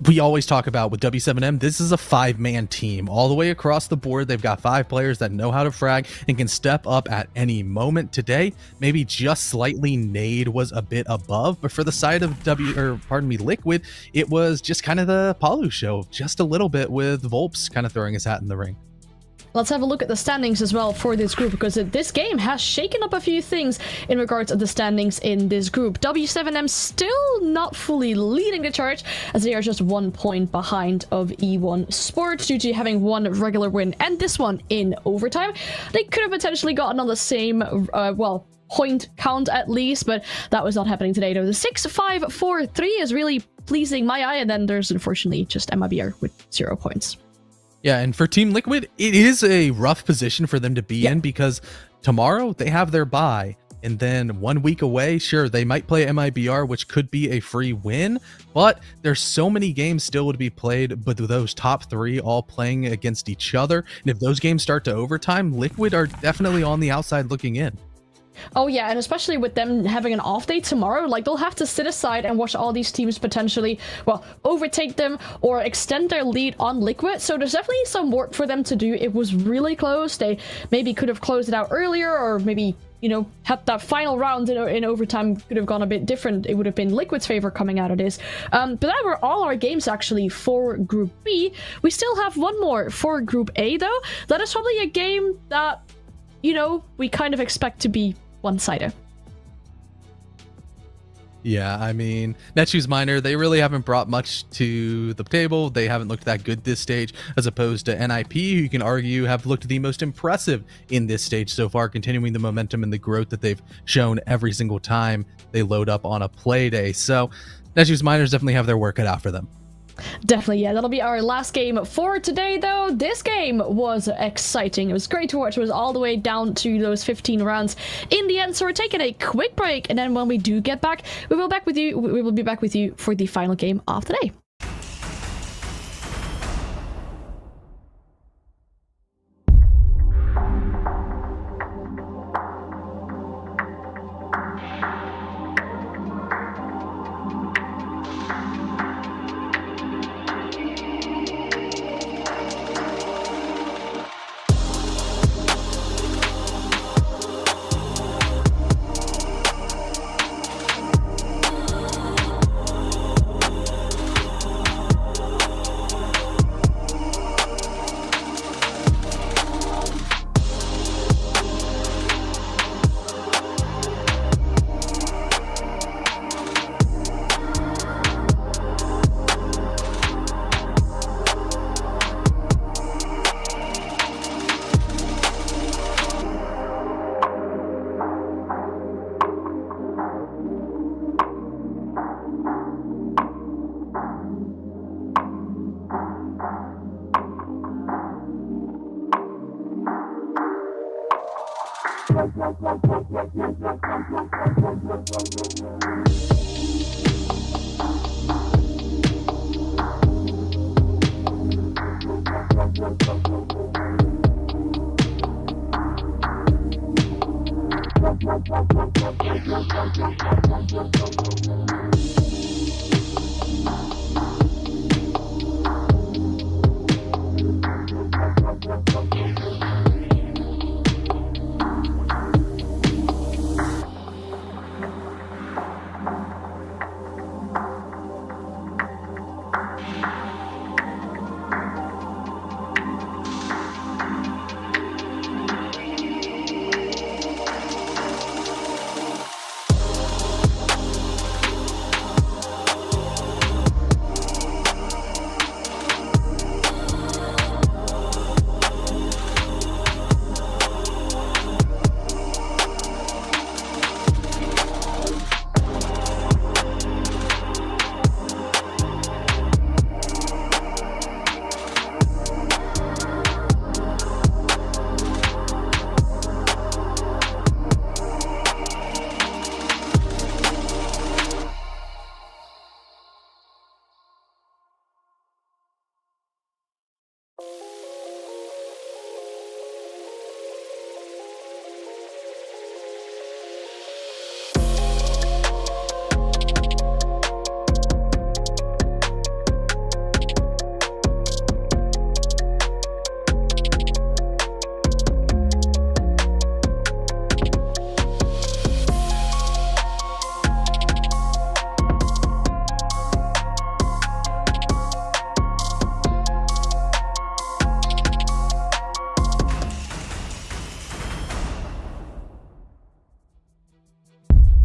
we always talk about with W7M, this is a 5-man team. All the way across the board, they've got 5 players that know how to frag and can step up at any moment. Today, maybe just slightly Nade was a bit above, but for the side of Liquid, it was just kind of the Palu show, just a little bit with Volps kind of throwing his hat in the ring. Let's have a look at the standings as well for this group, because this game has shaken up a few things in regards to the standings in this group. W7M still not fully leading the charge, as they are just 1 point behind of E1 Sports due to having one regular win and this one in overtime. They could have potentially gotten on the same, point count at least, but that was not happening today though. The 6-5-4-3 is really pleasing my eye, and then there's unfortunately just MIBR with 0 points. Yeah, and for Team Liquid, it is a rough position for them to be in, because tomorrow they have their bye, and then 1 week away, sure, they might play MIBR, which could be a free win, but there's so many games still to be played, but those top 3 all playing against each other, and if those games start to overtime, Liquid are definitely on the outside looking in. Oh yeah, and especially with them having an off day tomorrow, like they'll have to sit aside and watch all these teams potentially, well, overtake them or extend their lead on Liquid. So there's definitely some work for them to do. It was really close. They maybe could have closed it out earlier, or maybe, you know, had that final round in overtime could have gone a bit different. It would have been Liquid's favor coming out of this. But that were all our games actually for Group B. We still have one more for Group A though. That is probably a game that, you know, we kind of expect to be one-sided. Yeah, I mean, Netshoes Miner, they really haven't brought much to the table. They haven't looked that good this stage, as opposed to NIP, who you can argue have looked the most impressive in this stage so far, continuing the momentum and the growth that they've shown every single time they load up on a play day. So Netshoes Miners definitely have their work cut out for them. Definitely, yeah. That'll be our last game for today, though. This game was exciting. It was great to watch. It was all the way down to those 15 rounds in the end. So we're taking a quick break, and then when we do get back, we will be back with you for the final game of the day.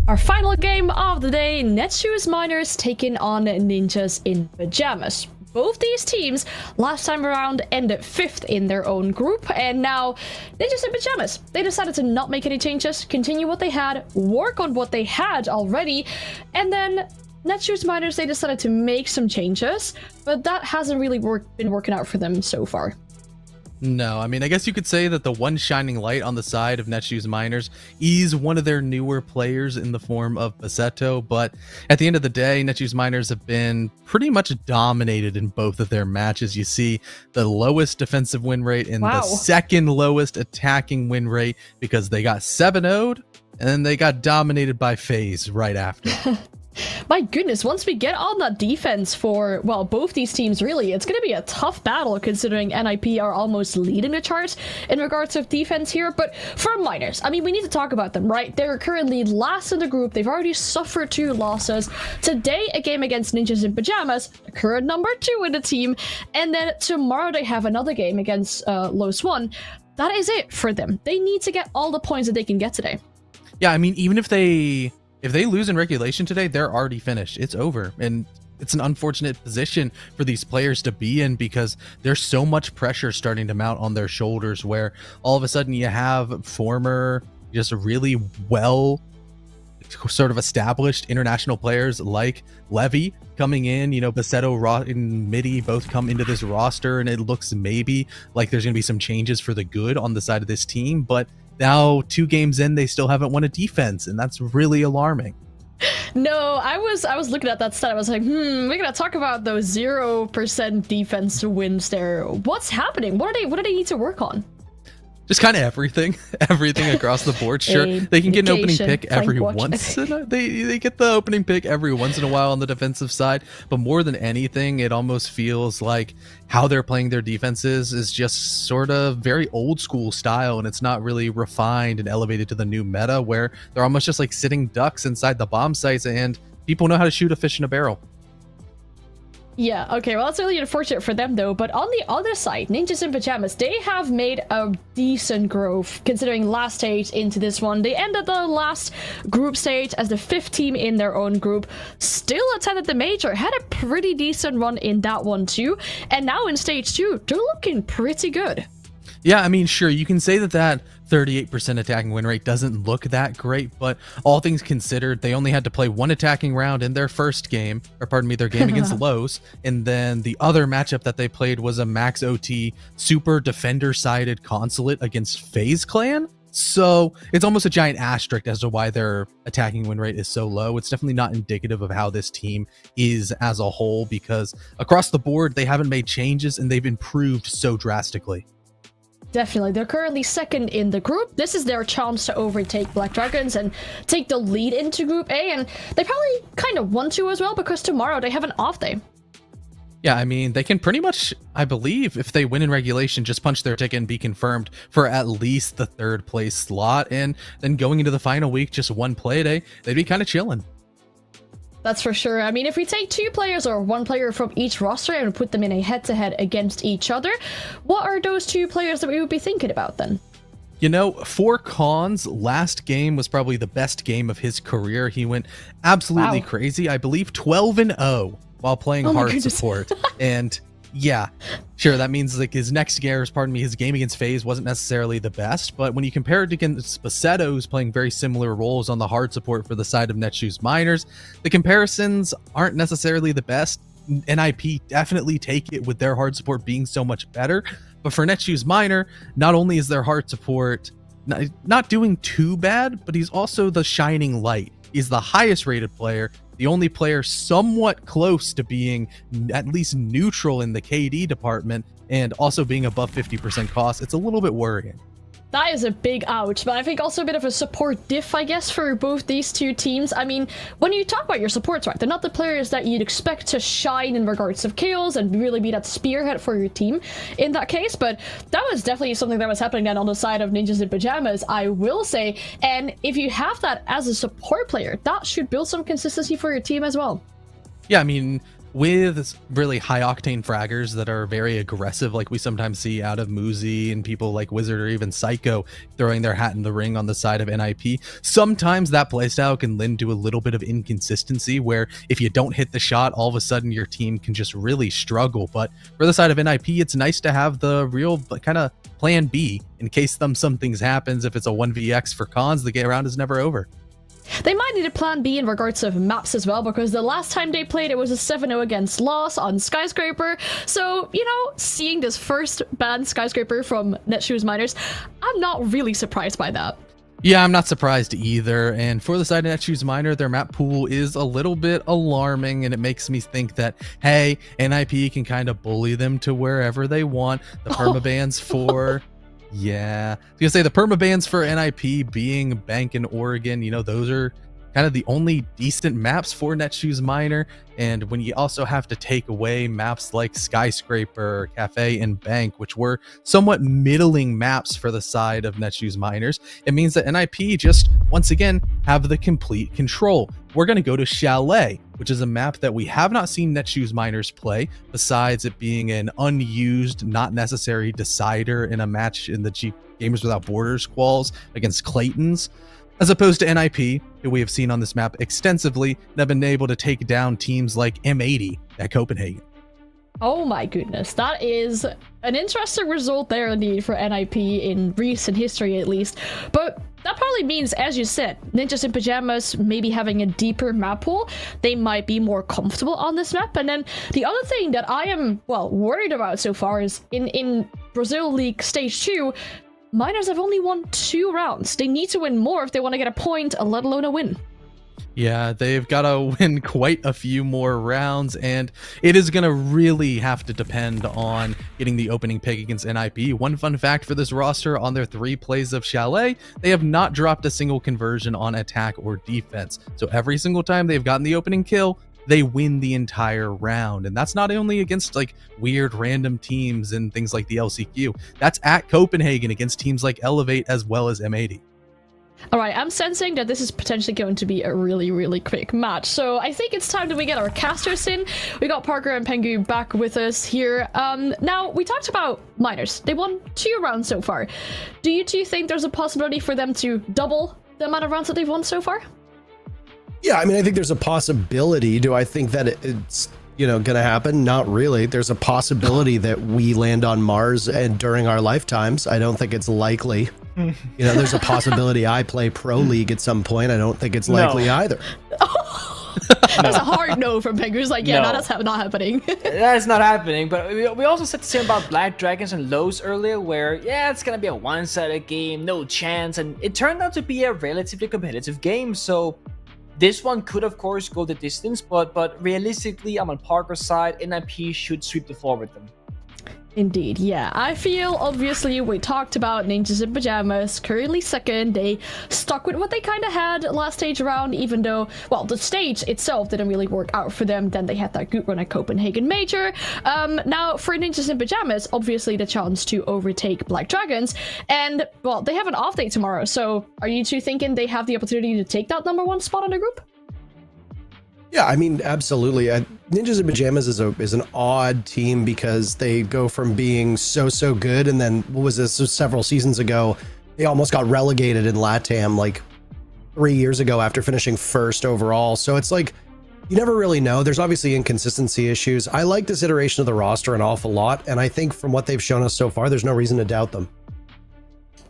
Our final game of the day, Netshoes Miners taking on Ninjas in Pajamas. Both these teams last time around ended 5th in their own group, and now Ninjas in Pajamas. They decided to not make any changes, continue what they had, work on what they had already, and then Netshoes Miners, they decided to make some changes, but that hasn't really been working out for them so far. No, I mean, I guess you could say that the one shining light on the side of Netshoes Miners is one of their newer players in the form of Baseto, but at the end of the day, Netshoes Miners have been pretty much dominated in both of their matches. You see the lowest defensive win rate and the second lowest attacking win rate because they got 7-0'd and then they got dominated by FaZe right after. My goodness, once we get on that defense for, well, both these teams, really, it's going to be a tough battle considering NIP are almost leading the charts in regards of defense here. But for Miners, I mean, we need to talk about them, right? They're currently last in the group. They've already suffered 2 losses. Today, a game against Ninjas in Pajamas, current number 2 in the team. And then tomorrow they have another game against Low Swan. That is it for them. They need to get all the points that they can get today. Yeah, I mean, even if they lose in regulation today, they're already finished. It's over. And it's an unfortunate position for these players to be in because there's so much pressure starting to mount on their shoulders where all of a sudden you have former, just really well sort of established international players like Levy coming in, you know, Baseto and Midi both come into this roster and it looks maybe like there's going to be some changes for the good on the side of this team, but now 2 games in, they still haven't won a defense, and that's really alarming. No, I was looking at that stat. I was like, we're gonna talk about those 0% defense wins there. What's happening? What do they need to work on? Just kind of everything across the board. Sure, they can get an opening pick every once. They get the opening pick every once in a while on the defensive side, but more than anything, it almost feels like how they're playing their defenses is just sort of very old school style, and it's not really refined and elevated to the new meta where they're almost just like sitting ducks inside the bomb sites, and people know how to shoot a fish in a barrel. Yeah, okay, well, that's really unfortunate for them, though. But on the other side, Ninjas in Pajamas, they have made a decent growth, considering last stage into this one. They ended the last group stage as the 5th team in their own group, still attended the major, had a pretty decent run in that one, too. And now in stage 2, they're looking pretty good. Yeah, I mean, sure, you can say that 38% attacking win rate doesn't look that great, but all things considered, they only had to play 1 attacking round in their first game, or pardon me, their game against Lowe's, and then the other matchup that they played was a max OT super defender-sided consulate against FaZe Clan. So it's almost a giant asterisk as to why their attacking win rate is so low. It's definitely not indicative of how this team is as a whole, because across the board, they haven't made changes and they've improved so drastically. Definitely. They're currently second in the group. This is their chance to overtake Black Dragons and take the lead into Group A, and they probably kind of want to as well because tomorrow they have an off day. Yeah, I mean, they can pretty much, I believe, if they win in regulation, just punch their ticket and be confirmed for at least the 3rd place slot. And then going into the final week, just one play day, they'd be kind of chilling. That's for sure. I mean, if we take 2 players or 1 player from each roster and put them in a head-to-head against each other, what are those 2 players that we would be thinking about then? You know, for Khan's last game was probably the best game of his career. He went absolutely crazy. I believe 12-0 while playing hard support. And yeah, sure, that means like his next year's, his game against FaZe wasn't necessarily the best, but when you compare it against Basetto, who's playing very similar roles on the hard support for the side of Netshoes Miners, the comparisons aren't necessarily the best. NIP definitely take it with their hard support being so much better, but for Netshoes Miner, not only is their hard support not doing too bad, but he's also the shining light. He's the highest rated player, the only player somewhat close to being at least neutral in the KD department, and also being above 50% cost. It's a little bit worrying. That is a big ouch, but I think also a bit of a support diff, I guess, for both these 2 teams. I mean, when you talk about your supports, right, they're not the players that you'd expect to shine in regards of kills and really be that spearhead for your team in that case, but that was definitely something that was happening then on the side of Ninjas in Pajamas, I will say. And if you have that as a support player, that should build some consistency for your team as well. Yeah, I mean, with really high octane fraggers that are very aggressive, like we sometimes see out of Muzi and people like Wizard or even Psycho throwing their hat in the ring on the side of NIP, sometimes that playstyle can lend to a little bit of inconsistency where if you don't hit the shot, all of a sudden your team can just really struggle. But for the side of NIP, it's nice to have the real kind of plan B in case some things happens. If it's a 1vx for Khans, the round is never over. They might need a plan B in regards of maps as well, because the last time they played, it was a 7-0 against Loss on Skyscraper. So, you know, seeing this first banned Skyscraper from Netshoes Miners, I'm not really surprised by that. Yeah, I'm not surprised either. And for the side of Netshoes Miner, their map pool is a little bit alarming, and it makes me think that, hey, NIP can kind of bully them to wherever they want. The permabans for... Yeah, I was gonna say the permabans for NIP being Bank in Oregon, you know, those are kind of the only decent maps for Netshoes Miner. And when you also have to take away maps like Skyscraper, Cafe, and Bank, which were somewhat middling maps for the side of Netshoes Miners, it means that NIP just, once again, have the complete control. We're going to go to Chalet, which is a map that we have not seen Netshoes Miners play, besides it being an unused, not necessary decider in a match in the Gamers Without Borders quals against Clayton's, as opposed to NIP, who we have seen on this map extensively and have been able to take down teams like M80 at Copenhagen. Oh my goodness, that is an interesting result there indeed for NIP in recent history at least. But that probably means, as you said, Ninjas in Pajamas maybe having a deeper map pool, they might be more comfortable on this map. And then the other thing that I am, well, worried about so far is in Brazil League Stage 2, Miners have only won 2 rounds. They need to win more if they want to get a point, let alone a win. Yeah, they've got to win quite a few more rounds, and it is going to really have to depend on getting the opening pick against NIP. One fun fact for this roster, on their 3 plays of Chalet, they have not dropped a single conversion on attack or defense. So every single time they've gotten the opening kill, they win the entire round. And that's not only against like weird random teams and things like the LCQ. That's at Copenhagen against teams like Elevate as well as M80. All right, I'm sensing that this is potentially going to be a really, really quick match. So I think it's time that we get our casters in. We got Parker and Pengu back with us here. Now, we talked about Miners. They won 2 rounds so far. Do you think there's a possibility for them to double the amount of rounds that they've won so far? Yeah, I mean, I think there's a possibility. Do I think that it's, you know, going to happen? Not really. There's a possibility that we land on Mars and during our lifetimes. I don't think it's likely. You know, there's a possibility I play Pro League at some point. I don't think it's likely either. That's a hard no from Pengu. It's like, yeah, no, that's not happening. That's not happening. But we also said the same about Black Dragons and Lowe's earlier, where, yeah, it's going to be a one-sided game, no chance. And it turned out to be a relatively competitive game. So this one could, of course, go the distance. But realistically, I'm on Parker's side. NIP should sweep the floor with them. Indeed, yeah. I feel, obviously, we talked about Ninjas in Pajamas, currently second. They stuck with what they kind of had last stage around, even though, well, the stage itself didn't really work out for them. Then they had that good run at Copenhagen Major. Now, for Ninjas in Pajamas, obviously the chance to overtake Black Dragons. And, well, they have an off day tomorrow, so are you two thinking they have the opportunity to take that #1 spot in the group? Yeah, I mean, absolutely. Ninjas in Pajamas is an odd team because they go from being so good, and then what was this? Several seasons ago, they almost got relegated in LATAM like 3 years ago after finishing first overall. So it's like you never really know. There's obviously inconsistency issues. I like this iteration of the roster an awful lot, and I think from what they've shown us so far, there's no reason to doubt them.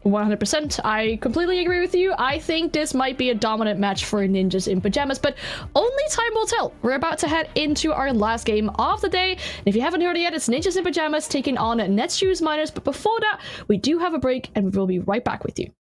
100%. I completely agree with you. I think this might be a dominant match for Ninjas in Pajamas, but only time will tell. We're about to head into our last game of the day. And if you haven't heard it yet, it's Ninjas in Pajamas taking on Netshoes Miners. But before that, we do have a break and we will be right back with you.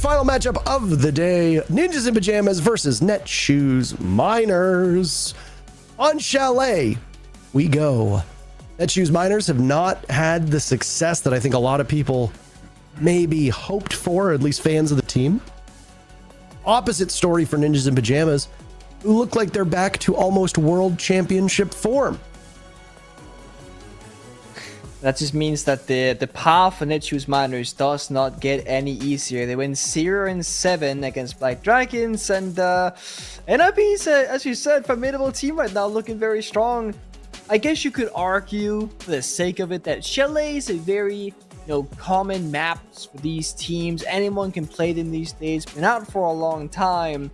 final matchup of the day, Ninjas in Pajamas versus Netshoes Miners. On Chalet, we go. Netshoes Miners have not had the success that I think a lot of people maybe hoped for, or at least fans of the team. Opposite story for Ninjas in Pajamas, who look like they're back to almost world championship form. That just means that the path for Netshoes Miners does not get any easier. They went 0-7 against Black Dragons, and NIP's, as you said, formidable team right now, looking very strong. I guess you could argue, for the sake of it, that Chalet is a very common maps for these teams. Anyone can play them these days. Been out for a long time.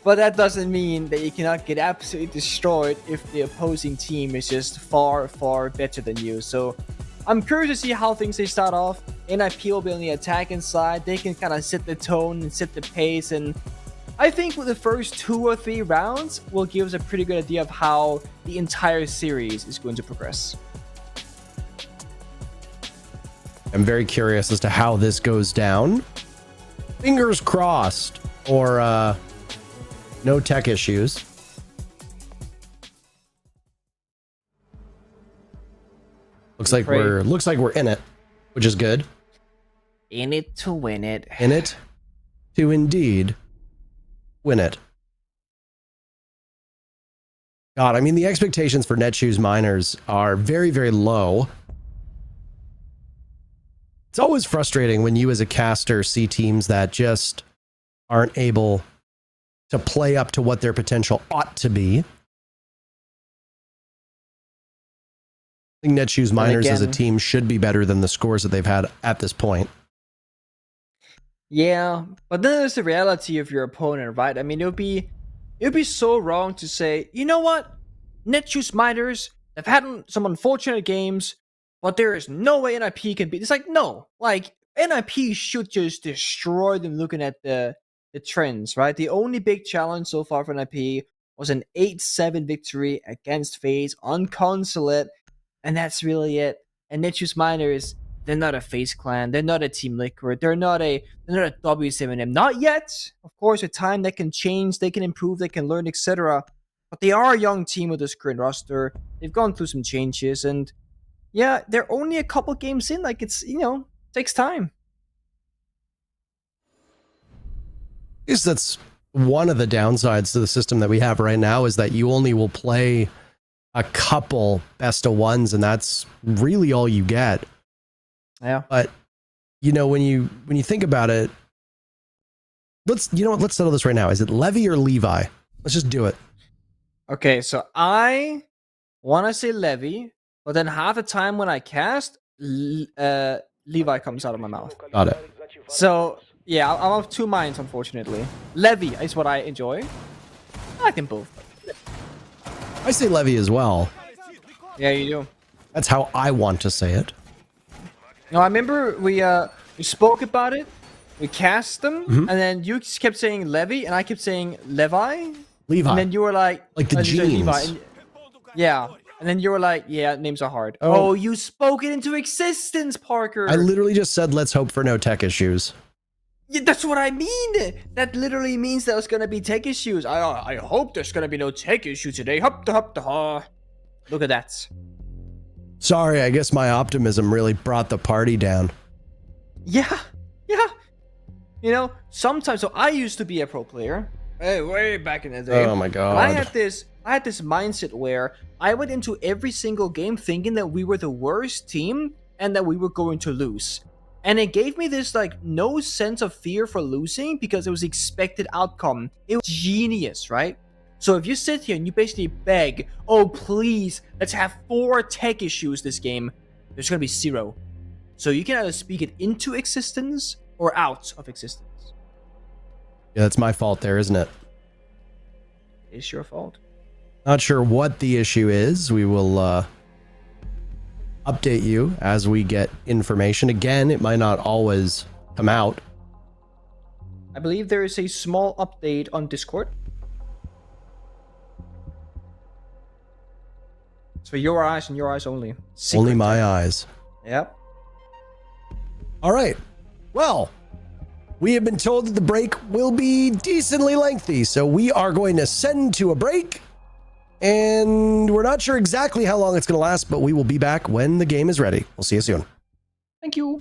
But that doesn't mean that you cannot get absolutely destroyed if the opposing team is just far, far better than you. So I'm curious to see how things they start off. NIP will be on the attacking side. They can kind of set the tone and set the pace. And I think with the first 2 or 3 rounds will give us a pretty good idea of how the entire series is going to progress. I'm very curious as to how this goes down. Fingers crossed, or no tech issues. Looks like we're in it, which is good. In it to win it. In it to indeed win it. God, I mean, the expectations for Netshoes Miners are very, very low. It's always frustrating when you as a caster see teams that just aren't able to play up to what their potential ought to be. I think Netshoes Miners as a team should be better than the scores that they've had at this point. Yeah, but then there's the reality of your opponent, right? I mean, it would be so wrong to say, you know what? Netshoes Miners, they've had some unfortunate games, but there is no way NIP can beat. It's like, no. Like, NIP should just destroy them looking at the trends, right? The only big challenge so far for NIP was an 8-7 victory against FaZe on Consulate, and that's really it. And Netshoes Miners, they're not a FaZe clan, they're not a Team Liquid, they're not a W7M. Not yet. Of course, with time they can change, they can improve, they can learn, etc. But they are a young team with this current roster. They've gone through some changes, and yeah, they're only a couple games in. Like, it's, takes time. I guess that's one of the downsides to the system that we have right now, is that you only will play a couple best of ones, and that's really all you get. Yeah. But when you think about it, let's settle this right now. Is it Levy or Levi? Let's just do it. Okay, so I want to say Levy, but then half the time when I cast, Levi comes out of my mouth. Got it. So yeah, I'm of 2 minds, unfortunately. Levy is what I enjoy. I like them both. I say Levy as well. Yeah, you do. That's how I want to say it. No, I remember we spoke about it. We cast them, and then you just kept saying Levy, and I kept saying Levi. And then you were like the jeans. Levi, yeah. And then you were like, yeah, names are hard. Oh, you spoke it into existence, Parker. I literally just said, let's hope for no tech issues. Yeah, that's what I mean. That literally means there's going to be tech issues. I hope there's going to be no tech issue today. Look at that. Sorry, I guess my optimism really brought the party down. Yeah. Sometimes, so I used to be a pro player. Way back in the day. Oh my god. I had this mindset where I went into every single game thinking that we were the worst team and that we were going to lose. And it gave me this no sense of fear for losing because it was expected outcome. It was genius, right? So if you sit here and you basically beg, oh please, let's have 4 tech issues this game, there's gonna be 0. So you can either speak it into existence or out of existence. Yeah, that's my fault there, isn't it? It's your fault. Not sure what the issue is. We will update you as we get information. Again, it might not always come out. I believe there is a small update on Discord. It's for your eyes and your eyes only. Secret only my eyes. Yep. All right. Well, We have been told that the break will be decently lengthy, so we are going to send to a break. And we're not sure exactly how long it's going to last, but we will be back when the game is ready. We'll see you soon. Thank you.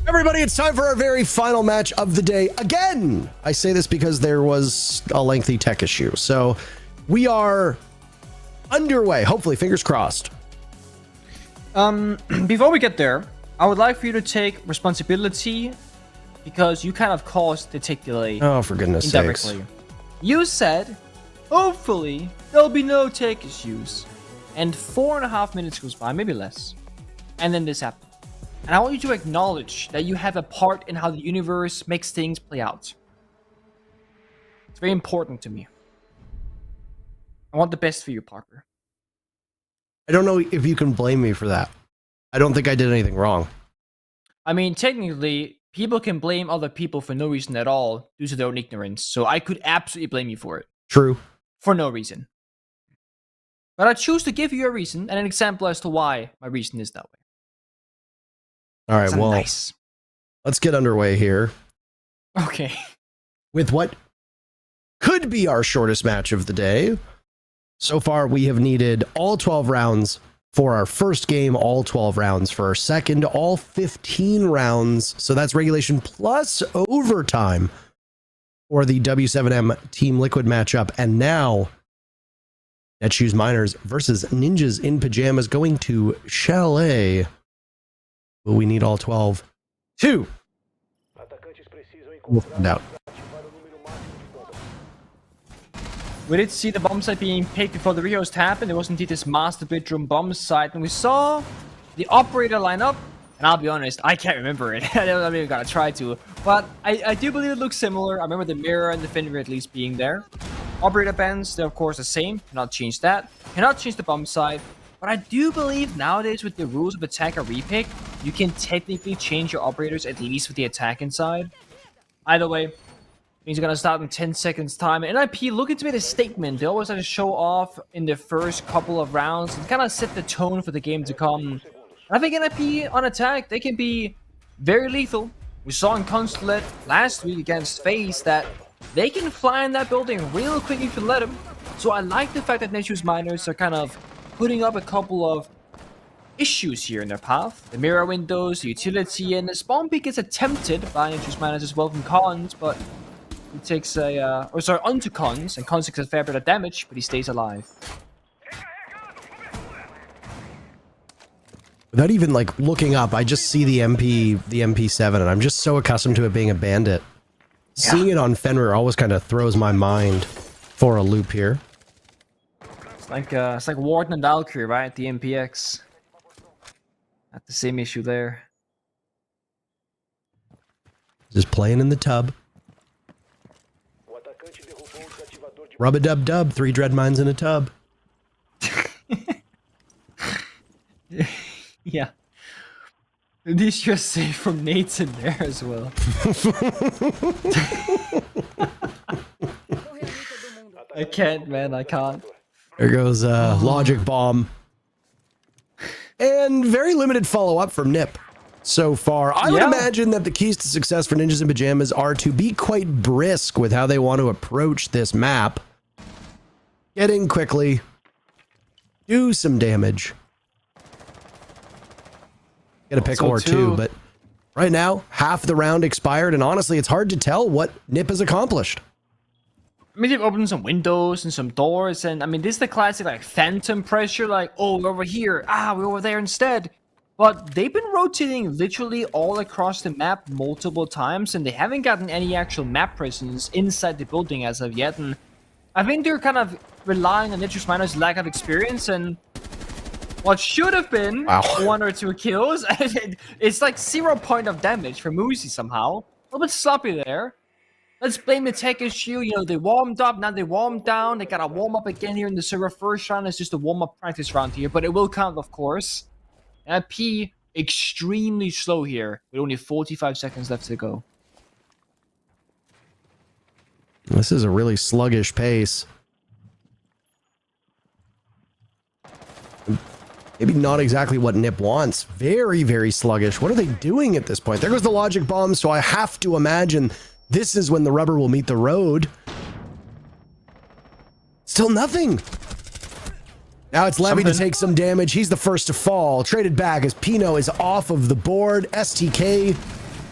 Everybody, it's time for our very final match of the day. Again, I say this because there was a lengthy tech issue. So we are underway. Hopefully, fingers crossed. Before we get there, I would like for you to take responsibility because you kind of caused the tick delay. Oh, for goodness sakes. Indirectly. You said, hopefully, there'll be no tech issues. And 4.5 minutes goes by, maybe less. And then this happened. And I want you to acknowledge that you have a part in how the universe makes things play out. It's very important to me. I want the best for you, Parker. I don't know if you can blame me for that. I don't think I did anything wrong. I mean, technically, people can blame other people for no reason at all due to their own ignorance. So I could absolutely blame you for it. True. For no reason. But I choose to give you a reason and an example as to why my reason is that way. All right, well, nice. Let's get underway here. Okay. With what could be our shortest match of the day. So far, we have needed all 12 rounds for our first game, all 12 rounds for our second, all 15 rounds. So that's regulation plus overtime for the W7M Team Liquid matchup. And now, Netshoes Miners versus Ninjas in Pajamas going to Chalet. Will we need all 12? 2. We'll find out. We did see the bomb site being picked before the rehost happened. There was indeed this master bedroom bomb site, and we saw the operator line up. And I'll be honest, I can't remember it. I don't even gotta try to. But I do believe it looks similar. I remember the mirror and the fender at least being there. Operator bands, they're of course the same. Cannot change that. Cannot change the bomb site. But I do believe nowadays with the rules of attack or repick, you can technically change your operators at least with the attack inside. Either way, things are going to start in 10 seconds time. And NIP looking to make a statement. They always like to show off in the first couple of rounds and kind of set the tone for the game to come. And I think NIP on attack, they can be very lethal. We saw in Consulate last week against FaZe that they can fly in that building real quick if you let them. So I like the fact that Netshoes Miners are kind of putting up a couple of issues here in their path. The mirror windows, the utility, and the spawn peak is attempted by Netshoes Miners as well from Cons, but he takes a, onto Cons, and Cons takes a fair bit of damage, but he stays alive. Without even like looking up, I just see the MP7, and I'm just so accustomed to it being a bandit. Yeah. Seeing it on Fenrir always kind of throws my mind for a loop here. It's like Warden and Valkyrie, right? The MPX. Not the same issue there. Just playing in the tub. Rub-a-dub-dub, 3 dread mines in a tub. Yeah. At least you're safe from Nate's in there as well. I can't, man. I can't. There goes Logic Bomb. And very limited follow-up from Nip so far. I would imagine that the keys to success for Ninjas in Pajamas are to be quite brisk with how they want to approach this map. Get in quickly. Do some damage. Get a pick or two, but right now, half the round expired, and honestly, it's hard to tell what Nip has accomplished. I mean, they've opened some windows and some doors, and I mean, this is the classic, like, phantom pressure, like, oh, we're over here, we're over there instead. But they've been rotating literally all across the map multiple times, and they haven't gotten any actual map presence inside the building as of yet, and I think they're kind of relying on Netshoes Miners' lack of experience, and what should have been 1 or 2 kills, it's like 0 point of damage for Moosey somehow. A little bit sloppy there. Let's blame the tech issue. You know, they warmed up, now they warmed down. They gotta warm up again here in the server. First round is just a warm-up practice round here, but it will count, of course. And P, extremely slow here, with only 45 seconds left to go. This is a really sluggish pace. Maybe not exactly what Nip wants. Very, very sluggish. What are they doing at this point? There goes the Logic Bomb, so I have to imagine this is when the rubber will meet the road. Still nothing. Now it's Levy to take some damage. He's the first to fall. Traded back as Pino is off of the board. STK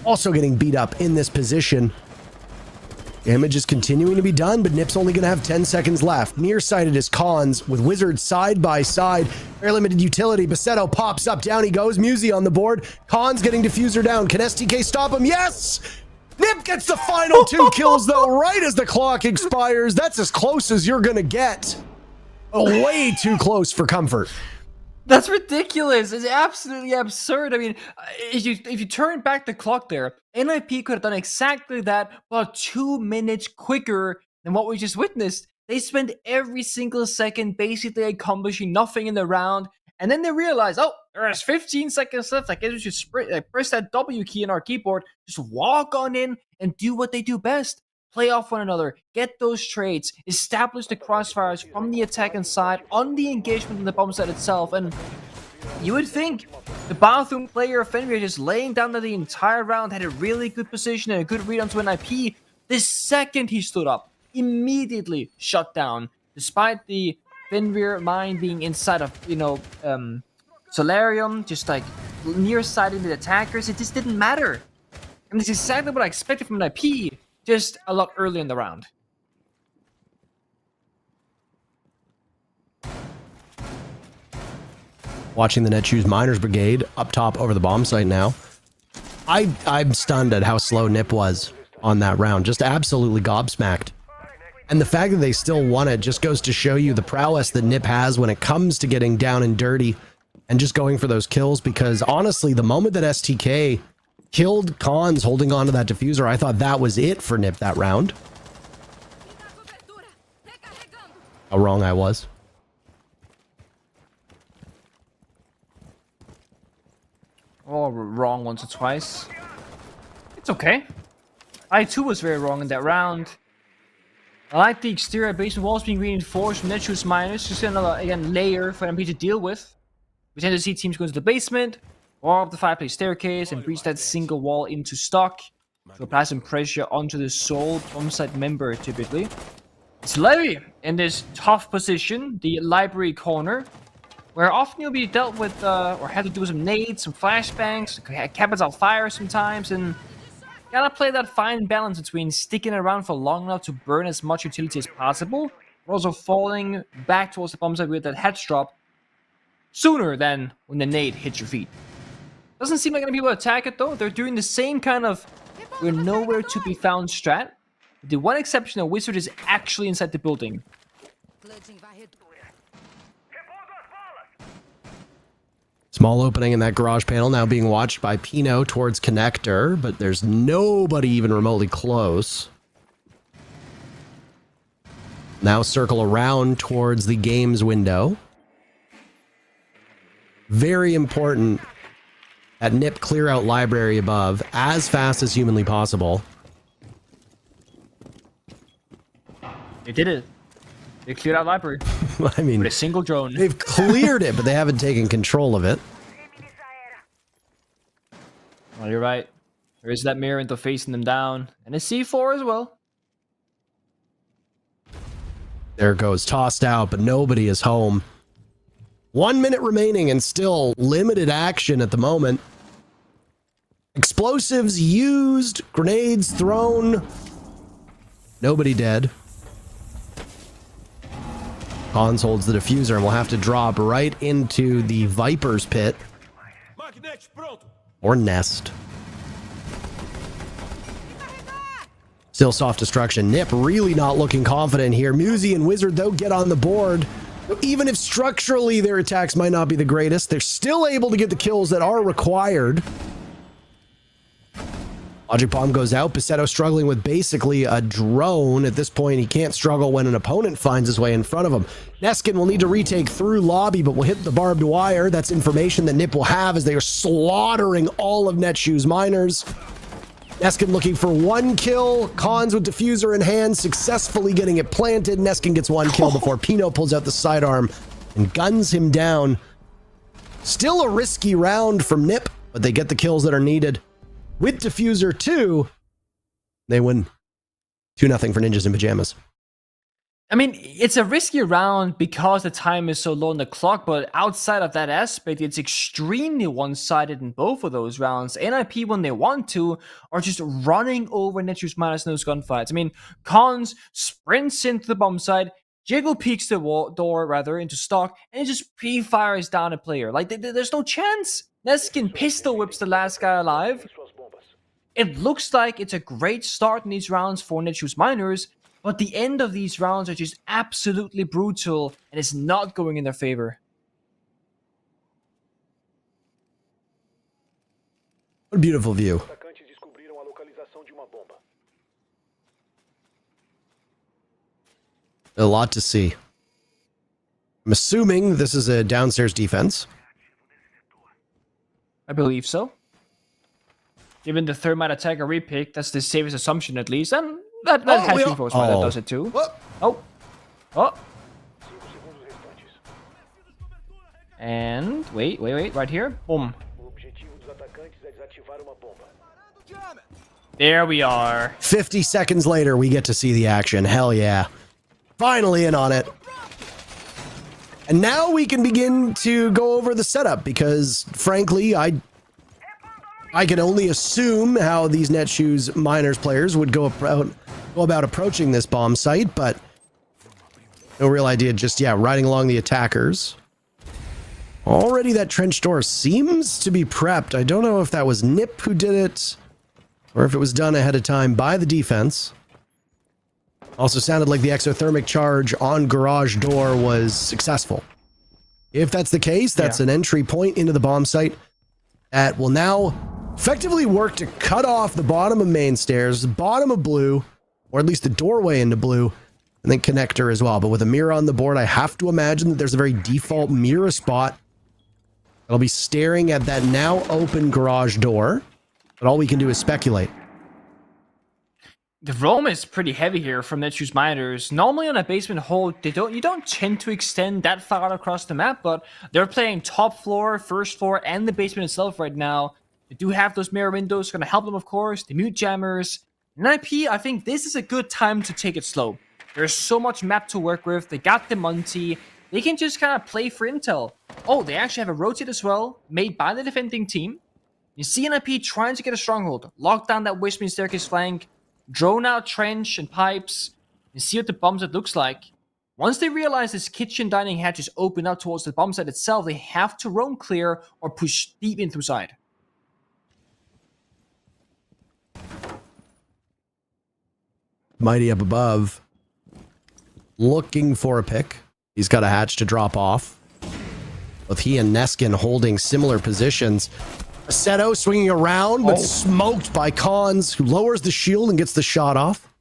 also getting beat up in this position. Damage is continuing to be done, but Nip's only going to have 10 seconds left. Nearsighted is Cons with Wizard side by side. Very limited utility. Basetto pops up. Down he goes. Musi on the board. Cons getting Diffuser down. Can STK stop him? Yes! Nip gets the final 2 kills, though, right as the clock expires. That's as close as you're going to get. Oh, way too close for comfort. That's ridiculous. It's absolutely absurd. I mean, if you turn back the clock there, NIP could have done exactly that, about 2 minutes quicker than what we just witnessed. They spent every single second basically accomplishing nothing in the round, and then they realize, oh, there's 15 seconds left. I guess we should press that W key on our keyboard, just walk on in and do what they do best. Play off one another, get those trades, establish the crossfires from the attacking side on the engagement on the bomb side itself, and you would think the bathroom player Fenrir just laying down there the entire round had a really good position and a good read onto NIP. The second he stood up, immediately shut down, despite the Fenrir mine being inside of, Solarium, just like near-sighting the attackers. It just didn't matter. And this is exactly what I expected from NIP. Just a lot early in the round. Watching the Netshoes Miners Brigade up top over the bomb site now. I'm stunned at how slow Nip was on that round. Just absolutely gobsmacked. And the fact that they still won it just goes to show you the prowess that Nip has when it comes to getting down and dirty and just going for those kills, because honestly, the moment that STK killed Cons holding on to that diffuser, I thought that was it for Nip that round. How wrong I was. Oh, wrong once or twice. It's okay. I too was very wrong in that round. I like the exterior basement walls being reinforced from Netshoes miners. Just another, again, layer for MP to deal with. We tend to see teams go into the basement, or up the fireplace staircase, and breach that single wall into stock to apply some pressure onto the sole bombsite member, typically. It's Levy in this tough position, the library corner, where often you'll be dealt with, or have to do some nades, some flashbangs, capital fire sometimes, and gotta play that fine balance between sticking around for long enough to burn as much utility as possible, but also falling back towards the bombsite with that head drop sooner than when the nade hits your feet. Doesn't seem like any people attack it though. They're doing the same kind of we're nowhere to be found strat. The one exception, a wizard is actually inside the building. Small opening in that garage panel now being watched by Pino towards connector, but there's nobody even remotely close. Now circle around towards the games window. Very important that Nip clear out library above as fast as humanly possible. They did it. They cleared out library. I mean, with a single drone. They've cleared it, but they haven't taken control of it. Well, you're right. There is that mirror interfacing them down, and a C4 as well. There it goes, tossed out, but nobody is home. 1 minute remaining and still limited action at the moment. Explosives used, grenades thrown. Nobody dead. Cons holds the diffuser and will have to drop right into the Viper's pit. Or nest. Still soft destruction. Nip really not looking confident here. Musi and Wizard, though, get on the board. Even if structurally their attacks might not be the greatest, they're still able to get the kills that are required. Logic Bomb goes out. Basetto struggling with basically a drone. At this point, he can't struggle when an opponent finds his way in front of him. Neskin will need to retake through lobby, but will hit the barbed wire. That's information that Nip will have as they are slaughtering all of Netshoes miners. Neskin looking for 1 kill. Cons with diffuser in hand, successfully getting it planted. Neskin gets 1 kill before Pino pulls out the sidearm and guns him down. Still a risky round from Nip, but they get the kills that are needed. With diffuser 2, they win 2-0 for Ninjas in Pajamas. I mean, it's a risky round because the time is so low on the clock, but outside of that aspect, it's extremely one-sided in both of those rounds. NIP, when they want to, are just running over Netshoes minus in those gunfights. I mean, Cons sprints into the bomb site, Jiggle peeks the door, rather, into stock, and it just pre-fires down a player. Like, there's no chance. Neskin pistol whips the last guy alive. It looks like it's a great start in these rounds for Netshoes miners, but the end of these rounds are just absolutely brutal, and it's not going in their favor. What a beautiful view. A lot to see. I'm assuming this is a downstairs defense. I believe so. Given the thermite attacker repick, that's the safest assumption at least, and that has reinforcement that does it too. Oh. And wait, right here. Boom. There we are. 50 seconds later, we get to see the action. Hell yeah. Finally in on it. And now we can begin to go over the setup because, frankly, I can only assume how these Netshoes miners players would go about approaching this bomb site, but no real idea. Just, yeah, riding along the attackers. Already that trench door seems to be prepped. I don't know if that was Nip who did it or if it was done ahead of time by the defense. Also sounded like the exothermic charge on garage door was successful. If that's the case, that's an entry point into the bomb site that will now effectively work to cut off the bottom of main stairs, the bottom of blue, or at least the doorway into blue, and then connector as well. But with a mirror on the board, I have to imagine that there's a very default mirror spot that'll be staring at that now open garage door. But all we can do is speculate. The roam is pretty heavy here from Netshoes miners. Normally on a basement hold, you don't tend to extend that far across the map, but they're playing top floor, first floor, and the basement itself right now. They do have those mirror windows, going to help them, of course. The mute jammers. NIP, I think this is a good time to take it slow. There's so much map to work with. They got the Monty. They can just kind of play for intel. Oh, they actually have a rotate as well, made by the defending team. You see NIP trying to get a stronghold, lock down that Whispering Staircase flank, drone out trench and pipes, and see what the bomb site looks like. Once they realize this kitchen dining hatch is open up towards the bomb site itself, they have to roam clear or push deep in through side. Mighty up above, looking for a pick. He's got a hatch to drop off. Both he and Neskin holding similar positions. Seto swinging around, but smoked by Cons, who lowers the shield and gets the shot off.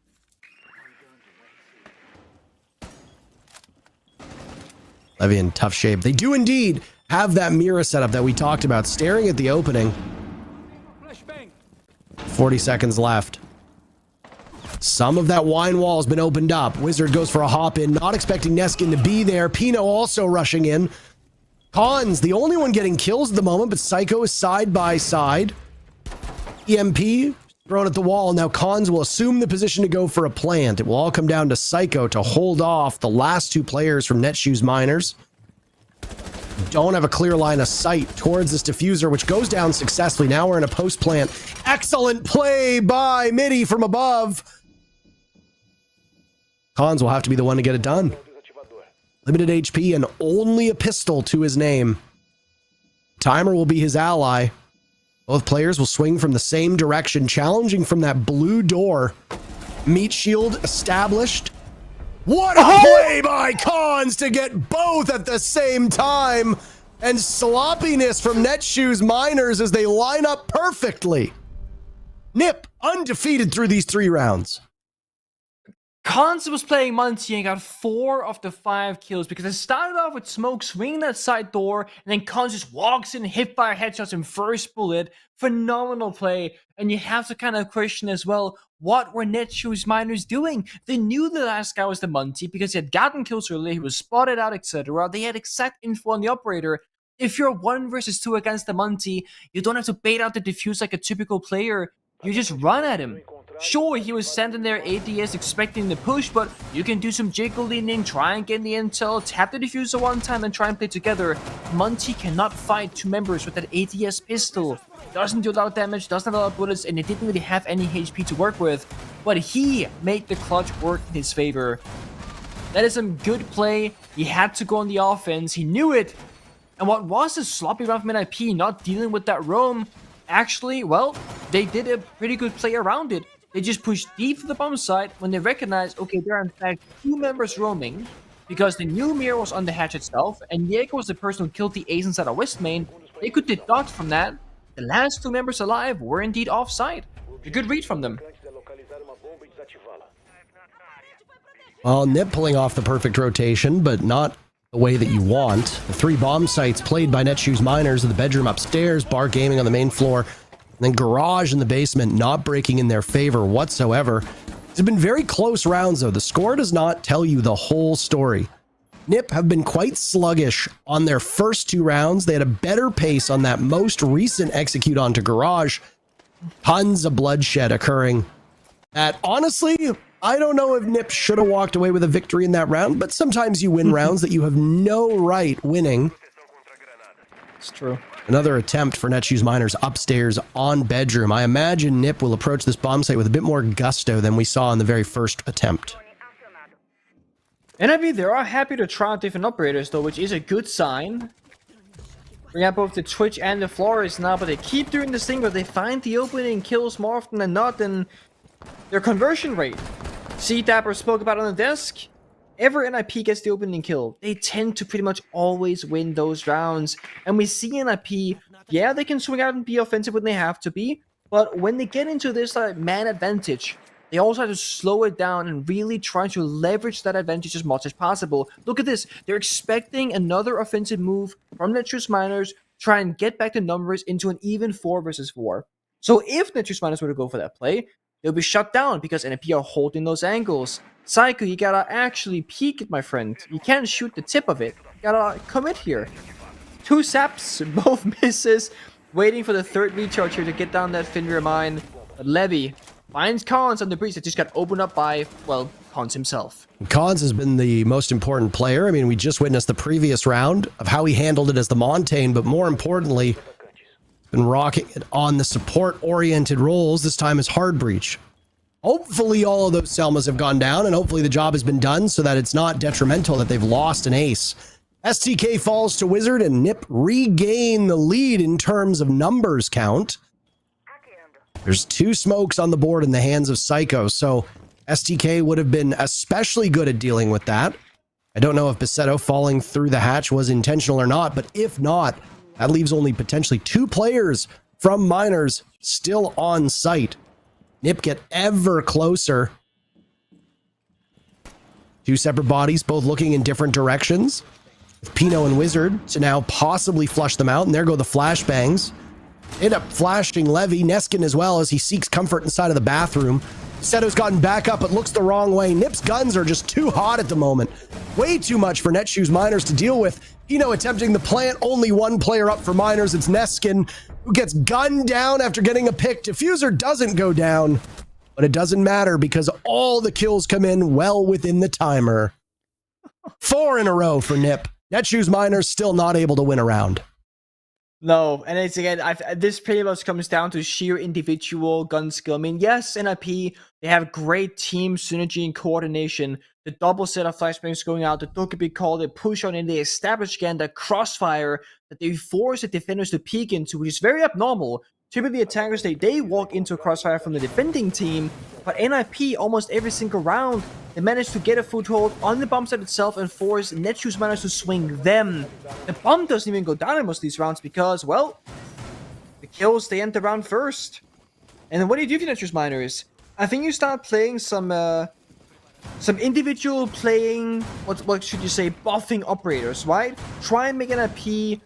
Levy in tough shape. They do indeed have that mirror setup that we talked about, staring at the opening. 40 seconds left. Some of that wine wall has been opened up. Wizard goes for a hop in, not expecting Neskin to be there. Pino also rushing in. Cons, the only one getting kills at the moment, but Psycho is side by side. EMP thrown at the wall. Now Cons will assume the position to go for a plant. It will all come down to Psycho to hold off the last two players from Netshoes miners. Don't have a clear line of sight towards this diffuser, which goes down successfully. Now we're in a post plant. Excellent play by Midi from above. Cons will have to be the one to get it done. Limited HP and only a pistol to his name. Timer will be his ally. Both players will swing from the same direction, challenging from that blue door. Meat shield established. What a play by Cons to get both at the same time. And sloppiness from Netshoes miners as they line up perfectly. Nip undefeated through these 3 rounds. Cons was playing Monty and got 4 of the 5 kills because it started off with Smoke swinging that side door, and then Cons just walks in, hit fire headshots in first bullet. Phenomenal play. And you have to kind of question as well, what were Netshoes miners doing? They knew the last guy was the Monty because he had gotten kills earlier, he was spotted out, etc. They had exact info on the operator. If you're 1 versus 2 against the Monty, you don't have to bait out the defuse like a typical player. You just run at him. Sure, he was standing there ADS expecting the push, but you can do some jiggle leaning, try and get the intel, tap the diffuser one time and try and play together. Monty cannot fight two members with that ADS pistol. Doesn't do a lot of damage, doesn't have a lot of bullets, and it didn't really have any HP to work with. But he made the clutch work in his favor. That is some good play. He had to go on the offense. He knew it. And what was a sloppy round from NIP not dealing with that roam, actually, well, they did a pretty good play around it. They just pushed deep to the bomb site when they recognized, okay, there are in fact two members roaming, because the new mirror was on the hatch itself, and Jaeger was the person who killed the ace inside of West Main. They could deduct from that. The last two members alive were indeed off-site. A good read from them. Well, Nip pulling off the perfect rotation, but not the way that you want. The 3 bomb sites played by Netshoes Miners in the bedroom upstairs, Bar Gaming on the main floor, and then Garage in the basement, not breaking in their favor whatsoever. It's been very close rounds, though. The score does not tell you the whole story. Nip have been quite sluggish on their first 2 rounds. They had a better pace on that most recent execute onto Garage. Tons of bloodshed occurring. That, honestly, I don't know if Nip should have walked away with a victory in that round, but sometimes you win rounds that you have no right winning. It's true. Another attempt for Netshoes Miners upstairs on bedroom. I imagine Nip will approach this bomb site with a bit more gusto than we saw in the very first attempt. NIP, they are happy to try out different operators, though, which is a good sign. Bring out both the Twitch and the Flores now, but they keep doing this thing where they find the opening kills more often than not, and their conversion rate. See, Dapper spoke about on the desk. Ever NIP gets the opening kill, they tend to pretty much always win those rounds. And we see NIP, yeah, they can swing out and be offensive when they have to be, but when they get into this man advantage, they also have to slow it down and really try to leverage that advantage as much as possible. Look at this. They're expecting another offensive move from Netshoes Miners, try and get back the numbers into an even 4 versus 4. So if Netshoes Miners were to go for that play, they'll be shut down because NIP are holding those angles. Psycho, you gotta actually peek it, my friend. You can't shoot the tip of it. You gotta commit here. 2 saps, both misses. Waiting for the 3rd recharge here to get down that Fenrir mine. But Levy finds Cons on the breach that just got opened up by, well, Cons himself. Cons has been the most important player. I mean, we just witnessed the previous round of how he handled it as the Montaigne, but more importantly, been rocking it on the support-oriented roles, this time as Hard Breach. Hopefully all of those Selmas have gone down, and hopefully the job has been done so that it's not detrimental that they've lost an ace. STK falls to Wizard, and Nip regain the lead in terms of numbers count. There's 2 smokes on the board in the hands of Psycho, so STK would have been especially good at dealing with that. I don't know if Besetto falling through the hatch was intentional or not, but if not, that leaves only potentially 2 players from Miners still on site. Nip get ever closer. 2 separate bodies, both looking in different directions. With Pino and Wizard to now possibly flush them out, and there go the flashbangs. End up flashing Levy, Neskin as well, as he seeks comfort inside of the bathroom. Seto's gotten back up, but looks the wrong way. Nip's guns are just too hot at the moment. Way too much for Netshoes Miners to deal with. Pino attempting the plant, only 1 player up for Miners. It's Neskin, who gets gunned down after getting a pick. Diffuser doesn't go down, but it doesn't matter because all the kills come in well within the timer. 4 in a row for Nip. Netshoes Miners still not able to win a round. No, and it's again, this pretty much comes down to sheer individual gun skill. I mean, yes, NIP, they have great team synergy and coordination. The double set of flashbangs going out, the Dokubi call, they push on and they establish again that crossfire that they force the defenders to peek into, which is very abnormal. Typically, attackers, they walk into a crossfire from the defending team, but NIP, almost every single round, they manage to get a foothold on the bomb site itself and force Netshoes Miners to swing them. The bomb doesn't even go down in most of these rounds because, well, the kills, they end the round first. And then what do you do for Netshoes Miners? I think you start playing some individual playing, what should you say, buffing operators, right? Try and make NIP,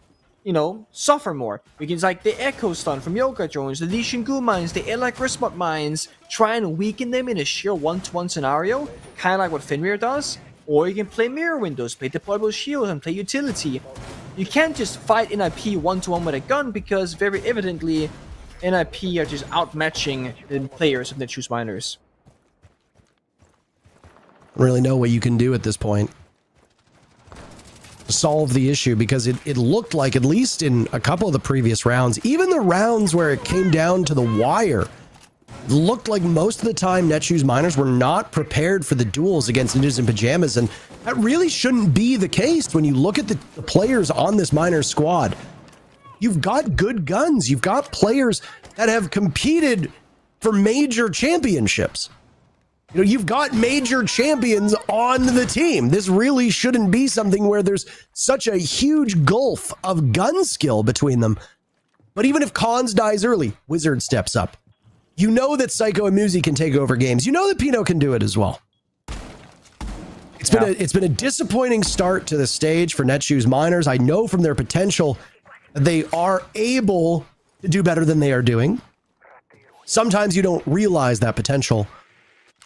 you know, suffer more. Because like the Echo Stun from Yoga Jones, the Lee Shingu mines, the Eli Grismot mines, try and weaken them in a sheer 1-to-1 scenario, kind of like what Fenrir does. Or you can play Mirror Windows, play Deployable Shields, and play Utility. You can't just fight NIP 1-to-1 with a gun because very evidently NIP are just outmatching the players of the Choose Miners. Don't really know what you can do at this point to solve the issue, because it looked like, at least in a couple of the previous rounds, even the rounds where it came down to the wire, it looked like most of the time Netshoes Miners were not prepared for the duels against Ninjas in Pajamas, and that really shouldn't be the case when you look at the players on this Miners squad. You've got good guns. You've got players that have competed for major championships. You know, you've got major champions on the team. This really shouldn't be something where there's such a huge gulf of gun skill between them. But even if Cons dies early, Wizard steps up. You know that Psycho and Musi can take over games. You know that Pino can do it as well. It's been a disappointing start to the stage for Netshoes Miners. I know from their potential that they are able to do better than they are doing. Sometimes you don't realize that potential.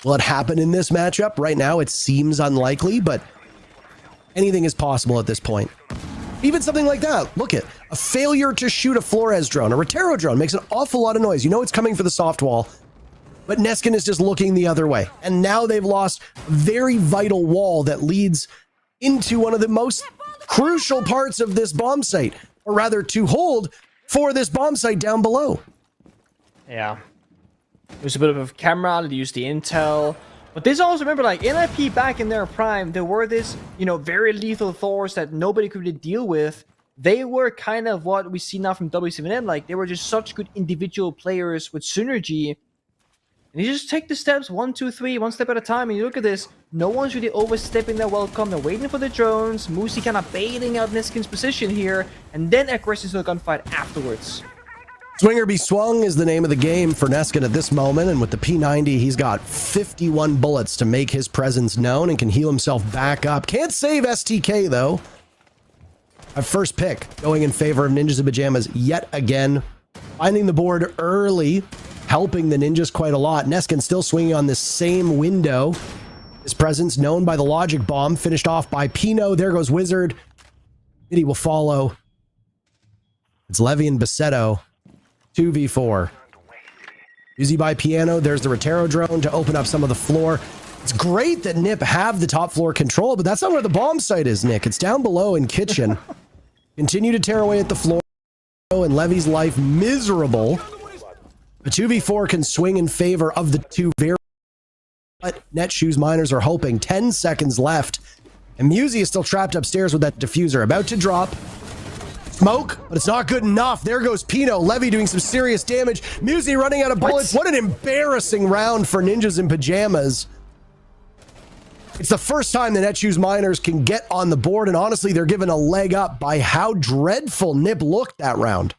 Will it happen in this matchup? Right now, it seems unlikely, but anything is possible at this point. Even something like that. Look at a failure to shoot a Flores drone. A Rotero drone makes an awful lot of noise. You know it's coming for the soft wall, but Neskin is just looking the other way. And now they've lost a very vital wall that leads into one of the most crucial parts of this bomb site, or rather to hold for this bomb site down below. Yeah. There's a bit of a camera, they use the intel. But this also, remember, like, NIP back in their prime, there were this, you know, very lethal Thors that nobody could really deal with. They were kind of what we see now from W7M. Like, they were just such good individual players with synergy. And you just take the steps, 1, 2, 3, one step at a time. And you look at this, no one's really overstepping their welcome. They're waiting for the drones. Musi kind of baiting out Niskin's position here. And then aggressing to the gunfight afterwards. Swinger Be Swung is the name of the game for Neskin at this moment, and with the P90, he's got 51 bullets to make his presence known and can heal himself back up. Can't save STK, though. A first pick going in favor of Ninjas in Pajamas yet again. Finding the board early, helping the Ninjas quite a lot. Neskin still swinging on this same window. His presence known by the Logic Bomb, finished off by Pino. There goes Wizard. Mitty will follow. It's Levy and Bassetto. 2v4. Uzi by Piano. There's the Rotero drone to open up some of the floor. It's great that NIP have the top floor control, but that's not where the bomb site is, Nick. It's down below in kitchen. Continue to tear away at the floor, and Levy's life miserable. The 2v4 can swing in favor of the two very... But Netshoes Miners are hoping. 10 seconds left. And Musi is still trapped upstairs with that diffuser. About to drop. Smoke, but it's not good enough. There goes Pino. Levy doing some serious damage. Musi running out of bullets. What an embarrassing round for Ninjas in Pajamas. It's the first time the Netshoes Miners can get on the board, and honestly, they're given a leg up by how dreadful Nip looked that round.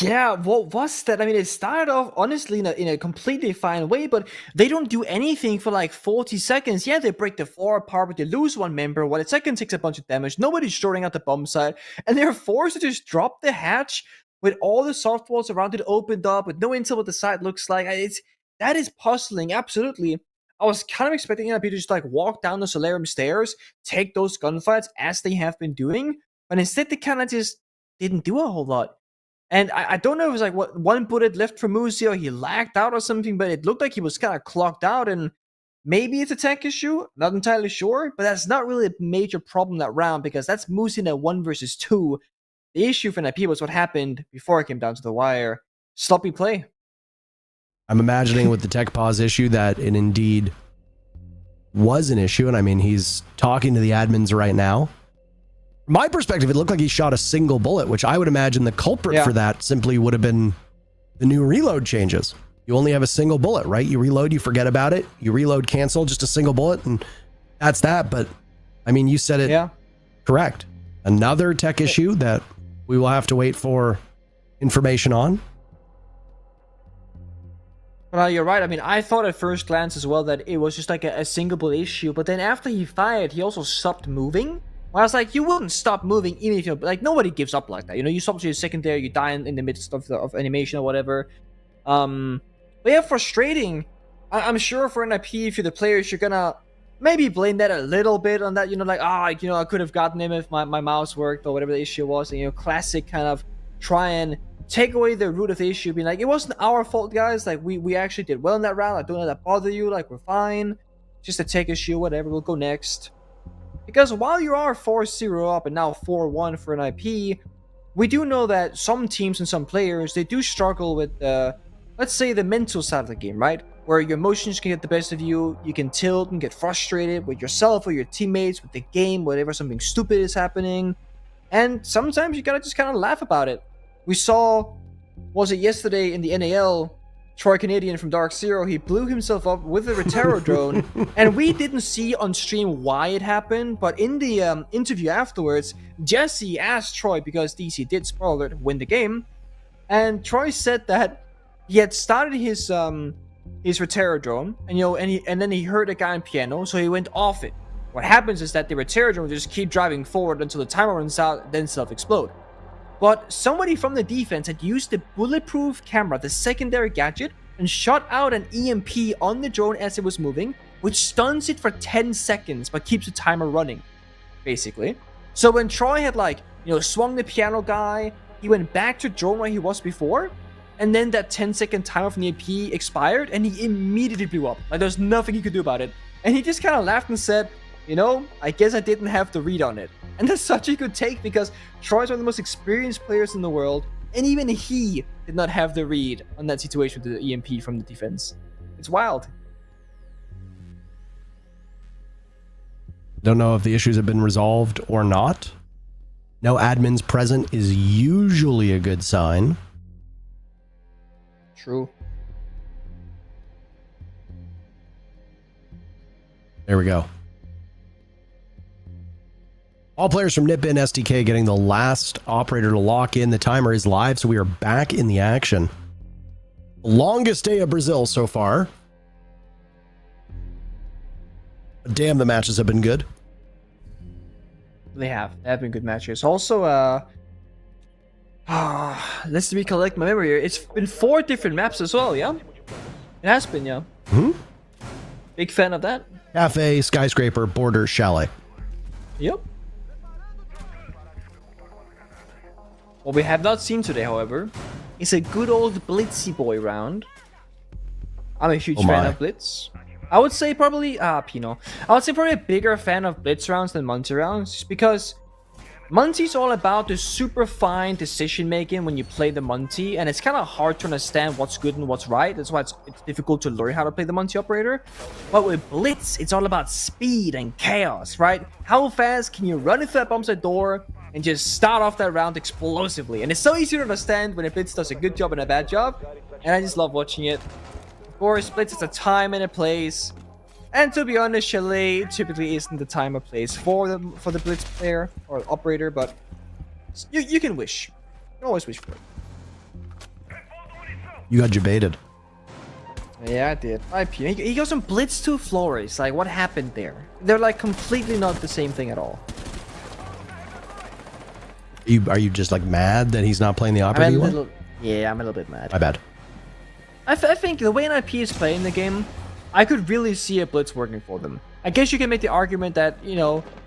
Yeah, what was that? I mean, it started off, honestly, in a completely fine way, but they don't do anything for like 40 seconds. Yeah, they break the floor apart, but they lose one member. While the second takes a bunch of damage, nobody's shorting out the bomb site, and they're forced to just drop the hatch with all the soft walls around it opened up, with no intel what the site looks like. That is puzzling, absolutely. I was kind of expecting people to just like walk down the Solarium stairs, take those gunfights as they have been doing, but instead they kind of just didn't do a whole lot. And I don't know if it was like what one bullet left for Musi or he lagged out or something, but it looked like he was kind of clocked out, and maybe it's a tech issue, not entirely sure, but that's not really a major problem that round because that's Musi in a 1 versus 2. The issue for NIP was what happened before it came down to the wire. Sloppy play. I'm imagining with the tech pause issue that it indeed was an issue, and I mean, he's talking to the admins right now. From my perspective, it looked like he shot a single bullet, which I would imagine the culprit for that simply would have been the new reload changes. You only have a single bullet, right? You reload, you forget about it. You reload, cancel, just a single bullet, and that's that. But, I mean, you said it correct. Another tech issue that we will have to wait for information on. Well, you're right. I mean, I thought at first glance as well that it was just like a single bullet issue, but then after he fired, he also stopped moving. I was like, you wouldn't stop moving even if you're like, nobody gives up like that. You know, you stop to your secondary, you die in the midst of animation or whatever. But yeah, frustrating. I'm sure for NIP, if you're the players, you're gonna maybe blame that a little bit on that. You know, like, I could have gotten him if my mouse worked or whatever the issue was. And, classic kind of try and take away the root of the issue, being like, it wasn't our fault, guys. Like, we actually did well in that round. I don't let that bother you. Like, we're fine. Just a tech issue, whatever. We'll go next. Because while you are 4-0 up and now 4-1 for an IP, we do know that some teams and some players, they do struggle with, let's say, the mental side of the game, right? Where your emotions can get the best of you. You can tilt and get frustrated with yourself or your teammates, with the game, whatever something stupid is happening. And sometimes you gotta just kind of laugh about it. We saw, was it yesterday in the NAL, Troy Canadian from Dark Zero, he blew himself up with a Retero drone, and we didn't see on stream why it happened, but in the interview afterwards, Jesse asked Troy, because DC did, spoiler alert, win the game, and Troy said that he had started his Retero drone, and then he heard a guy on piano, so he went off it. What happens is that the Retero drone will just keep driving forward until the timer runs out, then self-explode. But somebody from the defense had used the bulletproof camera, the secondary gadget, and shot out an EMP on the drone as it was moving, which stuns it for 10 seconds but keeps the timer running, basically. So when Troy had swung the piano guy, he went back to drone where he was before, and then that 10-second timer from the EMP expired, and he immediately blew up. Like, there's nothing he could do about it. And he just kind of laughed and said, I guess I didn't have the read on it. And that's such a good take, because Troy's one of the most experienced players in the world, and even he did not have the read on that situation with the EMP from the defense. It's wild. Don't know if the issues have been resolved or not. No admins present is usually a good sign. True. There we go. All players from NipBin SDK getting the last operator to lock in. The timer is live, so we are back in the action. Longest day of Brazil so far. Damn, the matches have been good. They have been good matches. Also, let's recollect my memory here. It's been 4 different maps as well, yeah? It has been, yeah. Big fan of that. Cafe, Skyscraper, Border, Chalet. Yep. What we have not seen today, however, is a good old Blitzy Boy round. I'm a huge fan of Blitz. I would say probably, Pino. I would say probably a bigger fan of Blitz rounds than Monty rounds, just because Monty's all about the super fine decision making when you play the Monty, and it's kind of hard to understand what's good and what's right. That's why it's difficult to learn how to play the Monty operator. But with Blitz, it's all about speed and chaos, right? How fast can you run into that bombs at door and just start off that round explosively? And it's so easy to understand when a Blitz does a good job and a bad job, and I just love watching it. Of course, Blitz is a time and a place. And to be honest, Chalet typically isn't the time or place for the Blitz player or operator, but you can wish. You can always wish for it. You got baited. Yeah, I did. He goes from Blitz to Flores. Like, what happened there? They're like completely not the same thing at all. Are you just like mad that he's not playing the operator? Yeah, I'm a little bit mad. My bad. I think the way NIP is playing the game, I could really see a Blitz working for them. I guess you can make the argument that,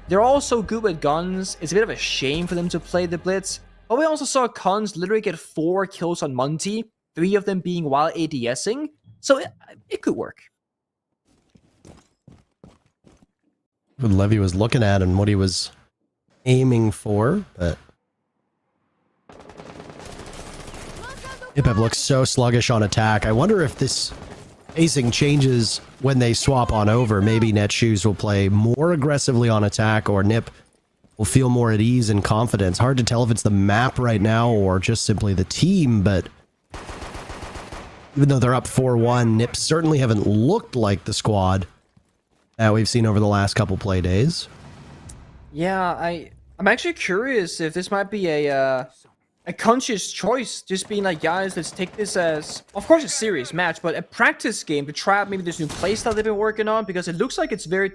they're all so good with guns, it's a bit of a shame for them to play the Blitz. But we also saw Cons literally get 4 kills on Monty, 3 of them being while ADSing, so it could work. What Levy was looking at and what he was aiming for, but Ipep looks so sluggish on attack. I wonder if this pacing changes when they swap on over. Maybe Netshoes will play more aggressively on attack, or Nip will feel more at ease and confidence. Hard to tell if it's the map right now or just simply the team, but even though they're up 4-1, Nip certainly haven't looked like the squad that we've seen over the last couple play days. Yeah, I'm actually curious if this might be a conscious choice, just being like, guys, let's take this as, of course, a serious match, but a practice game to try out maybe this new playstyle they've been working on, because it looks like it's very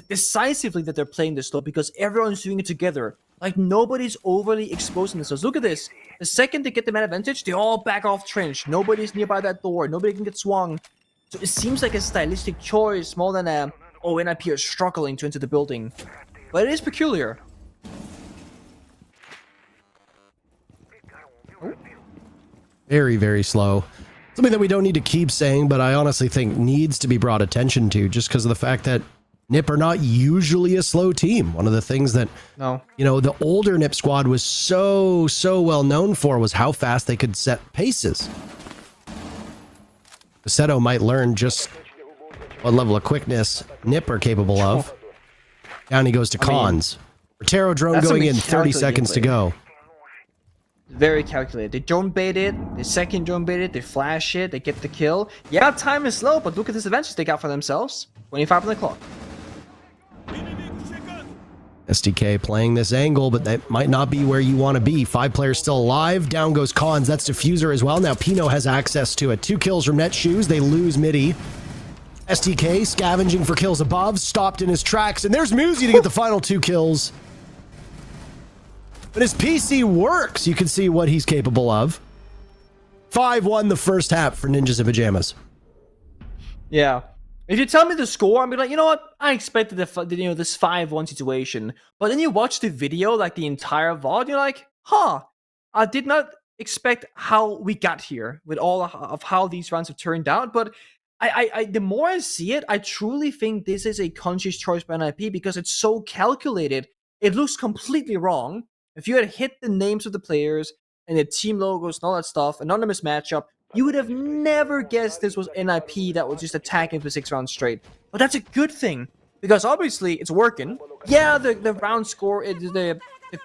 decisively that they're playing this though, because everyone's doing it together. Like, nobody's overly exposing themselves. Look at this. The second they get the man advantage, they all back off trench. Nobody's nearby that door. Nobody can get swung. So it seems like a stylistic choice more than a, oh, NIP are struggling to enter the building. But it is peculiar. Very, very slow. Something that we don't need to keep saying, but I honestly think needs to be brought attention to just because of the fact that NIP are not usually a slow team. One of the things that, the older NIP squad was so well known for was how fast they could set paces. Seto might learn just what level of quickness NIP are capable of. Down he goes to Cons. Rotero drone going in, 30 seconds to go. Very calculated. They drone bait it, they second drone bait it, they flash it, they get the kill. Yeah, time is slow, but look at this advantage they got for themselves. 25 on the clock. STK playing this angle, but that might not be where you want to be. 5 players still alive. Down goes Cons. That's Diffuser as well. Now Pino has access to it. 2 kills from Netshoes. They lose midi. STK scavenging for kills above. Stopped in his tracks. And there's Muzi to get the final 2 kills. But his PC works. You can see what he's capable of. 5-1 the first half for Ninjas in Pajamas. Yeah. If you tell me the score, I'll be like, you know what? I expected this 5-1 situation. But then you watch the video, like the entire VOD, you're like, I did not expect how we got here with all of how these rounds have turned out. But the more I see it, I truly think this is a conscious choice by NIP because it's so calculated. It looks completely wrong. If you had hit the names of the players and the team logos and all that stuff, anonymous matchup, you would have never guessed this was NIP that was just attacking for 6 rounds straight. But that's a good thing, because obviously it's working. Yeah, the round score, the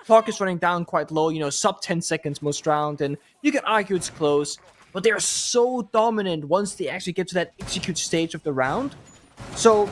clock is running down quite low, sub 10 seconds most round, and you can argue it's close, but they're so dominant once they actually get to that execute stage of the round. So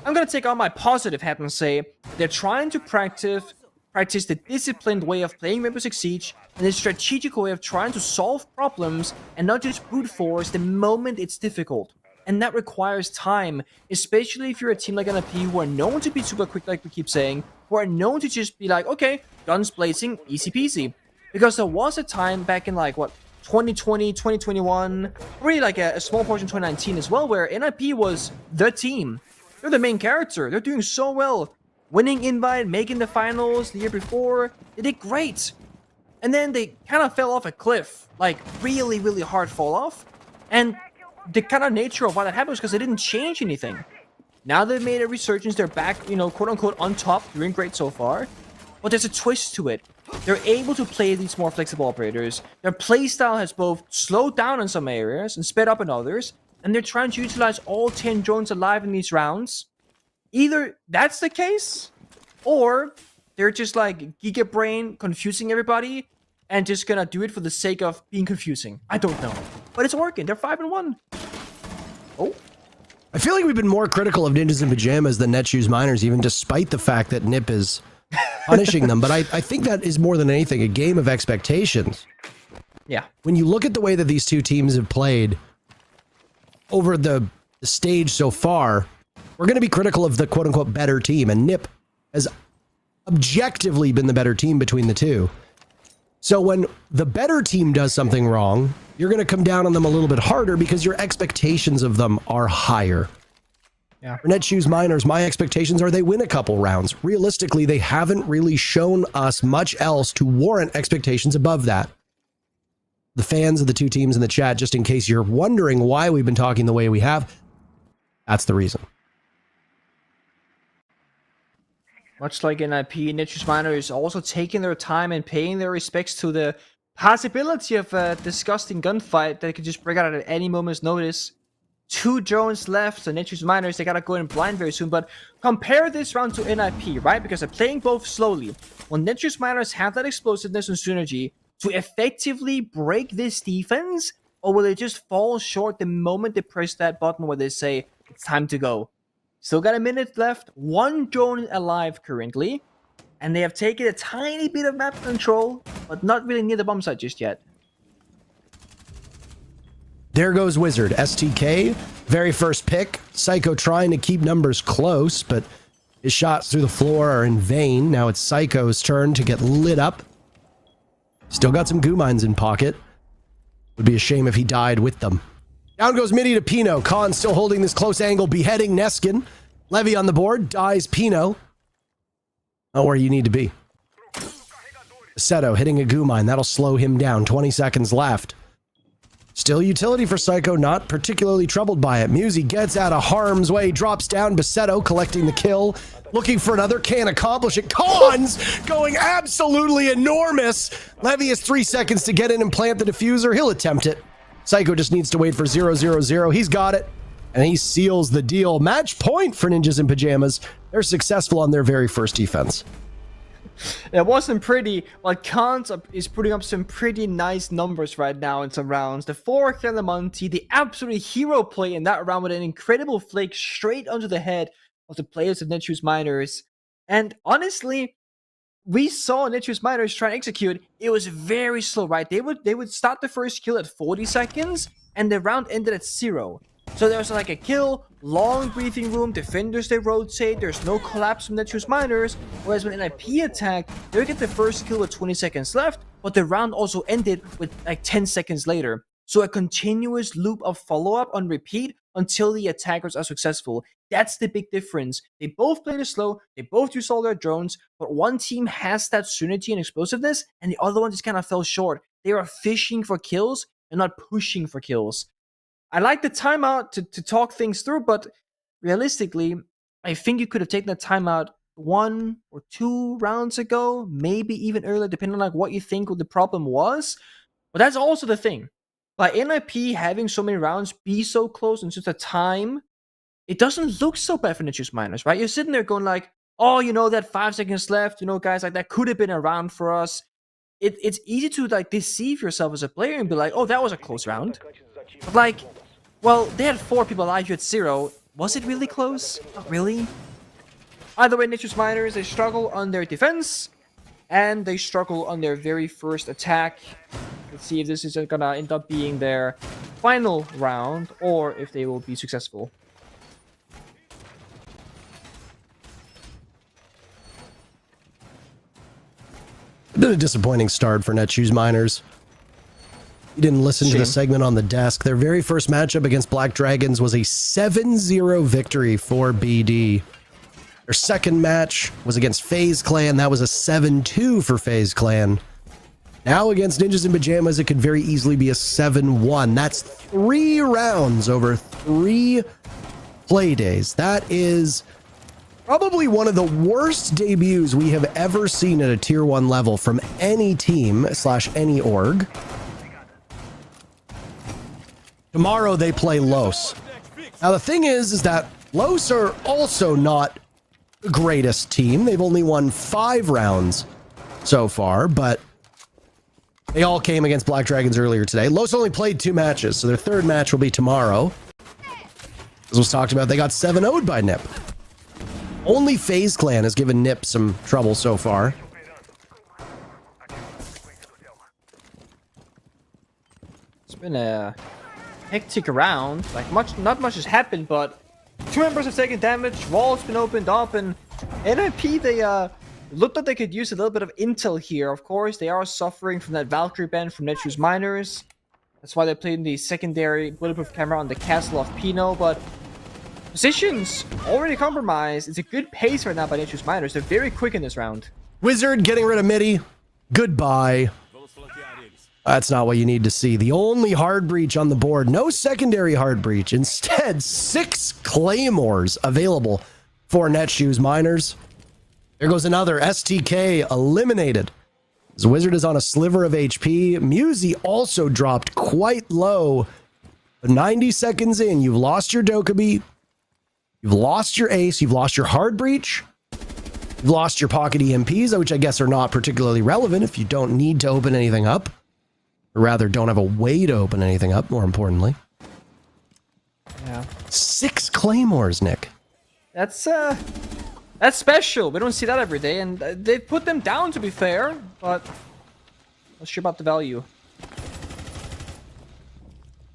I'm going to take on my positive hat and say they're trying to practice the disciplined way of playing Rainbow Six Siege and the strategic way of trying to solve problems and not just brute force the moment it's difficult. And that requires time, especially if you're a team like NIP who are known to be super quick, like we keep saying, who are known to just be like, okay, guns blazing, easy peasy. Because there was a time back in 2020, 2021, really like a small portion 2019 as well, where NIP was the team. They're the main character. They're doing so well. Winning invite, making the finals the year before. They did great. And then they kind of fell off a cliff. Like, really, really hard fall off. And the kind of nature of why that happened was because they didn't change anything. Now they've made a resurgence. They're back, quote-unquote, on top. Doing great so far. But there's a twist to it. They're able to play these more flexible operators. Their playstyle has both slowed down in some areas and sped up in others. And they're trying to utilize all 10 drones alive in these rounds. Either that's the case, or they're just like Giga Brain confusing everybody and just gonna do it for the sake of being confusing. I don't know. But it's working. They're 5-1. Oh. I feel like we've been more critical of Ninjas in Pajamas than Netshoes Miners, even despite the fact that NIP is punishing them. But I think that is more than anything a game of expectations. Yeah. When you look at the way that these two teams have played over the stage so far, we're going to be critical of the quote-unquote better team, and NIP has objectively been the better team between the two. So when the better team does something wrong, you're going to come down on them a little bit harder because your expectations of them are higher. Yeah. For Netshoes Miners, my expectations are they win a couple rounds. Realistically, they haven't really shown us much else to warrant expectations above that. The fans of the two teams in the chat, just in case you're wondering why we've been talking the way we have, that's the reason. Much like NIP, Netshoes Miner is also taking their time and paying their respects to the possibility of a disgusting gunfight that could just break out at any moment's notice. 2 drones left, so Netshoes Miners, they gotta go in blind very soon. But compare this round to NIP, right? Because they're playing both slowly. When Netshoes Miners have that explosiveness and synergy to effectively break this defense, or will they just fall short the moment they press that button where they say, it's time to go? Still got a minute left, 1 drone alive currently, and they have taken a tiny bit of map control, but not really near the bomb site just yet. There goes Wizard. STK, very first pick. Psycho trying to keep numbers close, but his shots through the floor are in vain. Now it's Psycho's turn to get lit up. Still got some goo mines in pocket. Would be a shame if he died with them. Down goes Midi to Pino. Khan still holding this close angle, beheading Neskin. Levy on the board, dies Pino. Not where you need to be. Seto hitting a goo mine. That'll slow him down. 20 seconds left. Still utility for Psycho, not particularly troubled by it. Musi gets out of harm's way, drops down. Basetto collecting the kill, looking for another, can't accomplish it. Cons going absolutely enormous. Levy has 3 seconds to get in and plant the diffuser. He'll attempt it. Psycho just needs to wait for 0-0-0. He's got it, and he seals the deal. Match point for Ninjas in Pajamas. They're successful on their very first defense. It wasn't pretty, but Kant is putting up some pretty nice numbers right now in some rounds. The 4K on the Monty, the absolute hero play in that round with an incredible flick straight onto the head of the players of Netru's Miners. And honestly, we saw Netru's Miners try and execute. It was very slow, right? They would start the first kill at 40 seconds, and the round ended at 0. So there's like a kill, long breathing room, defenders they rotate, there's no collapse from Netru's Miners, whereas when NIP attacked, they would get the first kill with 20 seconds left, but the round also ended with like 10 seconds later. So a continuous loop of follow-up on repeat until the attackers are successful. That's the big difference. They both played it slow, they both used all their drones, but one team has that synergy and explosiveness, and the other one just kind of fell short. They are fishing for kills and not pushing for kills. I like the timeout to talk things through, but realistically, I think you could have taken the timeout 1 or 2 rounds ago, maybe even earlier, depending on like what you think the problem was. But that's also the thing. By NIP having so many rounds be so close in such a time, it doesn't look so bad for Ninjas Miners, right? You're sitting there going like, oh, you know, that 5 seconds left, you know, guys, like that could have been a round for us. It's easy to like deceive yourself as a player and be like, oh, that was a close round. But like, well, they had 4 people alive, you had 0. Was it really close? Not really. Either way, Nature's Miners, they struggle on their defense, and they struggle on their very first attack. Let's see if this is gonna end up being their final round, or if they will be successful. It's been a disappointing start for Netshoes Miners. You didn't listen to the segment on the desk. Their very first matchup against Black Dragons was a 7-0 victory for BD. Their second match was against FaZe Clan. That was a 7-2 for FaZe Clan. Now against Ninjas in Pajamas, it could very easily be a 7-1. That's 3 rounds over 3 play days. That is probably one of the worst debuts we have ever seen at a tier 1 level from any team / any org. Tomorrow they play Los. Now the thing is that Los are also not the greatest team. They've only won 5 rounds so far, but they all came against Black Dragons earlier today. Los only played 2 matches, so their third match will be tomorrow. As was talked about, they got 7-0'd by NIP. Only FaZe Clan has given NIP some trouble so far. It's been a hectic round. Like not much has happened, but 2 members have taken damage. Wall's been opened up, and NIP they looked like they could use a little bit of intel here. Of course, they are suffering from that Valkyrie ban from Netru's Miners. That's why they're playing the secondary bulletproof camera on the castle of Pino. But positions already compromised. It's a good pace right now by Netru's Miners. They're very quick in this round. Wizard getting rid of Midi. Goodbye. That's not what you need to see. The only hard breach on the board. No secondary hard breach. Instead, 6 claymores available for Netshoes Miners. There goes another. STK eliminated. As Wizard is on a sliver of HP. Musi also dropped quite low. But 90 seconds in, you've lost your Dokkaebi. You've lost your Ace. You've lost your hard breach. You've lost your pocket EMPs, which I guess are not particularly relevant if you don't need to open anything up. Or rather, don't have a way to open anything up, more importantly. Yeah. 6 claymores, Nick. That's special. We don't see that every day, and they put them down, to be fair, but not sure about the value.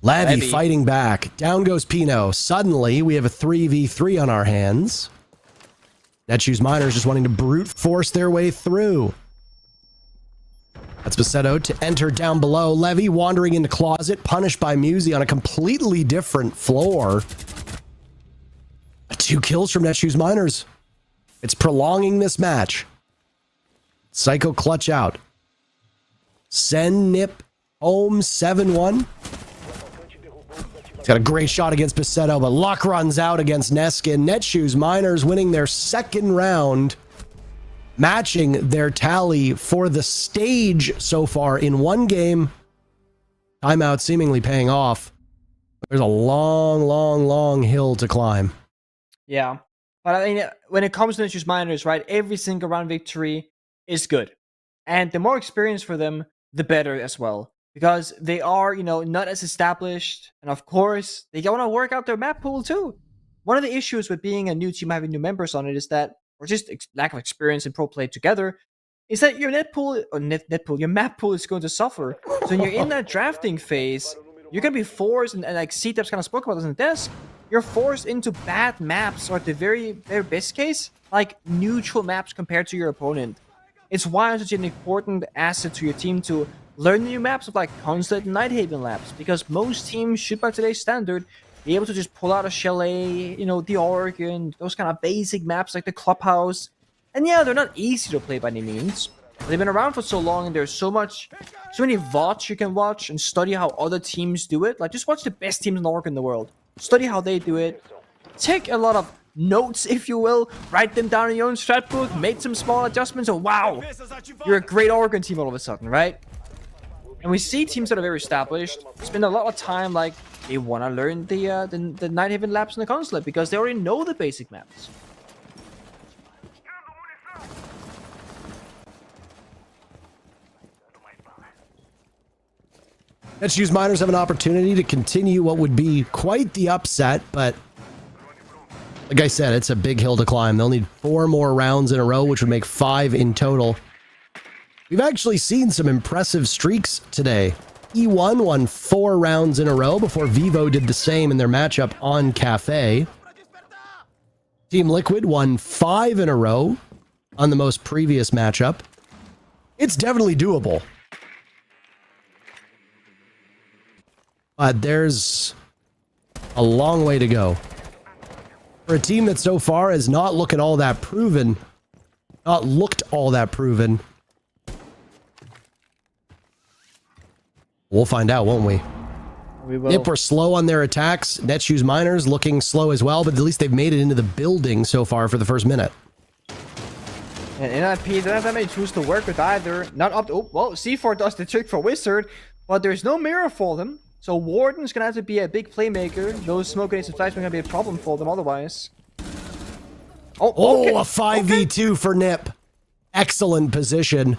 Levy fighting back. Down goes Pino. Suddenly, we have a 3v3 on our hands. Netshoes Miners just wanting to brute force their way through. That's Basetto to enter down below. Levy wandering into closet, punished by Musi on a completely different floor. 2 kills from Netshoes Miners. It's prolonging this match. Psycho clutch out. Send NIP home 7-1. He's got a great shot against Pacetto, but luck runs out against Neskin. Netshoes Miners winning their second round, matching their tally for the stage so far in one game. Timeout seemingly paying off. There's a long hill to climb. Yeah. But I mean, when it comes to Netshoes Miners, right, every single round victory is good. And the more experience for them, the better as well. Because they are, not as established. And of course, they want to work out their map pool too. One of the issues with being a new team, having new members on it, is that, or just lack of experience in pro play together, is that your your map pool is going to suffer. So when you're in that drafting phase, you're going to be forced, and like C-Tep's kind of spoke about this on the desk, you're forced into bad maps, or at the very, very best case, like neutral maps compared to your opponent. It's why it's such an important asset to your team to learn new maps of like Consulate and Nighthaven labs, because most teams should, by today's standard, be able to just pull out a Chalet, the Oregon, those kind of basic maps like the Clubhouse. And yeah, they're not easy to play by any means. But they've been around for so long, and there's so many VODs you can watch and study how other teams do it. Like, just watch the best teams in Oregon in the world. Study how they do it. Take a lot of notes, if you will. Write them down in your own strat book. Make some small adjustments. And wow, you're a great Oregon team all of a sudden, right? And we see teams that are very established spend a lot of time, like, they want to learn the Nighthaven labs and the Consulate because they already know the basic maps. Netshoes Miners have an opportunity to continue what would be quite the upset, but like I said, it's a big hill to climb. They'll need 4 more rounds in a row, which would make 5 in total. We've actually seen some impressive streaks today. E1 won 4 rounds in a row before Vivo did the same in their matchup on Cafe. Team Liquid won 5 in a row on the most previous matchup. It's definitely doable. But there's a long way to go. For a team that so far is not looked all that proven. We'll find out, won't we? We will. Nip were slow on their attacks. Netshoes Miners looking slow as well, but at least they've made it into the building so far for the first minute. And NIP don't have that many tools to work with either. Not up to, C4 does the trick for Wizard, but there's no mirror for them. So Warden's gonna have to be a big playmaker. Those smoke grenades and flash are gonna be a problem for them otherwise. Oh, okay. A 5v2 for Nip. Excellent position.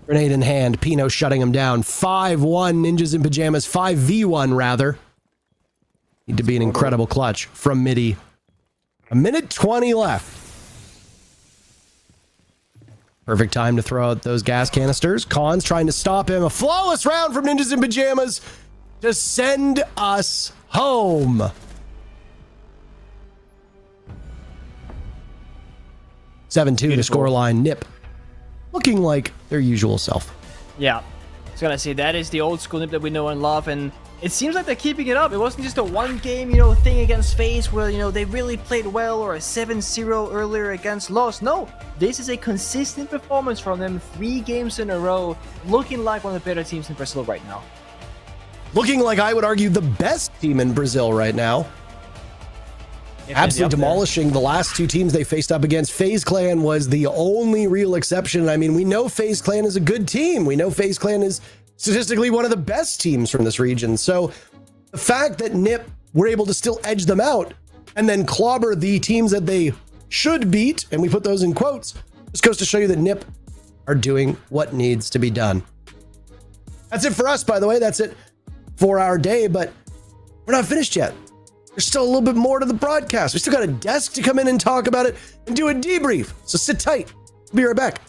Grenade in hand. Pino shutting him down. 5-1 Ninjas in Pajamas. 5v1 rather. Need to be an incredible clutch from Midi. 1:20 left. Perfect time to throw out those gas canisters. Khan's trying to stop him. A flawless round from Ninjas in Pajamas to send us home. (7-2) to scoreline. Nip looking like their usual self. Yeah. I was gonna say, that is the old school Nip that we know and love, and it seems like they're keeping it up. It wasn't just a one game, thing against FaZe where, they really played well, or a 7-0 earlier against Lost. No, this is a consistent performance from them 3 games in a row, looking like one of the better teams in Brazil right now. Looking like, I would argue, the best team in Brazil right now. Absolutely demolishing the last 2 teams they faced up against. FaZe Clan was the only real exception. I mean, we know FaZe Clan is a good team. We know FaZe Clan is statistically one of the best teams from this region. So the fact that Nip were able to still edge them out and then clobber the teams that they should beat, and we put those in quotes, just goes to show you that Nip are doing what needs to be done. That's it for us, by the way. That's it for our day, but we're not finished yet. There's still a little bit more to the broadcast. We still got a desk to come in and talk about it and do a debrief. So sit tight. Be right back.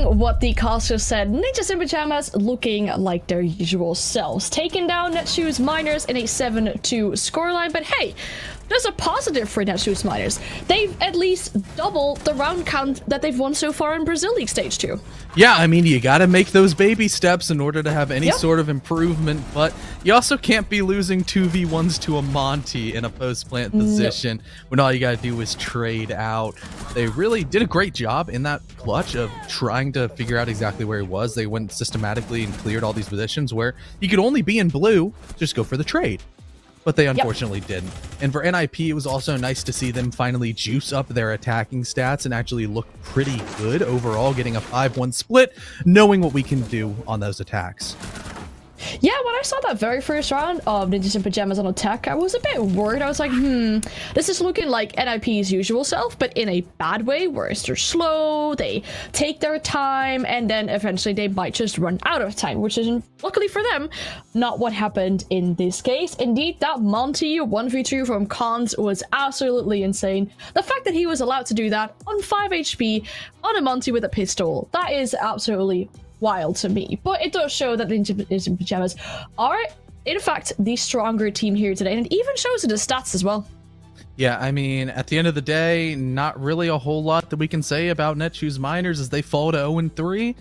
doing what the caster said, Ninjas in Pajamas looking like their usual selves, taking down Netshoes Miners in a 7-2 scoreline. But hey, there's a positive for Netshoes Miners. They've at least doubled the round count that they've won so far in Brazil League Stage 2. Yeah, I mean, you got to make those baby steps in order to have any sort of improvement, but you also can't be losing 2v1s to a Monty in a post-plant position when all you got to do is trade out. They really did a great job in that clutch of trying to figure out exactly where he was. They went systematically and cleared all these positions where you could only be in blue, just go for the trade. But they unfortunately didn't. And for NIP, it was also nice to see them finally juice up their attacking stats and actually look pretty good overall, getting a 5-1 split, knowing what we can do on those attacks. Yeah, when I saw that very first round of Ninjas in Pajamas on attack, I was a bit worried. I was like, this is looking like NIP's usual self, but in a bad way, whereas they're slow, they take their time, and then eventually they might just run out of time, which is, luckily for them, not what happened in this case. Indeed, that Monty 1v2 from Cons was absolutely insane. The fact that he was allowed to do that on 5 HP on a Monty with a pistol, that is absolutely wild to me. But it does show that Ninjas in Pajamas are, in fact, the stronger team here today, and it even shows in the stats as well. Yeah, I mean, at the end of the day, not really a whole lot that we can say about Netshoes Miners as they fall to 0-3,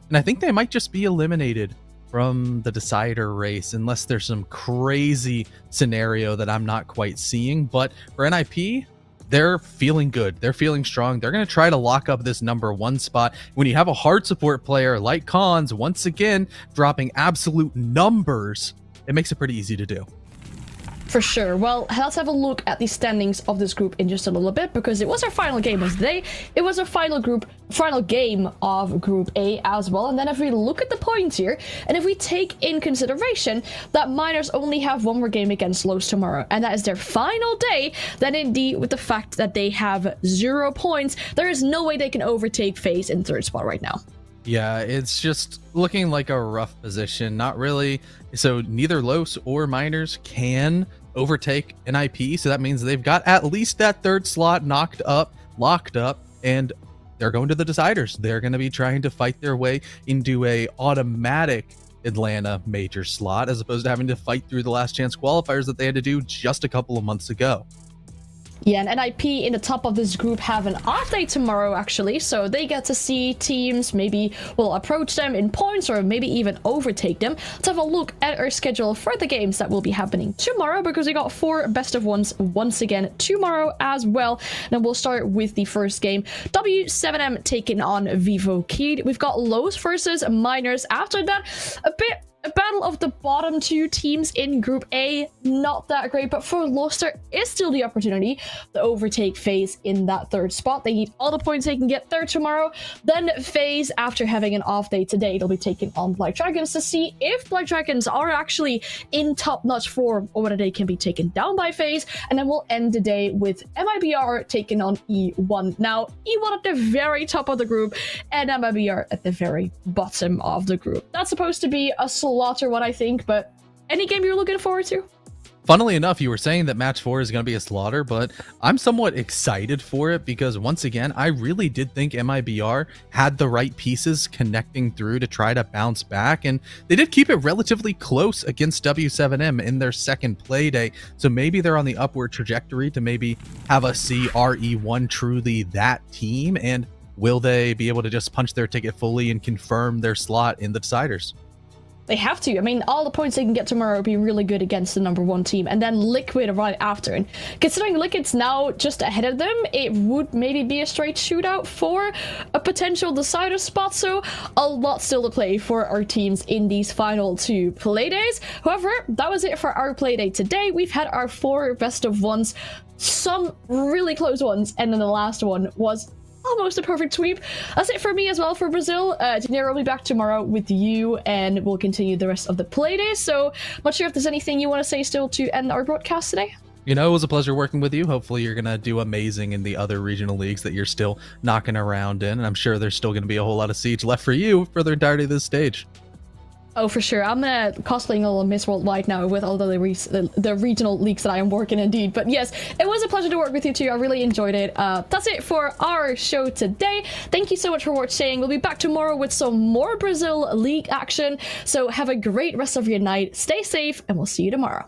and I think they might just be eliminated from the decider race unless there's some crazy scenario that I'm not quite seeing. But for NIP, they're feeling good. They're feeling strong. They're going to try to lock up this #1 spot. When you have a hard support player like Cons, once again, dropping absolute numbers, it makes it pretty easy to do. For sure. Well, let's have a look at the standings of this group in just a little bit, because it was our final game of the day. It was our final game of Group A as well. And then if we look at the points here, and if we take in consideration that Miners only have one more game against Lowe's tomorrow, and that is their final day, then indeed with the fact that they have 0 points, there is no way they can overtake FaZe in 3rd spot right now. Yeah, it's just looking like a rough position. Not really. So neither Los or Miners can overtake NIP. So that means they've got at least that 3rd slot locked up, and they're going to the deciders. They're going to be trying to fight their way into a automatic Atlanta major slot, as opposed to having to fight through the last chance qualifiers that they had to do just a couple of months ago. Yeah, and NIP in the top of this group have an off day tomorrow, actually, so they get to see teams maybe will approach them in points or maybe even overtake them. Let's have a look at our schedule for the games that will be happening tomorrow, because we got 4 best of ones once again tomorrow as well. Then we'll start with the first game. W7M taking on Vivo Kid. We've got Lowe's versus Miners. After that, a battle of the bottom 2 teams in Group A, not that great, but for Lowe's there is still the opportunity to overtake FaZe in that 3rd spot. They need all the points they can get there tomorrow. Then FaZe, after having an off day today, they'll be taking on Black Dragons to see if Black Dragons are actually in top-notch form or whether they can be taken down by FaZe. And then we'll end the day with MIBR taking on E1. Now, E1 at the very top of the group and MIBR at the very bottom of the group. That's supposed to be a slaughter one, I think, but any game you're looking forward to? Funnily enough, you were saying that match 4 is going to be a slaughter, but I'm somewhat excited for it because, once again, I really did think MIBR had the right pieces connecting through to try to bounce back, and they did keep it relatively close against W7M in their 2nd play day, so maybe they're on the upward trajectory to maybe have us see RE1 truly that team, and will they be able to just punch their ticket fully and confirm their slot in the deciders? They have to. I mean, all the points they can get tomorrow would be really good against the #1 team, and then Liquid right after. And considering Liquid's now just ahead of them, it would maybe be a straight shootout for a potential decider spot. So a lot still to play for our teams in these final 2 play days. However, that was it for our play day today. We've had our 4 best of ones, some really close ones, and then the last one was almost a perfect sweep. That's it for me as well for Brazil. Dinero will be back tomorrow with you, and we'll continue the rest of the playdays. So, not sure if there's anything you want to say still to end our broadcast today. You know, it was a pleasure working with you. Hopefully you're going to do amazing in the other regional leagues that you're still knocking around in, and I'm sure there's still going to be a whole lot of siege left for you for the entirety of this stage. Oh, for sure. I'm cosplaying all of Miss Worldwide now with all the regional leagues that I am working indeed. But yes, it was a pleasure to work with you too. I really enjoyed it. That's it for our show today. Thank you so much for watching. We'll be back tomorrow with some more Brazil League action. So have a great rest of your night. Stay safe, and we'll see you tomorrow.